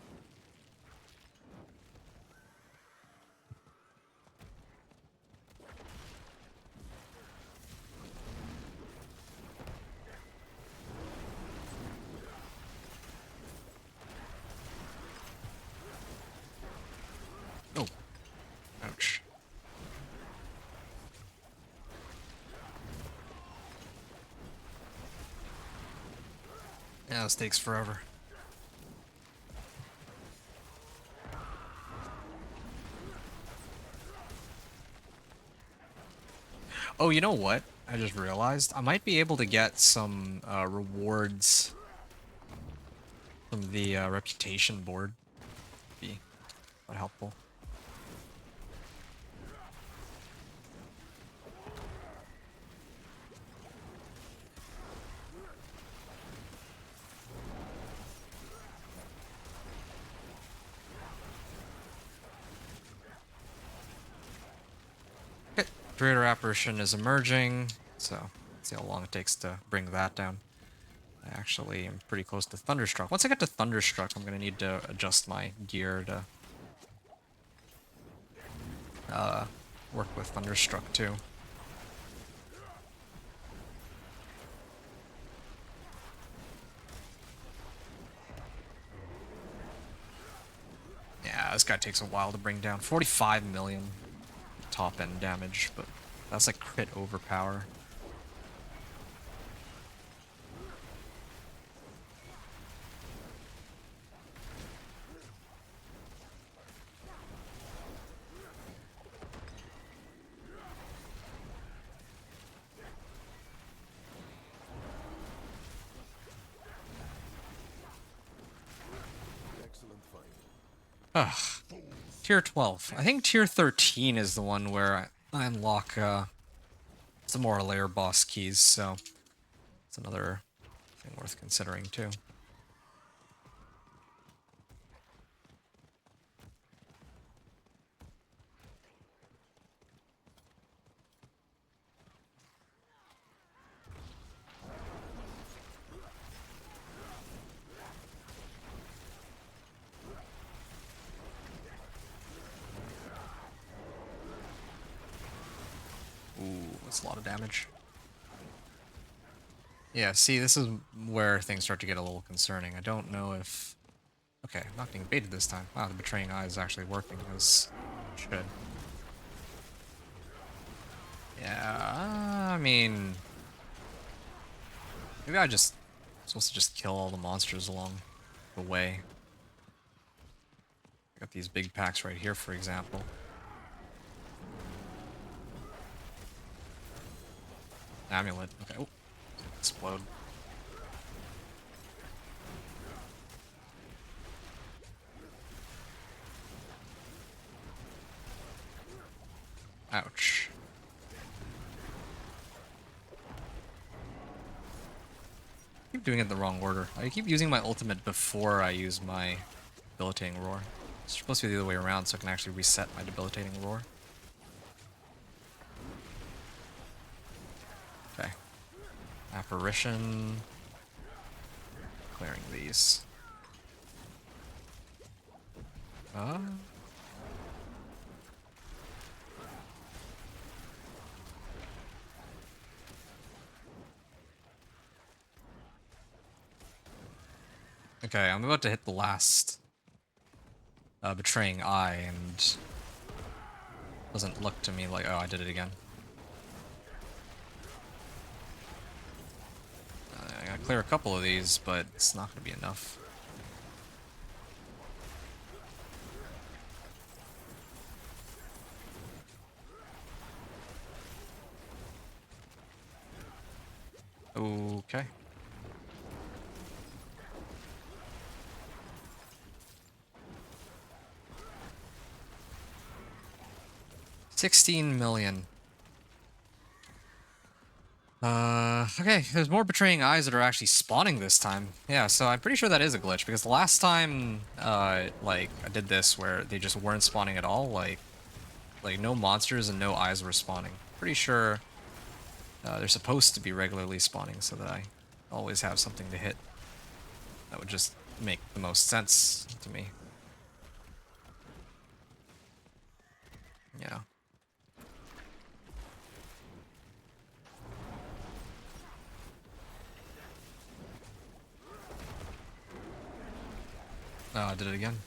Oh. Ouch. Yeah, this takes forever. Oh, you know what? I just realized I might be able to get some rewards from the reputation board. Be quite helpful. Okay, Druid Apparition is emerging, so let's see how long it takes to bring that down. I actually am pretty close to Thunderstruck. Once I get to Thunderstruck, I'm going to need to adjust my gear to work with Thunderstruck too. Yeah, this guy takes a while to bring down. 45 million top end damage, but that's like crit overpower. Ugh. Tier 12. I think tier 13 is the one where I unlock some more layer boss keys, so it's another thing worth considering too. Ooh, that's a lot of damage. Yeah, see, this is where things start to get a little concerning. I don't know if... Okay, I'm not being baited this time. Wow, the Betraying Eye is actually working as it should. Yeah, I mean... Maybe I just... I'm supposed to just kill all the monsters along the way. Got these big packs right here, for example. Amulet. Okay. Oh, explode. Ouch. I keep doing it in the wrong order. I keep using my ultimate before I use my debilitating roar. It's supposed to be the other way around so I can actually reset my debilitating roar. Okay. Apparition. Clearing these. Okay, I'm about to hit the last Betraying Eye, and doesn't look to me like... Oh, I did it again. I gotta clear a couple of these, but it's not gonna be enough. Okay. $16 million. Okay, there's more Betraying Eyes that are actually spawning this time. Yeah, so I'm pretty sure that is a glitch, because the last time, like, I did this where they just weren't spawning at all, like no monsters and no eyes were spawning. Pretty sure they're supposed to be regularly spawning so that I always have something to hit. That would just make the most sense to me. Yeah. Oh, I did it again.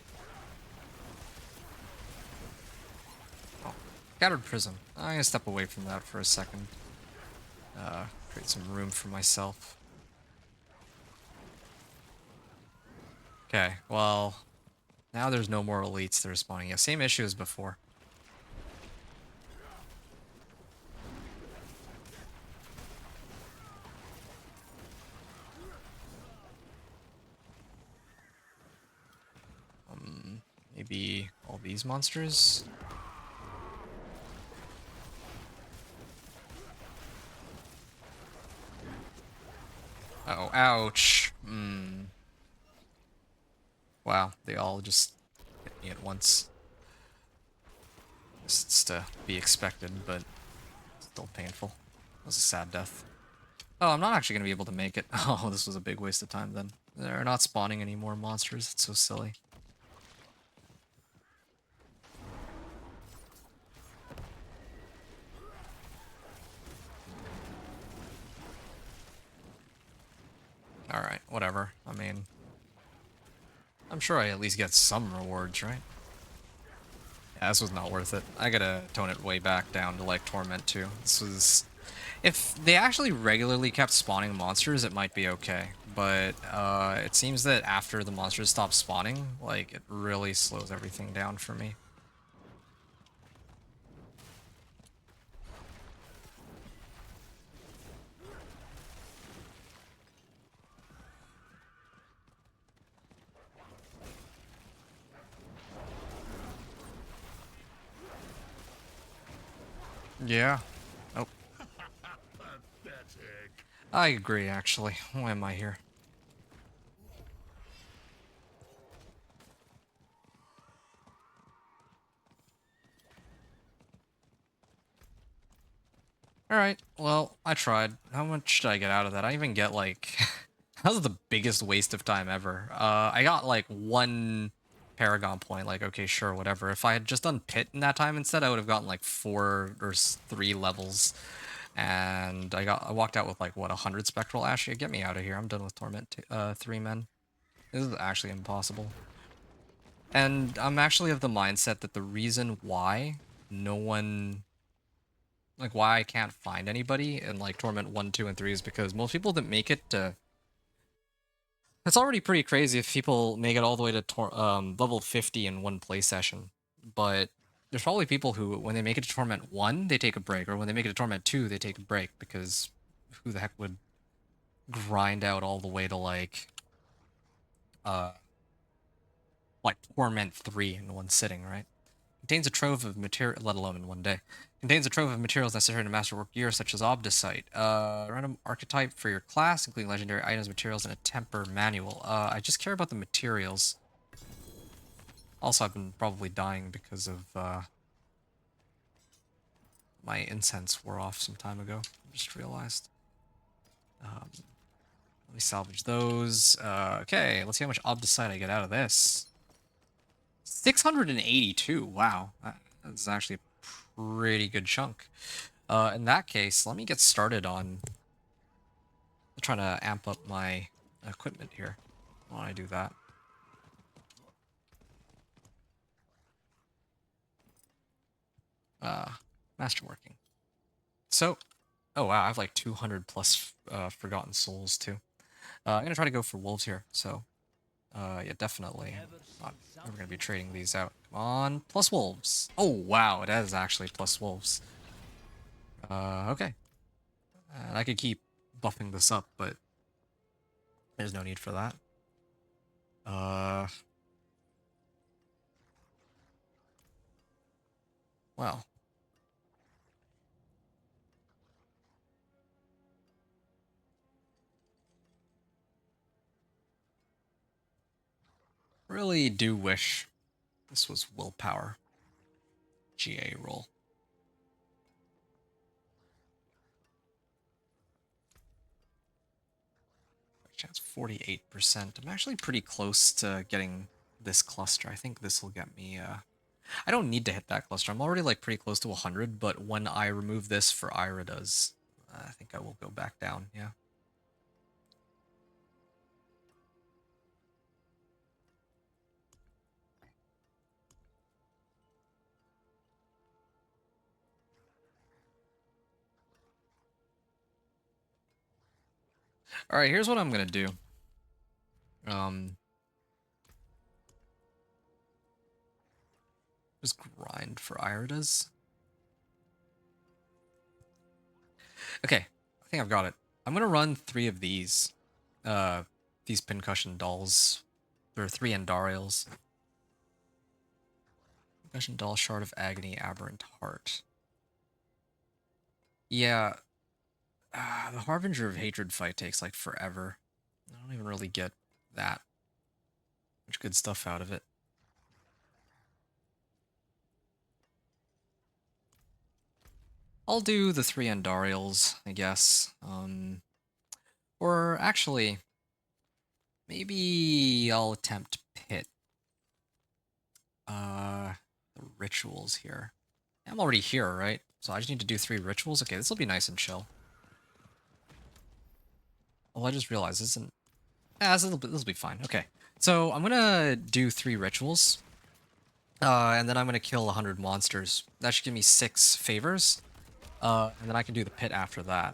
Oh, Scattered Prism. I'm gonna step away from that for a second. Create some room for myself. Okay, well, now there's no more elites that are spawning. Yeah, same issue as before. Maybe all these monsters? Uh oh, ouch. Wow, they all just hit me at once. It's to be expected, but still painful. That was a sad death. Oh, I'm not actually going to be able to make it. Oh, this was a big waste of time then. They're not spawning any more monsters. It's so silly. Alright, whatever. I mean, I'm sure I at least get some rewards, right? Yeah, this was not worth it. I gotta tone it way back down to, like, Torment 2. This was... If they actually regularly kept spawning monsters, it might be okay. But, it seems that after the monsters stop spawning, like, it really slows everything down for me. Yeah. Oh. Pathetic. I agree, actually. Why am I here? Alright, well, I tried. How much did I get out of that? I even get, like... that was the biggest waste of time ever. I got, like, 1 Paragon point. Like, okay, sure, whatever. If I had just done Pit in that time instead, I would have gotten, like, 4 or 3 levels. And I walked out with, like, what, 100 Spectral Ash? Yeah, get me out of here. I'm done with Torment 3 men. This is actually impossible. And I'm actually of the mindset that the reason why no one... like, why I can't find anybody in, like, Torment 1, 2, and 3 is because most people that make it to... It's already pretty crazy if people make it all the way to level 50 in one play session. But there's probably people who, when they make it to Torment 1, they take a break. Or when they make it to Torment 2, they take a break. Because who the heck would grind out all the way to, like Torment 3 in one sitting, right? Contains a trove of material, let alone in one day. Contains a trove of materials necessary to masterwork gear, such as Obdicite. Random archetype for your class, including legendary items, materials, and a temper manual. I just care about the materials. Also, I've been probably dying because of my incense wore off some time ago. I just realized. Let me salvage those. Okay, let's see how much Obdicite I get out of this. 682. Wow, that's actually a pretty good chunk. In that case, let me get started on trying to amp up my equipment here. Why don't I do that? Masterworking. So, oh wow, I have like 200 plus Forgotten Souls too. I'm gonna try to go for wolves here. So, yeah, definitely. We're gonna be trading these out. Come on, plus wolves. Oh wow, it is actually plus wolves. Okay. I could keep buffing this up, but there's no need for that. Well. Really do wish this was willpower. GA roll. Chance 48%. I'm actually pretty close to getting this cluster. I think this will get me, I don't need to hit that cluster. I'm already like pretty close to 100, but when I remove this for Irida's, I think I will go back down, yeah. Alright, here's what I'm gonna do. Just grind for Irida's. Okay, I think I've got it. I'm gonna run 3 of these pincushion dolls. There are 3 Andariels. Pincushion doll, Shard of Agony, Aberrant Heart. Yeah, the Harbinger of Hatred fight takes like forever. I don't even really get that much good stuff out of it. I'll do the 3 Andariels, I guess. Or actually, maybe I'll attempt Pit. The rituals here. I'm already here, right? So I just need to do 3 rituals? Okay, this will be nice and chill. Oh, I just realized this isn't... Yeah, this will be fine. Okay, so I'm gonna do 3 rituals. And then I'm gonna kill 100 monsters. That should give me 6 favors. And then I can do the pit after that.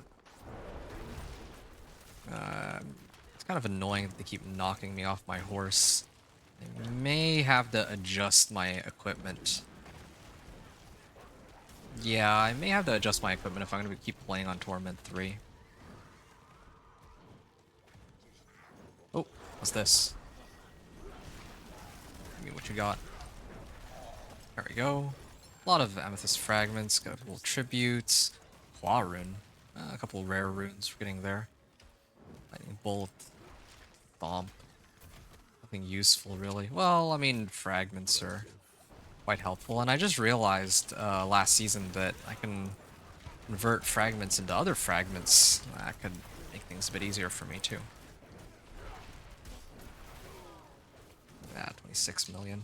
It's kind of annoying that they keep knocking me off my horse. I may have to adjust my equipment. Yeah, I may have to adjust my equipment if I'm going to keep playing on Torment 3. Oh, what's this? Give me what you got. There we go. A lot of amethyst fragments, got a couple tributes, Claw rune, a couple rare runes we're getting there. Lightning bolt, bomb. Nothing useful really. Well, I mean, fragments are quite helpful, and I just realized last season that I can convert fragments into other fragments. That could make things a bit easier for me too. Yeah, 26 million.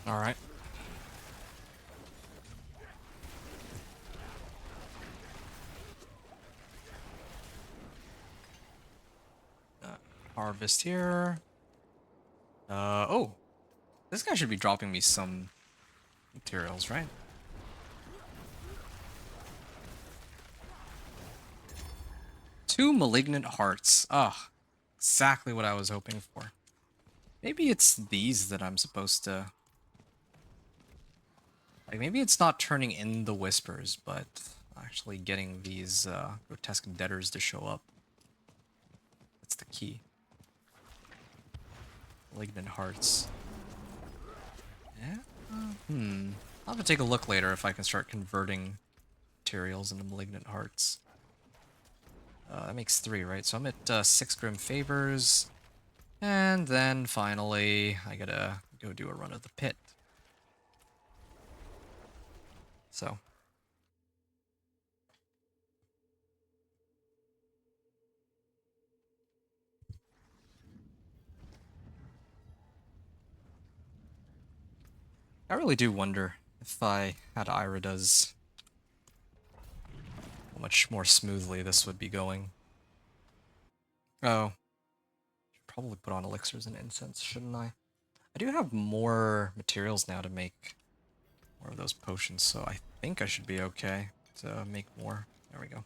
Alright. Harvest here. Oh. This guy should be dropping me some materials, right? Two malignant hearts. Ah, exactly what I was hoping for. Maybe it's these that I'm supposed to... Like, maybe it's not turning in the whispers, but actually getting these grotesque debtors to show up. That's the key. Malignant hearts. Yeah? I'll have to take a look later if I can start converting materials into malignant hearts. That makes 3, right? So I'm at 6 Grim Favors. And then finally, I gotta go do a run of the pit. So. I really do wonder if I had Irida's, how much more smoothly this would be going. Oh. Should probably put on elixirs and incense, shouldn't I? I do have more materials now to make more of those potions, so I think I should be okay to make more. There we go.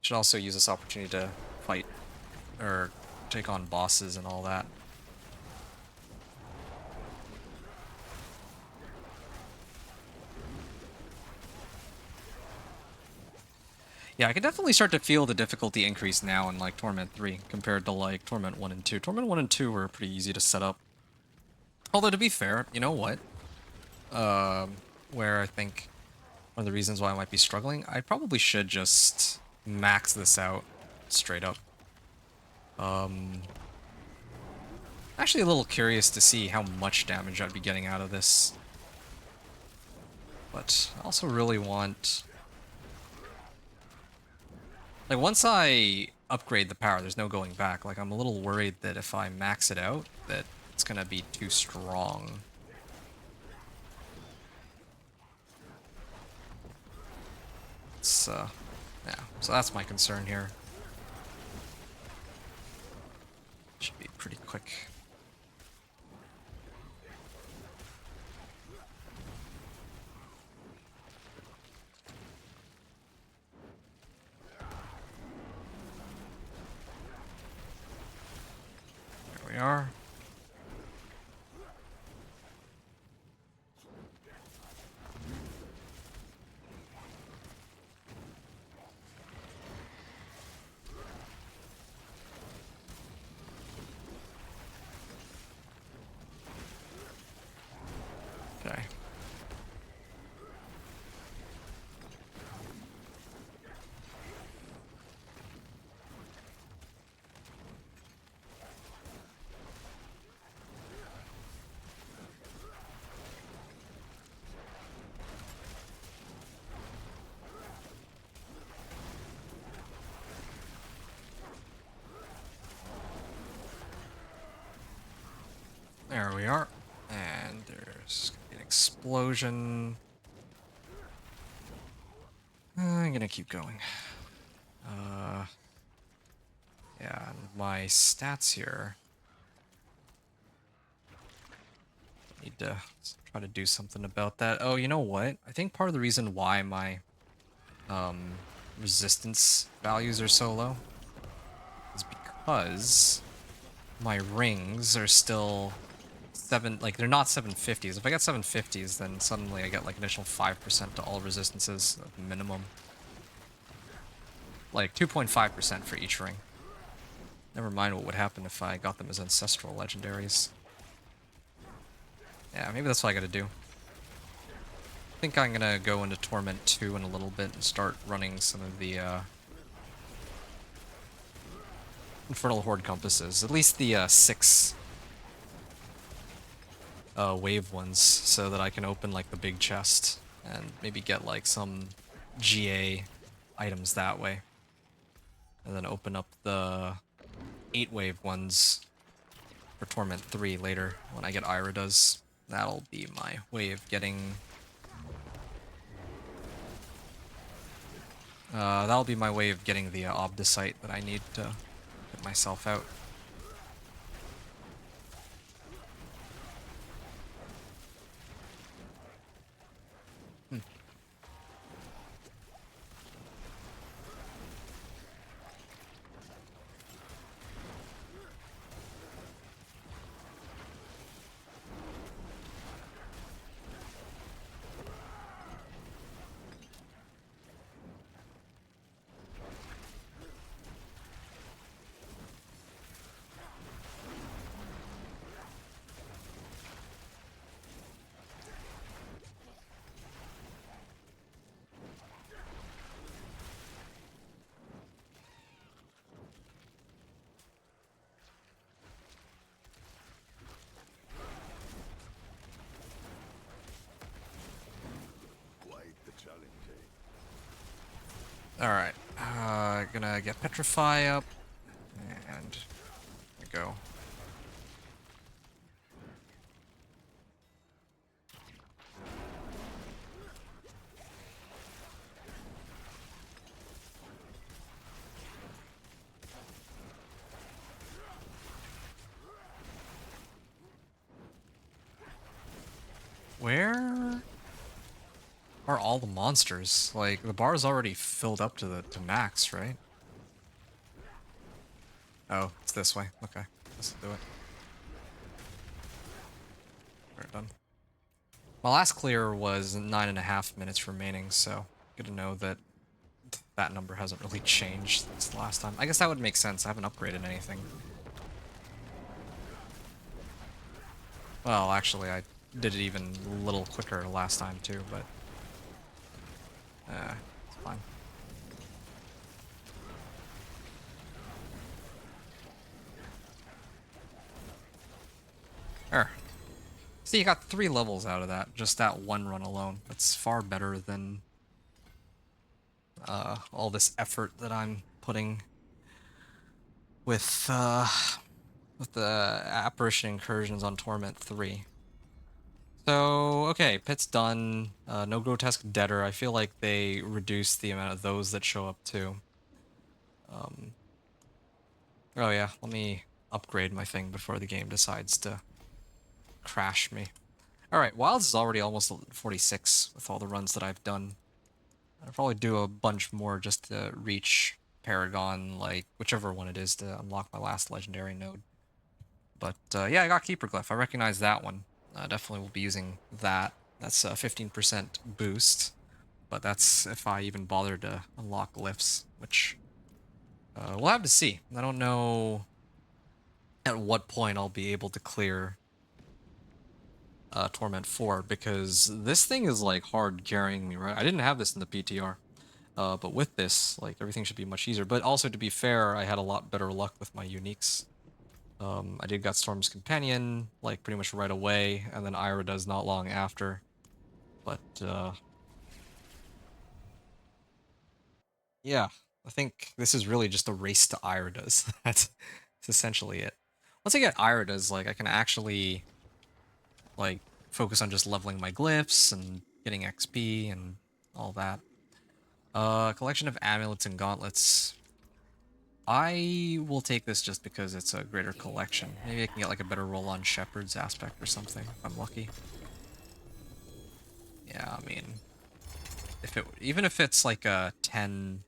Should also use this opportunity to fight, or take on bosses and all that. Yeah, I can definitely start to feel the difficulty increase now in, like, Torment 3 compared to, like, Torment 1 and 2. Torment 1 and 2 were pretty easy to set up. Although, to be fair, you know what? Where I think one of the reasons why I might be struggling, I probably should just max this out straight up. Actually a little curious to see how much damage I'd be getting out of this. But I also really want... Like, once I upgrade the power, there's no going back. Like, I'm a little worried that if I max it out, that it's gonna be too strong. It's, yeah, so that's my concern here. Should be pretty quick. There we are. Okay. There we are. And there's an explosion. I'm gonna keep going. Yeah, and my stats here. Need to try to do something about that. Oh, you know what? I think part of the reason why my resistance values are so low is because my rings are still like they're not 750s. If I get 750s, then suddenly I get like an additional 5% to all resistances minimum. Like 2.5% for each ring. Never mind what would happen if I got them as ancestral legendaries. Yeah, maybe that's what I gotta do. I think I'm gonna go into Torment 2 in a little bit and start running some of the Infernal Horde compasses. At least the 6 wave ones, so that I can open like the big chest and maybe get like some GA items that way. And then open up the 8 wave ones for Torment 3 later when I get Irida's. That'll be my way of getting... that'll be my way of getting the Obdicite that I need to get myself out. Alright, gonna get Petrify up, and there we go. Where are all the monsters? Like, the bar's already filled up to max, right? Oh, it's this way. Okay, let's do it. Alright, done. My last clear was 9.5 minutes remaining, so good to know that that number hasn't really changed since the last time. I guess that would make sense. I haven't upgraded anything. Well, actually, I did it even a little quicker last time too, but it's fine. There. See, you got 3 levels out of that, just that one run alone. That's far better than all this effort that I'm putting with the Apparition Incursions on Torment 3. So, okay, pit's done. No Grotesque Deader. I feel like they reduced the amount of those that show up too. Oh yeah, let me upgrade my thing before the game decides to crash me. Alright, Wilds is already almost 46 with all the runs that I've done. I'll probably do a bunch more just to reach Paragon, like, whichever one it is to unlock my last legendary node. But, yeah, I got Keeper Glyph. I recognize that one. Definitely will be using that. That's a 15% boost. But that's if I even bother to unlock glyphs, which we'll have to see. I don't know at what point I'll be able to clear Torment 4, because this thing is like hard carrying me, right? I didn't have this in the PTR, but with this, like, everything should be much easier. But also, to be fair, I had a lot better luck with my uniques. I did got Storm's Companion, like, pretty much right away, and then Ira does not long after. But, yeah, I think this is really just a race to Iridas. That's essentially it. Once I get Iridas, like, I can actually, like, focus on just leveling my glyphs and getting XP and all that. Collection of amulets and gauntlets. I will take this just because it's a greater collection. Maybe I can get like a better roll on Shepherd's aspect or something if I'm lucky. Yeah, I mean, even if it's like a 10,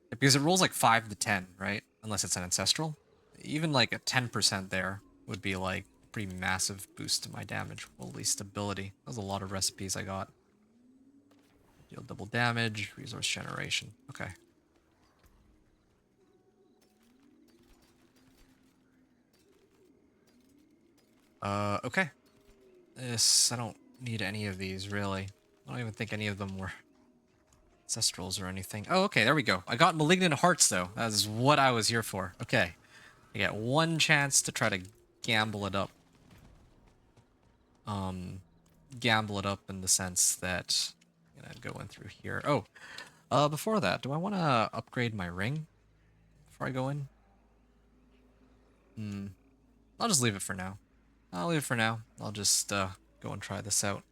because it rolls like 5 to 10, right? Unless it's an ancestral. Even like a 10% there would be like a pretty massive boost to my damage. Holy stability. That was a lot of recipes I got. Deal double damage, resource generation. Okay. Okay. I don't need any of these, really. I don't even think any of them were ancestrals or anything. Oh, okay, there we go. I got Malignant Hearts, though. That is what I was here for. Okay. I get one chance to try to gamble it up. Gamble it up in the sense that I'm gonna go in through here. Oh, before that, do I want to upgrade my ring before I go in? I'll just leave it for now. I'll leave it for now. I'll just go and try this out.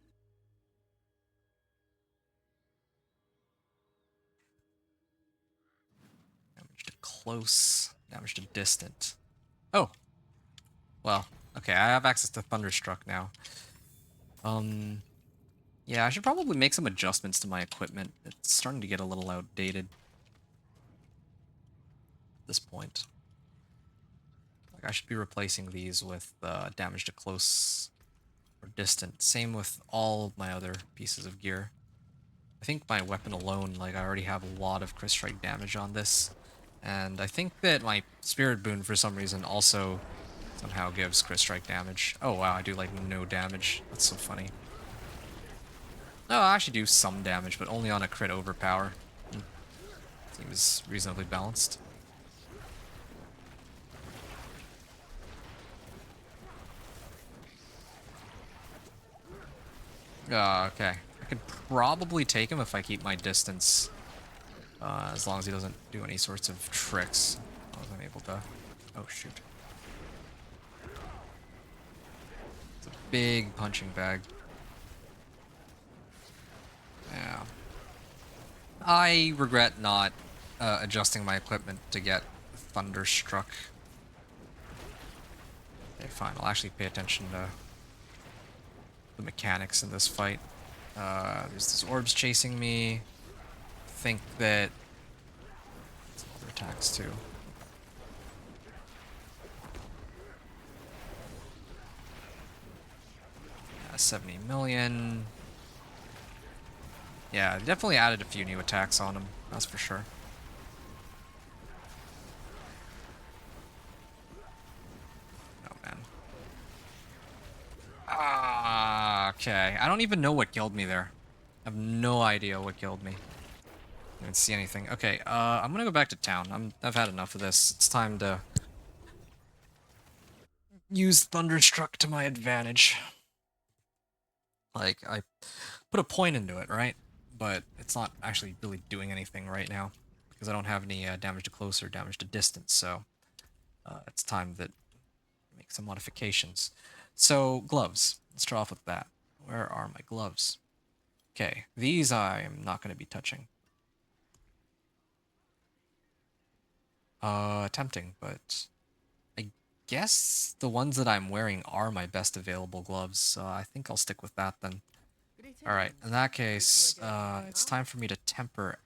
Damage to close, damage to distant. Oh, well, okay, I have access to Thunderstruck now. Yeah, I should probably make some adjustments to my equipment. It's starting to get a little outdated at this point. Like, I should be replacing these with damage to close or distant. Same with all of my other pieces of gear. I think my weapon alone, like, I already have a lot of crit strike damage on this. And I think that my spirit boon, for some reason, also somehow gives crit strike damage. Oh wow, I do like no damage. That's so funny. No, I actually do some damage, but only on a crit overpower. Seems reasonably balanced. Okay. I could probably take him if I keep my distance. As long as he doesn't do any sorts of tricks. As long as I'm able to... Oh, shoot. It's a big punching bag. Yeah. I regret not adjusting my equipment to get Thunderstruck. Okay, fine. I'll actually pay attention to the mechanics in this fight. There's these orbs chasing me. I think that... Some other attacks too. 70 million. Yeah, definitely added a few new attacks on him, that's for sure. Oh, man. Okay. I don't even know what killed me there. I have no idea what killed me. I didn't see anything. Okay, I'm gonna go back to town. I've had enough of this. It's time to use Thunderstruck to my advantage. Like, I put a point into it, right? But it's not actually really doing anything right now because I don't have any damage to close or damage to distance, so it's time that I make some modifications. So, gloves. Let's start off with that. Where are my gloves? Okay, these I am not going to be touching. Tempting, but I guess the ones that I'm wearing are my best available gloves, so I think I'll stick with that then. Alright, in that case, it's time for me to temper.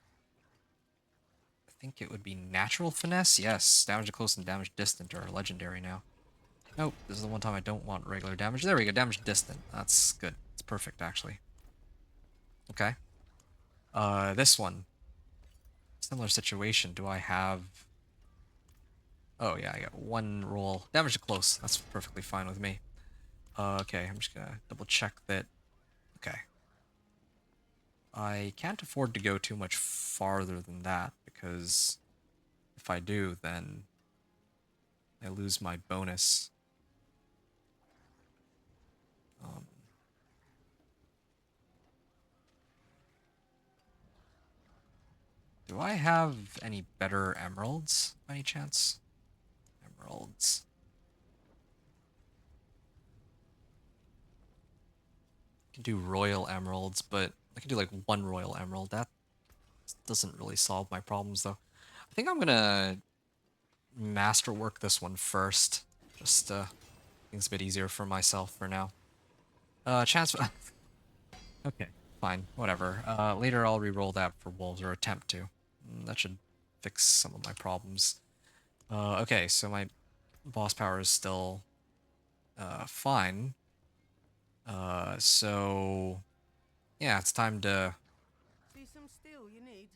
I think it would be natural finesse? Yes, damage to close and damage distant are legendary now. Nope, this is the one time I don't want regular damage. There we go, damage distant. That's good. It's perfect, actually. Okay. This one. Similar situation. Do I have... Oh, yeah, I got one roll. Damage to close. That's perfectly fine with me. Okay, I'm just gonna double check that... Okay. I can't afford to go too much farther than that, because if I do, then I lose my bonus. Do I have any better emeralds, by any chance? Emeralds. I can do royal emeralds, but I can do like one royal emerald. That doesn't really solve my problems, though. I think I'm gonna masterwork this one first. Just, things a bit easier for myself for now. Chance... Okay, fine, whatever. Later I'll re-roll that for wolves, or attempt to. That should fix some of my problems. Okay, so my boss power is still fine. So yeah, it's time to... See some steel you need.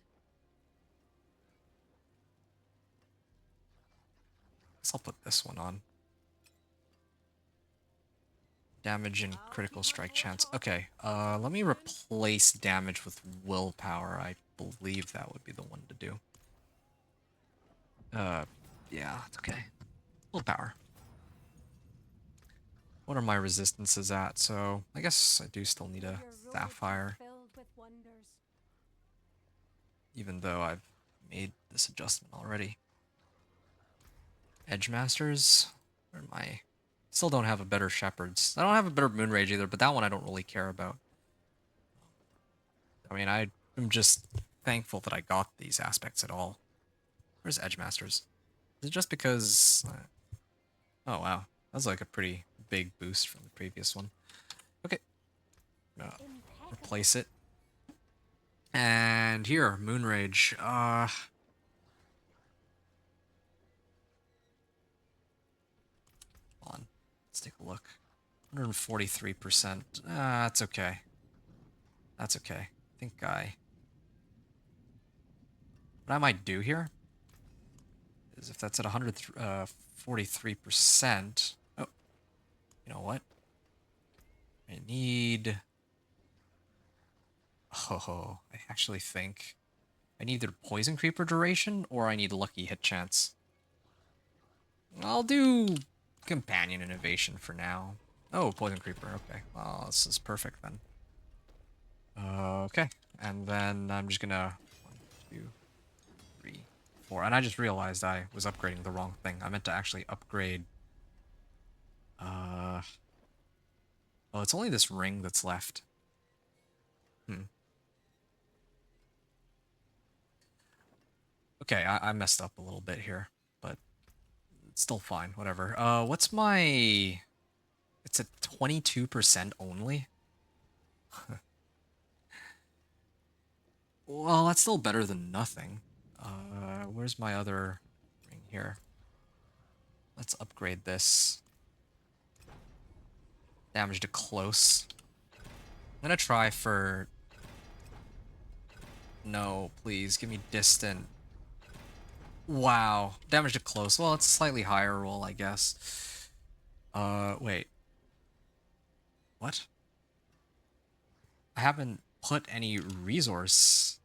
Guess I'll put this one on. Damage and critical strike chance. Okay, let me replace damage with willpower. I believe that would be the one to do. Yeah, it's okay. Willpower. What are my resistances at? So, I guess I do still need a sapphire. Even though I've made this adjustment already. Edge Masters? Where are my Still don't have a better Shepherds. I don't have a better Moonrage either, but that one I don't really care about. I mean, I'm just thankful that I got these aspects at all. Where's Edgemasters? Is it just because... oh, wow. That was like a pretty big boost from the previous one. Okay. Replace it. And here, Moonrage. Hold on. Let's take a look. 143%. That's okay. That's okay. I think what I might do here is if that's at 143%... oh, you know what? I need... oh, I actually think I need either Poison Creeper duration or I need Lucky Hit Chance. I'll do Companion Innovation for now. Oh, Poison Creeper, okay. Well, this is perfect then. Okay, and then I'm just gonna... 1, 2, 3, 4. And I just realized I was upgrading the wrong thing. I meant to actually upgrade... well, it's only this ring that's left. Okay, I messed up a little bit here, but it's still fine, whatever. What's my... it's at 22% only? Well, that's still better than nothing. Where's my other ring here? Let's upgrade this. Damage to close. I'm gonna try for... no, please, give me distant. Wow, damage to close. Well, it's a slightly higher roll, I guess. Wait. What? I haven't put any resource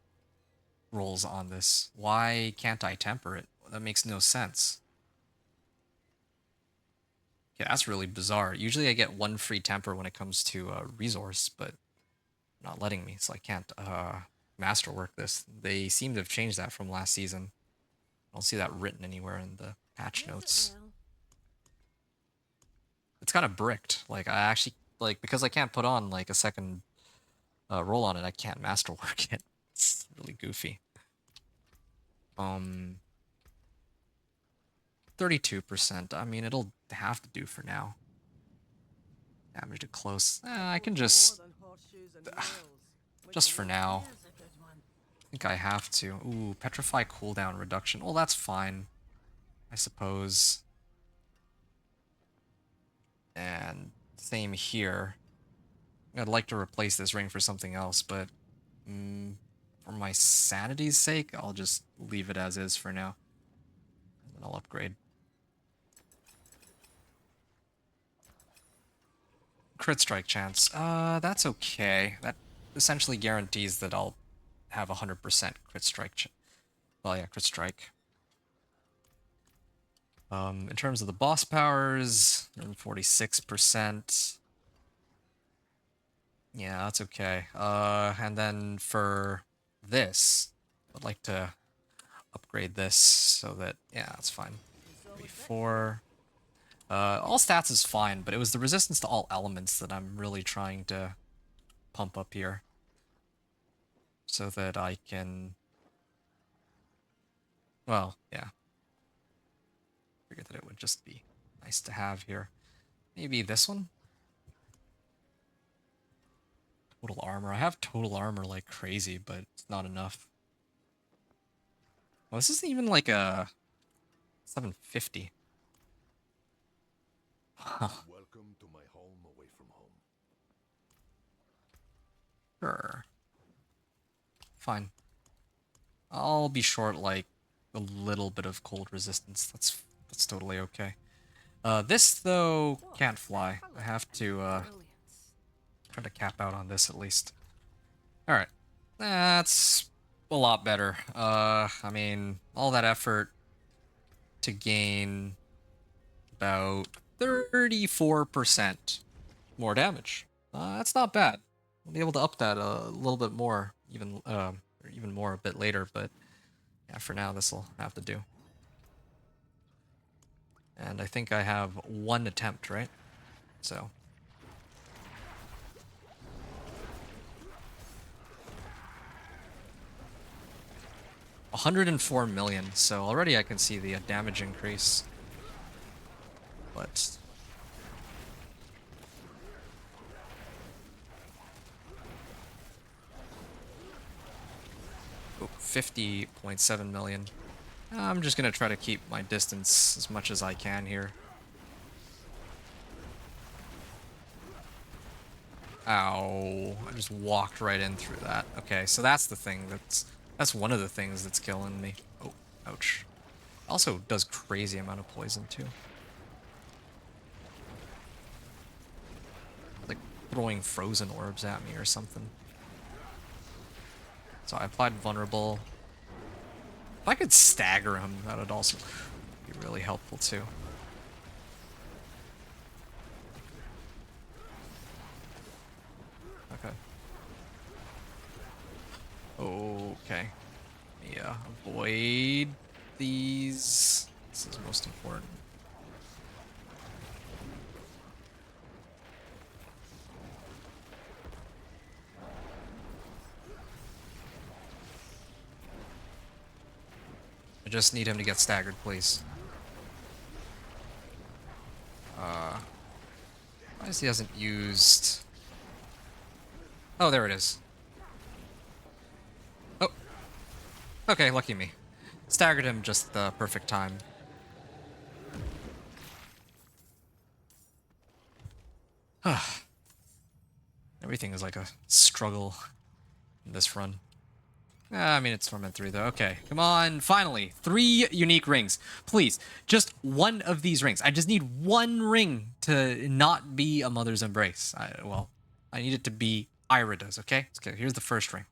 rolls on this. Why can't I temper it? That makes no sense. Yeah, that's really bizarre. Usually I get 1 free temper when it comes to resource, but not letting me, so I can't masterwork this. They seem to have changed that from last season. I don't see that written anywhere in the patch notes. It's kind of bricked. Like, I actually, like, because I can't put on, like, a second roll on it, I can't masterwork it. It's really goofy. 32%. I mean, it'll have to do for now. Damage to close. I can just... just for now. I think I have to. Ooh, Petrify cooldown reduction. Well, that's fine, I suppose. And same here. I'd like to replace this ring for something else, but for my sanity's sake, I'll just leave it as is for now. And then I'll upgrade. Crit strike chance. That's okay. That essentially guarantees that I'll have 100% crit strike. Well, yeah, crit strike. In terms of the boss powers, 46%. Yeah, that's okay. And then for this, I'd like to upgrade this so that, yeah, that's fine. 4. All stats is fine, but it was the resistance to all elements that I'm really trying to pump up here. So that I can... well, yeah. Figured that it would just be nice to have here. Maybe this one? Total armor. I have total armor like crazy, but it's not enough. Well, this isn't even like a 750. Welcome to my home away from home. Sure. Fine. I'll be short like a little bit of cold resistance. That's totally okay. This though can't fly. I have to try to cap out on this at least. All right. That's a lot better. I mean, all that effort to gain about 34% more damage. That's not bad. I'll be able to up that a little bit more, even or even more a bit later, but yeah, for now this will have to do. And I think I have 1 attempt, right? So 104 million, so already I can see the damage increase. But oh, 50.7 million. I'm just gonna try to keep my distance as much as I can here. Ow, I just walked right in through that. Okay, so that's the thing that's one of the things that's killing me. Oh, ouch. Also does crazy amount of poison too. Like throwing frozen orbs at me or something. So I applied vulnerable. If I could stagger him, that would also be really helpful too. Okay. Okay. Yeah, avoid these. This is most important. I just need him to get staggered, please. Why is he hasn't used... Oh, there it is. Oh. Okay, lucky me. Staggered him just the perfect time. Everything is like a struggle in this run. I mean, it's Torment 3, though. Okay, come on. Finally, 3 unique rings. Please, just one of these rings. I just need one ring to not be a Mother's Embrace. Well, I need it to be Irida's, okay? Okay, here's the first ring.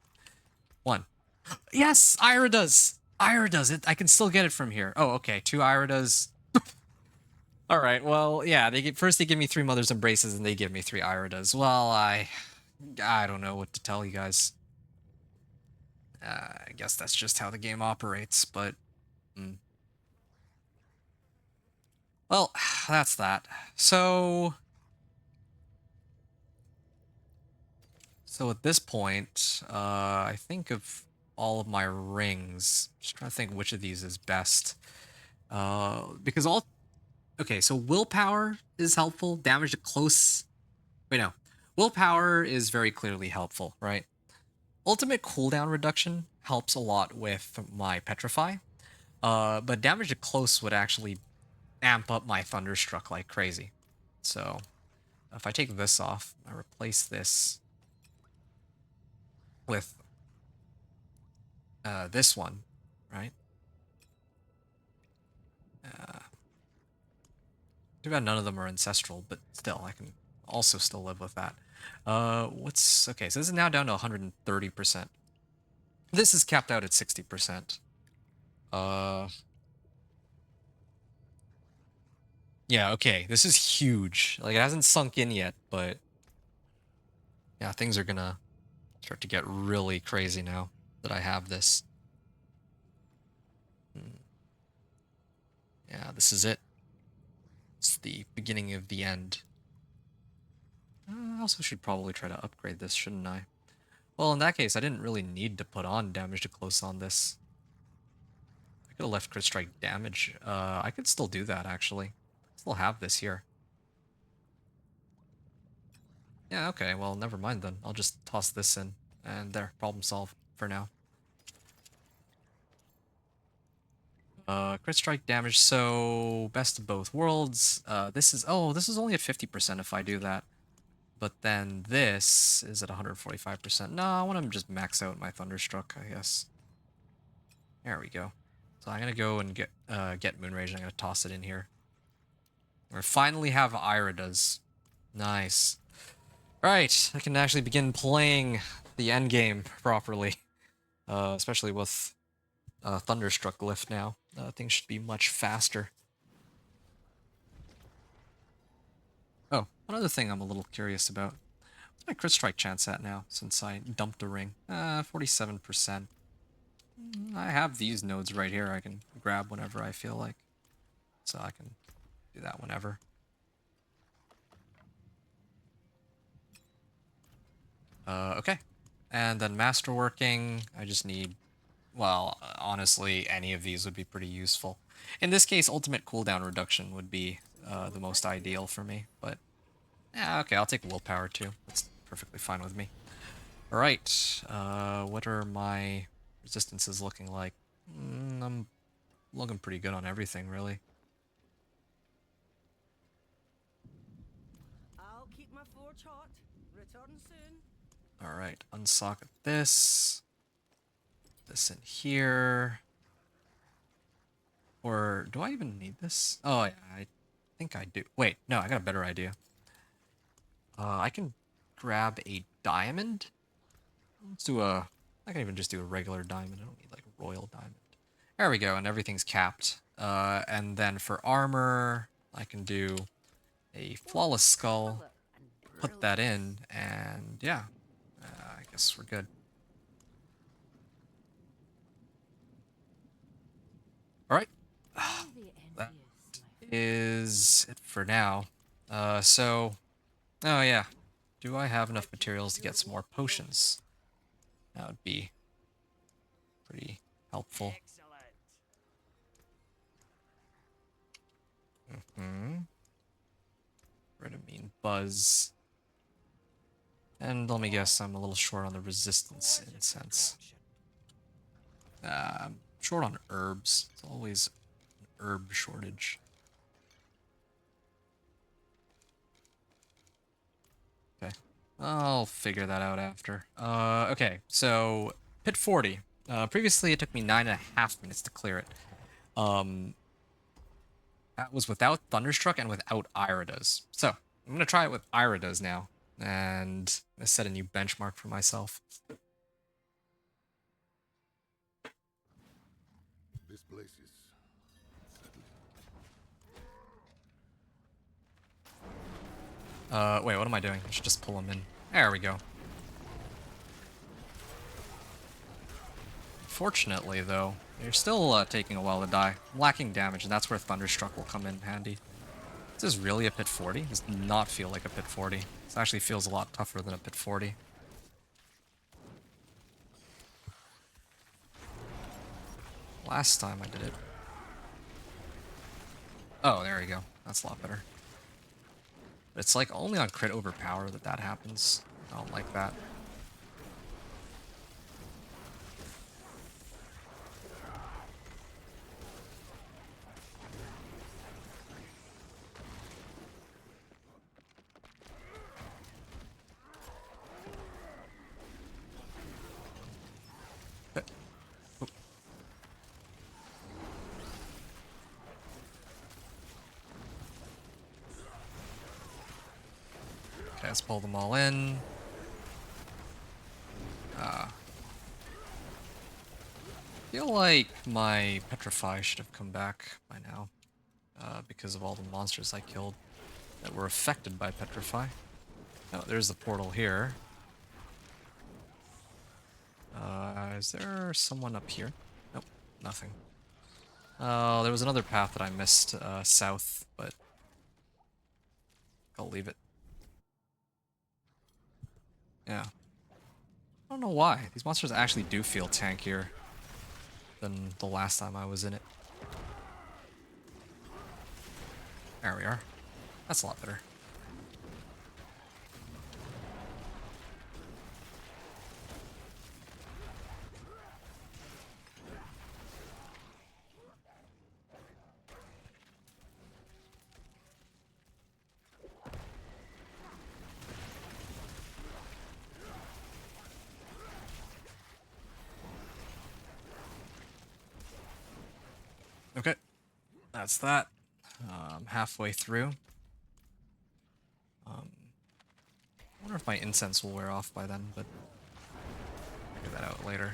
1. Yes, Irida's. Irida's. I can still get it from here. Oh, okay. 2 Irida's. All right. Well, yeah. First they give me 3 Mother's Embraces, and they give me 3 Irida's. Well, I don't know what to tell you guys. I guess that's just how the game operates, but... Well, that's that. So at this point, I think of all of my rings. Just trying to think which of these is best. Because all... Okay, so willpower is helpful. Damage to close... Wait, no. Willpower is very clearly helpful, right? Ultimate cooldown reduction helps a lot with my Petrify. But damage to close would actually amp up my Thunderstruck like crazy. So if I take this off, I replace this with this one, right? Too bad none of them are ancestral, but still, I can also still live with that. Okay, so this is now down to 130%. This is capped out at 60%. Yeah, okay, this is huge. Like, it hasn't sunk in yet, but yeah, things are gonna start to get really crazy now that I have this. Yeah, this is it. It's the beginning of the end. I also should probably try to upgrade this, shouldn't I? Well, in that case, I didn't really need to put on damage to close on this. I could have left crit strike damage. I could still do that, actually. Still have this here. Yeah, okay, well, never mind then. I'll just toss this in. And there, problem solved for now. Crit strike damage, so best of both worlds. This is only at 50% if I do that. But then this is at 145%. No, I want to just max out my Thunderstruck, I guess. There we go. So I'm gonna go and get Moonrage, and I'm gonna toss it in here. We finally have Irida's. Nice. Alright, I can actually begin playing the endgame properly. Especially with Thunderstruck Glyph now. Things should be much faster. Oh, one other thing I'm a little curious about. What's my crit strike chance at now, since I dumped a ring? 47%. I have these nodes right here I can grab whenever I feel like. So I can do that whenever. Okay. And then masterworking, I just need, well, honestly, any of these would be pretty useful. In this case, ultimate cooldown reduction would be the most ideal for me, but yeah, okay, I'll take willpower too. That's perfectly fine with me. All right, what are my resistances looking like? I'm looking pretty good on everything, really. I'll keep my forge hot. Return soon. All right, unsocket this. This in here. Or do I even need this? Oh, yeah, I think I do. Wait, no, I got a better idea. I can grab a diamond. Let's do a... I can even just do a regular diamond. I don't need, like, a royal diamond. There we go, and everything's capped. And then for armor, I can do a flawless skull, Color and put that brilliance. in, and yeah, I guess we're good. All right. Don't be That envious, my friend. is it for now. Oh yeah. Do I have enough materials to get some more potions? That would be pretty helpful. Excellent. Redamine Buzz. And let me guess, I'm a little short on the resistance incense. I'm short on herbs. It's always an herb shortage. Okay. I'll figure that out after. Okay, so Pit 40. Previously it took me 9.5 minutes to clear it. That was without Thunderstruck and without Iridas. So, I'm gonna try it with Iridas now. And I'm gonna set a new benchmark for myself. This place is unsettling. Wait, what am I doing? I should just pull them in. There we go. Fortunately, though, they're still taking a while to die. I'm lacking damage, and that's where Thunderstruck will come in handy. This is really a Pit 40? This does not feel like a Pit 40. This actually feels a lot tougher than a Pit 40. Last time I did it. Oh, there we go. That's a lot better. But it's like only on crit overpower that happens. I don't like that. Okay, let's pull them all in. Feel like my Petrify should have come back by now. Because of all the monsters I killed that were affected by Petrify. Oh, there's the portal here. Is there someone up here? Nope, nothing. Oh, there was another path that I missed south, but I'll leave it. Yeah. I don't know why. These monsters actually do feel tankier than the last time I was in it. There we are. That's a lot better. Okay. That's that. Halfway through. I wonder if my incense will wear off by then, but figure that out later.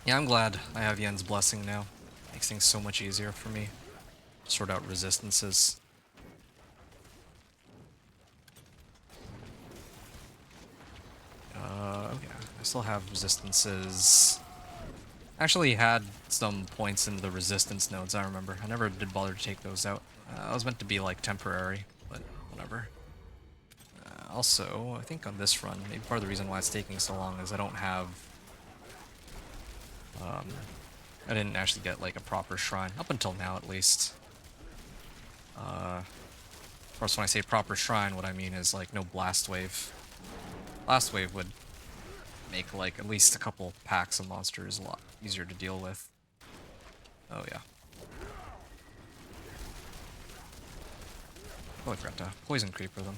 Yeah, I'm glad I have Yen's blessing now. Makes things so much easier for me to sort out resistances. Okay, I still have resistances Actually had some points in the resistance nodes, I remember. I never did bother to take those out. It was meant to be like temporary, but whatever. Also, I think on this run, maybe part of the reason why it's taking so long is I don't have... I didn't actually get like a proper shrine, up until now at least. Of course, when I say proper shrine, what I mean is like no blast wave. Blast wave would make like at least a couple packs of monsters a lot easier to deal with. Oh yeah. Oh, I forgot to poison creeper them.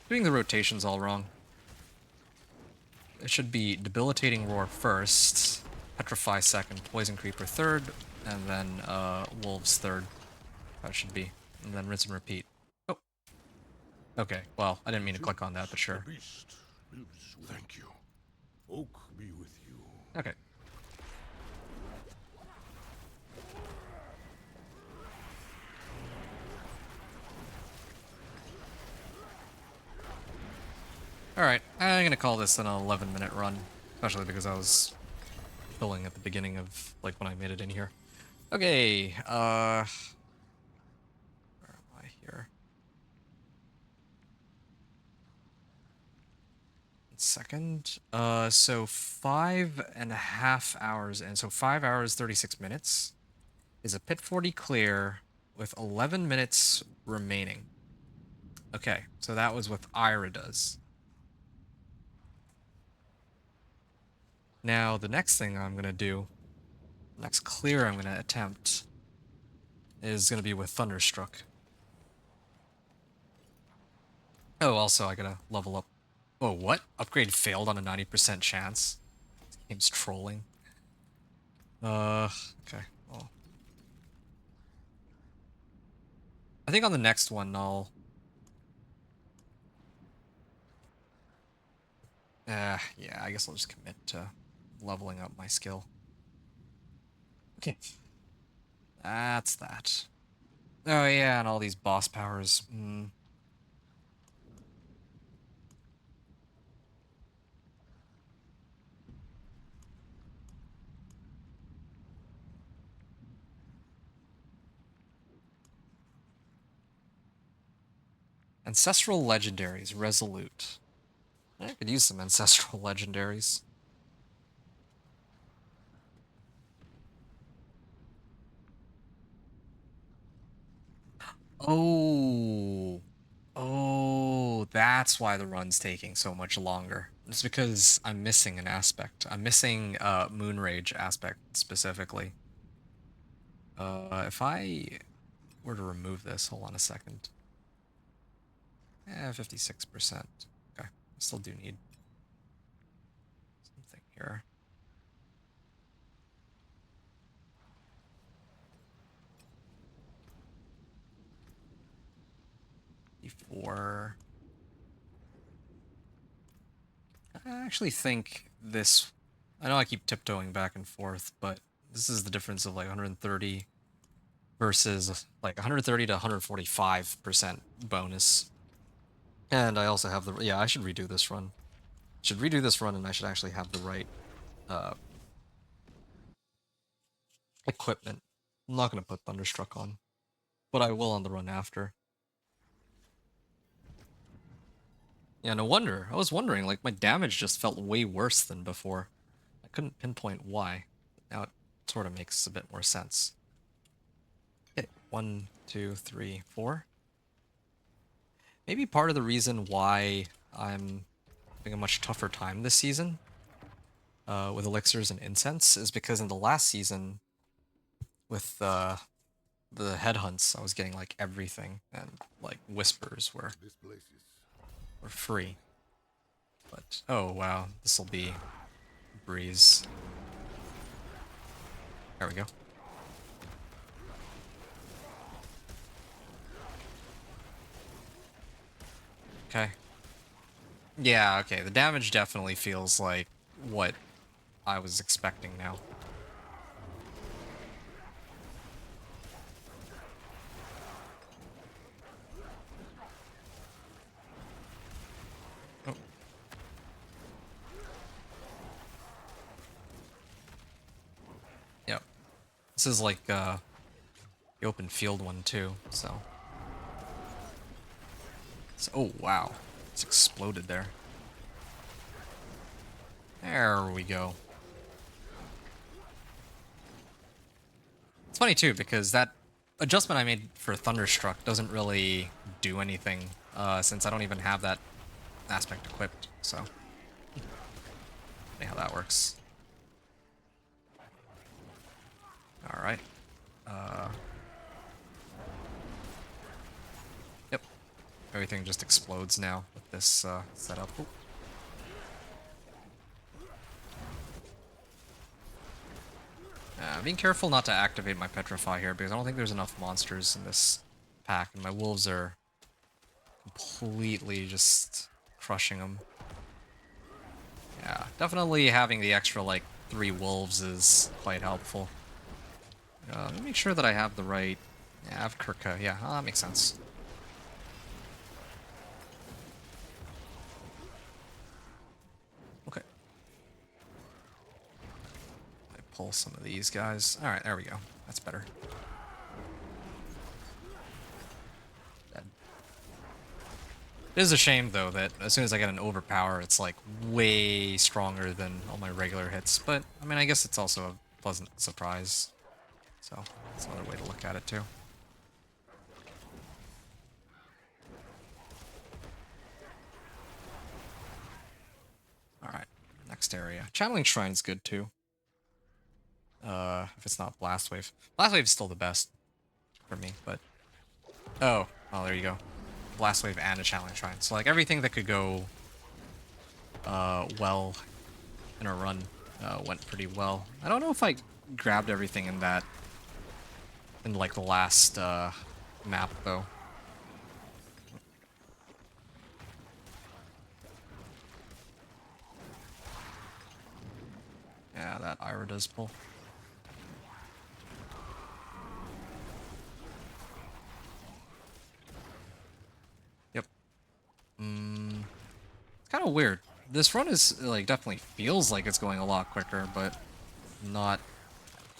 Doing the rotations all wrong. It should be debilitating roar first, petrify second, poison creeper third, and then wolves third. That should be, and then rinse and repeat. Oh, okay. Well, I didn't mean to click on that, but sure. The beast lives. Thank you. Oak be with you. Okay. Alright, I'm gonna call this an 11-minute run, especially because I was filling at the beginning of, like, when I made it in here. Okay, where am I here? 1 second. So 5.5 hours in, so 5 hours, 36 minutes is a pit 40 clear with 11 minutes remaining. Okay, so that was what Ira does. Now, the next thing I'm gonna do, next clear I'm gonna attempt, is gonna be with Thunderstruck. Oh, also, I gotta level up. Oh, what? Upgrade failed on a 90% chance? This game's trolling. Okay, well. I think on the next one, I'll... yeah, I guess I'll just commit to leveling up my skill. Okay. That's that. Oh, yeah, and all these boss powers. Ancestral legendaries, resolute. I could use some ancestral legendaries. Oh. Oh, that's why the run's taking so much longer. It's because I'm missing an aspect. I'm missing Moonrage aspect specifically. If I were to remove this, hold on a second. 56%. Okay, I still do need something here. Before I actually think this, I know I keep tiptoeing back and forth, but this is the difference of like 130 versus like 130 to 145% bonus. And I also have the, yeah, I should redo this run. Should redo this run and I should actually have the right equipment. I'm not going to put Thunderstruck on, but I will on the run after. Yeah, no wonder. I was wondering, like, my damage just felt way worse than before. I couldn't pinpoint why. Now it sort of makes a bit more sense. Okay, 1, 2, 3, 4. Maybe part of the reason why I'm having a much tougher time this season with elixirs and incense is because in the last season with the headhunts, I was getting like everything, and like whispers were free. But oh wow, this will be breeze. There we go. Okay. Yeah, okay, the damage definitely feels like what I was expecting now. Oh. This is like the open field one too, so. Oh wow, it's exploded there. There we go. It's funny too, because that adjustment I made for Thunderstruck doesn't really do anything, since I don't even have that aspect equipped, so. See how that works. Alright. Yep. Everything just explodes now with this setup. Ooh. Being careful not to activate my Petrify here, because I don't think there's enough monsters in this pack, and my wolves are completely just crushing them. Yeah, definitely having the extra, like, 3 wolves is quite helpful. Let me make sure that I have the right... Yeah, I have Kirka. Yeah, that makes sense. Okay. I pull some of these guys. Alright, there we go. That's better. Dead. It is a shame, though, that as soon as I get an overpower, it's, like, way stronger than all my regular hits. But, I mean, I guess it's also a pleasant surprise. So, that's another way to look at it, too. Alright, next area. Channeling Shrine's good, too. If it's not Blast Wave. Blast Wave's still the best for me, but... Oh, there you go. Blast Wave and a Channeling Shrine. So, like, everything that could go well in a run went pretty well. I don't know if I grabbed everything in that... in, like, the last map, though. Yeah, that Ira does pull. Yep. It's kind of weird. This run is, like, definitely feels like it's going a lot quicker, but not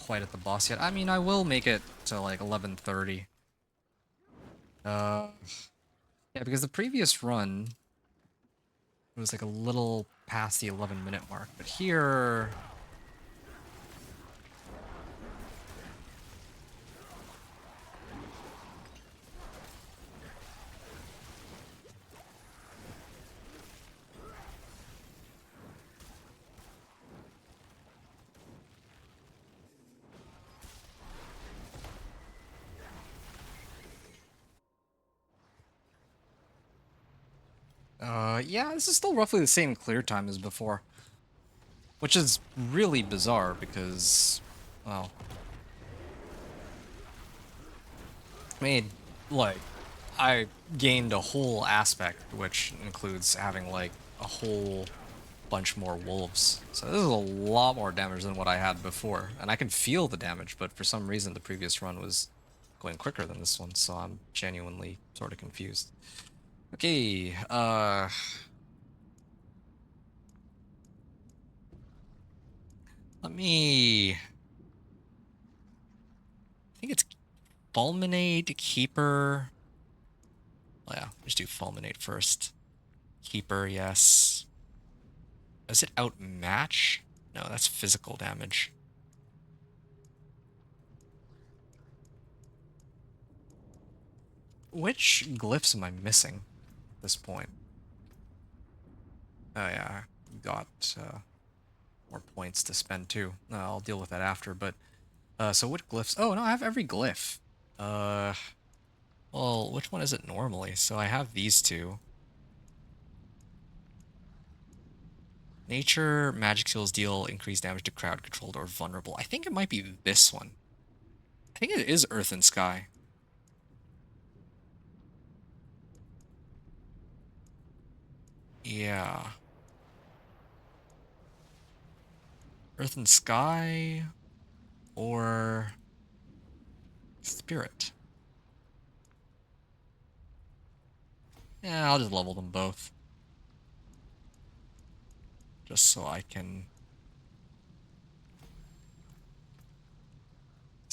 quite at the boss yet. I mean, I will make it to, like, 11:30. Yeah, because the previous run it was, like, a little past the 11-minute mark, but here... yeah, this is still roughly the same clear time as before. Which is really bizarre because, well... I mean, like, I gained a whole aspect, which includes having, like, a whole bunch more wolves. So this is a lot more damage than what I had before. And I can feel the damage, but for some reason the previous run was going quicker than this one, so I'm genuinely sort of confused. Okay, let me... I think it's Fulminate, Keeper... Oh yeah, let's do Fulminate first. Keeper, yes. Does it outmatch? No, that's physical damage. Which glyphs am I missing at this point? Oh yeah, got more points to spend too. I'll deal with that after, but... so what glyphs? Oh, no, I have every glyph. Well, which one is it normally? So I have these two. Nature, magic skills deal increased damage to crowd controlled or vulnerable. I think it might be this one. I think it is Earth and Sky. Yeah. Earth and Sky or Spirit. Yeah, I'll just level them both. Just so I can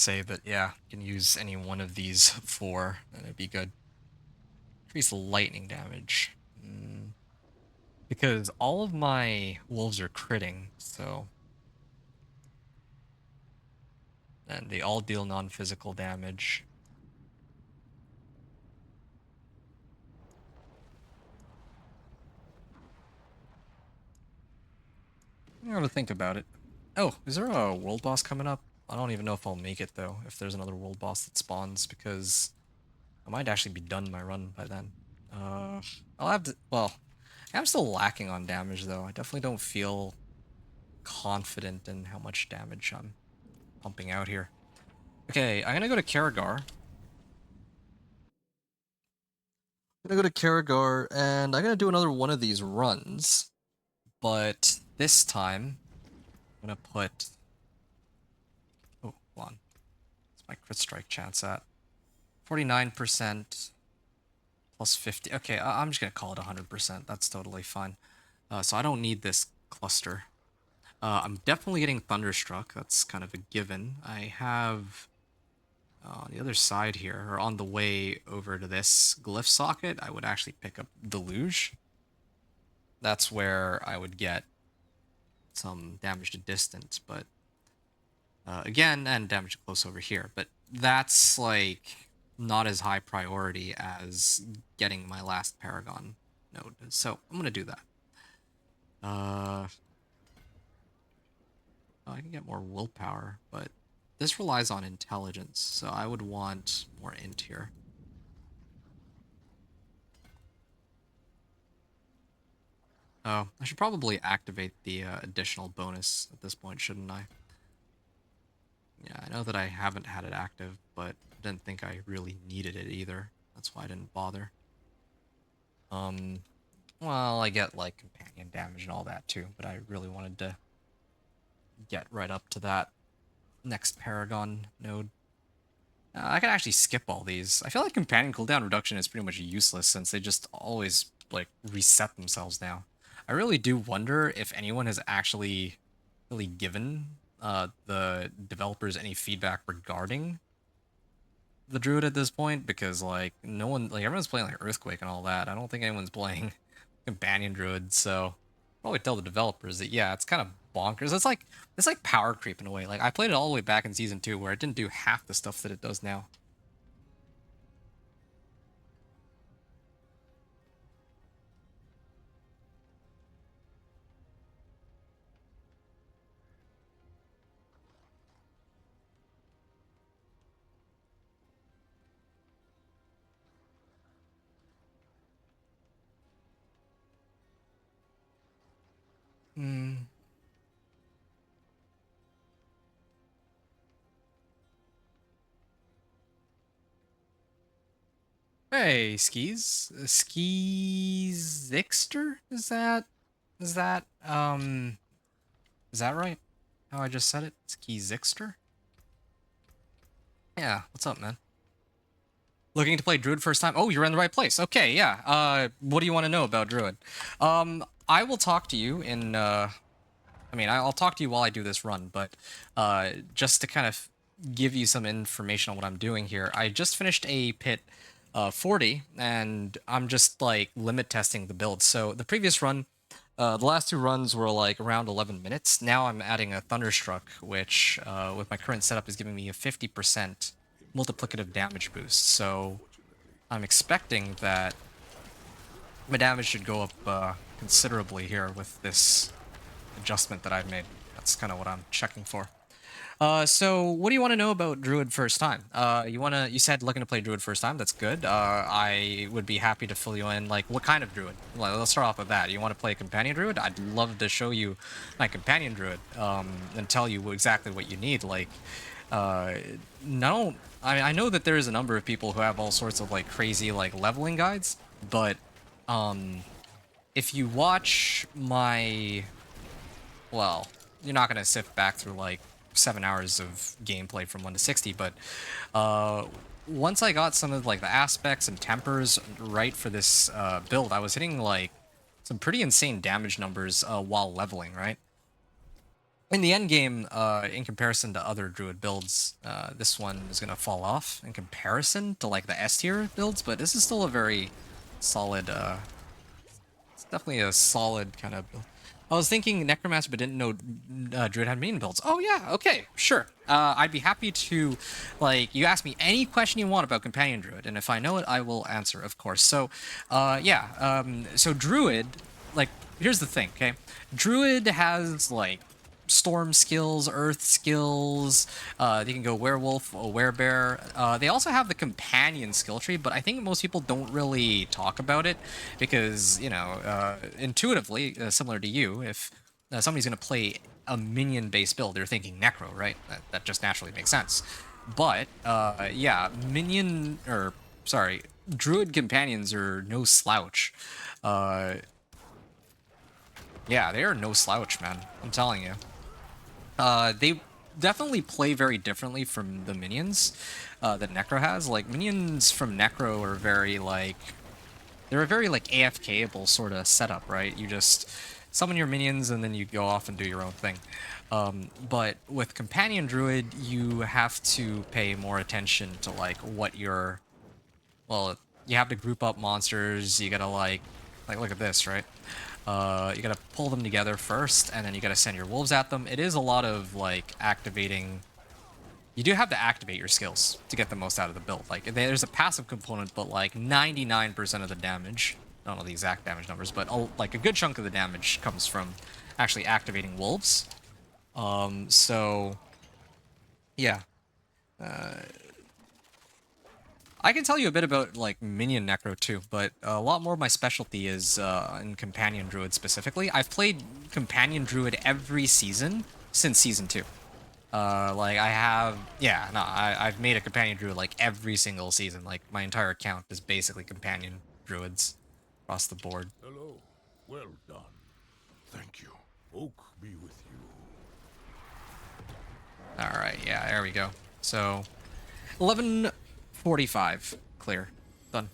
say that, yeah, you can use any one of these 4, and it'd be good. Increase lightning damage. Because all of my wolves are critting, so... And they all deal non-physical damage. I gotta think about it. Oh, is there a world boss coming up? I don't even know if I'll make it, though, if there's another world boss that spawns, because I might actually be done my run by then. I'll have to... Well, I'm still lacking on damage, though. I definitely don't feel confident in how much damage I'm pumping out here. Okay, I'm gonna go to Karagar. And I'm gonna do another one of these runs. But this time, I'm gonna put... Oh, hold on. What's my crit strike chance at? 49% plus 50. Okay, I'm just gonna call it 100%. That's totally fine. So I don't need this cluster. I'm definitely getting Thunderstruck. That's kind of a given. I have... on the other side here, or on the way over to this glyph socket, I would actually pick up Deluge. That's where I would get some damage to distance, but again, and damage to close over here. But that's like not as high priority as getting my last Paragon node. So I'm gonna do that. I can get more willpower, but this relies on intelligence, so I would want more int here. Oh, I should probably activate the additional bonus at this point, shouldn't I? Yeah, I know that I haven't had it active, but I didn't think I really needed it either. That's why I didn't bother. Well, I get, like, companion damage and all that, too, but I really wanted to get right up to that next Paragon node. I can actually skip all these. I feel like companion cooldown reduction is pretty much useless since they just always, like, reset themselves now. I really do wonder if anyone has actually really given the developers any feedback regarding the Druid at this point, because, like, no one, like, everyone's playing, like, Earthquake and all that. I don't think anyone's playing Companion Druid, so probably tell the developers that, yeah, it's kind of bonkers. It's like power creep in a way. Like, I played it all the way back in Season 2, where it didn't do half the stuff that it does now. Hmm. Hey, Skis. Skizixter? Is that right? How I just said it? Skizixter? Yeah, what's up, man? Looking to play Druid first time? Oh, you're in the right place. Okay, yeah. What do you want to know about Druid? I will talk to you in, I mean, I'll talk to you while I do this run, but just to kind of give you some information on what I'm doing here, I just finished a pit 40, and I'm just, like, limit testing the build. So the previous run, the last 2 runs were, like, around 11 minutes. Now I'm adding a Thunderstruck, which, with my current setup, is giving me a 50% multiplicative damage boost. So I'm expecting that my damage should go up considerably here with this adjustment that I've made. That's kind of what I'm checking for. So what do you want to know about Druid first time? You said looking to play Druid first time. That's good. I would be happy to fill you in. Like, what kind of Druid? Well, let's start off with that. You want to play a Companion Druid? I'd love to show you my Companion Druid, and tell you exactly what you need. Like, no, I know that there is a number of people who have all sorts of, like, crazy, like, leveling guides, but, if you watch my, well, you're not gonna sift back through, like, 7 hours of gameplay from 1 to 60, but once I got some of, like, the aspects and tempers right for this build, I was hitting, like, some pretty insane damage numbers while leveling, right? in the end game, in comparison to other druid builds, this one is gonna fall off in comparison to like the S tier builds, but this is still a very solid. It's definitely a solid kind of build. I was thinking Necromancer, but didn't know Druid had main builds. Oh yeah, okay, sure. I'd be happy to, like, you ask me any question you want about Companion Druid, and if I know it, I will answer, of course. So, yeah, so Druid, like, here's the thing, okay? Druid has, like, storm skills, earth skills. They can go werewolf or werebear. They also have the companion skill tree, but I think most people don't really talk about it because, you know, intuitively, similar to you, if somebody's going to play a minion-based build, they're thinking necro, right? That just naturally makes sense. But yeah, druid companions are no slouch. Yeah, they are no slouch, man. I'm telling you. They definitely play very differently from the minions that Necro has. Like, minions from Necro are very, like... They're a very, like, AFK-able sort of setup, right? You just summon your minions and then you go off and do your own thing. But with Companion Druid, you have to pay more attention to, like, what your... Well, you have to group up monsters, you gotta, like, look at this, right? You gotta pull them together first, and then you gotta send your wolves at them. It is a lot of, like, activating... You do have to activate your skills to get the most out of the build. Like, there's a passive component, but, like, 99% of the damage... I don't know the exact damage numbers, but, like, a good chunk of the damage comes from actually activating wolves. So... Yeah. I can tell you a bit about, like, Minion Necro, too, but a lot more of my specialty is in Companion Druid specifically. I've played Companion Druid every season since Season 2. Like, I have... Yeah, no, I've made a Companion Druid, like, every single season. Like, my entire account is basically Companion Druids across the board. Hello. Well done. Thank you. Oak be with you. Alright, yeah, there we go. So, 11:45. Clear. Done.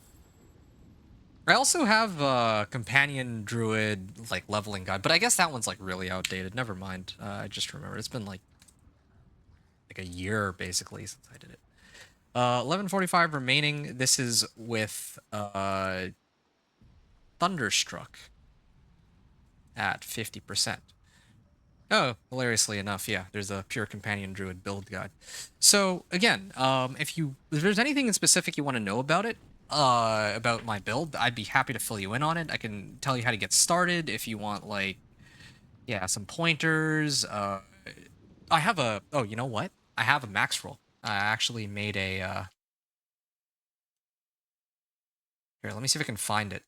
I also have Companion Druid, like, leveling guide, but I guess that one's, like, really outdated. Never mind. I just remembered. It's been, like a year, basically, since I did it. 11:45 remaining. This is with Thunderstruck at 50%. Oh, hilariously enough, yeah, there's a pure Companion Druid build guide. So, again, if there's anything in specific you want to know about it, about my build, I'd be happy to fill you in on it. I can tell you how to get started if you want, like, yeah, some pointers. I have a... Oh, you know what? I have a max roll. I actually made a... Here, let me see if I can find it.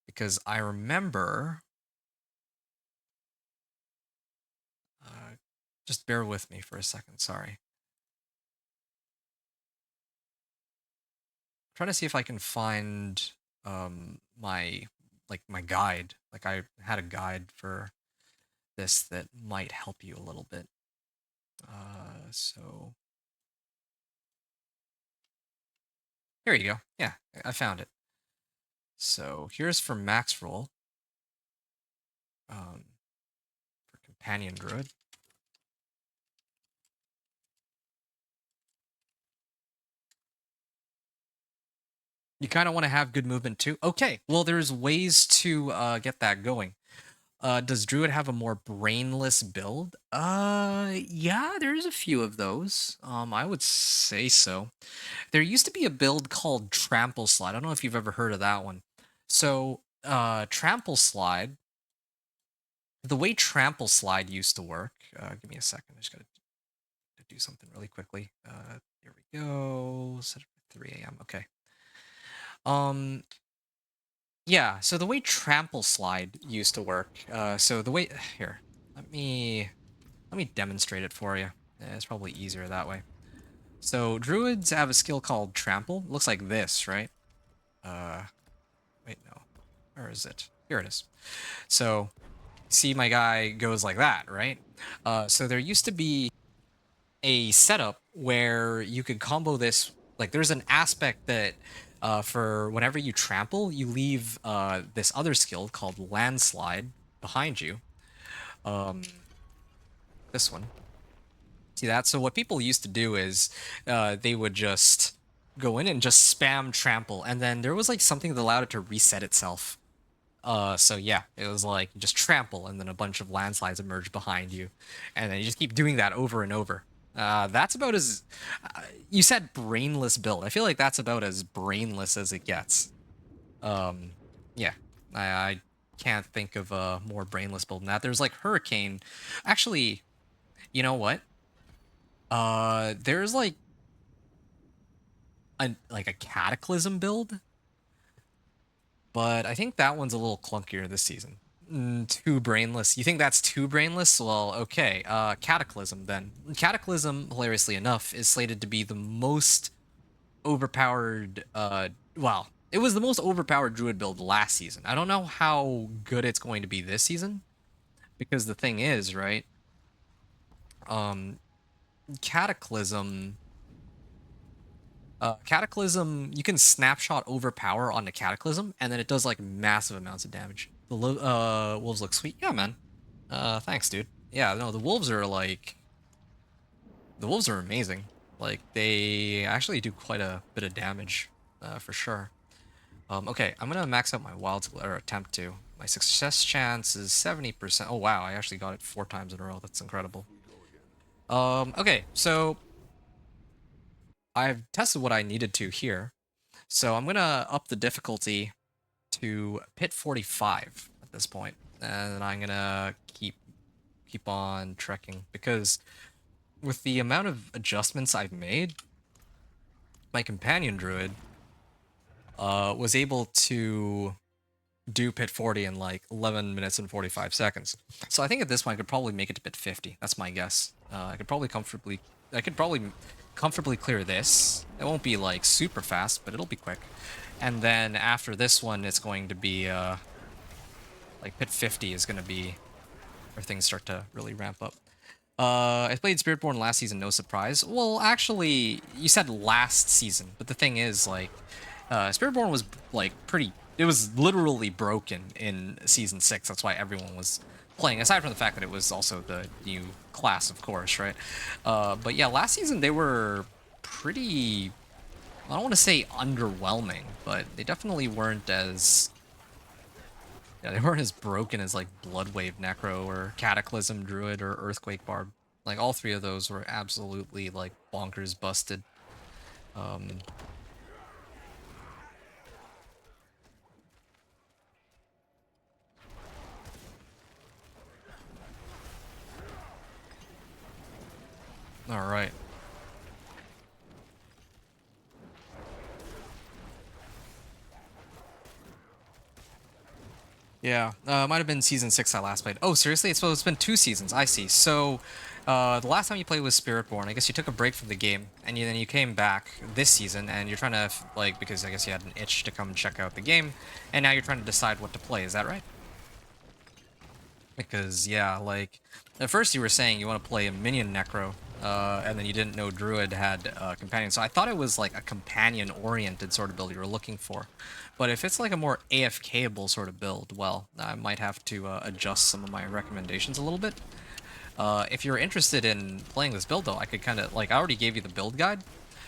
Because I remember... just bear with me for a second, sorry. I'm trying to see if I can find my guide. Like, I had a guide for this that might help you a little bit. So... Here you go. Yeah, I found it. So here's for max roll. For Companion Druid. You kind of want to have good movement too? Okay, well, there's ways to get that going. Does Druid have a more brainless build? Yeah, there's a few of those. I would say so. There used to be a build called Trample Slide. I don't know if you've ever heard of that one. So, Trample Slide, the way Trample Slide used to work, give me a second, I just gotta do something really quickly. Here we go, set it for 3 a.m., okay. Yeah, so the way Trample Slide used to work, so the way... Here, let me demonstrate it for you. It's probably easier that way. So, Druids have a skill called Trample. It looks like this, right? Wait, no. Where is it? Here it is. So, see my guy goes like that, right? So there used to be a setup where you could combo this. Like, there's an aspect that for whenever you trample, you leave this other skill called Landslide behind you. This one. See that? So what people used to do is they would just go in and just spam trample, and then there was like something that allowed it to reset itself. So yeah, it was like you just trample, and then a bunch of landslides emerge behind you, and then you just keep doing that over and over. That's about as you said brainless build. I feel like that's about as brainless as it gets. Yeah, I can't think of a more brainless build than that. There's like Hurricane. Actually, you know what? There's like a Cataclysm build, but I think that one's a little clunkier this season. Too brainless. You think that's too brainless? Well, okay. Cataclysm then. Cataclysm, hilariously enough, is slated to be the most overpowered. Well, it was the most overpowered Druid build last season. I don't know how good it's going to be this season, because the thing is, right? Cataclysm. Cataclysm, you can snapshot overpower onto Cataclysm, and then it does like massive amounts of damage. The wolves look sweet. Yeah, man. Thanks, dude. Yeah, no, the wolves are amazing. Like, they actually do quite a bit of damage, for sure. Okay, I'm gonna max out my wild, or attempt to. My success chance is 70%. Oh, wow, I actually got it 4 times in a row. That's incredible. Okay, so I've tested what I needed to here. So I'm gonna up the difficulty to pit 45 at this point, and I'm gonna keep on trekking, because with the amount of adjustments I've made, my companion druid was able to do pit 40 in like 11 minutes and 45 seconds. So I think at this point I could probably make it to pit 50. That's my guess. I could probably comfortably clear this. It won't be like super fast, but it'll be quick. And then after this one, it's going to be like pit 50 is going to be where things start to really ramp up. I played Spiritborn last season, no surprise. Well, actually, you said last season, but the thing is, like, Spiritborn was like it was literally broken in season 6. That's why everyone was playing, aside from the fact that it was also the new class, of course, right? But yeah, last season they were pretty, I don't want to say underwhelming, but they definitely weren't as, yeah, they weren't as broken as like Bloodwave Necro or Cataclysm Druid or Earthquake Barb. Like, all 3 of those were absolutely like bonkers busted. All right. Yeah, might have been season 6 I last played. Oh, seriously? It's been 2 seasons. I see. So, the last time you played was Spiritborn. I guess you took a break from the game, and then you came back this season, and you're trying to, like, because I guess you had an itch to come check out the game, and now you're trying to decide what to play. Is that right? Because, yeah, like, at first you were saying you want to play a minion Necro, and then you didn't know Druid had a companion. So I thought it was like a companion-oriented sort of build you were looking for. But if it's like a more AFK-able sort of build, well, I might have to adjust some of my recommendations a little bit. If you're interested in playing this build, though, I could kind of, like, I already gave you the build guide.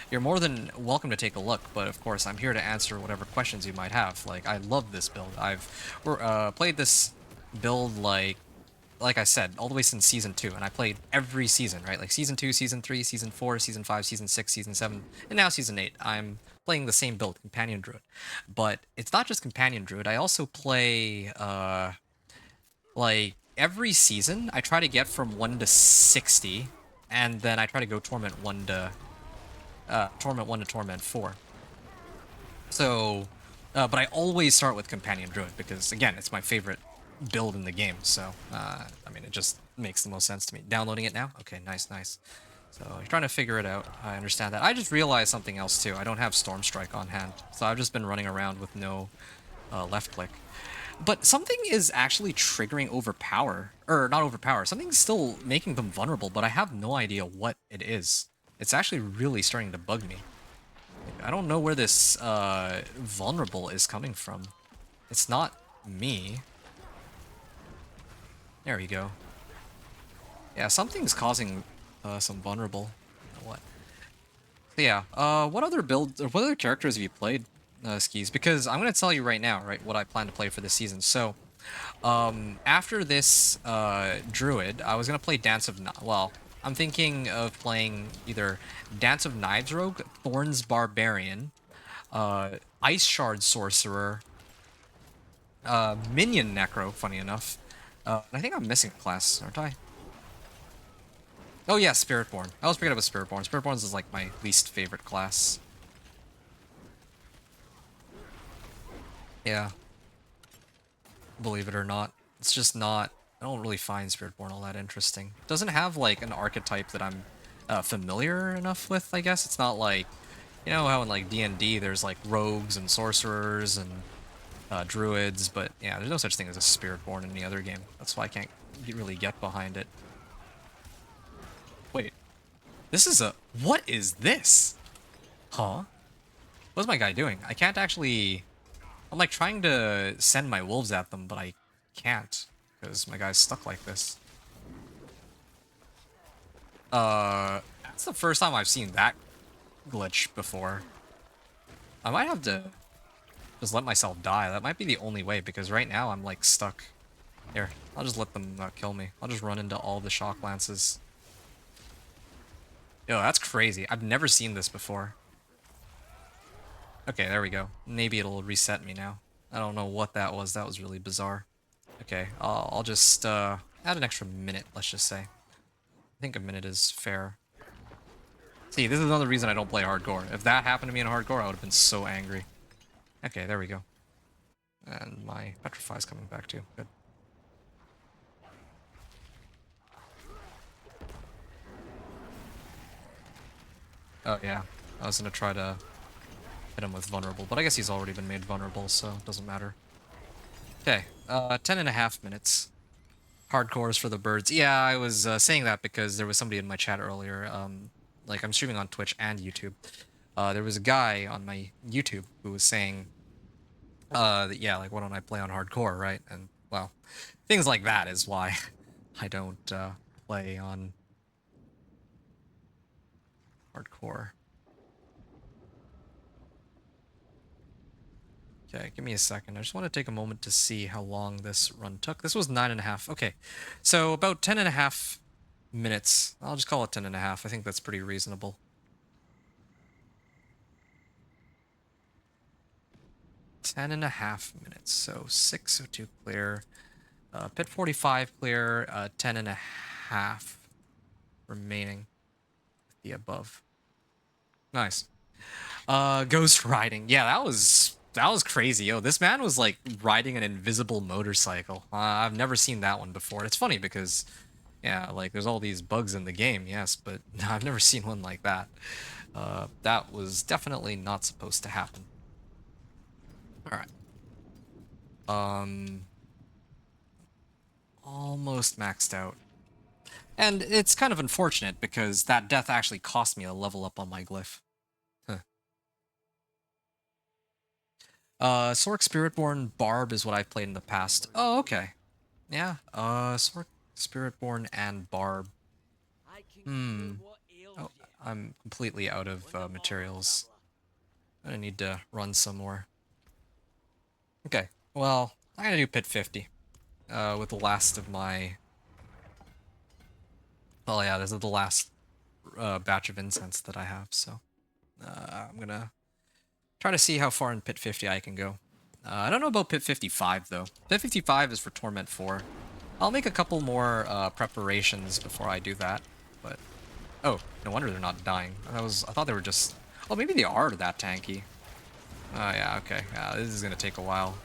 You're more than welcome to take a look, but of course, I'm here to answer whatever questions you might have. Like, I love this build. I've played this build, like I said, all the way since season 2, and I played every season, right? Like season 2, season 3, season 4, season 5, season 6, season 7, and now season 8. I'm playing the same build, Companion Druid. But it's not just Companion Druid, I also play, like, every season, I try to get from 1 to 60, and then I try to go Torment 1 to, Torment 4. So, but I always start with Companion Druid, because, again, it's my favorite build in the game, so I mean, it just makes the most sense to me. Downloading it now? Okay, nice. So you're trying to figure it out. I understand that. I just realized something else too. I don't have Storm Strike on hand, so I've just been running around with no left click. But something is actually triggering overpower, or not overpower. Something's still making them vulnerable, but I have no idea what it is. It's actually really starting to bug me. I don't know where this vulnerable is coming from. It's not me. There we go. Yeah, something's causing some vulnerable. You know what? So yeah. What other builds or what other characters have you played, Skis? Because I'm gonna tell you right now, right, what I plan to play for this season. So, after this Druid, I was gonna play well, I'm thinking of playing either Dance of Knives Rogue, Thorns Barbarian, Ice Shard Sorcerer, Minion Necro, funny enough. I think I'm missing a class, aren't I? Oh yeah, Spiritborn. I was forgetting about Spiritborn. Spiritborn is like my least favorite class. Yeah, believe it or not. It's just not... I don't really find Spiritborn all that interesting. It doesn't have like an archetype that I'm familiar enough with, I guess. It's not like... You know how in like D&D there's like rogues and sorcerers and druids, but yeah, there's no such thing as a Spiritborn in any other game. That's why I can't really get behind it. Wait, this is a... What is this? Huh? What's my guy doing? I can't actually... I'm like trying to send my wolves at them, but I can't because my guy's stuck like this. That's the first time I've seen that glitch before. I might have to just let myself die. That might be the only way because right now I'm like stuck. Here, I'll just let them kill me. I'll just run into all the shock lances. Yo, that's crazy. I've never seen this before. Okay, there we go. Maybe it'll reset me now. I don't know what that was. That was really bizarre. Okay, I'll just add an extra minute, let's just say. I think a minute is fair. See, this is another reason I don't play hardcore. If that happened to me in hardcore, I would have been so angry. Okay, there we go. And my Petrify's coming back too. Good. Oh yeah, I was gonna try to hit him with vulnerable, but I guess he's already been made vulnerable, so it doesn't matter. Okay, 10.5 minutes. Hardcores for the birds. Yeah, I was saying that because there was somebody in my chat earlier. Like, I'm streaming on Twitch and YouTube. There was a guy on my YouTube who was saying, that, yeah, like, why don't I play on hardcore, right? And, well, things like that is why I don't play on hardcore. Okay, give me a second. I just want to take a moment to see how long this run took. This was 9.5. Okay, so about 10.5 minutes. I'll just call it 10.5. I think that's pretty reasonable. 10.5 minutes. So 602 clear. Pit 45 clear. 10.5 remaining with the above. Nice. Ghost riding. Yeah, that was crazy. Yo, this man was like riding an invisible motorcycle. I've never seen that one before. It's funny because, yeah, like there's all these bugs in the game, yes, but I've never seen one like that. That was definitely not supposed to happen. All right. Almost maxed out. And it's kind of unfortunate because that death actually cost me a level up on my glyph. Sork Spiritborn Barb is what I've played in the past. Oh, okay. Yeah, Sork Spiritborn and Barb. Oh, I'm completely out of materials. I'm gonna need to run some more. Okay, well, I'm gonna do Pit 50. With the last of my... Well, yeah, this is the last batch of incense that I have, so... I'm gonna try to see how far in Pit 50 I can go. I don't know about Pit 55, though. Pit 55 is for Torment 4. I'll make a couple more preparations before I do that, but... Oh, no wonder they're not dying. I thought they were just... Oh, maybe they are that tanky. Oh, yeah, okay. This is gonna take a while.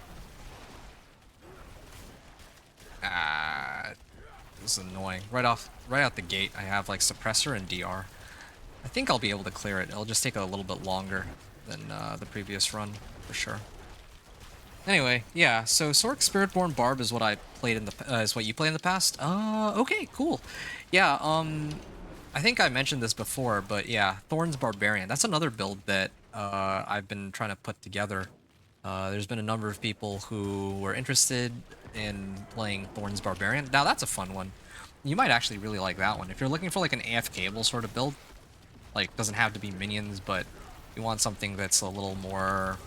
This is annoying. Right out the gate, I have, like, Suppressor and DR. I think I'll be able to clear it. It'll just take a little bit longer than the previous run, for sure. Anyway, yeah, so Sork Spiritborn Barb is what I played in the is what you played in the past. Okay, cool. Yeah, I think I mentioned this before, but yeah, Thorns Barbarian. That's another build that I've been trying to put together. There's been a number of people who were interested in playing Thorn's Barbarian. Now that's a fun one. You might actually really like that one. If you're looking for like an AFK-able sort of build, like doesn't have to be minions, but you want something that's a little more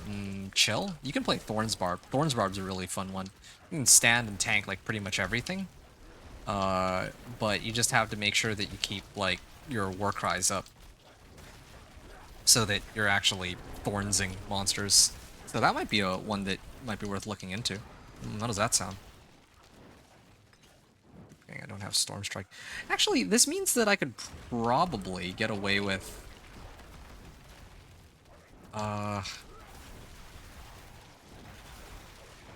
chill, you can play Thorn's Barb. Thorn's Barb's a really fun one. You can stand and tank like pretty much everything. But you just have to make sure that you keep like your war cries up so that you're actually thornsing monsters. So that might be a one that might be worth looking into. How does that sound? Okay, I don't have Storm Strike. Actually, this means that I could probably get away with well,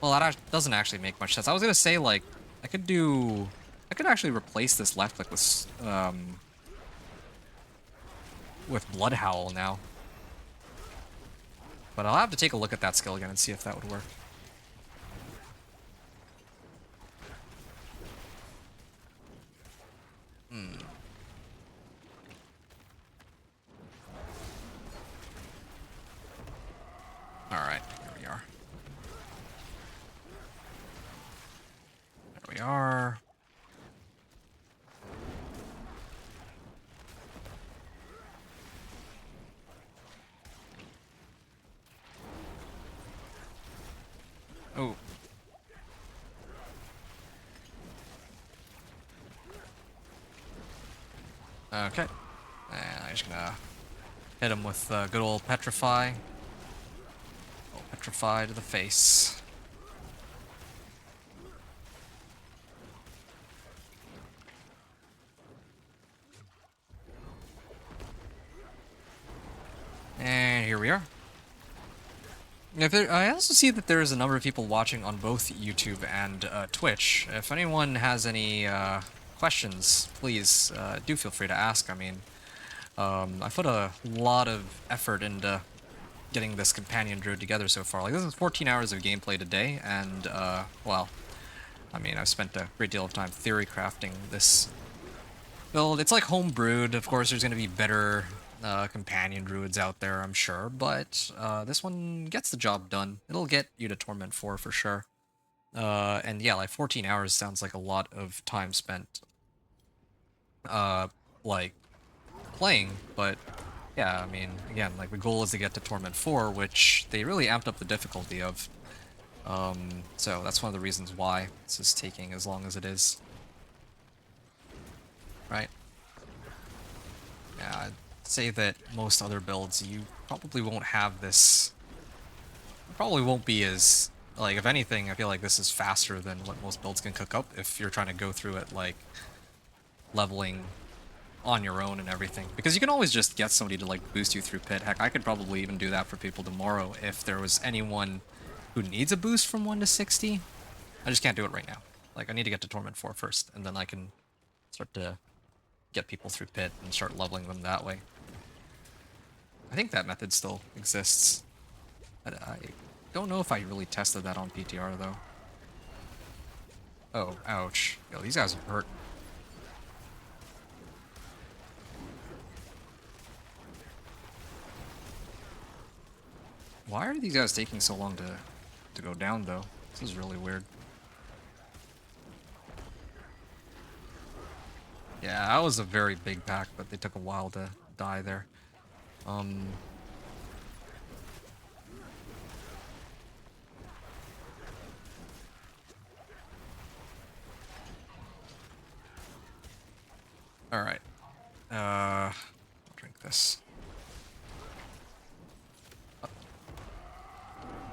that doesn't actually make much sense. I was gonna say, like, I could actually replace this left click with Blood Howl now. But I'll have to take a look at that skill again and see if that would work. Alright, here we are. There we are. Oh. Okay. And I'm just gonna hit him with good old Petrify. Oh, Petrify to the face. And here we are. I also see that there is a number of people watching on both YouTube and Twitch. If anyone has any questions, please do feel free to ask. I mean, I put a lot of effort into getting this Companion Druid together so far. Like, this is 14 hours of gameplay today, and, well, I mean, I've spent a great deal of time theory crafting this build. It's like homebrewed. Of course, there's going to be better Companion Druids out there, I'm sure, but this one gets the job done. It'll get you to Torment 4 for sure. And yeah, like 14 hours sounds like a lot of time spent, like, playing, but yeah, I mean, again, like the goal is to get to Torment 4, which they really amped up the difficulty of. So that's one of the reasons why this is taking as long as it is. Right? Yeah, I'd say that most other builds, you probably won't have this. It probably won't be as, like, if anything, I feel like this is faster than what most builds can cook up if you're trying to go through it, like, leveling on your own and everything. Because you can always just get somebody to, like, boost you through pit. Heck, I could probably even do that for people tomorrow if there was anyone who needs a boost from 1 to 60. I just can't do it right now. Like, I need to get to Torment 4 first, and then I can start to get people through pit and start leveling them that way. I think that method still exists. I don't know if I really tested that on PTR, though. Oh, ouch. Yo, these guys hurt. Why are these guys taking so long to go down, though? This is really weird. Yeah, that was a very big pack, but they took a while to die there. Alright. I'll drink this.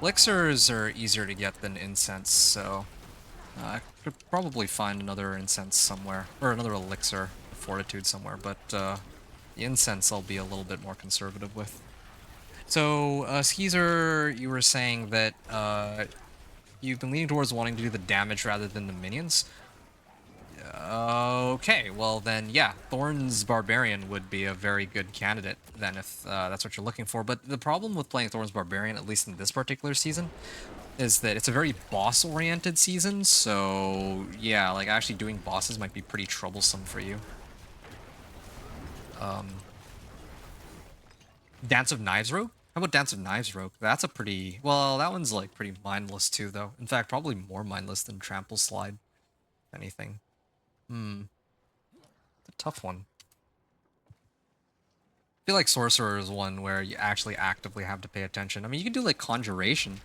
Elixirs are easier to get than incense, so I could probably find another incense somewhere, or another elixir of fortitude somewhere, but the incense I'll be a little bit more conservative with. So, Skeezer, you were saying that you've been leaning towards wanting to do the damage rather than the minions. Okay, well then, yeah, Thorn's Barbarian would be a very good candidate then if that's what you're looking for. But the problem with playing Thorn's Barbarian, at least in this particular season, is that it's a very boss-oriented season, so yeah, like actually doing bosses might be pretty troublesome for you. Dance of Knives Rope? How about Dance of Knives Rogue? That's a pretty... Well, that one's like pretty mindless too, though. In fact, probably more mindless than Trample Slide. If anything. It's a tough one. I feel like Sorcerer is one where you actually actively have to pay attention. I mean, you can do like Conjuration.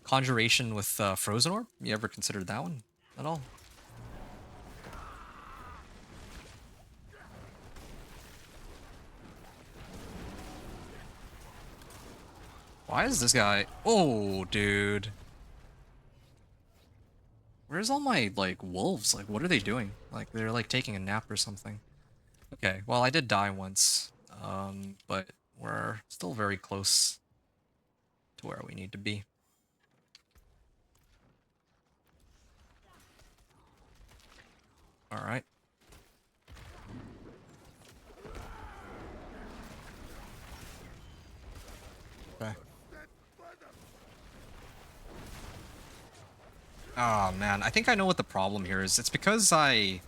Conjuration with Frozen Orb? You ever considered that one at all? Why is this guy... Oh, dude. Where's all my, like, wolves? Like, what are they doing? Like, they're, like, taking a nap or something. Okay, well, I did die once. But we're still very close to where we need to be. Alright. Okay. Oh, man. I think I know what the problem here is. It's because I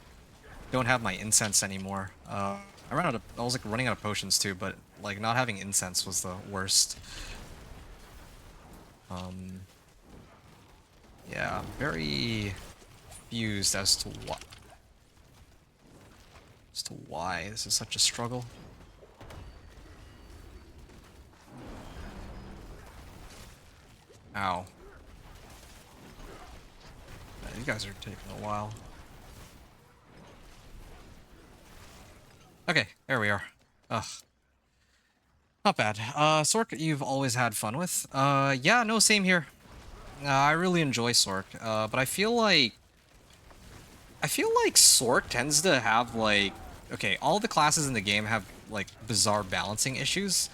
don't have my incense anymore. I ran out of... I was, like, running out of potions, too, but, like, not having incense was the worst. Yeah, I'm very confused as to what... As to why this is such a struggle. Ow. Man, you guys are taking a while. Okay, there we are. Ugh. Not bad. Sork, you've always had fun with? Yeah, no, same here. I really enjoy Sork, but I feel like Sork tends to have, like... Okay, all the classes in the game have, like, bizarre balancing issues.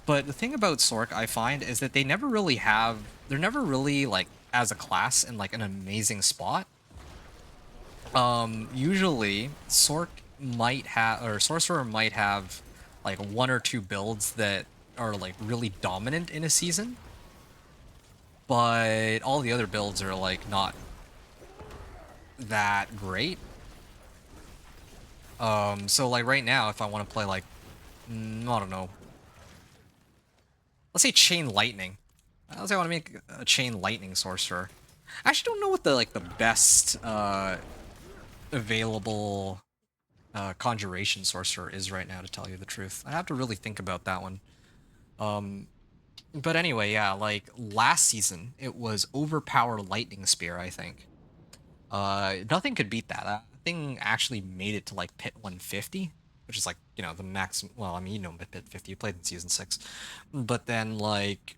But the thing about Sork, I find, is that they never really have... They're never really, like, as a class, in, like, an amazing spot. Usually, Sork might have... Or Sorcerer might have, like, one or two builds that are, like, really dominant in a season. But all the other builds are, like, not that great. So, like, right now, if I want to play, like... I don't know. Let's say Chain Lightning. Let's say I want to make a Chain Lightning Sorcerer. I actually don't know what the, like, the best, available, Conjuration Sorcerer is right now, to tell you the truth. I have to really think about that one. But anyway, yeah, like, last season, it was Overpower Lightning Spear, I think. Nothing could beat that. That thing actually made it to, like, Pit 150, which is, like, you know, the maximum... Well, I mean, you know Pit 50, you played in Season 6. But then, like...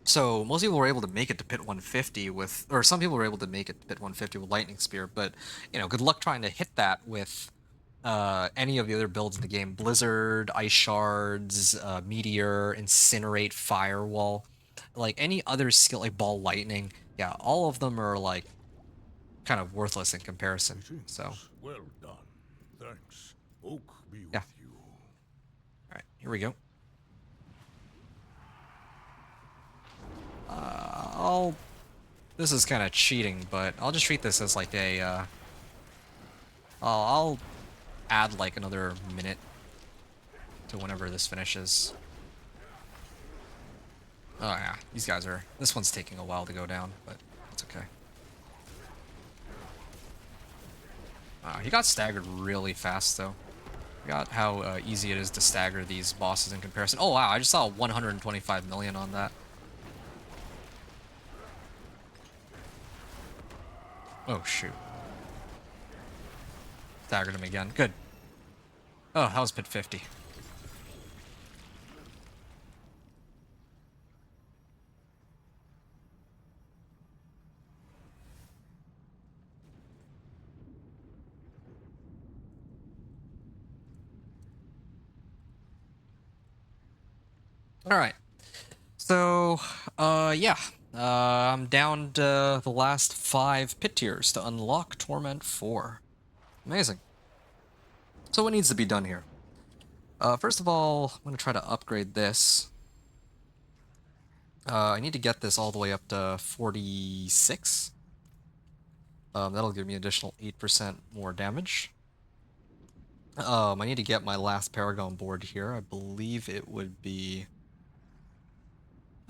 So, most people were able to make it to Pit 150 with... Or some people were able to make it to Pit 150 with Lightning Spear, but, you know, good luck trying to hit that with... any of the other builds in the game. Blizzard, Ice Shards, Meteor, Incinerate, Firewall. Like, any other skill, like Ball Lightning. Yeah, all of them are, like, kind of worthless in comparison, so... Well done. Thanks. Oak be with Yeah. you. Alright, here we go. This is kind of cheating, but I'll just treat this as, like, a, I'll add, like, another minute to whenever this finishes. Oh, yeah, these guys are... This one's taking a while to go down, but it's okay. He got staggered really fast, though. Forgot how easy it is to stagger these bosses in comparison. Oh, wow, I just saw 125 million on that. Oh, shoot. Staggered him again. Good. Oh, that was Pit 50. Alright. So, yeah. I'm down to the last 5 pit tiers to unlock Torment 4. Amazing. So what needs to be done here? First of all, I'm going to try to upgrade this. I need to get this all the way up to 46. That'll give me additional 8% more damage. I need to get my last Paragon board here. I believe it would be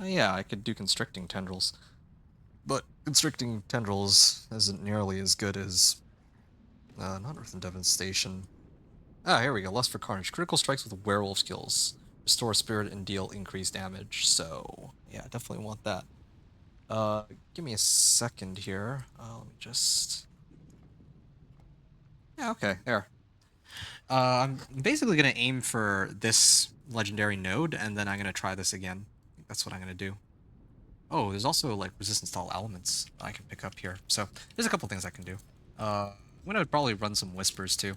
Yeah, I could do constricting tendrils. But constricting tendrils isn't nearly as good as not Earth and Devastation. Ah, here we go. Lust for Carnage. Critical strikes with werewolf skills. Restore spirit and deal increased damage. So, yeah, definitely want that. Give me a second here. Let me just... Yeah, okay, there. I'm basically going to aim for this legendary node, and then I'm going to try this again. That's what I'm going to do. Oh, there's also, like, resistance to all elements I can pick up here. So, there's a couple things I can do. I'm going to probably run some Whispers, too.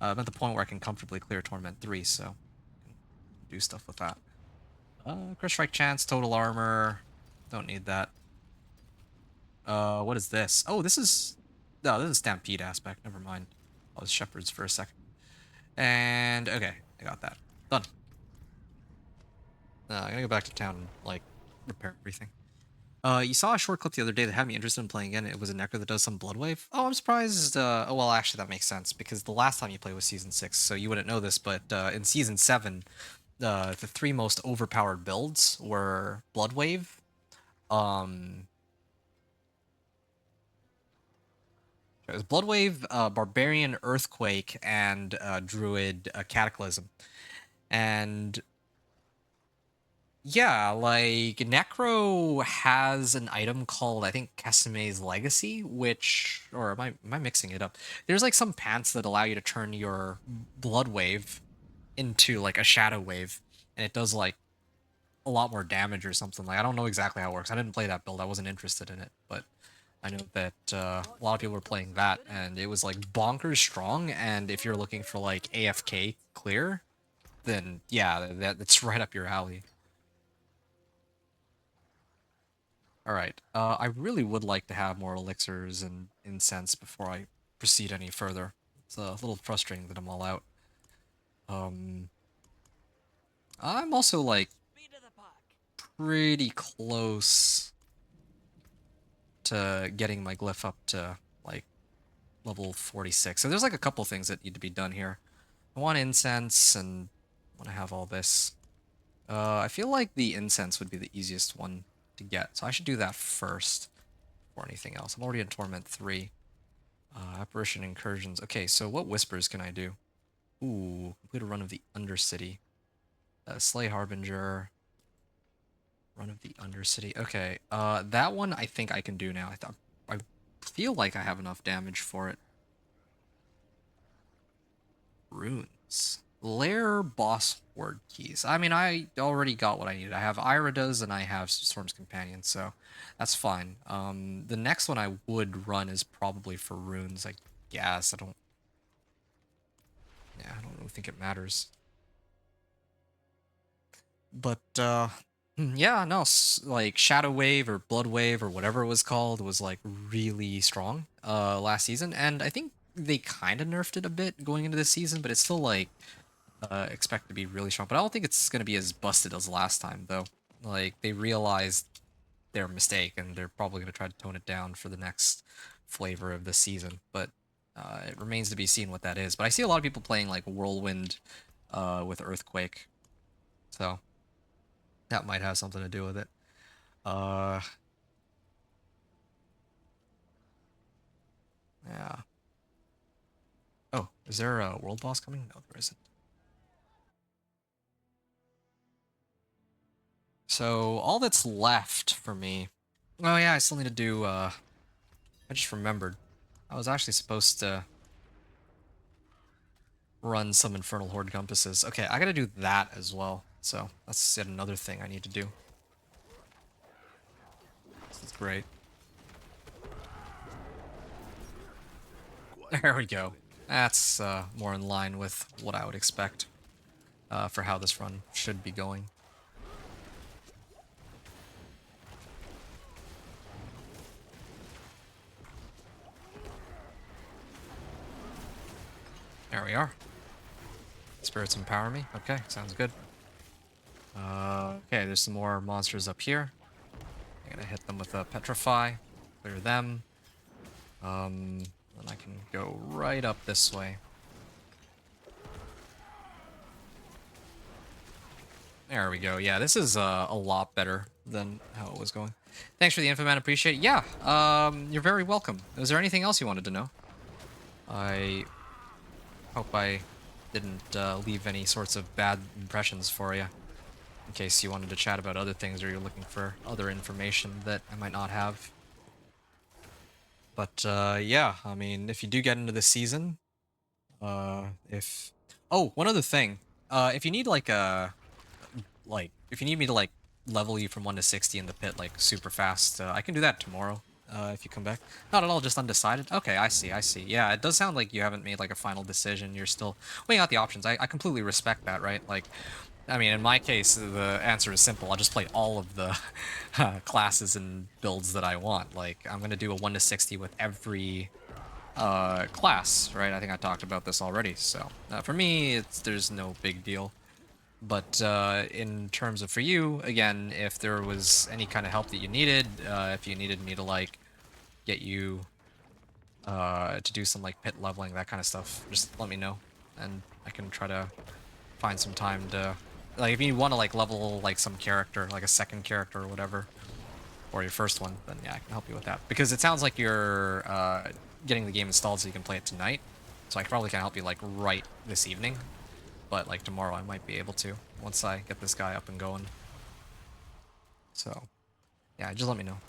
I'm at the point where I can comfortably clear Torment 3, so I can do stuff with that. Crit Strike Chance, Total Armor. Don't need that. What is this? Oh, this is... No, this is Stampede aspect. Never mind. I was Shepherds for a second. And, okay, I got that. Done. I'm gonna go back to town and, like, repair everything. You saw a short clip the other day that had me interested in playing again. It was a Necro that does some Blood Wave. Oh, I'm surprised. Oh, well, actually, that makes sense, because the last time you played was Season 6, so you wouldn't know this, but in Season 7, the three most overpowered builds were Blood Wave, it was Blood Wave, Barbarian Earthquake, and Druid Cataclysm. And yeah, like Necro has an item called, I think, Casime's Legacy, which, or am I mixing it up? There's like some pants that allow you to turn your Blood Wave into like a Shadow Wave, and it does like a lot more damage or something. Like, I don't know exactly how it works. I didn't play that build. I wasn't interested in it, but I know that a lot of people were playing that, and it was like bonkers strong. And if you're looking for like AFK clear, then yeah, that's right up your alley. All right. I really would like to have more elixirs and incense before I proceed any further. It's a little frustrating that I'm all out. I'm also like pretty close to getting my glyph up to like level 46. So there's like a couple things that need to be done here. I want incense and want to have all this. I feel like the incense would be the easiest one to get, so I should do that first before anything else. I'm already in Torment 3. Apparition Incursions. Okay, so what Whispers can I do? Ooh, complete a run of the Undercity. Slay Harbinger. Run of the Undercity. Okay, that one I think I can do now. I feel like I have enough damage for it. Runes. Lair boss word keys. I mean, I already got what I needed. I have Iridas and I have Storm's Companion, so that's fine. The next one I would run is probably for runes, I guess. Yeah, I don't really think it matters. But, yeah, no, like, Shadow Wave or Blood Wave or whatever it was called was, like, really strong, last season, and I think they kind of nerfed it a bit going into this season, but it's still, like, expect to be really strong. But I don't think it's going to be as busted as last time, though. Like, they realized their mistake, and they're probably going to try to tone it down for the next flavor of the season, but it remains to be seen what that is. But I see a lot of people playing, like, Whirlwind with Earthquake, so that might have something to do with it. Yeah. Oh, is there a world boss coming? No, there isn't. So all that's left for me... Oh yeah, I still need to do, I just remembered. I was actually supposed to run some Infernal Horde compasses. Okay, I gotta do that as well. So that's yet another thing I need to do. This is great. There we go. That's more in line with what I would expect for how this run should be going. There we are. Spirits empower me. Okay, sounds good. Okay, there's some more monsters up here. I'm gonna hit them with a Petrify, clear them. Then I can go right up this way. There we go. Yeah, this is a lot better than how it was going. Thanks for the info, man. Appreciate it. Yeah, you're very welcome. Is there anything else you wanted to know? I hope I didn't leave any sorts of bad impressions for you, in case you wanted to chat about other things or you're looking for other information that I might not have. But yeah, I mean, if you do get into this season, if one other thing, if you need like a if you need me to like level you from 1 to 60 in the pit like super fast, I can do that tomorrow. If you come back. Not at all, just undecided. Okay, I see, I see. Yeah, it does sound like you haven't made like a final decision. You're still weighing out the options. I completely respect that, right? Like, I mean, in my case, the answer is simple. I'll just play all of the classes and builds that I want. Like, I'm gonna do a 1 to 60 with every class, right? I think I talked about this already. So for me, there's no big deal. But in terms of for you, again, if there was any kind of help that you needed, if you needed me to like get you to do some like pit leveling, that kind of stuff, just let me know, and I can try to find some time to like if you want to like level like some character, like a second character or whatever, or your first one, then yeah, I can help you with that. Because it sounds like you're getting the game installed so you can play it tonight. So I probably can help you like right this evening. But like tomorrow I might be able to once I get this guy up and going. So yeah, just let me know.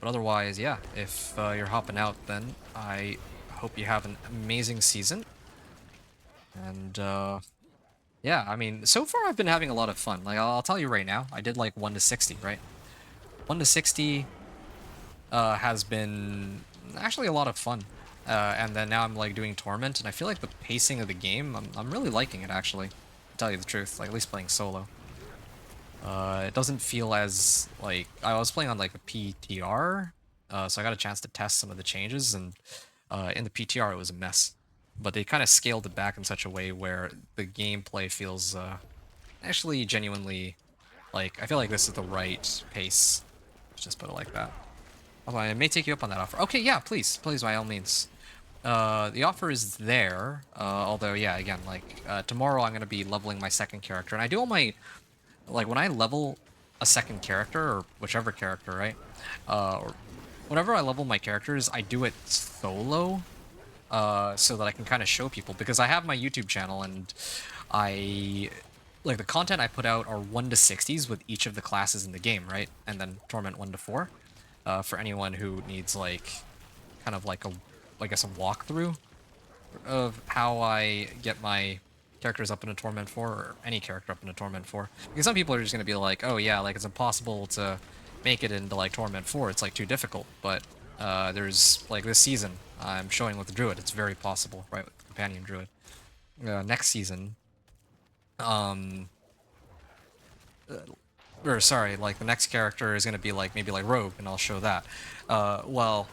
But otherwise, yeah, if you're hopping out, then I hope you have an amazing season. And yeah, I mean, so far I've been having a lot of fun. Like I'll tell you right now, I did like 1 to 60, right? 1 to 60 has been actually a lot of fun. And then now I'm like doing Torment, and I feel like the pacing of the game, I'm really liking it actually, to tell you the truth, like at least playing solo. It doesn't feel as, like, I was playing on like a PTR, so I got a chance to test some of the changes, and in the PTR it was a mess. But they kind of scaled it back in such a way where the gameplay feels actually genuinely, like, I feel like this is the right pace. Let's just put it like that. Although I may take you up on that offer. Okay, yeah, please, please, by all means. The offer is there, although, yeah, again, like, tomorrow I'm going to be leveling my second character, and I do all my, like, when I level a second character, or whichever character, right, or whenever I level my characters, I do it solo, so that I can kind of show people, because I have my YouTube channel, and like, the content I put out are 1 to 60s with each of the classes in the game, right, and then Torment 1 to 4. For anyone who needs like kind of like a, I guess, a walkthrough of how I get my characters up into Torment 4, or any character up into Torment 4. Because some people are just going to be like, oh yeah, like it's impossible to make it into like Torment 4, it's like too difficult. But there's like this season, I'm showing with the Druid, it's very possible, right, with the Companion Druid. Next season, or sorry, like the next character is going to be like maybe like Rogue, and I'll show that. Well,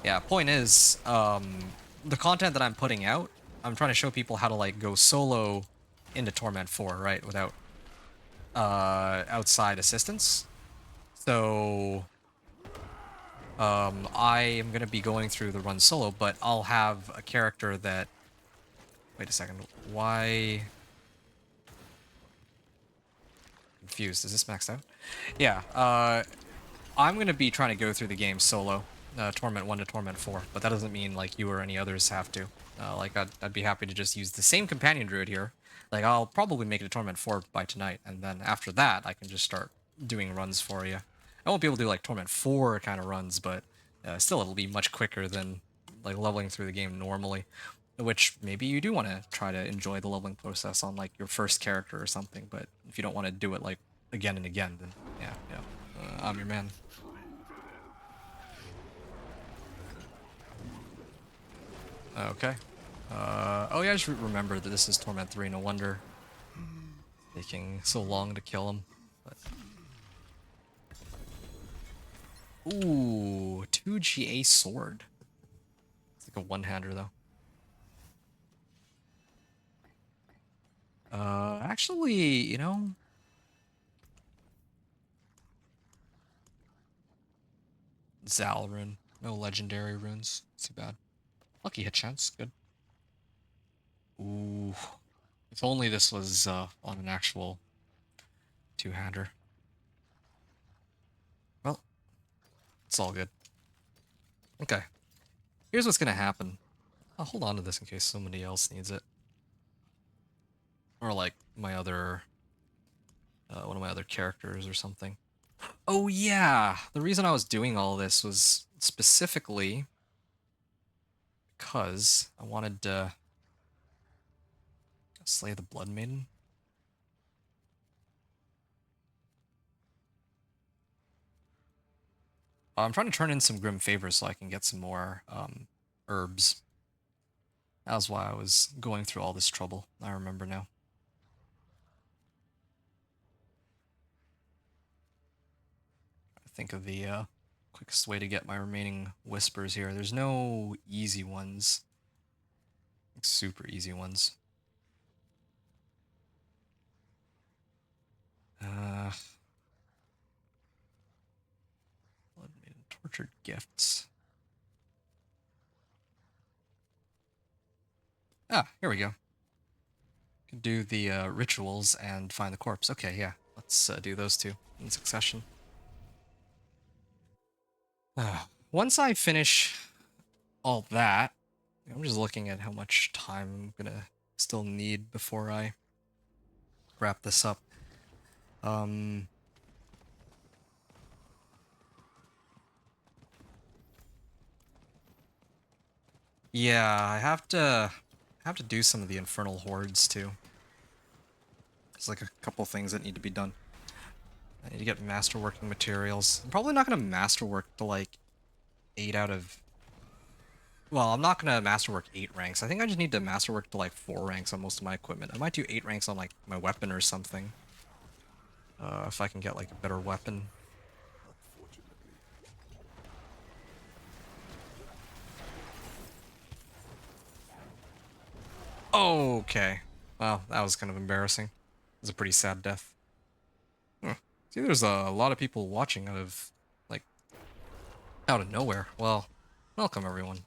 yeah, point is, the content that I'm putting out, I'm trying to show people how to like go solo into Torment 4, right, without outside assistance. So I am going to be going through the run solo, but I'll have a character that, wait a second, why, confused, is this maxed out? Yeah, I'm going to be trying to go through the game solo, Torment 1 to Torment 4, but that doesn't mean like you or any others have to. Like I'd be happy to just use the same Companion Druid here. Like I'll probably make it to Torment 4 by tonight, and then after that I can just start doing runs for you. I won't be able to do like Torment 4 kind of runs, but still it'll be much quicker than like leveling through the game normally. Which maybe you do want to try to enjoy the leveling process on like your first character or something, but if you don't want to do it like again and again, then yeah, I'm your man. Okay. Oh yeah, I just remember that this is Torment 3, no wonder taking so long to kill him. But... Ooh, 2 GA sword. It's like a one-hander though. Actually, you know... Zal rune. No legendary runes. Too bad. Lucky hit chance, good. Ooh. If only this was on an actual two-hander. It's all good. Okay. Here's what's gonna happen. I'll hold on to this in case somebody else needs it. Or like my other... one of my other characters or something. Oh yeah! The reason I was doing all this was specifically because I wanted to slay the Blood Maiden. I'm trying to turn in some Grim Favors so I can get some more herbs. That was why I was going through all this trouble. I remember now. I think of the quickest way to get my remaining whispers here. There's no easy ones. Like super easy ones. Blood Maiden Tortured Gifts. Ah, here we go. Can do the rituals and find the corpse. Okay, yeah. Let's do those two in succession. Once I finish all that, I'm just looking at how much time I'm gonna still need before I wrap this up. Yeah, I have to do some of the infernal hordes too. There's like a couple things that need to be done. I need to get masterworking materials. I'm probably not gonna masterwork to like 8 out of... Well, I'm not gonna masterwork 8 ranks. I think I just need to masterwork to like 4 ranks on most of my equipment. I might do 8 ranks on like my weapon or something. If I can get like a better weapon. Okay. Well, that was kind of embarrassing. It was a pretty sad death. Huh. See, there's a lot of people watching out of nowhere. Well, welcome everyone.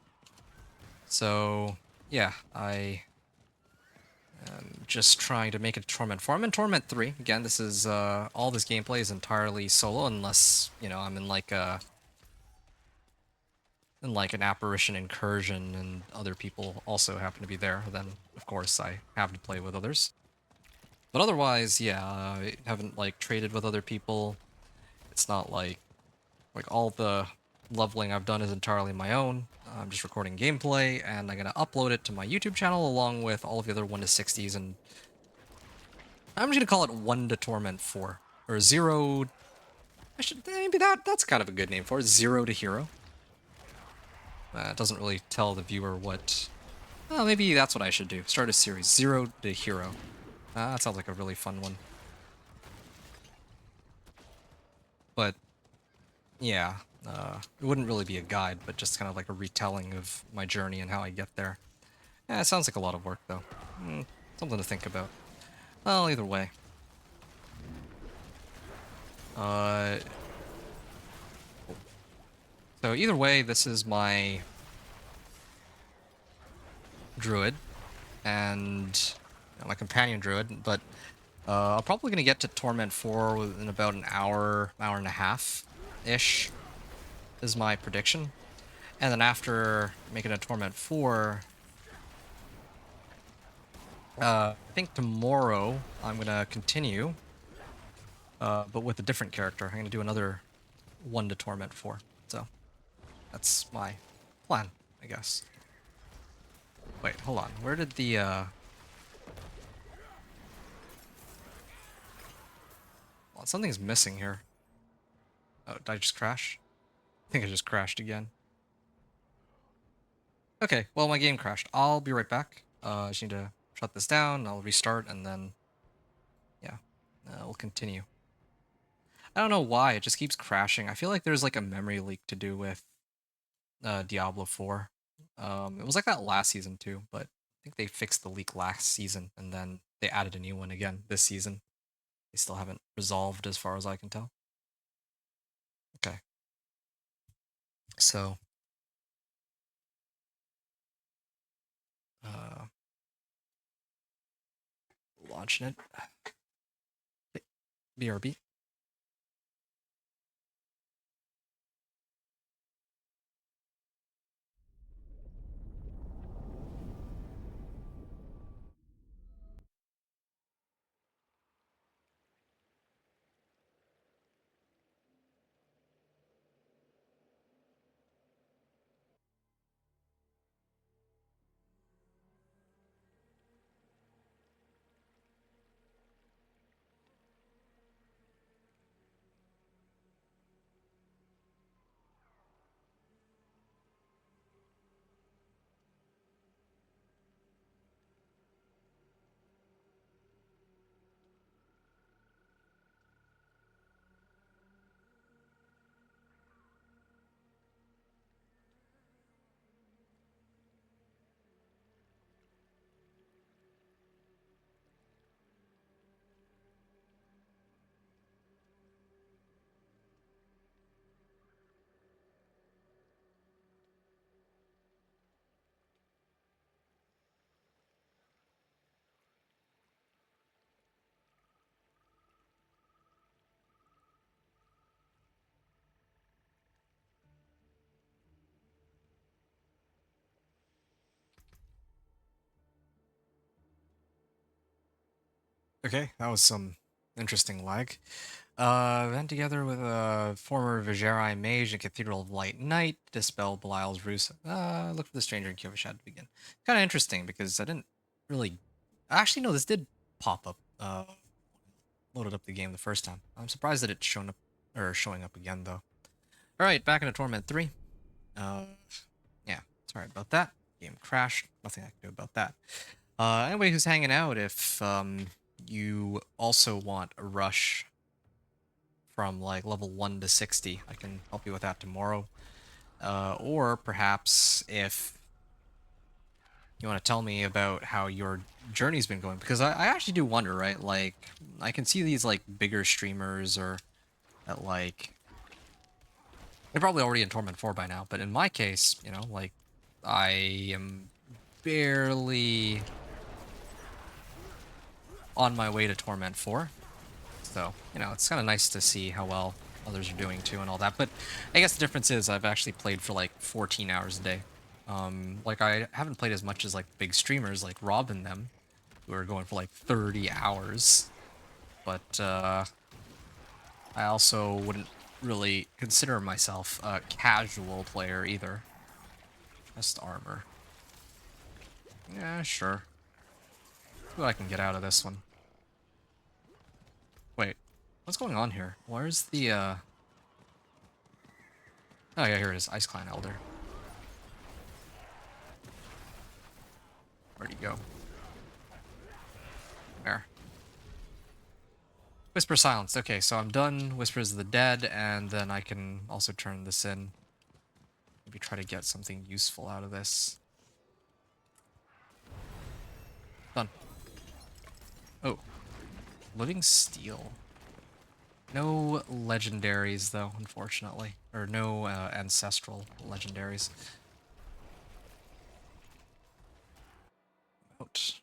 So, yeah, I am just trying to make it Torment 4. I'm in Torment 3. Again, this is, all this gameplay is entirely solo unless, you know, I'm in like an apparition incursion and other people also happen to be there. Then, of course, I have to play with others. But otherwise, yeah, I haven't like traded with other people. It's not like all the leveling I've done is entirely my own. I'm just recording gameplay and I'm gonna upload it to my YouTube channel along with all of the other 1 to 60s, and I'm just gonna call it 1 to Torment 4 or 0. Maybe that's kind of a good name for it. 0 to Hero. It doesn't really tell the viewer what. Well, maybe that's what I should do. Start a series 0 to Hero. That sounds like a really fun one. But, yeah, it wouldn't really be a guide, but just kind of like a retelling of my journey and how I get there. Yeah, it sounds like a lot of work, though. Something to think about. Well, either way. So either way, this is my druid, and my companion druid, but I'm probably going to get to Torment 4 within about an hour, hour and a half-ish, is my prediction. And then after making a Torment 4, I think tomorrow I'm going to continue, but with a different character. I'm going to do another 1 to Torment 4. So that's my plan, I guess. Wait, hold on. Where did the... Well, something's missing here. Oh, did I just crash? I think I just crashed again. Okay, well, my game crashed. I'll be right back. I just need to shut this down, I'll restart, and then... Yeah, we'll continue. I don't know why, it just keeps crashing. I feel like there's like a memory leak to do with Diablo 4. It was like that last season too, but I think they fixed the leak last season, and then they added a new one again this season. They still haven't resolved as far as I can tell. Okay. So... launching it. BRB. Okay, that was some interesting lag. Then together with a former Vigerai mage and Cathedral of Light Knight, dispel Belial's ruse. Look for the stranger in Kyovashad to begin. Kind of interesting because I didn't really. Actually, no, this did pop up. Loaded up the game the first time. I'm surprised that it's shown up or showing up again though. All right, back into Torment 3. Uh, yeah, sorry about that. Game crashed. Nothing I can do about that. Anybody who's hanging out, if you also want a rush from like level 1 to 60, I can help you with that tomorrow. Or perhaps if you want to tell me about how your journey's been going, because I actually do wonder, right? Like, I can see these like bigger streamers or that like they're probably already in Torment 4 by now, but in my case, you know, like I am barely on my way to Torment 4. So, you know, it's kind of nice to see how well others are doing too and all that. But I guess the difference is I've actually played for like 14 hours a day. Like I haven't played as much as like big streamers like Rob and them, who are going for like 30 hours. But I also wouldn't really consider myself a casual player either. Just armor. Yeah, sure. See what I can get out of this one. Wait, what's going on here? Where's the Oh yeah, here it is. Ice Clan Elder. Where'd he go? There. Whisper silenced. Okay, so I'm done Whispers of the Dead, and then I can also turn this in. Maybe try to get something useful out of this. Done. Oh. Living Steel. No legendaries, though, unfortunately. Or no ancestral legendaries. Out.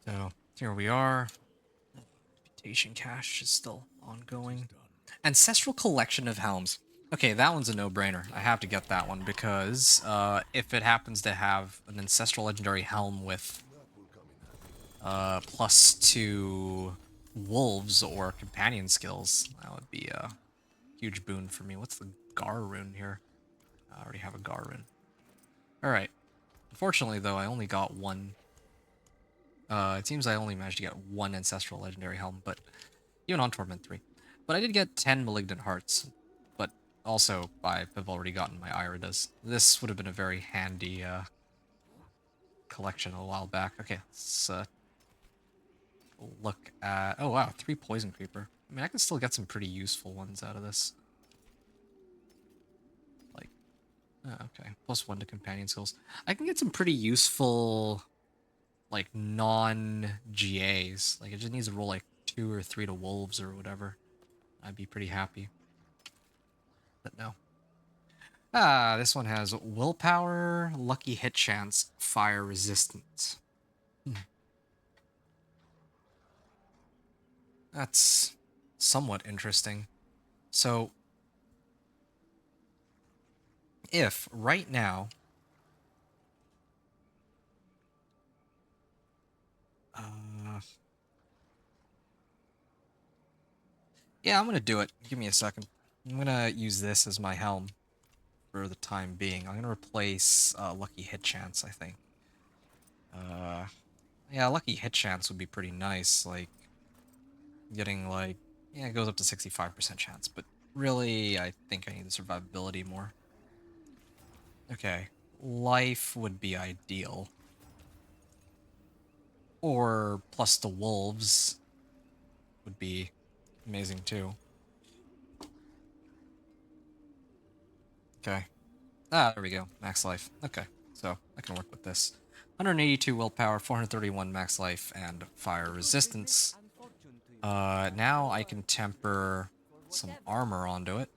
So, here we are. Reputation cache is still ongoing. Ancestral Collection of Helms. Okay, that one's a no-brainer. I have to get that one because if it happens to have an Ancestral Legendary Helm with +2 Wolves or Companion skills, that would be a huge boon for me. What's the Gar rune here? I already have a Gar rune. Alright. Unfortunately, though, I only got one. It seems I only managed to get one Ancestral Legendary Helm, but even on Torment 3. But I did get 10 Malignant Hearts, but also I have already gotten my Iridas. This would have been a very handy collection a while back. Okay, let's look at... Oh wow, 3 Poison Creeper. I mean, I can still get some pretty useful ones out of this. Like, okay, +1 to Companion skills. I can get some pretty useful, like, non-GAs. Like, it just needs to roll like 2 or 3 to Wolves or whatever. I'd be pretty happy. But no. Ah, this one has willpower, lucky hit chance, fire resistance. That's somewhat interesting. So, if right now, yeah, I'm gonna do it. Give me a second. I'm gonna use this as my helm for the time being. I'm gonna replace lucky hit chance, I think. Yeah, lucky hit chance would be pretty nice. Like, getting like, yeah, it goes up to 65% chance, but really, I think I need the survivability more. Okay, life would be ideal. Or plus the wolves would be amazing too. Okay. Ah, there we go. Max life. Okay, so I can work with this. 182 willpower, 431 max life, and fire resistance. Now I can temper some armor onto it.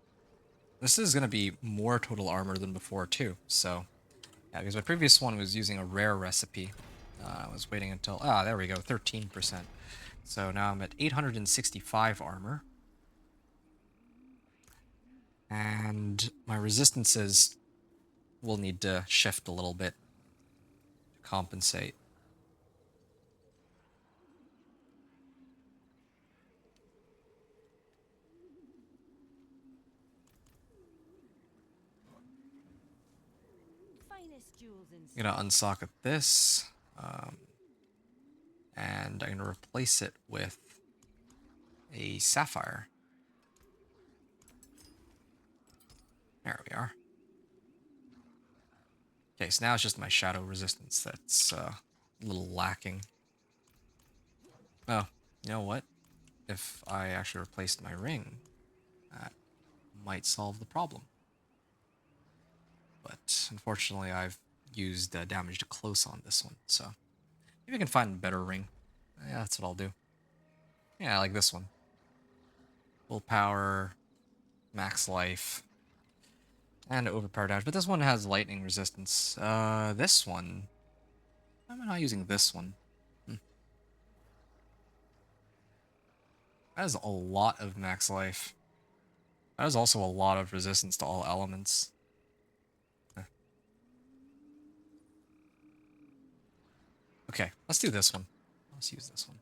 This is going to be more total armor than before too, so... Yeah, because my previous one was using a rare recipe. I was waiting until... Ah, there we go, 13%. So now I'm at 865 armor. And my resistances will need to shift a little bit to compensate. Finest jewels in I'm gonna unsocket this, and I'm gonna replace it with a sapphire. There we are. Okay, so now it's just my shadow resistance that's a little lacking. Oh, you know what? If I actually replaced my ring, that might solve the problem. But unfortunately, I've used damage to close on this one, so maybe I can find a better ring. Yeah, that's what I'll do. Yeah, like this one. Full power, max life, and overpower damage. But this one has lightning resistance. This one... Why am I not using this one? That is a lot of max life. That is also a lot of resistance to all elements. Huh. Okay, let's do this one. Let's use this one.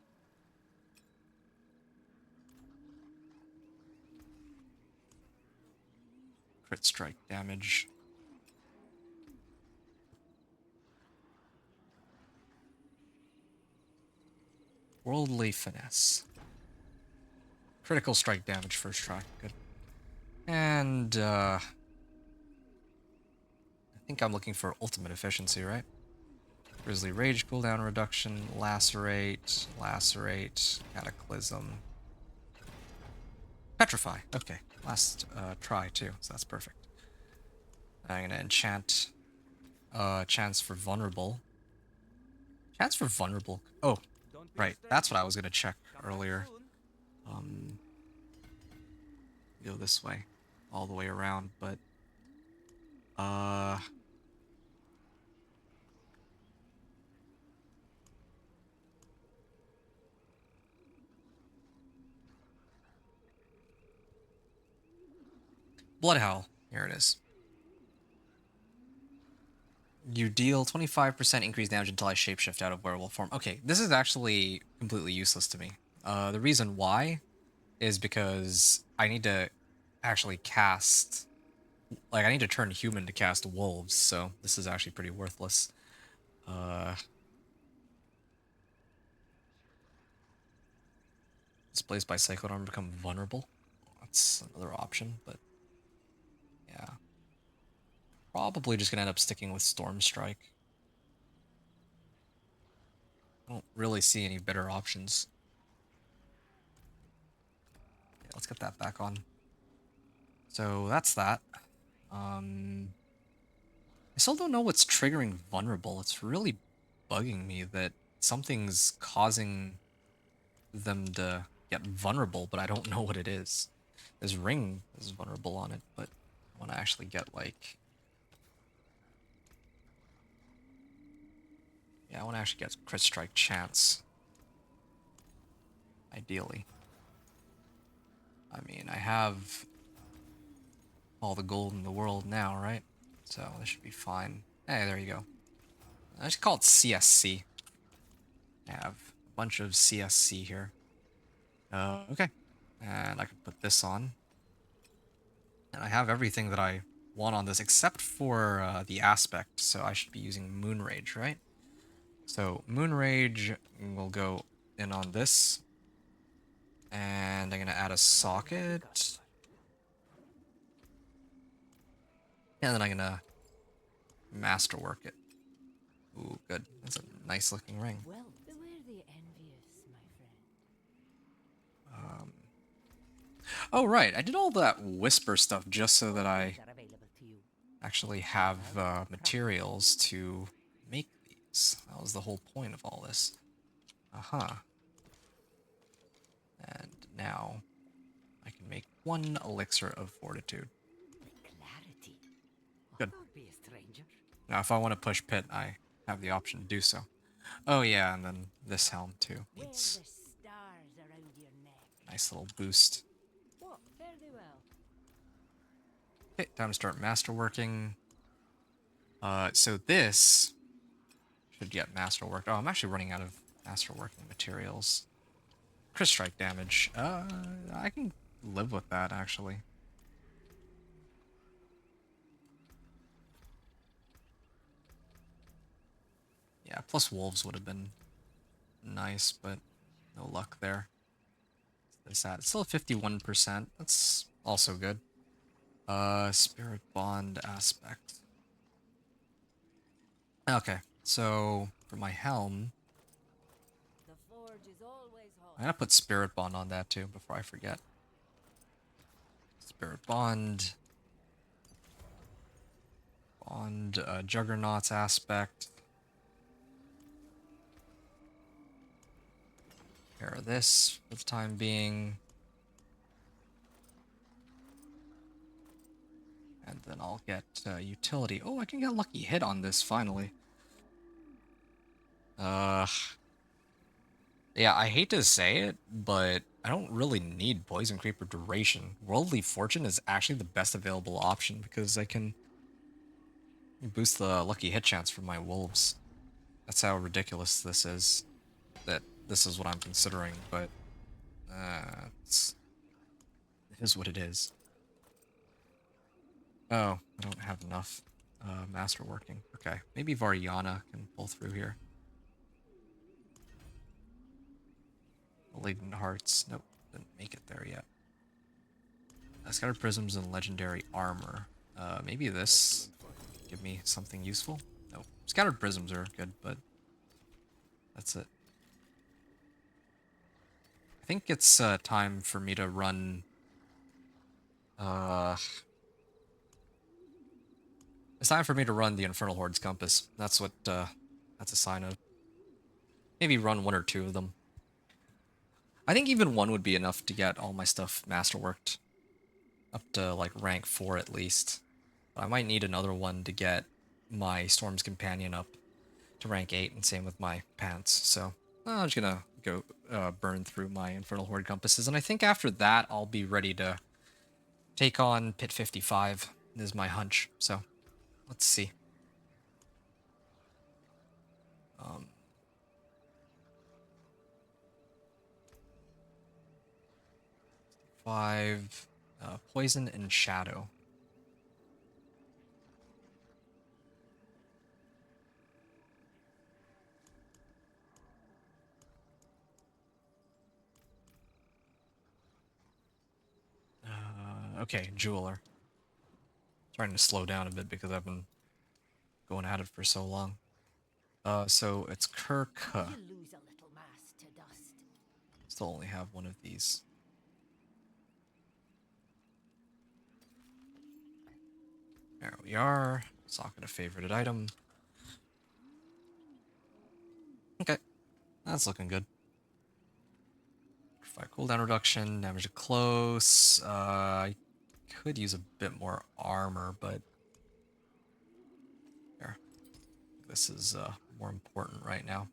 Crit strike damage. Worldly finesse. Critical strike damage first try. Good. And I think I'm looking for ultimate efficiency, right? Grizzly Rage cooldown reduction, Lacerate, Lacerate, Cataclysm. Petrify. Okay, last try too, so that's perfect. I'm gonna enchant Chance for Vulnerable. Chance for Vulnerable. Oh, right. That's what I was gonna check earlier. Go this way, all the way around, but Bloodhowl. Here it is. You deal 25% increased damage until I shapeshift out of werewolf form. Okay, this is actually completely useless to me. The reason why is because I need to actually cast... Like, I need to turn human to cast wolves, so this is actually pretty worthless. Displaced by Cyclone Armor become vulnerable. That's another option, but yeah. Probably just gonna end up sticking with Storm Strike. I don't really see any better options. Yeah, let's get that back on. So that's that. I still don't know what's triggering vulnerable. It's really bugging me that something's causing them to get vulnerable, but I don't know what it is. This ring is vulnerable on it, but I want to actually get like... Yeah, I want to actually get crit strike chance. Ideally. I mean, I have all the gold in the world now, right? So this should be fine. Hey, there you go. I just call it CSC. I have a bunch of CSC here. Okay. And I can put this on. And I have everything that I want on this except for the aspect, so I should be using Moon Rage, right? So Moon Rage will go in on this. And I'm going to add a socket. And then I'm going to masterwork it. Ooh, good. That's a nice looking ring. Well, beware the envious, my friend. Oh, right. I did all that whisper stuff just so that I Are available to you. actually have materials to make these. That was the whole point of all this. Uh-huh. And now I can make one elixir of fortitude. Clarity. Good. Don't be a stranger. Now, if I want to push pit, I have the option to do so. Oh, yeah, and then this helm, too. Wear Needs the stars around your neck. a nice little boost. What? Fare thee well. Okay, time to start masterworking. So this should get masterworked. Oh, I'm actually running out of masterworking materials. Crit strike damage. I can live with that, actually. Yeah, plus wolves would have been nice, but no luck there. It's still 51%. That's also good. Spirit bond aspect. Okay, so for my helm, The forge is always hot. I'm gonna put spirit bond on that too before I forget. Spirit bond, juggernauts aspect. Pair of this for the time being. And then I'll get utility. Oh, I can get lucky hit on this finally. Yeah, I hate to say it, but I don't really need Poison Creeper duration. Worldly Fortune is actually the best available option because I can boost the lucky hit chance for my wolves. That's how ridiculous this is. That this is what I'm considering, but it is what it is. Oh, I don't have enough masterworking. Okay, maybe Variana can pull through here. Laden Hearts. Nope, didn't make it there yet. Scattered Prisms and Legendary Armor. Maybe this give me something useful? Nope. Scattered Prisms are good, but that's it. I think it's time for me to run... It's time for me to run the Infernal Horde's Compass. That's what that's a sign of. Maybe run one or two of them. I think even one would be enough to get all my stuff masterworked. Up to, like, rank 4 at least. But I might need another one to get my Storm's Companion up to rank 8, and same with my pants. So I'm just gonna go burn through my Infernal Horde compasses, and I think after that I'll be ready to take on Pit 55, is my hunch. So let's see. 5, Poison and Shadow. Okay, Jeweler. Trying to slow down a bit because I've been going at it for so long. So it's Kirk. You lose a little mass to dust. Still only have one of these. There we are. Socket a favorited item. Okay, that's looking good. Fire cooldown reduction, damage to close. I could use a bit more armor, but here. This is more important right now.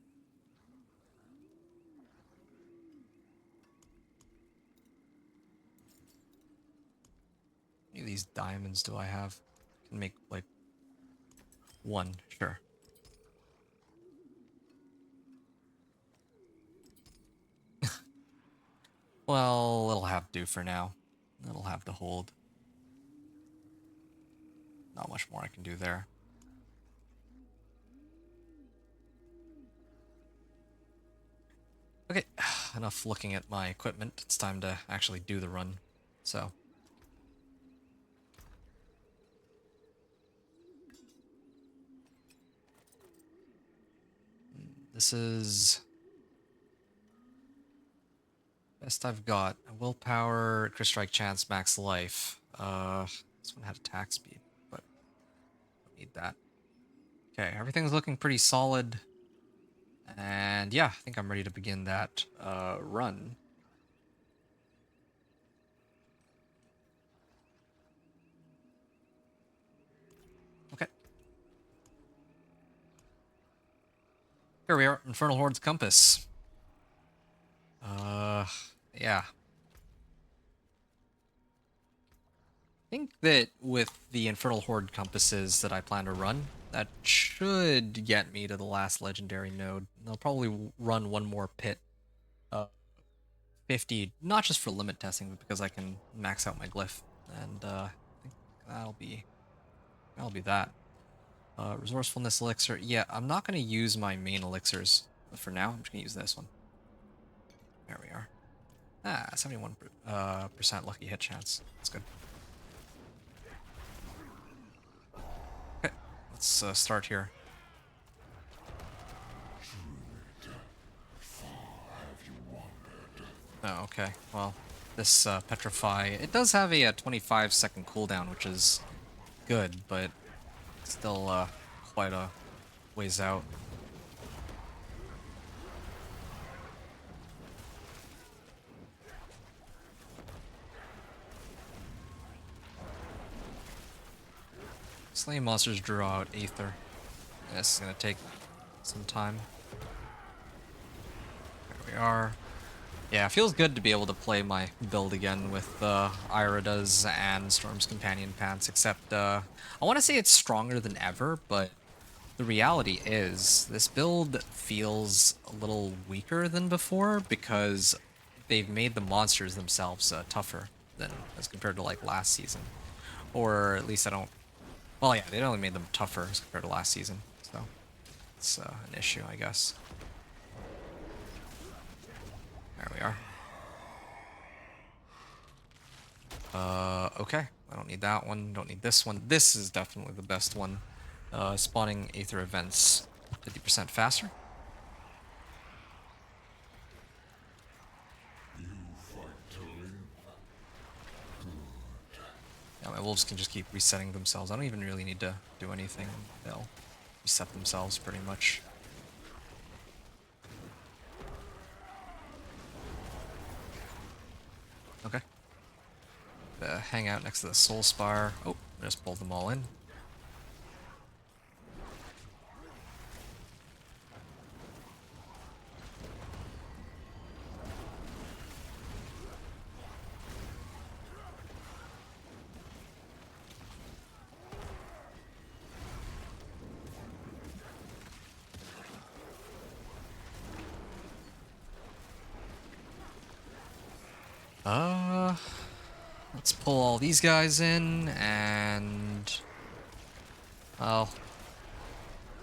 How many of these diamonds do I have? I can make like one, sure. Well, it'll have to do for now. It'll have to hold. Not much more I can do there. Okay, enough looking at my equipment. It's time to actually do the run. So. This is... best I've got. Willpower, crit strike chance, max life. This one had attack speed, but don't need that. Okay, everything's looking pretty solid. And yeah, I think I'm ready to begin that run. Okay. Here we are, Infernal Horde's Compass. Yeah. think that with the Infernal Horde compasses that I plan to run, that should get me to the last legendary node. I'll probably run one more pit, uh, 50, not just for limit testing, but because I can max out my glyph, and I think that'll be that. Resourcefulness elixir. Yeah, I'm not going to use my main elixirs for now. I'm just going to use this one. There we are. 71% percent lucky hit chance. That's good. Okay, let's start here. Oh, okay. Well, this Petrify, it does have a 25-second cooldown, which is good, but still quite a ways out. Slaying monsters draw out Aether. This is going to take some time. There we are. Yeah, it feels good to be able to play my build again with Irida's and Storm's Companion Pants, except I want to say it's stronger than ever, but the reality is this build feels a little weaker than before because they've made the monsters themselves tougher than as compared to like last season. Or at least I don't... Well, yeah, they only made them tougher as compared to last season, so it's an issue, I guess. There we are. Okay. I don't need that one. Don't need this one. This is definitely the best one. Spawning Aether events 50% faster. Yeah, my wolves can just keep resetting themselves. I don't even really need to do anything. They'll reset themselves pretty much. Okay. Hang out next to the Soul Spire. Oh, I just pulled them all in. Let's pull all these guys in, and... Well...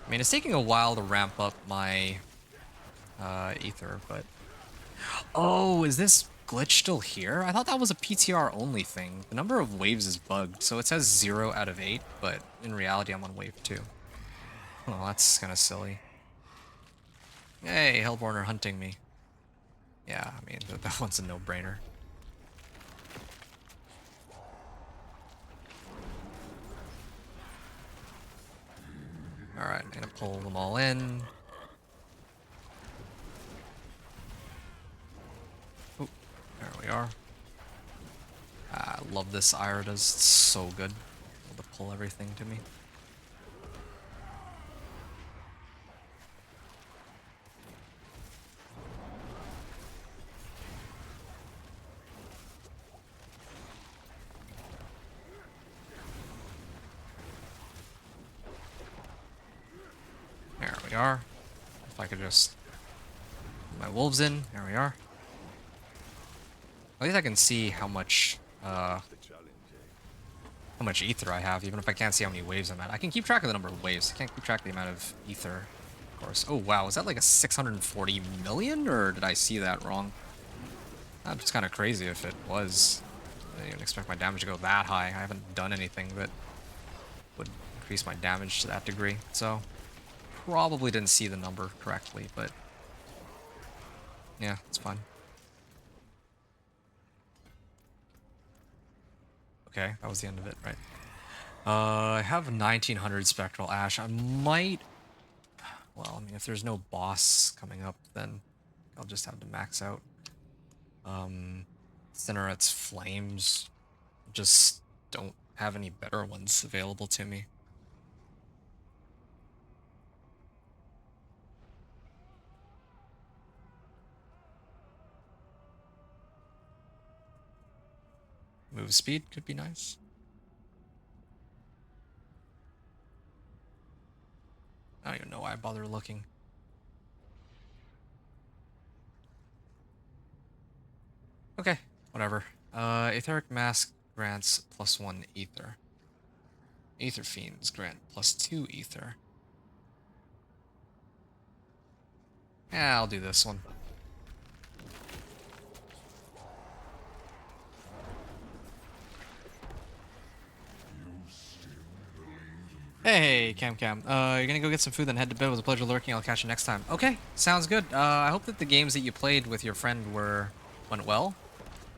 I mean, it's taking a while to ramp up my Ether, but... Oh, is this glitch still here? I thought that was a PTR only thing. The number of waves is bugged, so it says 0 out of 8, but in reality I'm on wave 2. Oh, that's kind of silly. Hey, Hellborn are hunting me. Yeah, I mean, that one's a no-brainer. Alright, I'm gonna pull them all in. Oh, there we are. I love this Irida's. It's so good. Able to pull everything to me. There we are. If I could just put my wolves in. There we are. At least I can see how much ether I have, even if I can't see how many waves I'm at. I can keep track of the number of waves. I can't keep track of the amount of ether, of course. Oh wow, is that like a 640 million, or did I see that wrong? That's kind of crazy if it was. I didn't even expect my damage to go that high. I haven't done anything that would increase my damage to that degree, so probably didn't see the number correctly, but yeah, it's fine. Okay, that was the end of it, right? I have 1900 Spectral Ash. I might... Well, I mean, if there's no boss coming up, then I'll just have to max out. Cinnaret's Flames. Just don't have any better ones available to me. Move speed could be nice. Why bother looking? Okay, whatever. Etheric Mask grants +1 ether. Aether Fiends grant +2 ether. Yeah, I'll do this one. Hey, Cam Cam. You're gonna go get some food, then head to bed. It was a pleasure lurking. I'll catch you next time. Okay, sounds good. I hope that the games that you played with your friend went well.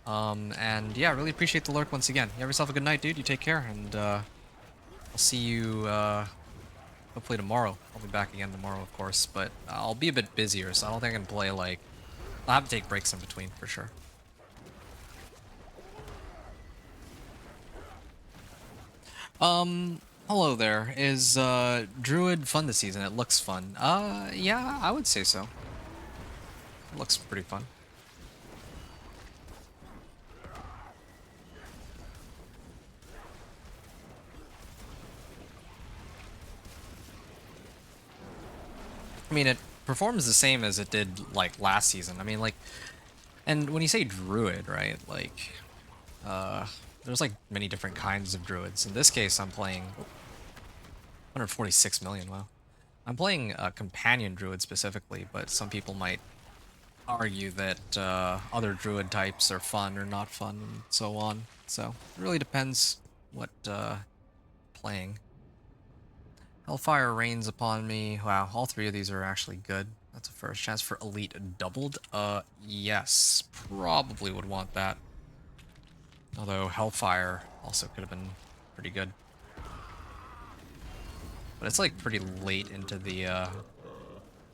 And yeah, really appreciate the lurk once again. You have yourself a good night, dude. You take care, and I'll see you hopefully tomorrow. I'll be back again tomorrow, of course, but I'll be a bit busier, so I don't think I can play like. I'll have to take breaks in between for sure. Hello there. Is Druid fun this season? It looks fun. Yeah, I would say so. It looks pretty fun. I mean, it performs the same as it did like last season. I mean, like, and when you say Druid, right? Like, there's like many different kinds of Druids. In this case, I'm playing 146 million. Wow. I'm playing a Companion Druid specifically, but some people might argue that other Druid types are fun or not fun, and so on. So it really depends what playing. Hellfire rains upon me. Wow, all three of these are actually good. That's a first chance for elite doubled. Yes, probably would want that. Although Hellfire also could have been pretty good. But it's like pretty late into the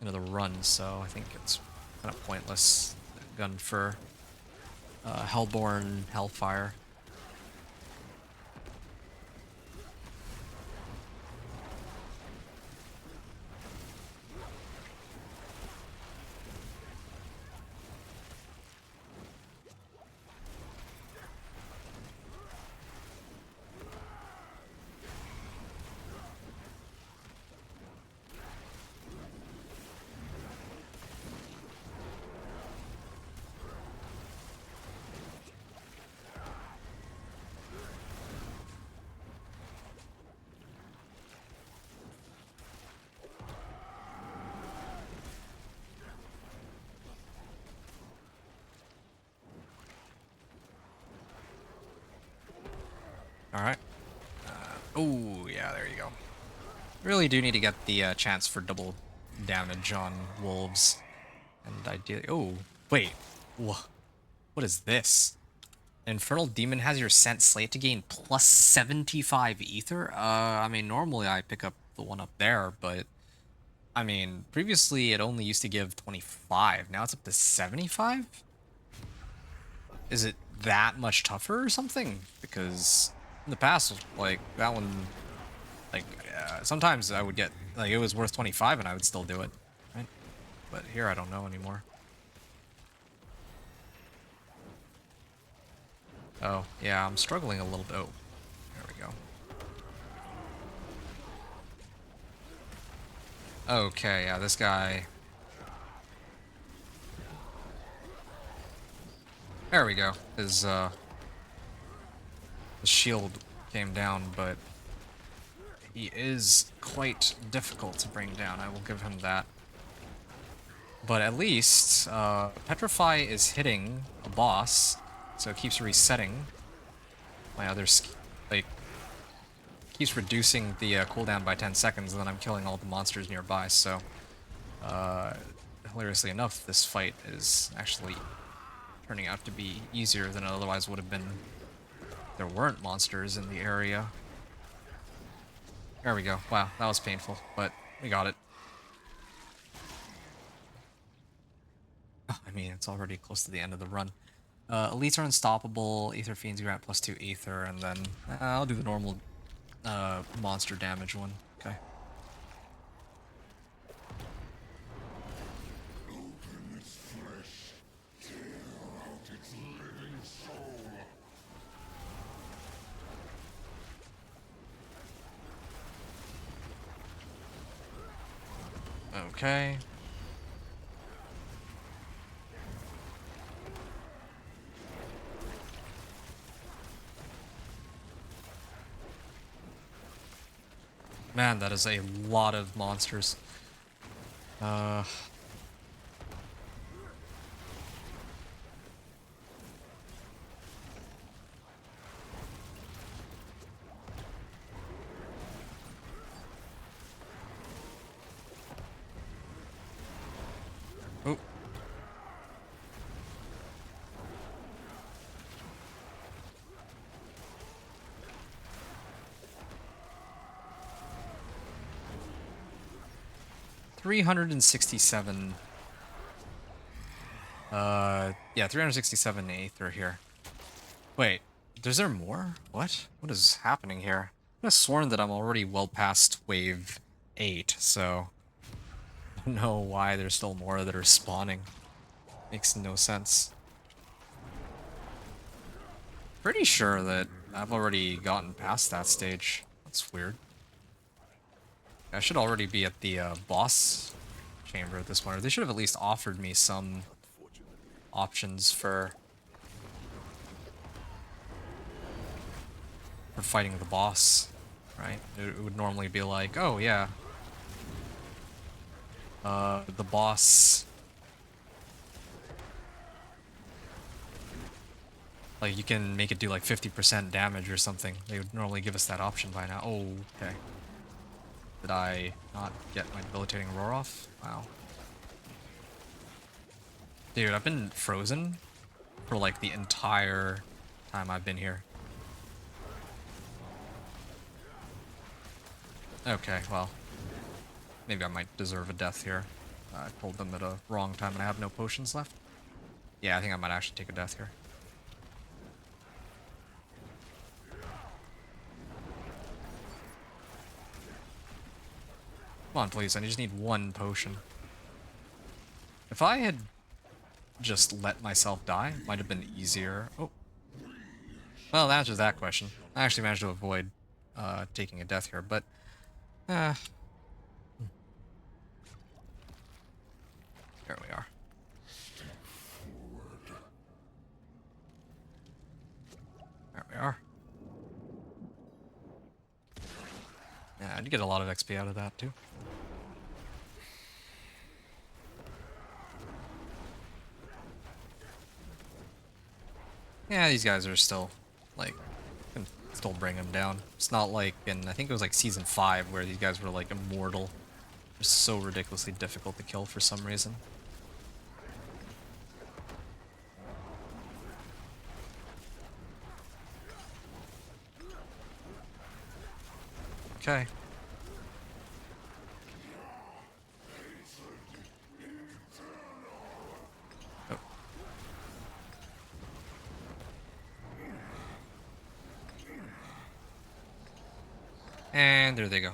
run, so I think it's kind of pointless gun for Hellborn Hellfire. Alright. Oh, yeah, there you go. Really do need to get the chance for double damage on wolves. And ideally... Oh, wait. What is this? Infernal Demon has your Scent Slate to gain plus 75 ether? I mean, normally I pick up the one up there, but... I mean, previously it only used to give 25. Now it's up to 75? Is it that much tougher or something? Because in the past, like, that one... Like, sometimes I would get... Like, it was worth 25 and I would still do it. Right? But here I don't know anymore. Oh, yeah, I'm struggling a little bit. Oh, there we go. Okay, yeah, this guy... There we go. His shield came down, but he is quite difficult to bring down. I will give him that. But at least, Petrify is hitting a boss, so it keeps resetting. My other like, keeps reducing the cooldown by 10 seconds, and then I'm killing all the monsters nearby, so... hilariously enough, this fight is actually turning out to be easier than it otherwise would have been if there weren't monsters in the area. There we go. Wow, that was painful, but we got it. I mean, it's already close to the end of the run. Elites are unstoppable, Aether Fiends grant +2 Aether, and then I'll do the normal monster damage one. Okay. Open its flesh, tear out its living soul. Okay. Man, that is a lot of monsters. Uh... Oh. $367. Yeah, 367 Aether here. Wait, is there more? What is happening here? I have sworn that I'm already well past wave 8, so I don't know why there's still more that are spawning. Makes no sense. Pretty sure that I've already gotten past that stage. That's weird. I should already be at the boss chamber at this point. Or they should have at least offered me some options for fighting the boss, right? It would normally be like, oh yeah, the boss, like you can make it do like 50% damage or something. They would normally give us that option by now. Oh, okay. Did I not get my debilitating roar off? Wow. Dude, I've been frozen for like the entire time I've been here. Okay, well, maybe I might deserve a death here. I pulled them at a wrong time and I have no potions left. Yeah, I think I might actually take a death here. Come on, please, I just need one potion. If I had just let myself die, it might have been easier. Oh. Well, that answers that question. I actually managed to avoid taking a death here, but... There we are. There we are. Yeah, I did get a lot of XP out of that, too. Yeah, these guys are still, like, can still bring them down. It's not like in, I think it was like Season 5, where these guys were, like, immortal. They're so ridiculously difficult to kill for some reason. Okay. Oh. And there they go.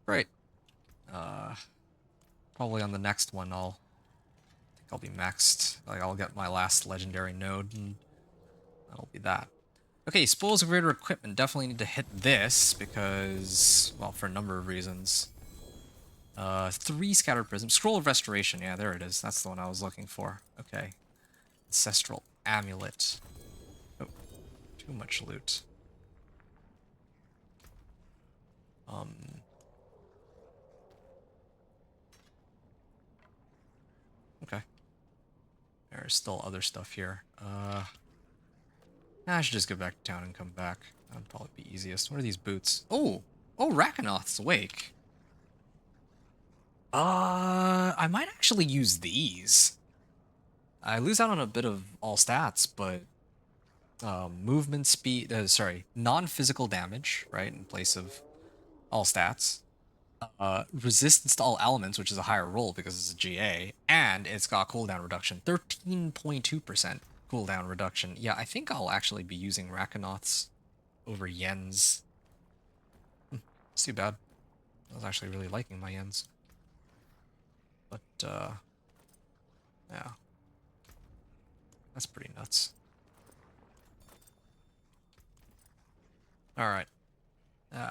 Great. Probably on the next one I'll be maxed. Like I'll get my last legendary node and that'll be that. Okay, spoils of greater equipment. Definitely need to hit this because, well, for a number of reasons. 3 scattered prisms. Scroll of restoration. Yeah, there it is. That's the one I was looking for. Okay. Ancestral amulet. Oh, too much loot. Okay. There's still other stuff here. I should just go back to town and come back. That'd probably be easiest. What are these boots? Oh! Oh, Rakanoth's awake. I might actually use these. I lose out on a bit of all stats, but movement speed, sorry, non-physical damage, right, in place of all stats. Resistance to all elements, which is a higher roll because it's a GA, and it's got cooldown reduction, 13.2% cooldown reduction. Yeah, I think I'll actually be using Rakanoth's over Yen's. It's too bad. I was actually really liking my Yen's. But, yeah. That's pretty nuts. Alright.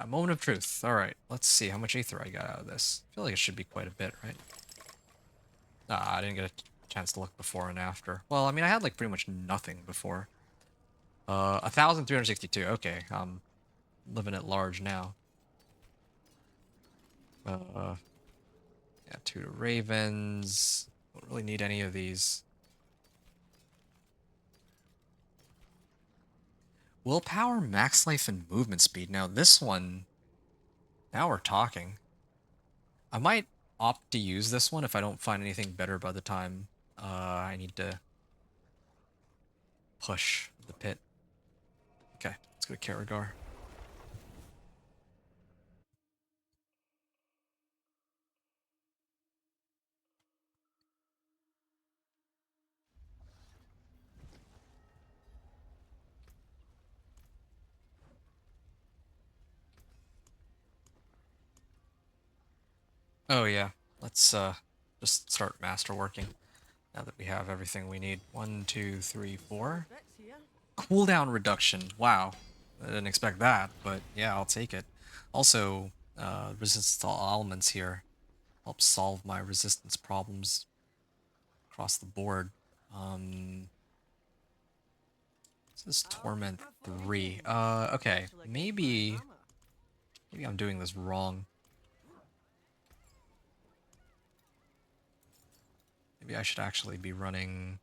Moment of truth. Alright, let's see how much ether I got out of this. I feel like it should be quite a bit, right? I didn't get a chance to look before and after. Well, I mean, I had like pretty much nothing before. 1,362. Okay, I'm living at large now. Yeah, 2 to ravens. Don't really need any of these. Willpower, max life, and movement speed. Now this one, now we're talking. I might opt to use this one if I don't find anything better by the time I need to push the pit. Okay, let's go to Karagar. Oh yeah, let's just start masterworking now that we have everything we need. 1, 2, 3, 4. Bits here. Cooldown reduction. Wow, I didn't expect that, but yeah, I'll take it. Also, resistance to all elements here helps solve my resistance problems across the board. This is Torment 3. Okay, maybe I'm doing this wrong. Maybe I should actually be running.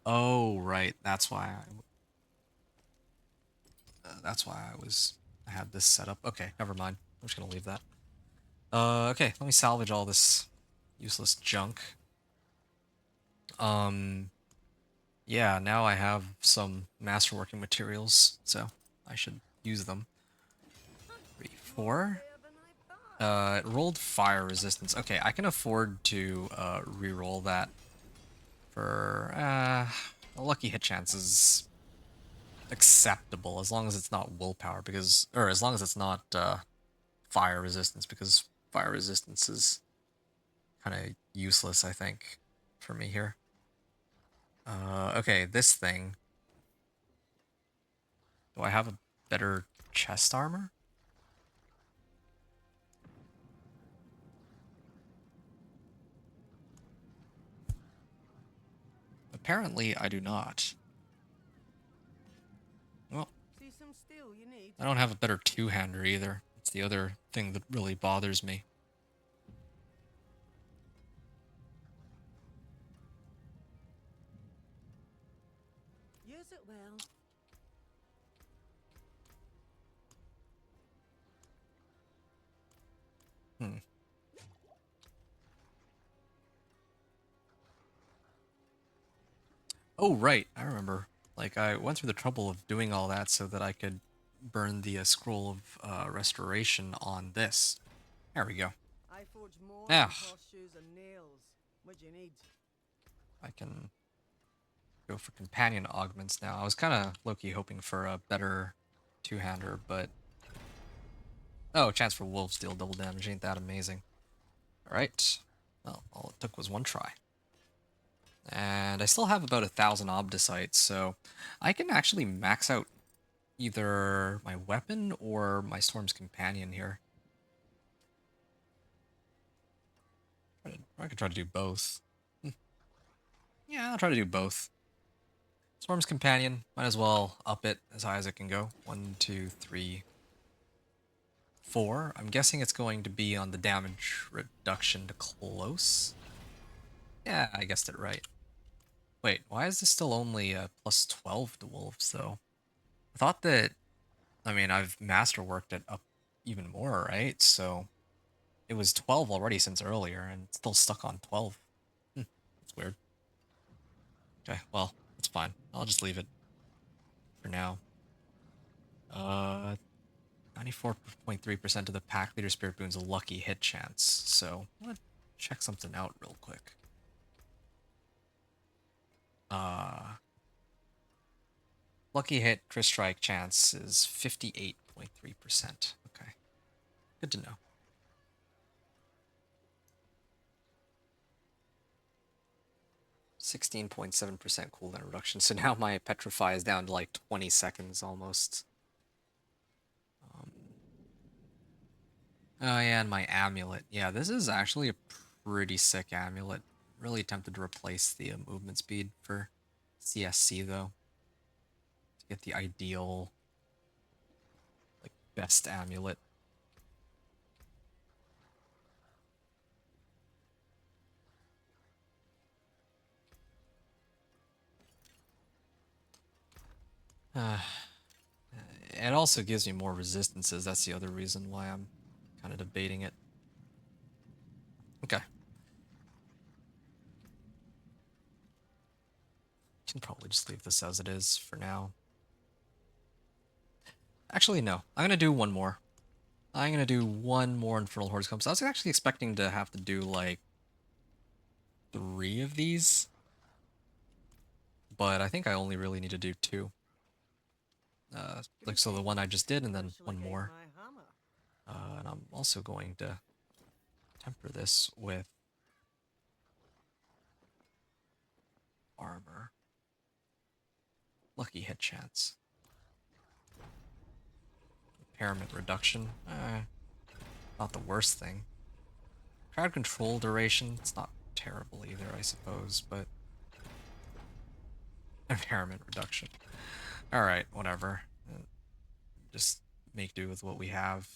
Oh, right. That's why I had this set up. Okay, never mind. I'm just gonna leave that. Okay, let me salvage all this useless junk. Yeah, now I have some masterworking materials, so I should use them. 3, 4. It rolled fire resistance. Okay, I can afford to re-roll that for a lucky hit chance is acceptable as long as it's not willpower or as long as it's not fire resistance, because fire resistance is kind of useless, I think, for me here. Okay, this thing. Do I have a better chest armor? Apparently, I do not. Well, See some steel you need. I don't have a better two-hander either. It's the other thing that really bothers me. Use it well. Hmm. Oh, right. I remember. Like, I went through the trouble of doing all that so that I could burn the scroll of restoration on this. There we go. I forge more Now, than horseshoes and nails. What do you need? I can go for companion augments now. I was kind of low-key hoping for a better two-hander, but... Oh, chance for wolves deal double damage. Ain't that amazing? Alright. Well, all it took was one try. And I still have about 1,000 obdicites, so I can actually max out either my weapon or my Storm's Companion here. I could try to do both. Yeah, I'll try to do both. Storm's Companion, might as well up it as high as it can go. 1, 2, 3, 4. I'm guessing it's going to be on the damage reduction to close. Yeah, I guessed it right. Wait, why is this still only plus 12 to wolves, though? I thought that, I mean, I've masterworked it up even more, right? So it was 12 already since earlier, and it's still stuck on 12. That's weird. Okay, well, that's fine. I'll just leave it for now. 94.3% of the pack leader spirit boon's a lucky hit chance, so I'm gonna check something out real quick. Lucky hit crit strike chance is 58.3%. Okay, good to know. 16.7% cooldown reduction. So now my Petrify is down to like 20 seconds almost. Oh yeah, and my amulet. Yeah, this is actually a pretty sick amulet. Really tempted to replace the movement speed for CSC though. To get the ideal, like, best amulet. It also gives me more resistances. That's the other reason why I'm kind of debating it. Okay. Can probably just leave this as it is for now. Actually, no. I'm gonna do one more. I'm gonna do one more Infernal Hordes Comes. I was actually expecting to have to do like 3 of these, but I think I only really need to do 2. Like, so the one I just did, and then one more. And I'm also going to temper this with armor. Lucky hit chance. Impairment reduction. Not the worst thing. Crowd control duration. It's not terrible either, I suppose, but impairment reduction. Alright, whatever. Just make do with what we have.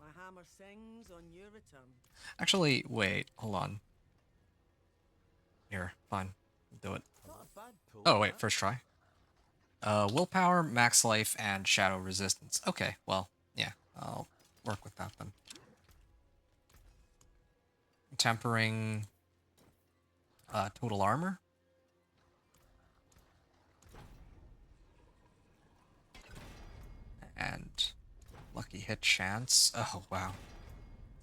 My hammer sings on your return. Actually, wait, hold on. Here, fine. Do it. Not a bad pull. Oh, wait, first try. Willpower, max life, and shadow resistance. Okay, well, yeah, I'll work with that then. Tempering total armor. And lucky hit chance. Oh, wow.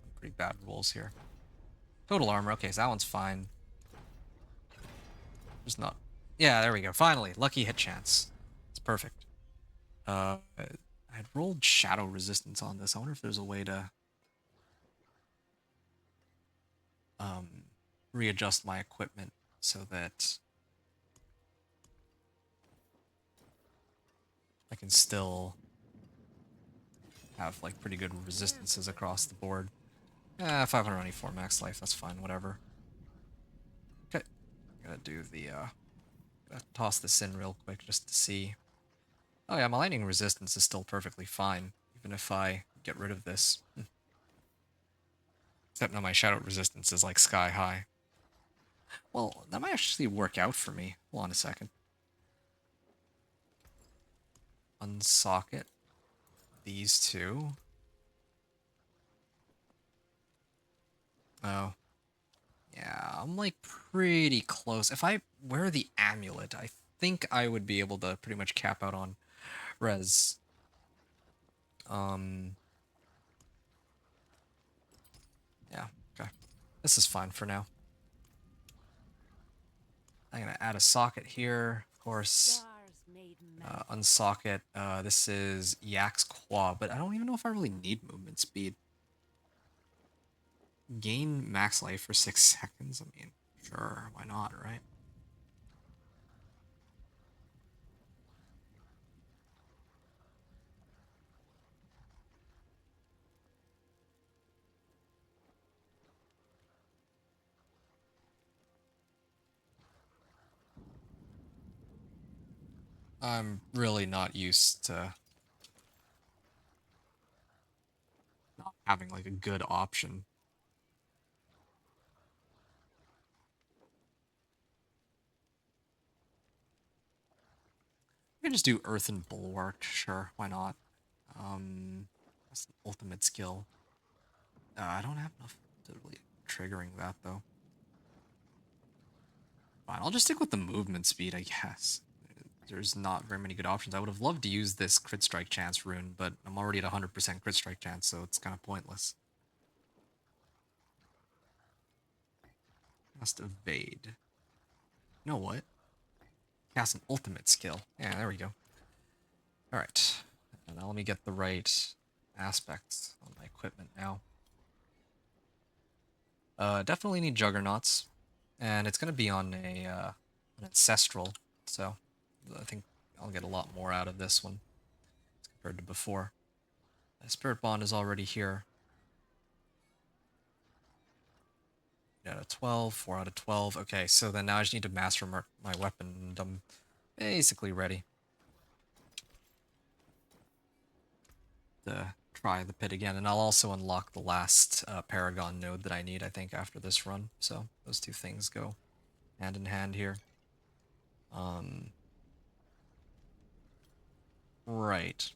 Some pretty bad rolls here. Total armor. Okay, so that one's fine. Just not... Yeah, there we go. Finally, lucky hit chance. It's perfect. I had rolled shadow resistance on this. I wonder if there's a way to readjust my equipment so that I can still have like pretty good resistances across the board. 594 max life, that's fine, whatever. Okay, I'm gonna do the gotta toss this in real quick just to see. Oh yeah, my lightning resistance is still perfectly fine, even if I get rid of this. Except now my shadow resistance is like sky high. Well, that might actually work out for me. Hold on a second. Unsocket these two. Oh. Yeah, I'm like pretty close. If I wear the amulet, I think I would be able to pretty much cap out on res. Yeah, okay. This is fine for now. I'm gonna add a socket here, of course. Unsocket. This is Yak's Claw, but I don't even know if I really need movement speed. Gain max life for 6 seconds? I mean, sure, why not, right? I'm really not used to not having like a good option. I can just do Earthen Bulwark, sure, why not? That's an ultimate skill. I don't have enough to really triggering that though. Fine, I'll just stick with the movement speed, I guess. There's not very many good options. I would have loved to use this crit strike chance rune, but I'm already at 100% crit strike chance, so it's kind of pointless. Cast evade. You know what? Cast an ultimate skill. Yeah, there we go. Alright. Now let me get the right aspects on my equipment now. Definitely need juggernauts. and it's going to be on an ancestral, so I think I'll get a lot more out of this one compared to before. My Spirit Bond is already here. 8 out of 12, 4 out of 12. Okay, so then now I just need to master my weapon, and I'm basically ready to try the pit again. And I'll also unlock the last Paragon node that I need, I think, after this run. So those two things go hand in hand here. Right.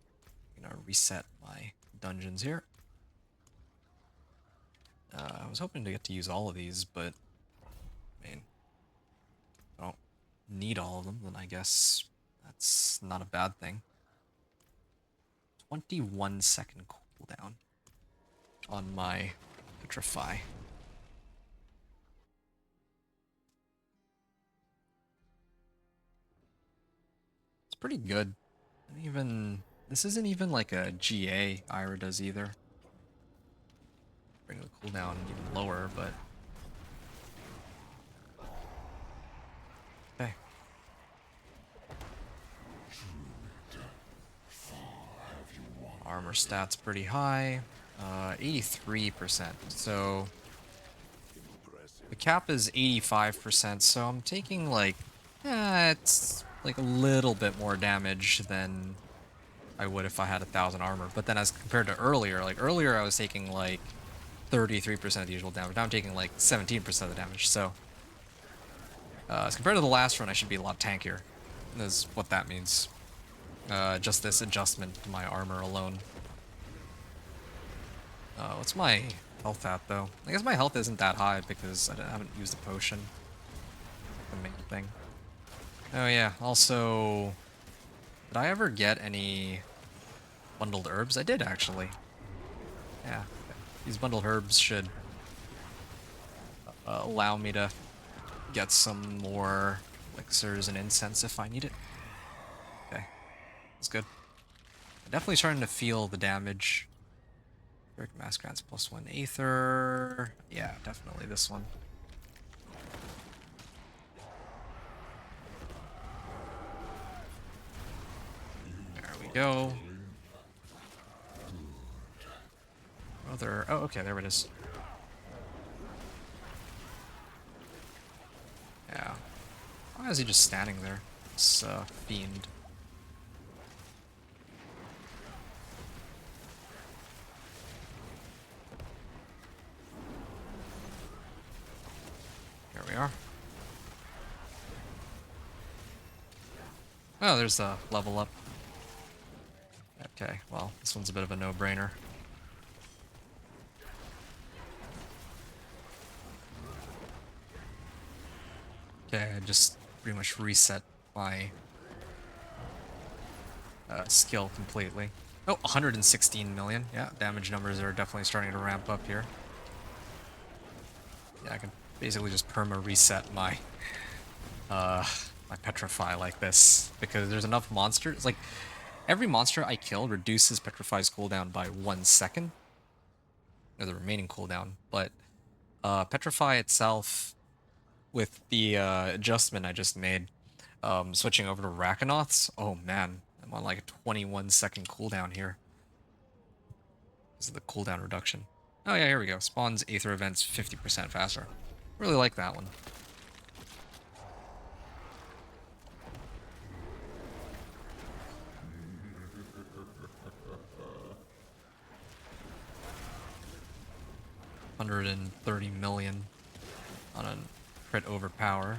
I'm gonna reset my dungeons here. I was hoping to get to use all of these, but I mean, if I don't need all of them, then I guess that's not a bad thing. 21-second cooldown on my Petrify. It's pretty good. And even this isn't even like a GA Ira does either. Bring the cooldown even lower, but okay. Armor stats pretty high, 83%. So the cap is 85%. So I'm taking like, it's like a little bit more damage than I would if I had 1,000 armor. But then as compared to earlier, like earlier I was taking like 33% of the usual damage. Now I'm taking like 17% of the damage. So as compared to the last run, I should be a lot tankier. Is what that means. Just this adjustment to my armor alone. What's my health at, though? I guess my health isn't that high because I haven't used a potion. The main thing. Oh yeah, also... Did I ever get any bundled herbs? I did, actually. Yeah. These bundled herbs should allow me to get some more elixirs and incense if I need it. Okay. That's good. I'm definitely starting to feel the damage. Rick Mass grants +1 Aether. Yeah, definitely this one. There we go. Oh, okay, there it is. Yeah. Why is he just standing there? This fiend. Here we are. Oh, there's a level up. Okay, well, this one's a bit of a no-brainer. Okay, I just pretty much reset my skill completely. Oh, 116 million. Yeah, damage numbers are definitely starting to ramp up here. Yeah, I can basically just perma-reset my my Petrify like this, because there's enough monsters. Like, every monster I kill reduces Petrify's cooldown by 1 second. Or the remaining cooldown, but Petrify itself, with the adjustment I just made, switching over to Rakanoths, oh man, I'm on like a 21-second cooldown here. This is the cooldown reduction. Oh yeah, here we go. Spawns Aether events 50% faster. Really like that one. $130 million on a crit overpower.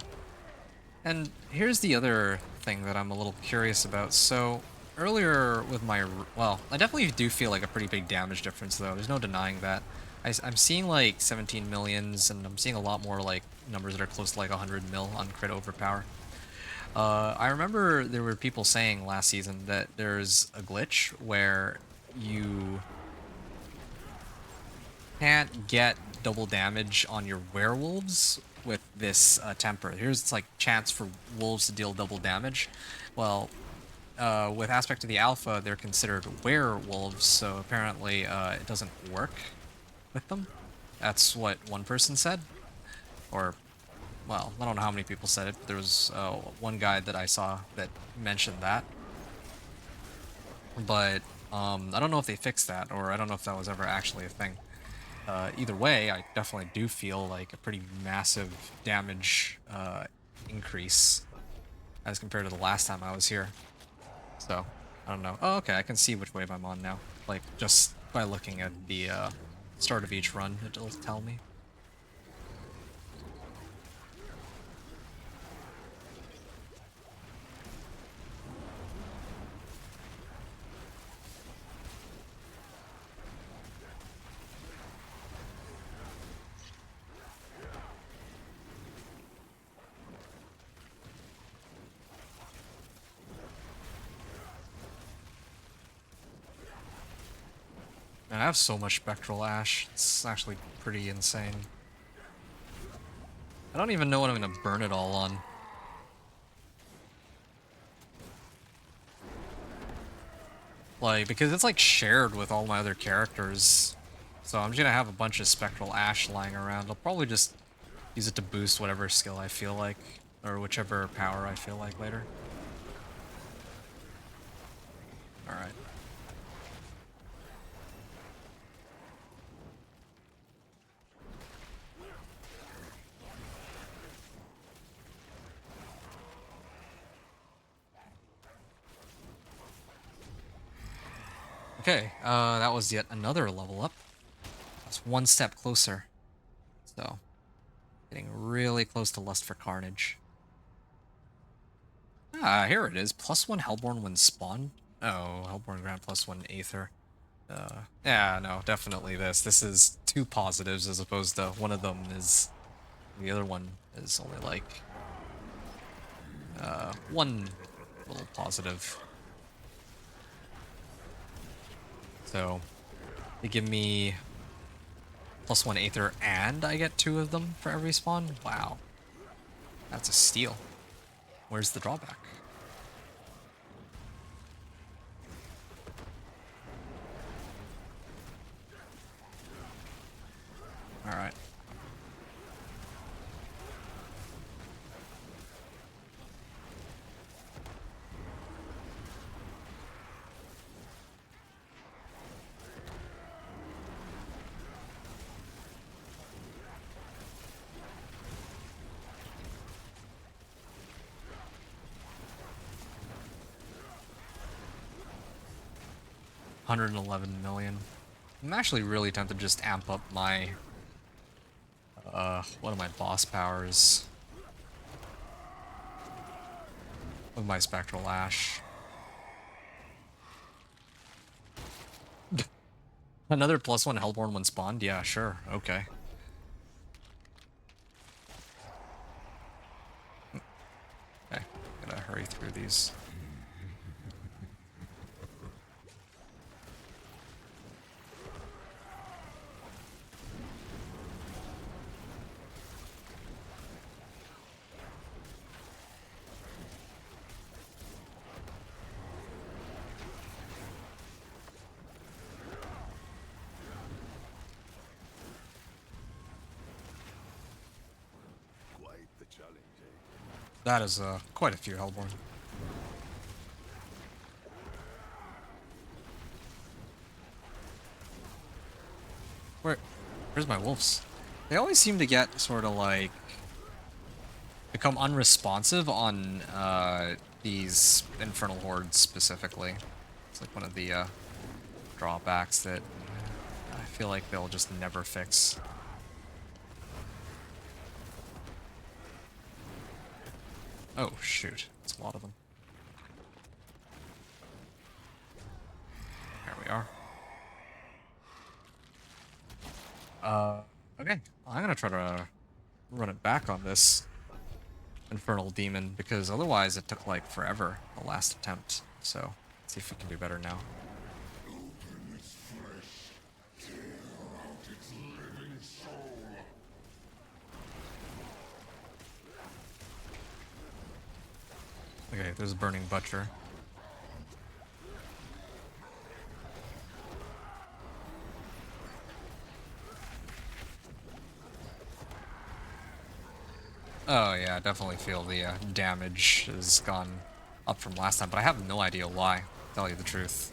And here's the other thing that I'm a little curious about. So earlier with my, well, I definitely do feel like a pretty big damage difference though. There's no denying that. I'm seeing like 17 millions, and I'm seeing a lot more like numbers that are close to like 100 mil on crit overpower. I remember there were people saying last season that there's a glitch where you can't get double damage on your werewolves with this temper. Here's like chance for wolves to deal double damage. Well, with Aspect of the Alpha, they're considered werewolves, so apparently it doesn't work with them. That's what one person said, or well, I don't know how many people said it, but there was one guy that I saw that mentioned that. But I don't know if they fixed that, or I don't know if that was ever actually a thing. Either way, I definitely do feel like a pretty massive damage increase as compared to the last time I was here. So, I don't know. Oh, okay, I can see which wave I'm on now. Like, just by looking at the start of each run, it'll tell me. Man, I have so much Spectral Ash. It's actually pretty insane. I don't even know what I'm gonna burn it all on. Like, because it's like shared with all my other characters. So I'm just gonna have a bunch of Spectral Ash lying around. I'll probably just use it to boost whatever skill I feel like, or whichever power I feel like later. Alright. Okay, that was yet another level up. That's one step closer. So, getting really close to Lust for Carnage. Ah, here it is. +1 Hellborn when spawned. Oh, Hellborn grant +1 Aether. Yeah, no, definitely this. This is two positives as opposed to one of them is... The other one is only like... one little positive. So, they give me +1 Aether and I get two of them for every spawn? Wow. That's a steal. Where's the drawback? Alright. $111 million. I'm actually really tempted to just amp up my one of my boss powers with my Spectral Ash. Another +1 Hellborn when spawned? Yeah, sure. Okay. Okay, gotta hurry through these. Quite the challenge, eh? That is quite a few Hellborn. Where's my wolves? They always seem to get sort of like become unresponsive on these Infernal Hordes specifically. It's like one of the drawbacks that I feel like they'll just never fix. Oh shoot, it's a lot of them. There we are. Okay. I'm gonna try to run it back on this Infernal Demon, because otherwise it took like forever, the last attempt. So, let's see if we can do better now. Open its flesh, tear out its living soul. Okay, there's a Burning Butcher. Oh yeah, I definitely feel the damage has gone up from last time, but I have no idea why, to tell you the truth.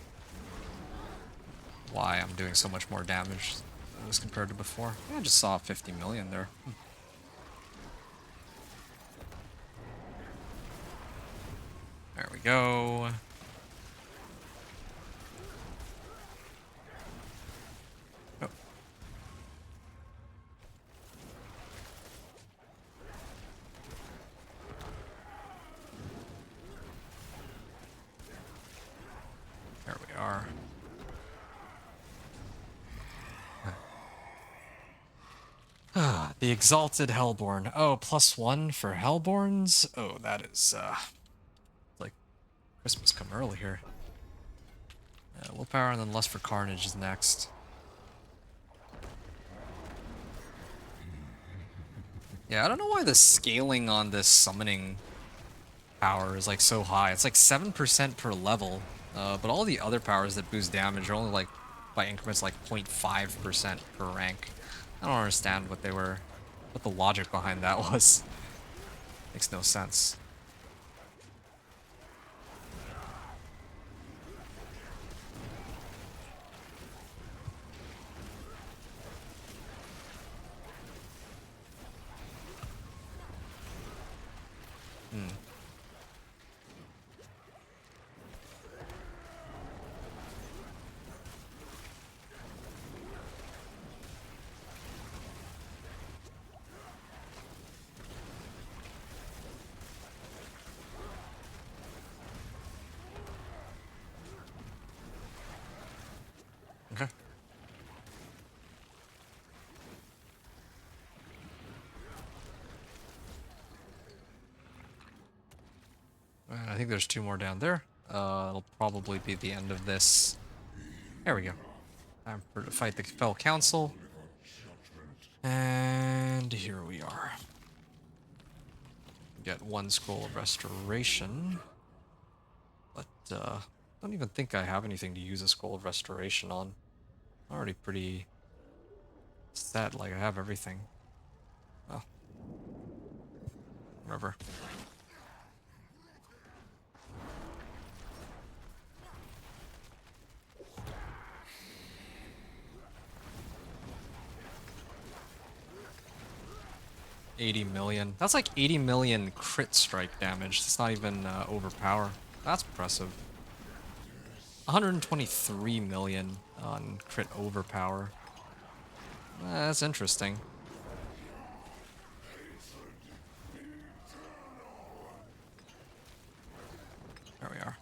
Why I'm doing so much more damage as compared to before. Yeah, I just saw 50 million there. There we go. Oh. There we are. The Exalted Hellborn. Oh, +1 for Hellborns? Oh, that is, like Christmas come early here. Willpower and then Lust for Carnage is next. Yeah, I don't know why the scaling on this summoning power is like so high. It's like 7% per level, but all the other powers that boost damage are only like by increments like 0.5% per rank. I don't understand what the logic behind that was. Makes no sense. Hmm. Okay. I think there's 2 more down there. It'll probably be the end of this. There we go. Time for to fight the Fell Council. And here we are. Get 1 Scroll of Restoration. But, don't even think I have anything to use a Scroll of Restoration on. I'm already pretty set, like I have everything. Oh. Whatever. $80 million. That's like 80 million crit strike damage. It's not even overpower. That's impressive. 123 million on crit overpower. That's interesting. There we are.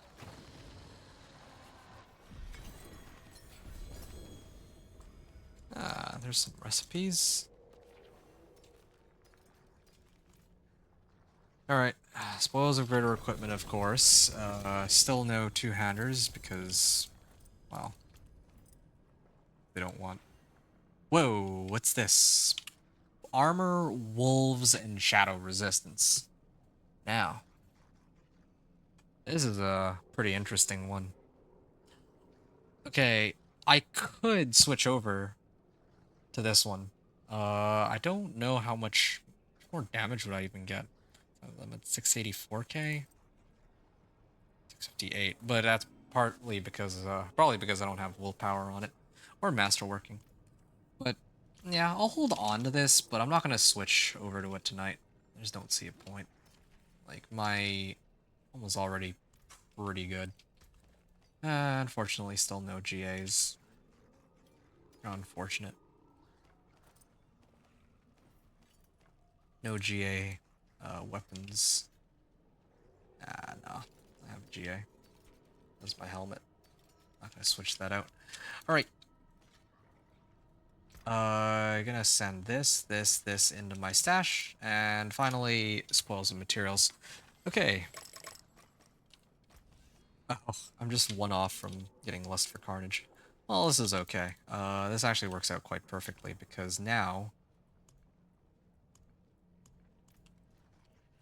There's some recipes. Alright, spoils of greater equipment, of course. Still no 2-handers because, well, they don't want... Whoa, what's this? Armor, Wolves, and Shadow Resistance. Now, this is a pretty interesting one. Okay, I could switch over to this one. I don't know how much more damage would I even get. I'm at 684k, 658, but that's partly because, probably because I don't have willpower on it, or masterworking. But yeah, I'll hold on to this, but I'm not gonna switch over to it tonight. I just don't see a point. Like my one was already pretty good. Unfortunately, still no GAs. Unfortunate. No GA weapons. No. I have GA. That's my helmet. Not gonna switch that out. Alright. Gonna send this into my stash. And finally, spoils of materials. Okay. Oh, I'm just 1 off from getting Lust for Carnage. Well, this is okay. This actually works out quite perfectly because now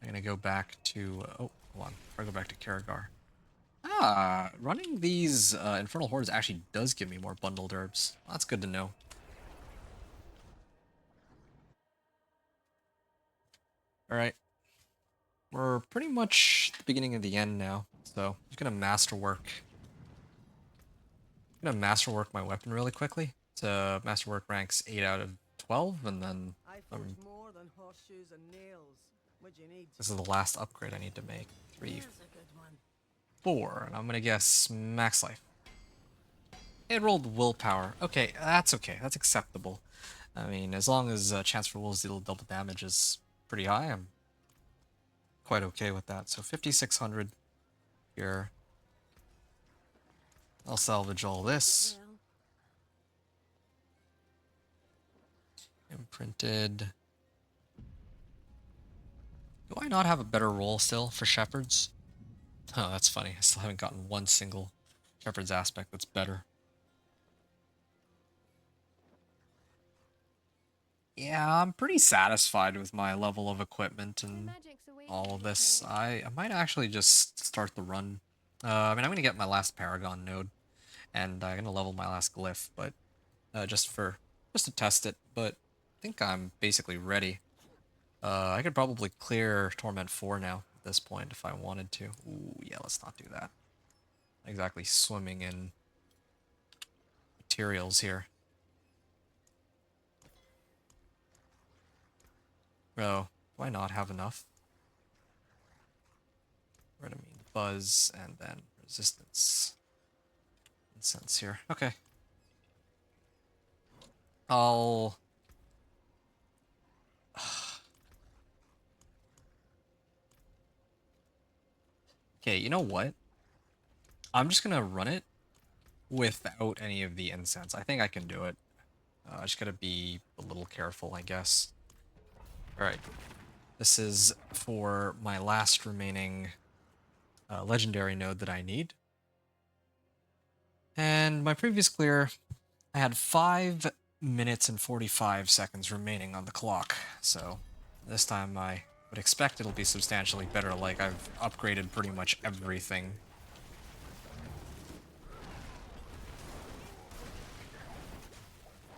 I'm gonna go back to, oh, hold on, before I go back to Karagar. Running these Infernal Hordes actually does give me more bundled herbs. Well, that's good to know. Alright. We're pretty much at the beginning of the end now, so I'm just gonna masterwork. I'm gonna masterwork my weapon really quickly. So masterwork ranks 8 out of 12, and then I forge more than horseshoes and nails. What do you need? this is the last upgrade I need to make. 3, Here's a good one. 4, and I'm gonna guess max life. It rolled willpower. Okay, that's okay. That's acceptable. I mean, as long as chance for wolves deal double damage is pretty high, I'm quite okay with that. So 5,600 here. I'll salvage all this. Well, Imprinted. Do I not have a better roll still for shepherds? Oh, that's funny. I still haven't gotten one single shepherd's aspect that's better. Yeah, I'm pretty satisfied with my level of equipment and all of this. I might actually just start the run. I mean, I'm gonna get my last Paragon node, and I'm gonna level my last glyph, but just to test it. But I think I'm basically ready. I could probably clear Torment 4 now at this point if I wanted to. Ooh, yeah, let's not do that. Exactly swimming in materials here. Oh, do I not have enough? What do I mean? Buzz and then resistance. Incense here. Okay. I'll... Okay, you know what? I'm just gonna run it without any of the incense. I think I can do it. I just gotta be a little careful, I guess. Alright. This is for my last remaining legendary node that I need. And my previous clear, I had 5 minutes and 45 seconds remaining on the clock. So this time I would expect it'll be substantially better, like I've upgraded pretty much everything.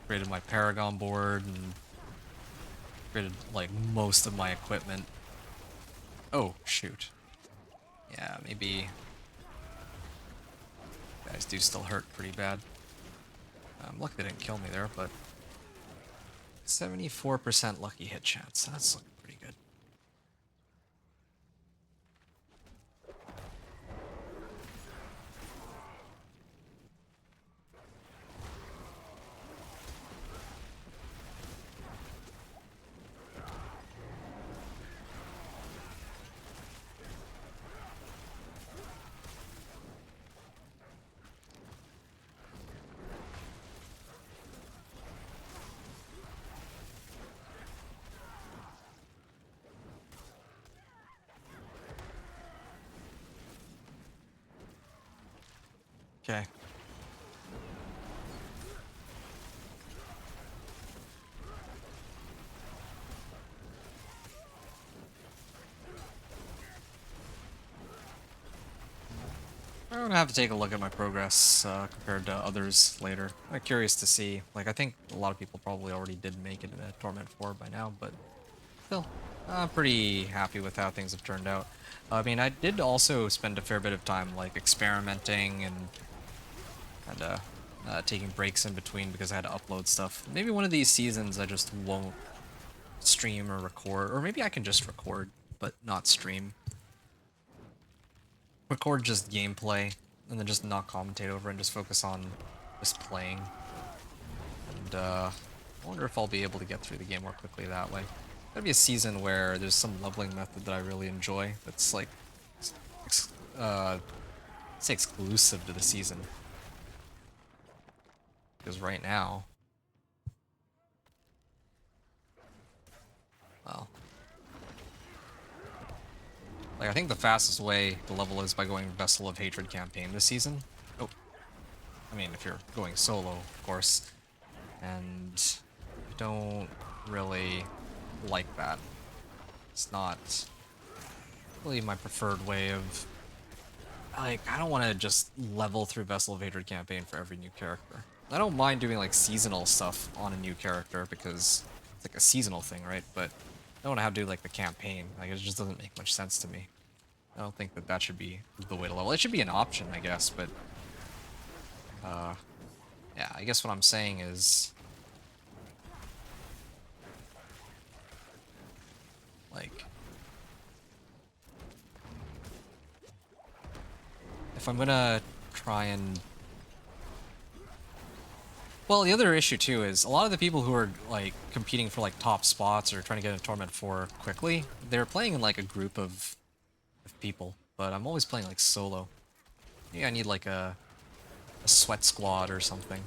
Upgraded my Paragon board and upgraded like most of my equipment. Oh, shoot. Yeah, maybe guys do still hurt pretty bad. I'm lucky they didn't kill me there, but 74% lucky hit chance. That's looking pretty good. Okay. I'm gonna have to take a look at my progress compared to others later. I'm curious to see. Like, I think a lot of people probably already did make it in a Torment 4 by now, but still, I'm pretty happy with how things have turned out. I mean, I did also spend a fair bit of time, like, experimenting and taking breaks in between because I had to upload stuff. Maybe one of these seasons I just won't stream or record, or maybe I can just record, but not stream. Record just gameplay, and then just not commentate over and just focus on just playing. And I wonder if I'll be able to get through the game more quickly that way. That'd be a season where there's some leveling method that I really enjoy that's like, say exclusive to the season. Because right now, well, like I think the fastest way to level is by going Vessel of Hatred campaign this season. Oh, I mean if you're going solo, of course, and I don't really like that. It's not really my preferred way of, like, I don't want to just level through Vessel of Hatred campaign for every new character. I don't mind doing like seasonal stuff on a new character because it's like a seasonal thing, right? But don't know how to do like the campaign. Like it just doesn't make much sense to me. I don't think that that should be the way to level. It should be an option, I guess, but yeah, I guess what I'm saying is like if I'm gonna try and well, the other issue too is a lot of the people who are like competing for like top spots or trying to get into Torment 4 quickly, they're playing in like a group of people, but I'm always playing like solo. Yeah, I need like a sweat squad or something.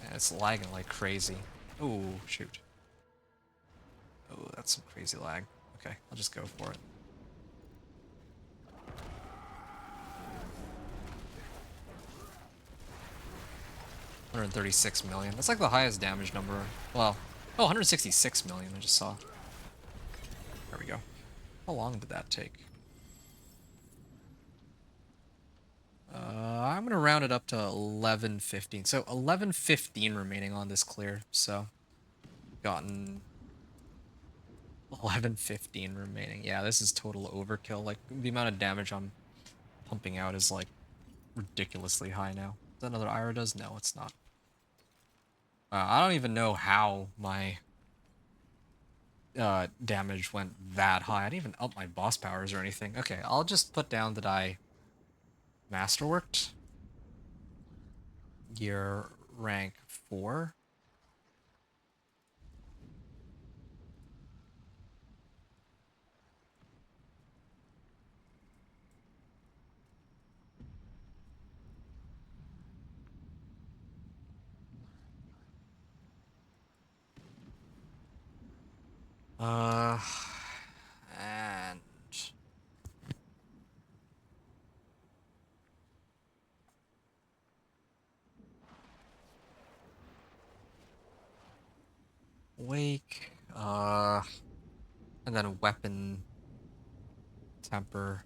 And it's lagging like crazy. Oh, shoot. Oh, that's some crazy lag. Okay, I'll just go for it. $136 million. That's like the highest damage number. Well, oh, 166 million I just saw. There we go. How long did that take? I'm gonna round it up to 11:15. So 11:15 remaining on this clear. So gotten 11:15 remaining. Yeah, this is total overkill. Like the amount of damage I'm pumping out is like ridiculously high now. Is that another Ira does? No, it's not. I don't even know how my damage went that high. I didn't even up my boss powers or anything. Okay, I'll just put down that I masterworked. Gear rank 4. Uh, and wake, and then weapon temper.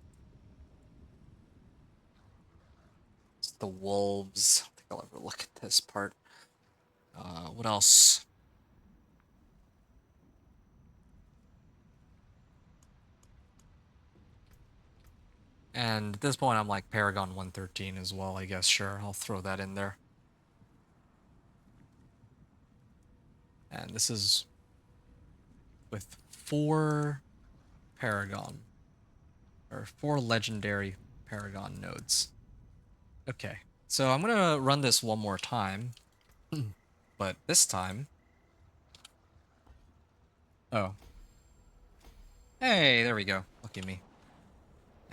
It's the wolves. I don't think I'll ever look at this part. What else? And at this point, I'm like Paragon 113 as well, I guess. Sure, I'll throw that in there. And this is with 4 Paragon, or 4 legendary Paragon nodes. Okay, so I'm gonna run this one more time, but this time... Oh. Hey, there we go. Look at me.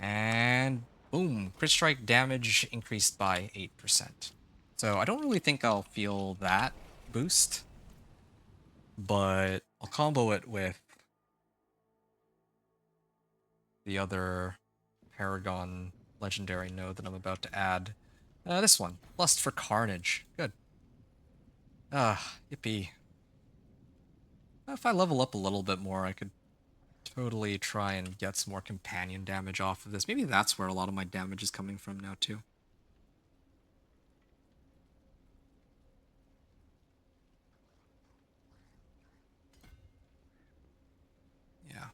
And boom, crit strike damage increased by 8%. So I don't really think I'll feel that boost, but I'll combo it with the other Paragon legendary node that I'm about to add. This one, Lust for Carnage. Good. Yippee. If I level up a little bit more, I could totally try and get some more companion damage off of this. Maybe that's where a lot of my damage is coming from now, too. Yeah.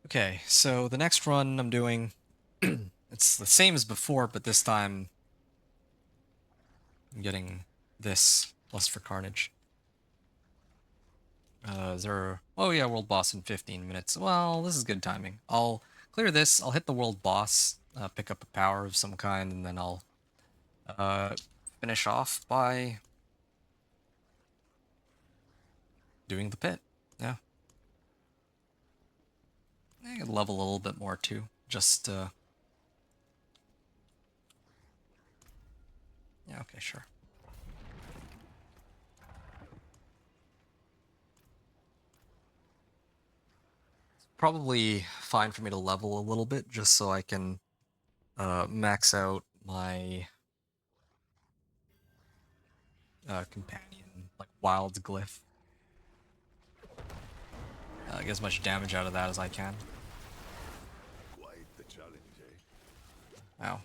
Okay, so the next run I'm doing, it's the same as before, but this time I'm getting this Lust for Carnage. Is there... Oh yeah, world boss in 15 minutes. Well, this is good timing. I'll clear this, I'll hit the world boss, pick up a power of some kind, and then I'll finish off by doing the pit. Yeah. I could level a little bit more too. Just, yeah, okay, sure. Probably fine for me to level a little bit just so I can max out my companion, like wild glyph. get as much damage out of that as I can. Quite the challenge, eh? Ow.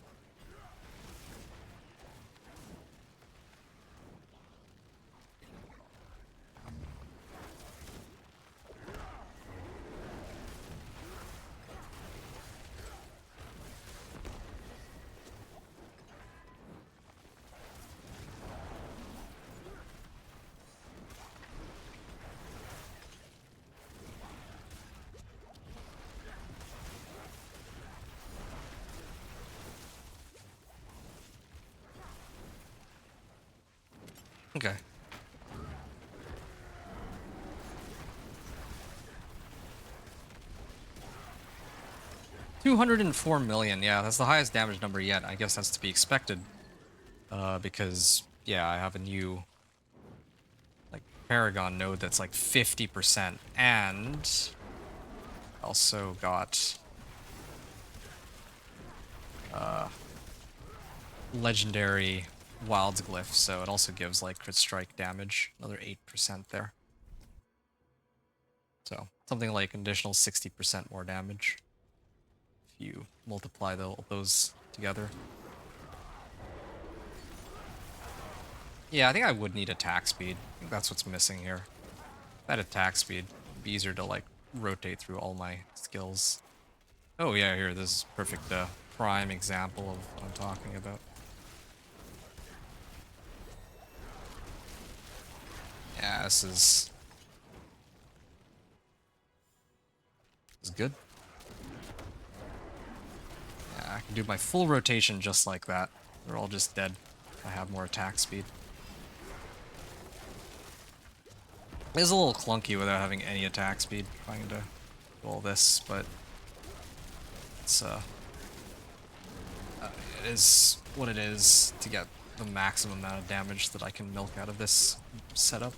Okay. $204 million. Yeah, that's the highest damage number yet. I guess that's to be expected. Because yeah, I have a new like Paragon node that's like 50%, and also got legendary Wild's Glyph, so it also gives like crit strike damage, another 8% there. So something like an additional 60% more damage if you multiply those together. Yeah, I think I would need attack speed. I think that's what's missing here. If I had attack speed, it'd be easier to like rotate through all my skills. Oh yeah, here, this is perfect prime example of what I'm talking about. Yeah, this is good. Yeah, I can do my full rotation just like that. They're all just dead. I have more attack speed. It's a little clunky without having any attack speed, trying to do all this, but it's it is what it is to get the maximum amount of damage that I can milk out of this setup.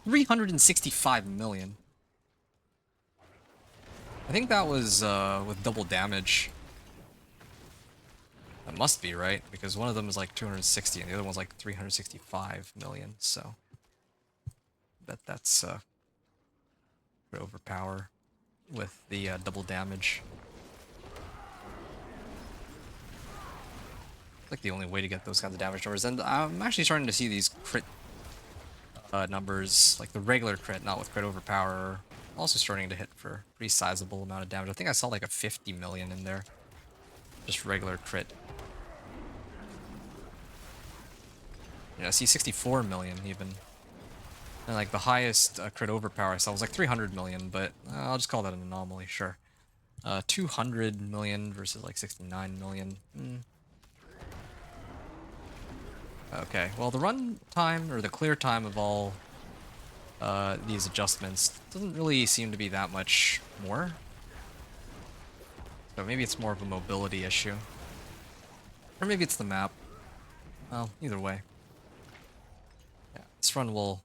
365 million. I think that was with double damage. That must be right, because one of them is like 260 and the other one's like 365 million, so bet that's could overpower with the double damage. Like the only way to get those kinds of damage numbers, and I'm actually starting to see these crit numbers, like the regular crit, not with crit overpower, also starting to hit for a pretty sizable amount of damage. I think I saw like a 50 million in there, just regular crit. Yeah, I see 64 million even. And like the highest crit overpower I saw was like 300 million, but I'll just call that an anomaly, sure. 200 million versus like 69 million. Okay, well the run time, or the clear time of all these adjustments doesn't really seem to be that much more. So maybe it's more of a mobility issue. Or maybe it's the map. Well, either way. Yeah, this run will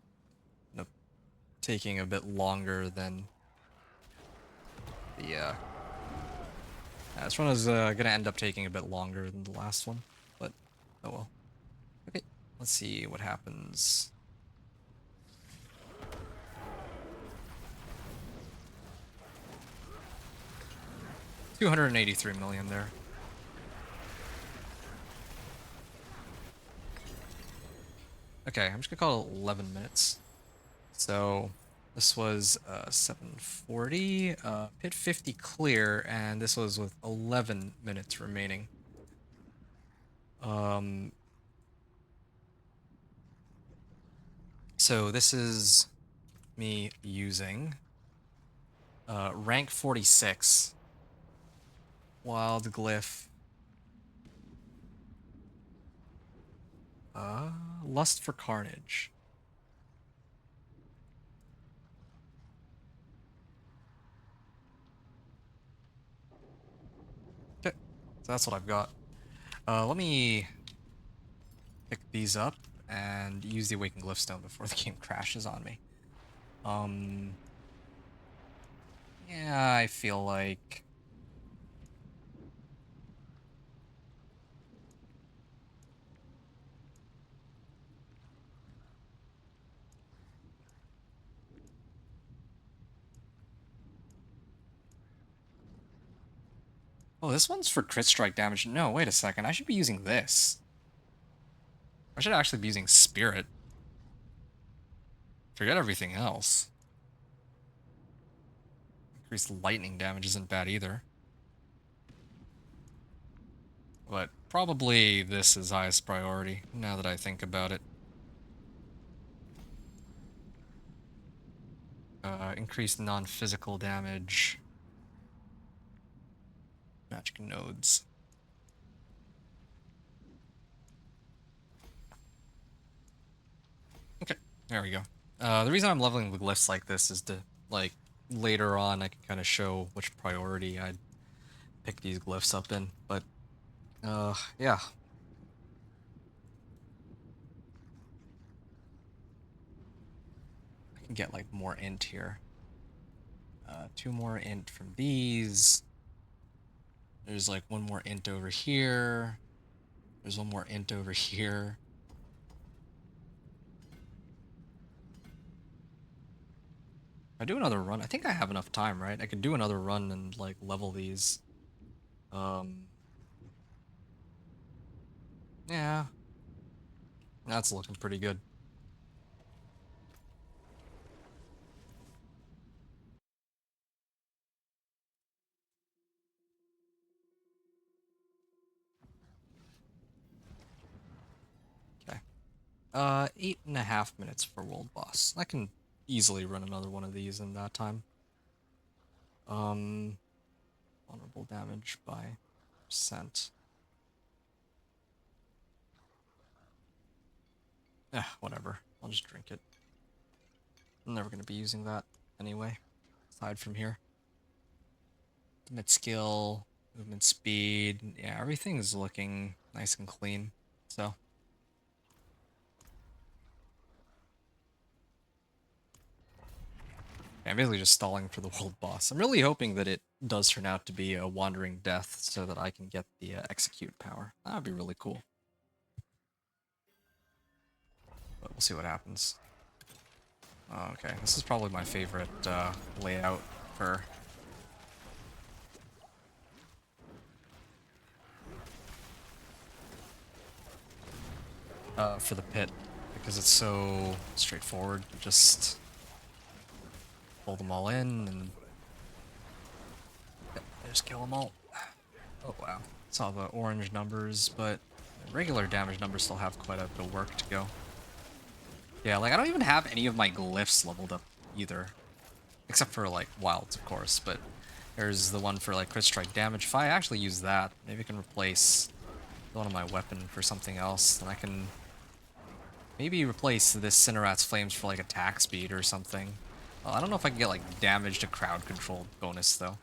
end up taking a bit longer than the yeah, this one is gonna end up taking a bit longer than the last one, but oh well. Okay, let's see what happens. $283 million there. Okay, I'm just gonna call it 11 minutes. So this was 740, pit 50 clear, and this was with 11 minutes remaining. So this is me using rank 46 Wild Glyph, Lust for Carnage. Okay, so that's what I've got. Let me pick these up and use the Awakened Glyphstone before the game crashes on me. Yeah, I feel like Oh, this one's for crit strike damage. No, wait a second. I should be using this. I should actually be using Spirit. Forget everything else. Increased lightning damage isn't bad either. But probably this is highest priority, now that I think about it. Increased non-physical damage. Magic nodes. Okay, there we go. The reason I'm leveling the glyphs like this is to, like, later on I can kind of show which priority I'd pick these glyphs up in. But, yeah. I can get, like, more int here. 2 more int from these. There's, like, 1 more int over here. There's 1 more int over here. I do another run. I think I have enough time, right? I could do another run and like level these. Yeah. That's looking pretty good. Okay. 8.5 minutes for world boss. I can easily run another one of these in that time. Vulnerable damage by percent. Whatever. I'll just drink it. I'm never gonna be using that anyway, aside from here. Ultimate skill, movement speed, yeah, everything's looking nice and clean, so. I'm basically just stalling for the world boss. I'm really hoping that it does turn out to be a wandering death so that I can get the execute power. That would be really cool. But we'll see what happens. Okay, this is probably my favorite layout for... for the pit, because it's so straightforward. Just pull them all in and just kill them all. Oh wow, saw the orange numbers, but the regular damage numbers still have quite a bit of work to go. Yeah, like I don't even have any of my glyphs leveled up either, except for like wilds, of course. But there's the one for like crit strike damage. If I actually use that, maybe I can replace one of my weapon for something else, then I can maybe replace this Cinerat's Flames for like attack speed or something. I don't know if I can get like damage to crowd control bonus though,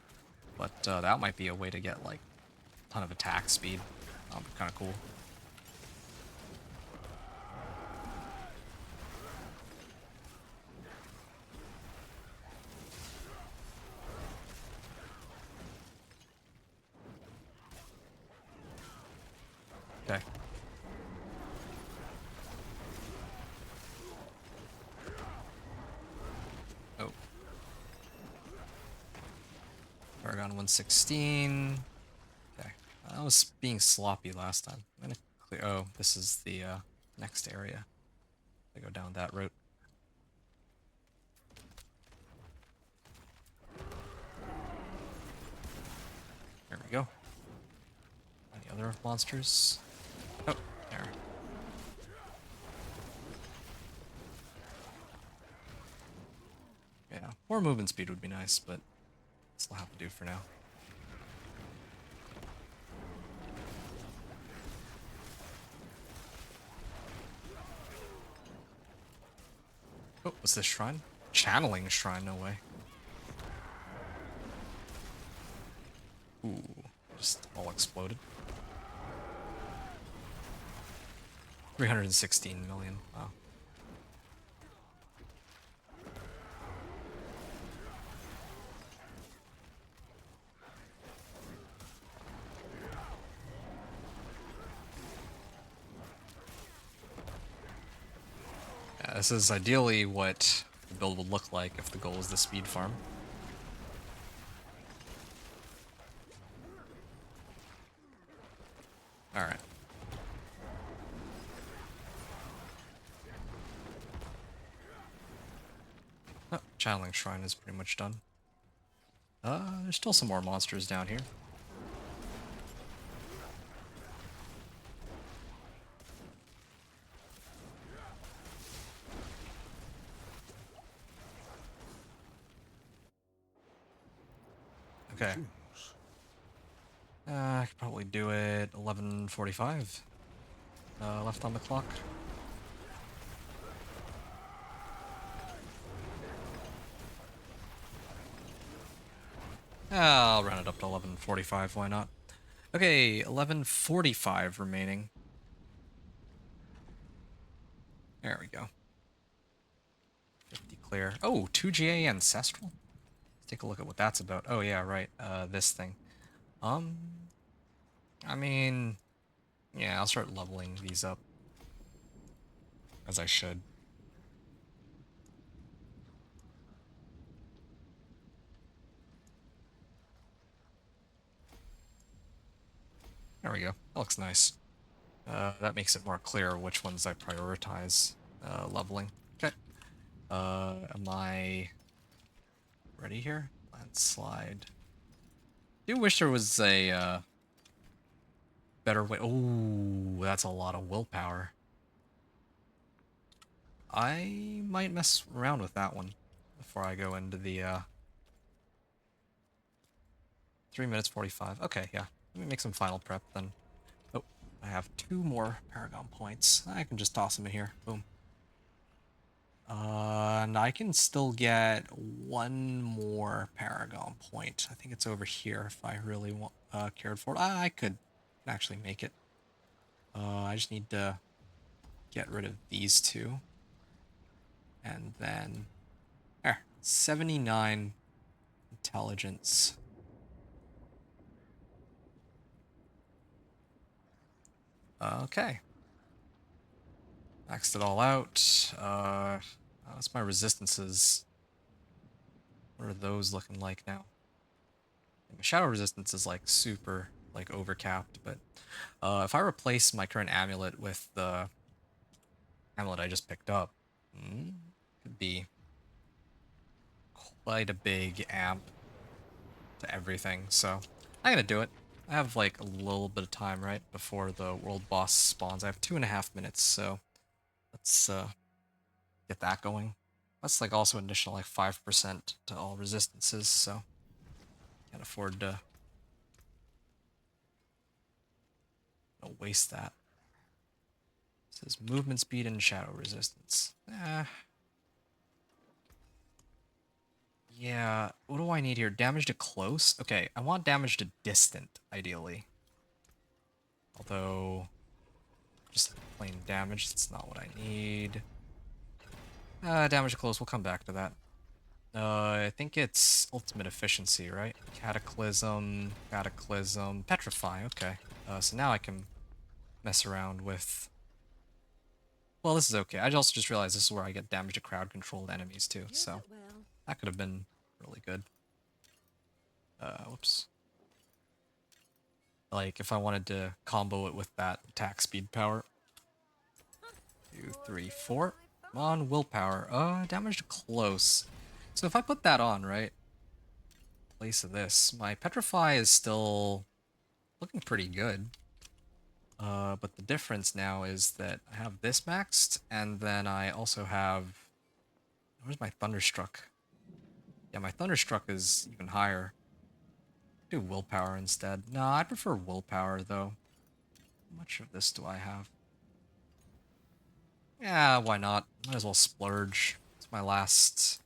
but that might be a way to get like a ton of attack speed. That'll be kind of cool. Okay. Oh. Paragon 116. Okay. I was being sloppy last time. I'm gonna clear. Oh, this is the next area. I go down that route. There we go. Any other monsters? Oh, there. Yeah, more movement speed would be nice, but this will have to do for now. Oh, what's this shrine? Channeling shrine, no way. Ooh, just all exploded. 316 million, wow. Yeah, this is ideally what the build would look like if the goal is the speed farm. Alright. Oh, Channeling Shrine is pretty much done. There's still some more monsters down here. Okay. I could probably do it 11:45. Left on the clock. I'll round it up to 11:45, why not? Okay, 11:45 remaining. There we go. 50 clear. Oh, 2GA Ancestral? Let's take a look at what that's about. Oh yeah, right, this thing. I mean, yeah, I'll start leveling these up. As I should. There we go. That looks nice. That makes it more clear which ones I prioritize leveling. Okay. Am I ready here? Landslide. I do wish there was a better way. Oh, that's a lot of willpower. I might mess around with that one before I go into the 3 minutes 45. Okay, yeah. Let me make some final prep then. Oh, I have 2 more Paragon points. I can just toss them in here. Boom. And I can still get 1 more Paragon point. I think it's over here if I really want, cared for it. I could actually make it. I just need to get rid of these 2. And then, there, 79 intelligence. Okay. Maxed it all out. That's my resistances. What are those looking like now? My shadow resistance is like super like overcapped, but if I replace my current amulet with the amulet I just picked up, could be quite a big amp to everything. So I'm gonna do it. I have like a little bit of time right before the world boss spawns. I have 2.5 minutes, so let's get that going. That's like also an additional like 5% to all resistances, so can't afford to waste that. It says movement speed and shadow resistance. Yeah, what do I need here? Damage to close? Okay, I want damage to distant, ideally. Although, just plain damage, that's not what I need. Damage to close, we'll come back to that. I think it's ultimate efficiency, right? Cataclysm, Cataclysm, Petrify, okay. So now I can mess around with... Well, this is okay. I also just realized this is where I get damage to crowd-controlled enemies too, so that could have been really good. Whoops. Like, if I wanted to combo it with that attack speed power. 2, 3, 4. Come on, willpower. Damage to close. So if I put that on, right? In place of this, my Petrify is still looking pretty good. But the difference now is that I have this maxed, and then I also have... Where's my Thunderstruck? Yeah, my Thunderstruck is even higher. Do willpower instead. No, I prefer willpower, though. How much of this do I have? Yeah, why not? Might as well splurge. It's my last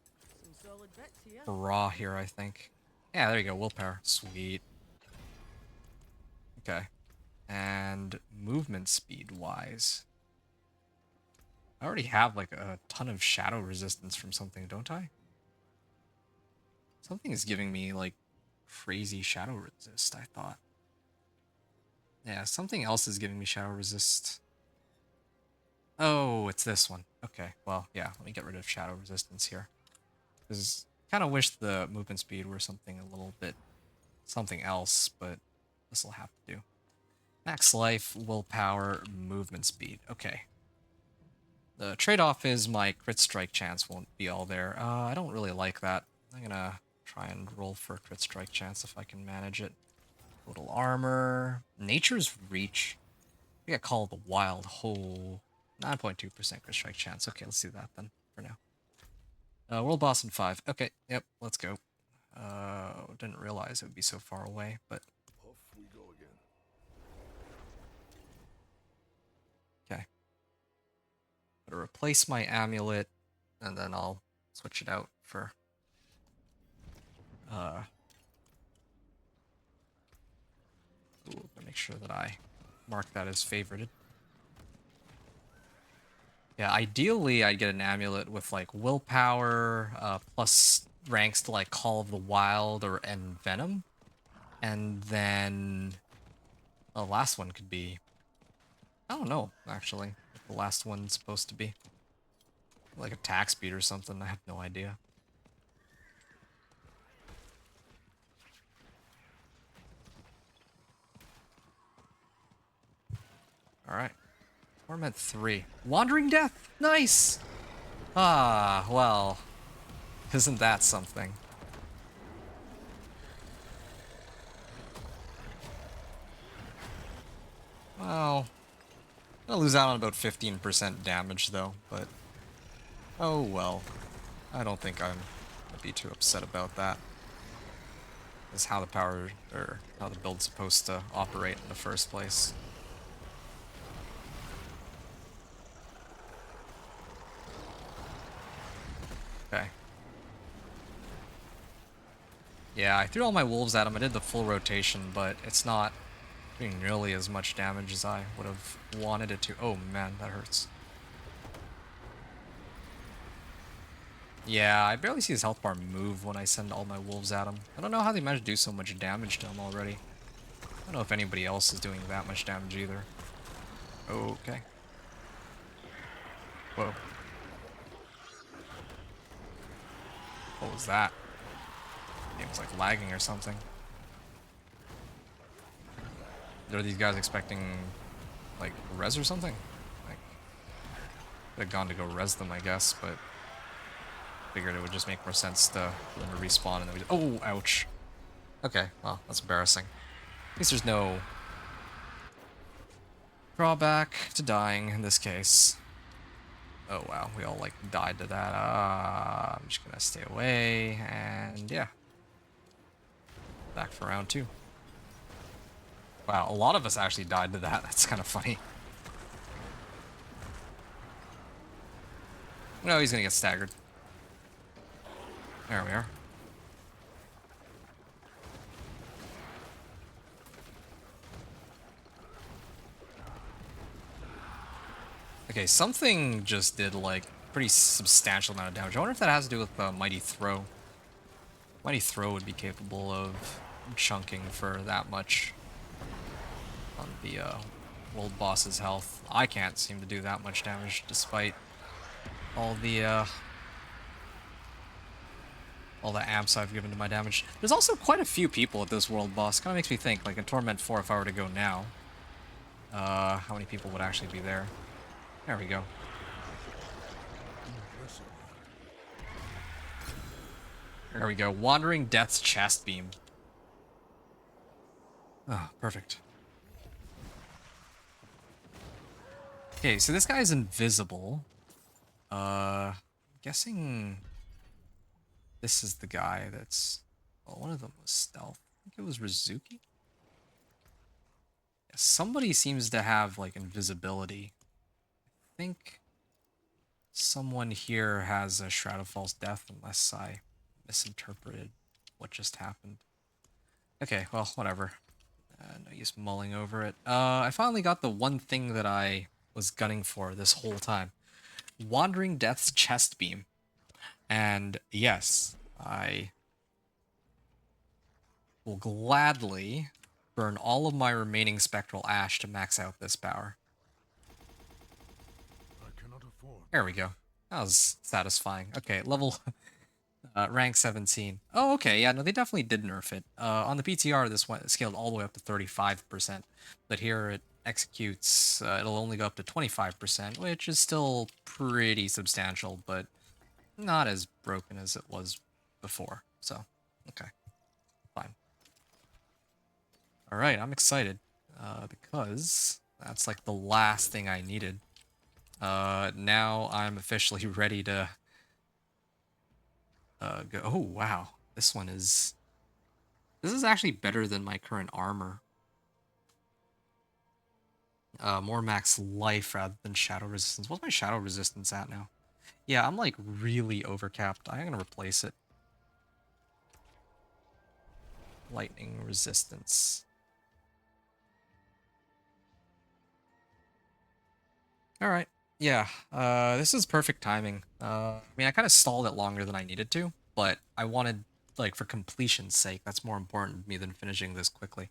hurrah here, I think. Yeah, there you go, willpower. Sweet. Okay. And movement speed-wise... I already have, like, a ton of shadow resistance from something, don't I? Something is giving me, like, crazy shadow resist, I thought. Yeah, something else is giving me shadow resist. Oh, it's this one. Okay, well, yeah, let me get rid of shadow resistance here. Because I kind of wish the movement speed were something a little bit... something else, but this will have to do. Max life, willpower, movement speed. Okay. The trade-off is my crit strike chance won't be all there. I don't really like that. I'm gonna try and roll for a crit strike chance if I can manage it. Total armor. Nature's reach. We got Call of the Wild. Whole 9.2% crit strike chance. Okay, let's do that then for now. World boss in 5. Okay, yep, let's go. Didn't realize it would be so far away, but Off we go again. okay. Gotta replace my amulet, and then I'll switch it out for gotta make sure that I mark that as favorited. Yeah, ideally I'd get an amulet with like willpower, plus ranks to like Call of the Wild and Venom. And then the last one could be, I don't know, actually, what the last one's supposed to be. Like attack speed or something, I have no idea. Alright. Torment 3. Wandering Death! Nice! Ah, well. Isn't that something? Well, I'll lose out on about 15% damage though, but oh well. I don't think I'm gonna be too upset about that. That's how the power, or how the build's supposed to operate in the first place. Okay. Yeah, I threw all my wolves at him. I did the full rotation, but it's not doing nearly as much damage as I would have wanted it to. Oh man, that hurts. Yeah, I barely see his health bar move when I send all my wolves at him. I don't know how they managed to do so much damage to him already. I don't know if anybody else is doing that much damage either. Okay. Whoa. What was that? It was like lagging or something. Are these guys expecting like res or something? Like, could have gone to go res them, I guess, but figured it would just make more sense for them to respawn and then we just, oh, ouch. Okay, well, that's embarrassing. At least there's no drawback to dying in this case. Oh wow, we all like died to that. I'm just gonna stay away and yeah. Back for round 2. Wow, a lot of us actually died to that. That's kind of funny. No, he's gonna get staggered. There we are. Okay, something just did like pretty substantial amount of damage. I wonder if that has to do with Mighty Throw. Mighty Throw would be capable of chunking for that much on the world boss's health. I can't seem to do that much damage despite all the amps I've given to my damage. There's also quite a few people at this world boss. Kind of makes me think, like in Torment 4, if I were to go now, how many people would actually be there? There we go. There we go. Wandering Death's Chest Beam. Oh, perfect. Okay, so this guy is invisible. Guessing this is the guy that's... Well, one of them was stealth. I think it was Rizuki? Yeah, somebody seems to have, like, invisibility. I think someone here has a Shroud of False Death, unless I misinterpreted what just happened. Okay, well, whatever. No use mulling over it. I finally got the one thing that I was gunning for this whole time. Wandering Death's Chest Beam. And yes, I will gladly burn all of my remaining Spectral Ash to max out this power. I cannot afford. There we go. That was satisfying. Okay, level Rank 17. Oh, okay. Yeah, no, they definitely did nerf it. On the PTR, this one scaled all the way up to 35%, but here it executes. It'll only go up to 25%, which is still pretty substantial, but not as broken as it was before. So, okay, fine. All right, I'm excited because that's like the last thing I needed. Now I'm officially ready to go. Oh, wow. This is actually better than my current armor. More max life rather than shadow resistance. What's my shadow resistance at now? Yeah, I'm like really overcapped. I'm gonna replace it. Lightning resistance. Alright. Yeah, this is perfect timing. I mean, I kind of stalled it longer than I needed to, but I wanted, like, for completion's sake, that's more important to me than finishing this quickly.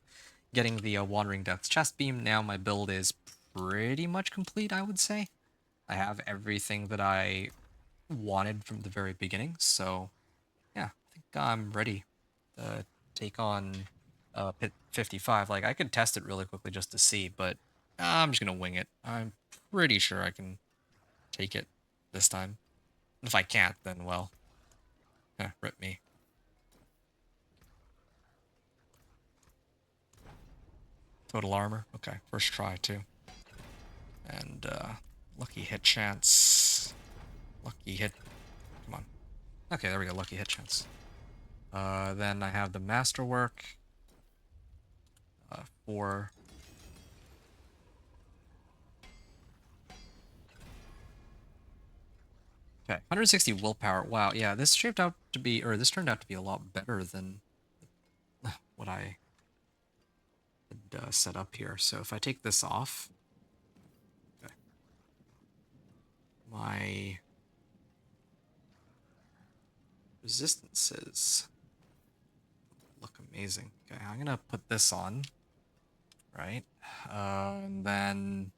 Getting the Wandering Depths chest beam, now my build is pretty much complete, I would say. I have everything that I wanted from the very beginning, so yeah, I think I'm ready to take on Pit 55. Like, I could test it really quickly just to see, but I'm just gonna wing it. I'm pretty sure I can take it this time. If I can't, then well, rip me. Total armor. Okay, first try too. And lucky hit chance. Lucky hit. Come on. Okay, there we go. Lucky hit chance. Then I have the masterwork. For okay, 160 willpower. Wow, yeah, this shaped out to be, or this turned out to be a lot better than what I had set up here. So if I take this off, okay, my resistances look amazing. Okay, I'm gonna put this on, right? And then,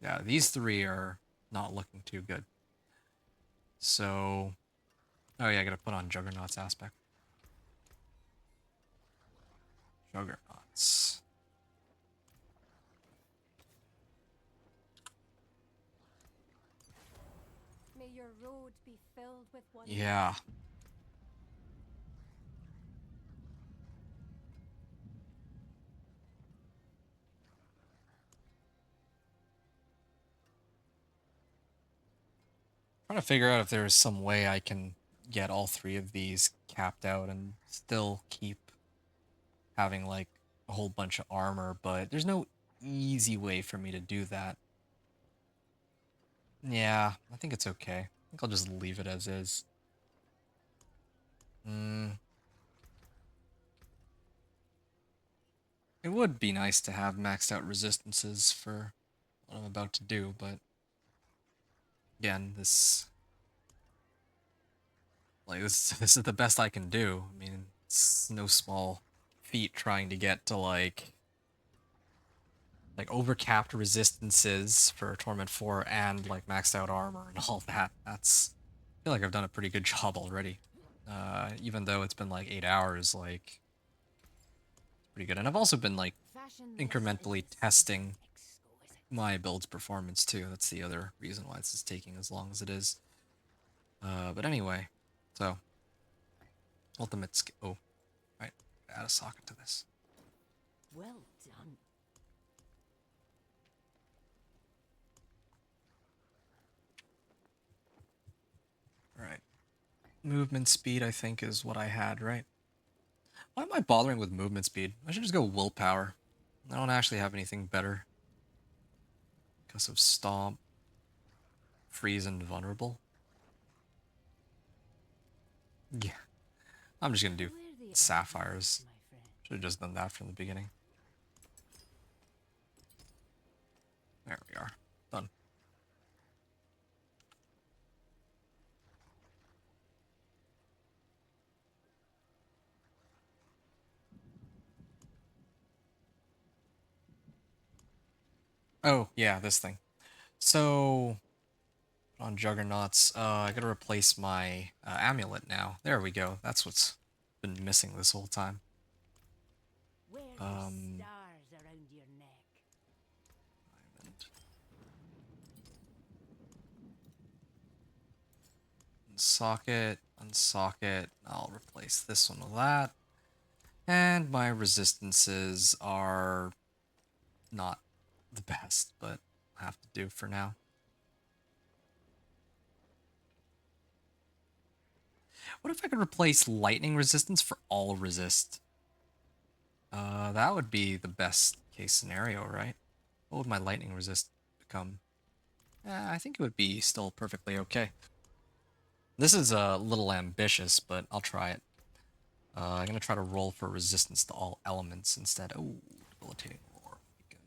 yeah, these three are not looking too good. So, oh yeah, I gotta put on Juggernaut's aspect. Juggernauts. May your road be filled with wonder. Yeah. Trying to figure out if there is some way I can get all three of these capped out and still keep having like a whole bunch of armor, but there's no easy way for me to do that. Yeah, I think it's okay. I think I'll just leave it as is. It would be nice to have maxed out resistances for what I'm about to do, but again, this is the best I can do. I mean, it's no small feat trying to get to like overcapped resistances for Torment 4 and like maxed out armor and all that. I feel like I've done a pretty good job already. Even though it's been like 8 hours, like it's pretty good. And I've also been like incrementally testing my build's performance too. That's the other reason why this is taking as long as it is. But anyway, so ultimate skill. Oh, right, add a socket to this. Well done. All right, movement speed I think is what I had, right? Why am I bothering with movement speed? I should just go willpower. I don't actually have anything better. Because of stomp, freeze, and vulnerable. Yeah, I'm just gonna do Where the sapphires. my friend? Should have just done that from the beginning. There we are. Done. Oh, yeah, this thing. So, On Juggernauts. I gotta replace my amulet now. There we go. That's what's been missing this whole time. Wear the stars around your neck. Diamond. Unsocket, unsocket. I'll replace this one with that. And my resistances are not the best, but I have to do for now. What if I could replace lightning resistance for all resist? That would be the best case scenario, right? What would my lightning resist become? I think it would be still perfectly okay. This is a little ambitious, but I'll try it. I'm gonna try to roll for resistance to all elements instead. Oh, debilitating roar. Good.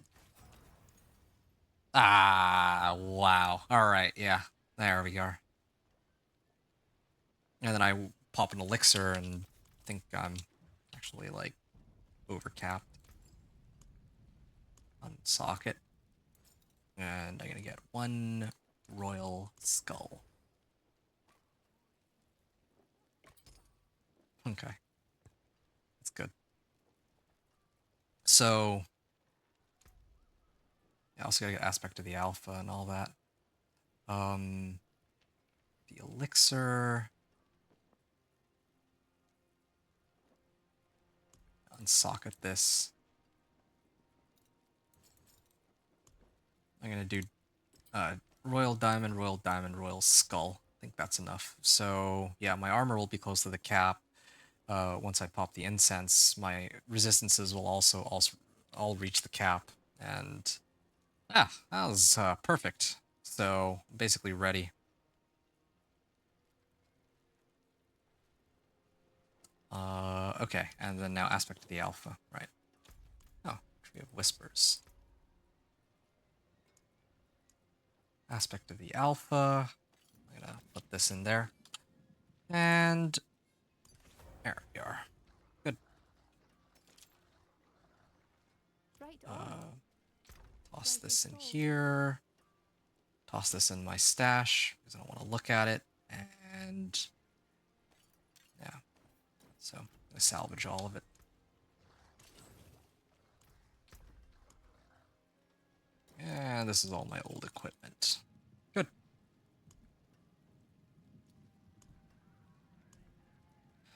Ah, wow. All right, yeah. There we go. And then I pop an elixir and think I'm actually like overcapped. Unsocket. And I'm gonna get one royal skull. Okay. That's good. So I also gotta get aspect of the alpha and all that. The elixir. Unsocket this. I'm gonna do royal diamond, royal skull. I think that's enough. So yeah, my armor will be close to the cap. Once I pop the incense, my resistances will also all reach the cap, and that was perfect. So basically ready. Okay, and then now aspect of the alpha, right? Oh, Tree of Whispers. Aspect of the alpha. I'm gonna put this in there, and there we are. Good. Right on. Toss this in here. Toss this in my stash because I don't want to look at it. And yeah, so I'm gonna salvage all of it. And this is all my old equipment. Good.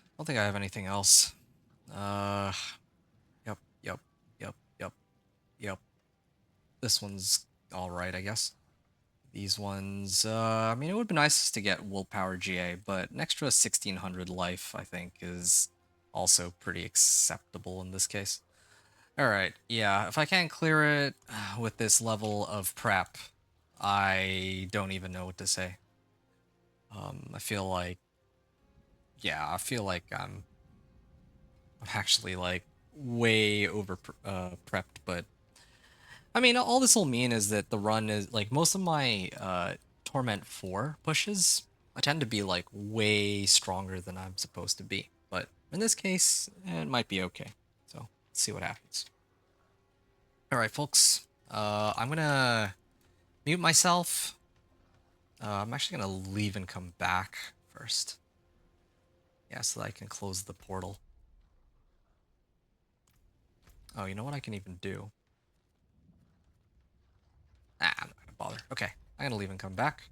I don't think I have anything else. Yep, yep, yep, yep, yep. This one's all right, I guess. These ones, I mean, it would be nice to get willpower GA, but an extra 1600 life, I think, is also pretty acceptable in this case. Alright, yeah, if I can't clear it with this level of prep, I don't even know what to say. I feel like, yeah, I feel like I'm actually, like, way over prepped, but I mean, all this will mean is that the run is, like, most of my Torment 4 pushes, I tend to be, like, way stronger than I'm supposed to be. But in this case, it might be okay. So, let's see what happens. Alright, folks. I'm gonna mute myself. I'm actually gonna leave and come back first. Yeah, so that I can close the portal. Oh, you know what I can even do? Ah, I'm not gonna bother. Okay, I'm gonna leave and come back.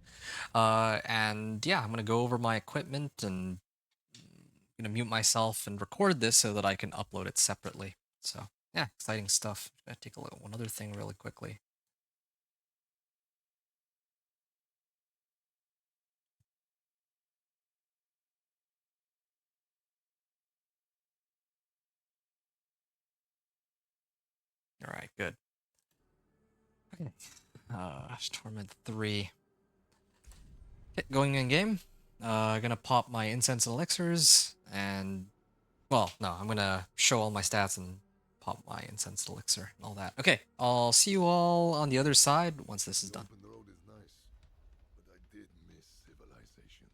And yeah, I'm gonna go over my equipment and I'm gonna mute myself and record this so that I can upload it separately. So yeah, exciting stuff. I'm gonna take a look at one other thing really quickly. All right, good. Okay. Torment 3. Okay, going in game. Gonna pop my incense and elixirs and well, no, I'm gonna show all my stats and pop my incense elixir and all that. Okay, I'll see you all on the other side once this is The done. open road is nice, but I did miss civilization.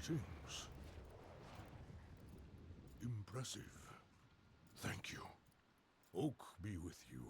Greetings. Impressive. Thank you. Oak be with you.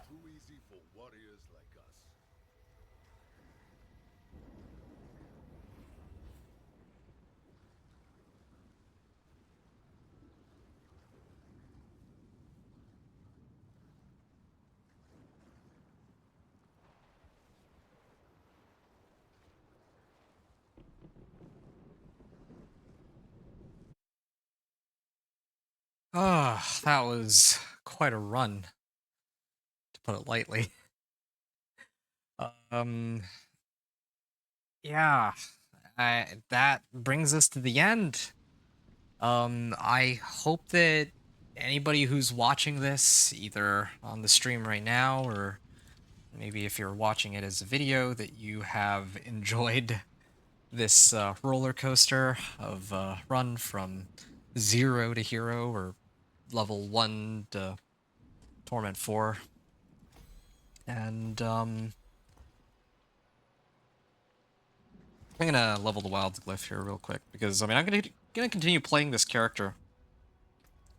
Too easy for warriors like us. Ah, that was quite a run, to put it lightly. Um, yeah, that brings us to the end. I hope that anybody who's watching this, either on the stream right now or maybe if you're watching it as a video, that you have enjoyed this roller coaster of run from 0 to hero or level 1 to Torment 4. And I'm gonna level the Wild Glyph here real quick because I mean I'm gonna continue playing this character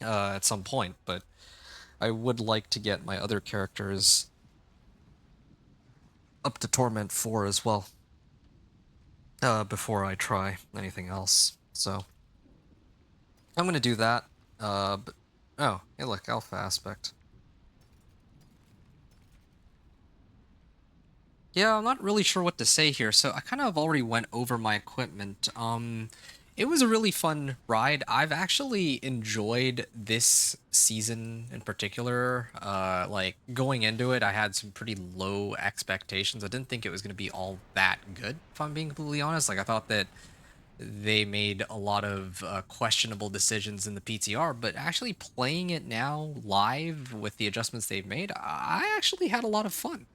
at some point, but I would like to get my other characters up to Torment 4 as well before I try anything else. So I'm gonna do that. But oh, hey, look, Alpha Aspect. Yeah, I'm not really sure what to say here. So I kind of already went over my equipment. It was a really fun ride. I've actually enjoyed this season in particular. Like going into it, I had some pretty low expectations. I didn't think it was going to be all that good, if I'm being completely honest. Like I thought that they made a lot of questionable decisions in the PTR, but actually playing it now live with the adjustments they've made, I actually had a lot of fun.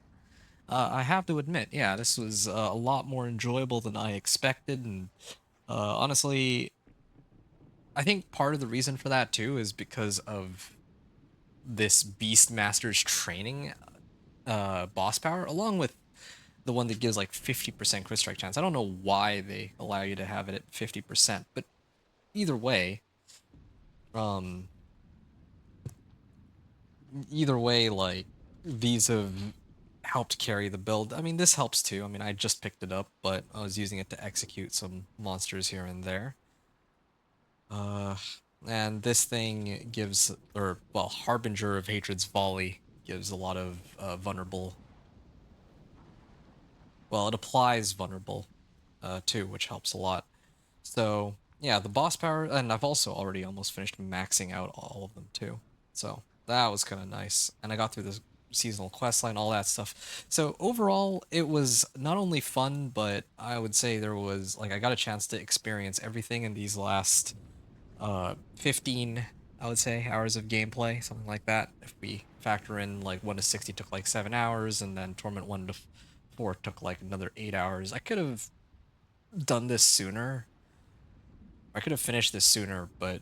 I have to admit, yeah, this was a lot more enjoyable than I expected, and honestly, I think part of the reason for that too is because of this Beastmaster's training boss power, along with the one that gives like 50% crit strike chance. I don't know why they allow you to have it at 50%, but either way, um, like these have helped carry the build. I mean, this helps too. I mean, I just picked it up, but I was using it to execute some monsters here and there. Uh, and this thing gives, or well, Harbinger of Hatred's Volley gives a lot of vulnerable. Well, it applies vulnerable, too, which helps a lot. So yeah, the boss power, and I've also already almost finished maxing out all of them too. So that was kind of nice, and I got through the seasonal quest line, all that stuff. So overall, it was not only fun, but I would say there was like I got a chance to experience everything in these last 15, I would say, hours of gameplay, something like that. If we factor in like 1 to 60 took like 7 hours, and then Torment 1 to 4 took like another 8 hours. I could have done this sooner. I could have finished this sooner, but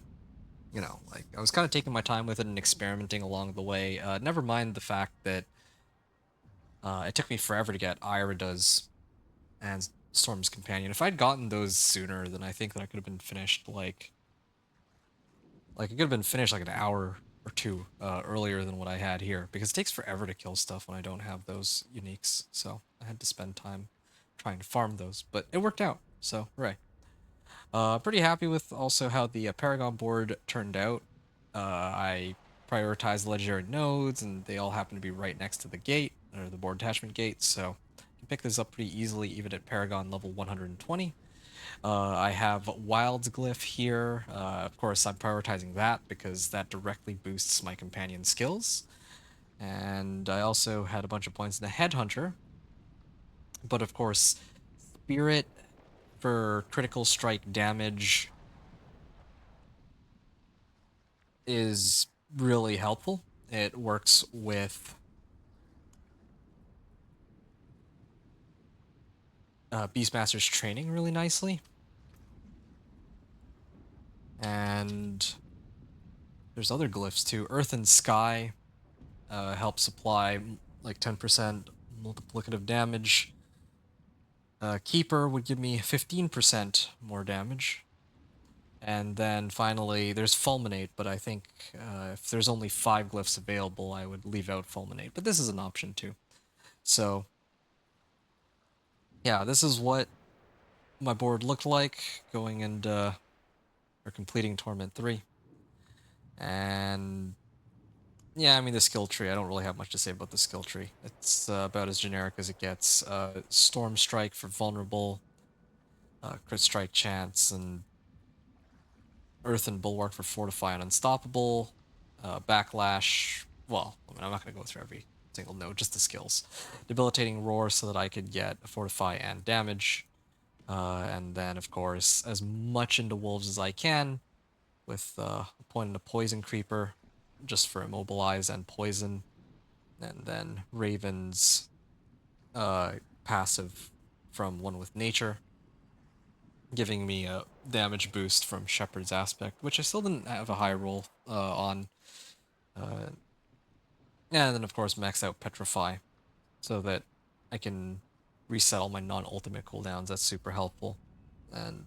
you know, like I was kind of taking my time with it and experimenting along the way. Never mind the fact that it took me forever to get Irida's and Storm's Companion. If I'd gotten those sooner, then I think that I could have been finished like it could have been finished like an hour or two earlier than what I had here, because it takes forever to kill stuff when I don't have those uniques. So I had to spend time trying to farm those, but it worked out. So hooray! Pretty happy with also how the Paragon board turned out. I prioritized the legendary nodes, and they all happen to be right next to the gate, or the board attachment gate, so you can pick this up pretty easily, even at Paragon level 120. I have Wild's Glyph here. Of course, I'm prioritizing that because that directly boosts my companion skills. And I also had a bunch of points in the Headhunter. But of course, Spirit for critical strike damage is really helpful. It works with Beastmaster's training really nicely. And there's other glyphs too. Earth and Sky help supply like 10% multiplicative damage. Keeper would give me 15% more damage. And then finally, there's Fulminate, but I think if there's only 5 glyphs available, I would leave out Fulminate. But this is an option too. So, yeah, this is what my board looked like going and or completing Torment 3. And yeah, I mean, the skill tree, I don't really have much to say about the skill tree. It's about as generic as it gets. Storm Strike for vulnerable, crit strike chance, and Earth and Bulwark for fortify and unstoppable, backlash. Well, I mean, I'm not going to go through every single note, just the skills. Debilitating roar so that I could get fortify and damage, and then of course as much into wolves as I can, with a point into poison creeper, just for immobilize and poison, and then Raven's passive from One with Nature, giving me a damage boost from Shepherd's Aspect, which I still didn't have a high roll on. Uh, and then, of course, max out Petrify so that I can reset all my non-ultimate cooldowns. That's super helpful. And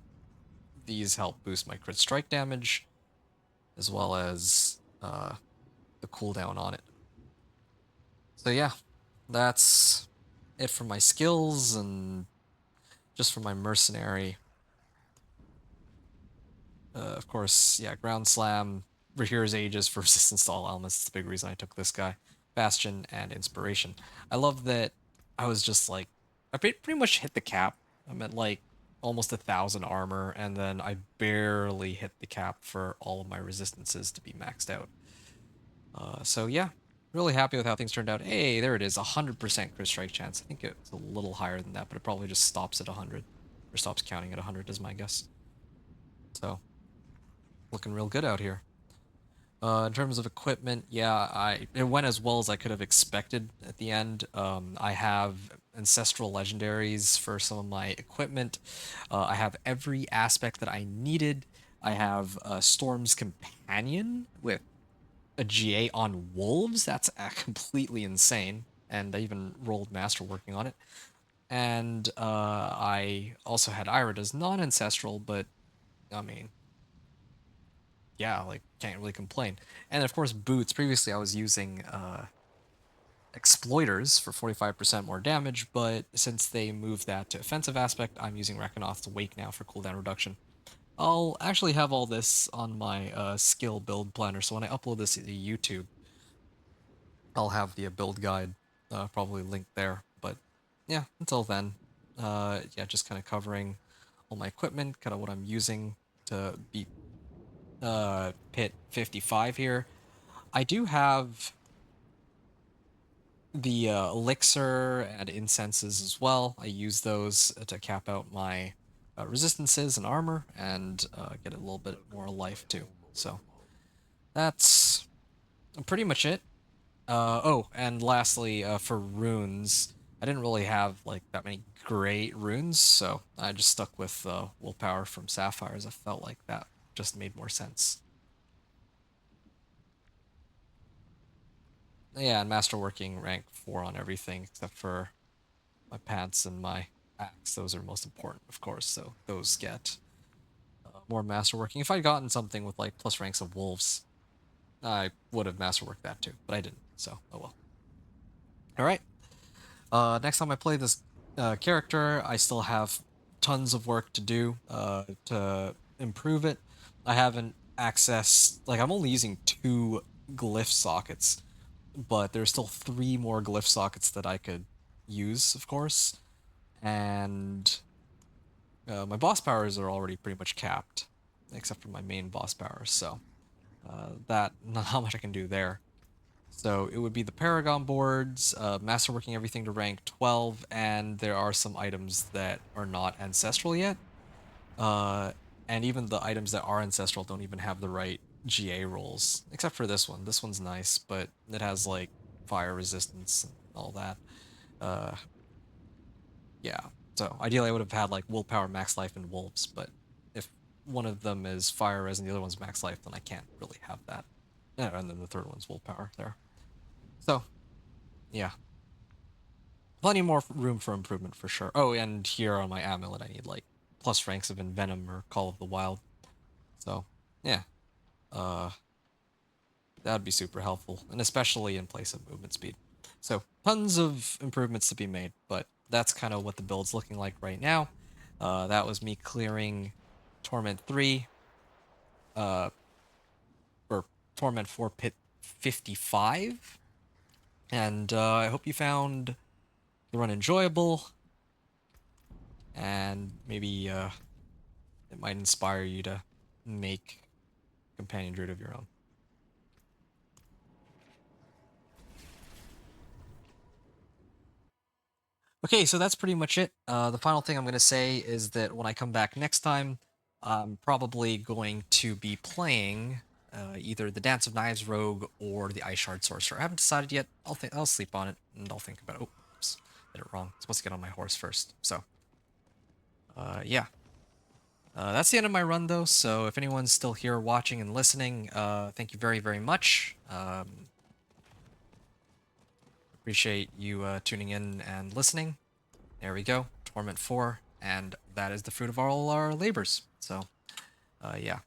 these help boost my crit strike damage, as well as the cooldown on it. So yeah, that's it for my skills, and just for my mercenary. Of course, yeah, Ground Slam, Rahir's Aegis for resistance to all elements. That's the big reason I took this guy. Bastion and Inspiration. I love that I was just like, I pretty much hit the cap. I'm at like almost 1,000 armor, and then I barely hit the cap for all of my resistances to be maxed out. So yeah, really happy with how things turned out. Hey, there it is, 100% crit strike chance. I think it's a little higher than that, but it probably just stops at 100, or stops counting at 100 is my guess. So looking real good out here. In terms of equipment, yeah, it went as well as I could have expected at the end. I have ancestral legendaries for some of my equipment. I have every aspect that I needed. I have Storm's Companion with a GA on wolves. That's completely insane. And I even rolled masterworking on it. And I also had Irida's non-ancestral, but I mean, yeah, like can't really complain. And of course, boots. Previously, I was using exploiters for 45% more damage, but since they moved that to offensive aspect, I'm using Rekanoth's Wake now for cooldown reduction. I'll actually have all this on my skill build planner, so when I upload this to YouTube, I'll have the build guide probably linked there. But yeah, until then, yeah, just kind of covering all my equipment, kind of what I'm using to beat Pit 55 here. I do have the elixir and incenses as well. I use those to cap out my resistances and armor, and get a little bit more life too. So that's pretty much it. Oh, and lastly, for runes, I didn't really have like that many great runes, so I just stuck with willpower from sapphires. I felt like that just made more sense. Yeah, and masterworking rank 4 on everything except for my pants and my axe. Those are most important, of course, so those get more masterworking. If I'd gotten something with like plus ranks of wolves, I would have masterworked that too, but I didn't, so oh well. Alright, next time I play this character, I still have tons of work to do to improve it. I haven't accessed, like, I'm only using 2 glyph sockets, but there's still 3 more glyph sockets that I could use, of course. And my boss powers are already pretty much capped, except for my main boss powers, so that not how much I can do there. So it would be the Paragon boards, masterworking everything to rank 12, and there are some items that are not ancestral yet. And even the items that are ancestral don't even have the right GA rolls, except for this one. This one's nice, but it has like fire resistance and all that. Yeah. So ideally, I would have had like willpower, max life, and wolves, but if one of them is fire res and the other one's max life, then I can't really have that. And then the third one's willpower there. So, yeah. Plenty more room for improvement for sure. Oh, and here on my amulet, I need like plus ranks of Envenom or Call of the Wild. So, yeah. Uh, that would be super helpful, and especially in place of movement speed. So, tons of improvements to be made, but that's kind of what the build's looking like right now. That was me clearing Torment 3, or Torment 4 Pit 55. And I hope you found the run enjoyable, and maybe it might inspire you to make Companion Druid of your own. Okay, so that's pretty much it. The final thing I'm going to say is that when I come back next time, I'm probably going to be playing either the Dance of Knives Rogue or the Ice Shard Sorcerer. I haven't decided yet. I'll sleep on it and I'll think about it. Oh, oops, did it wrong. I'm supposed to get on my horse first. So, yeah. That's the end of my run, though, so if anyone's still here watching and listening, thank you very, very much. Appreciate you tuning in and listening. There we go, Torment 4, and that is the fruit of all our labors. So, yeah,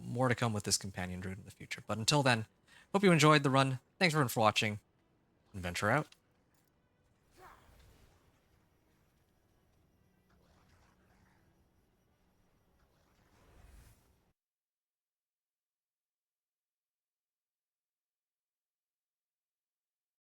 more to come with this Companion Druid in the future. But until then, hope you enjoyed the run. Thanks everyone for watching, and venture out.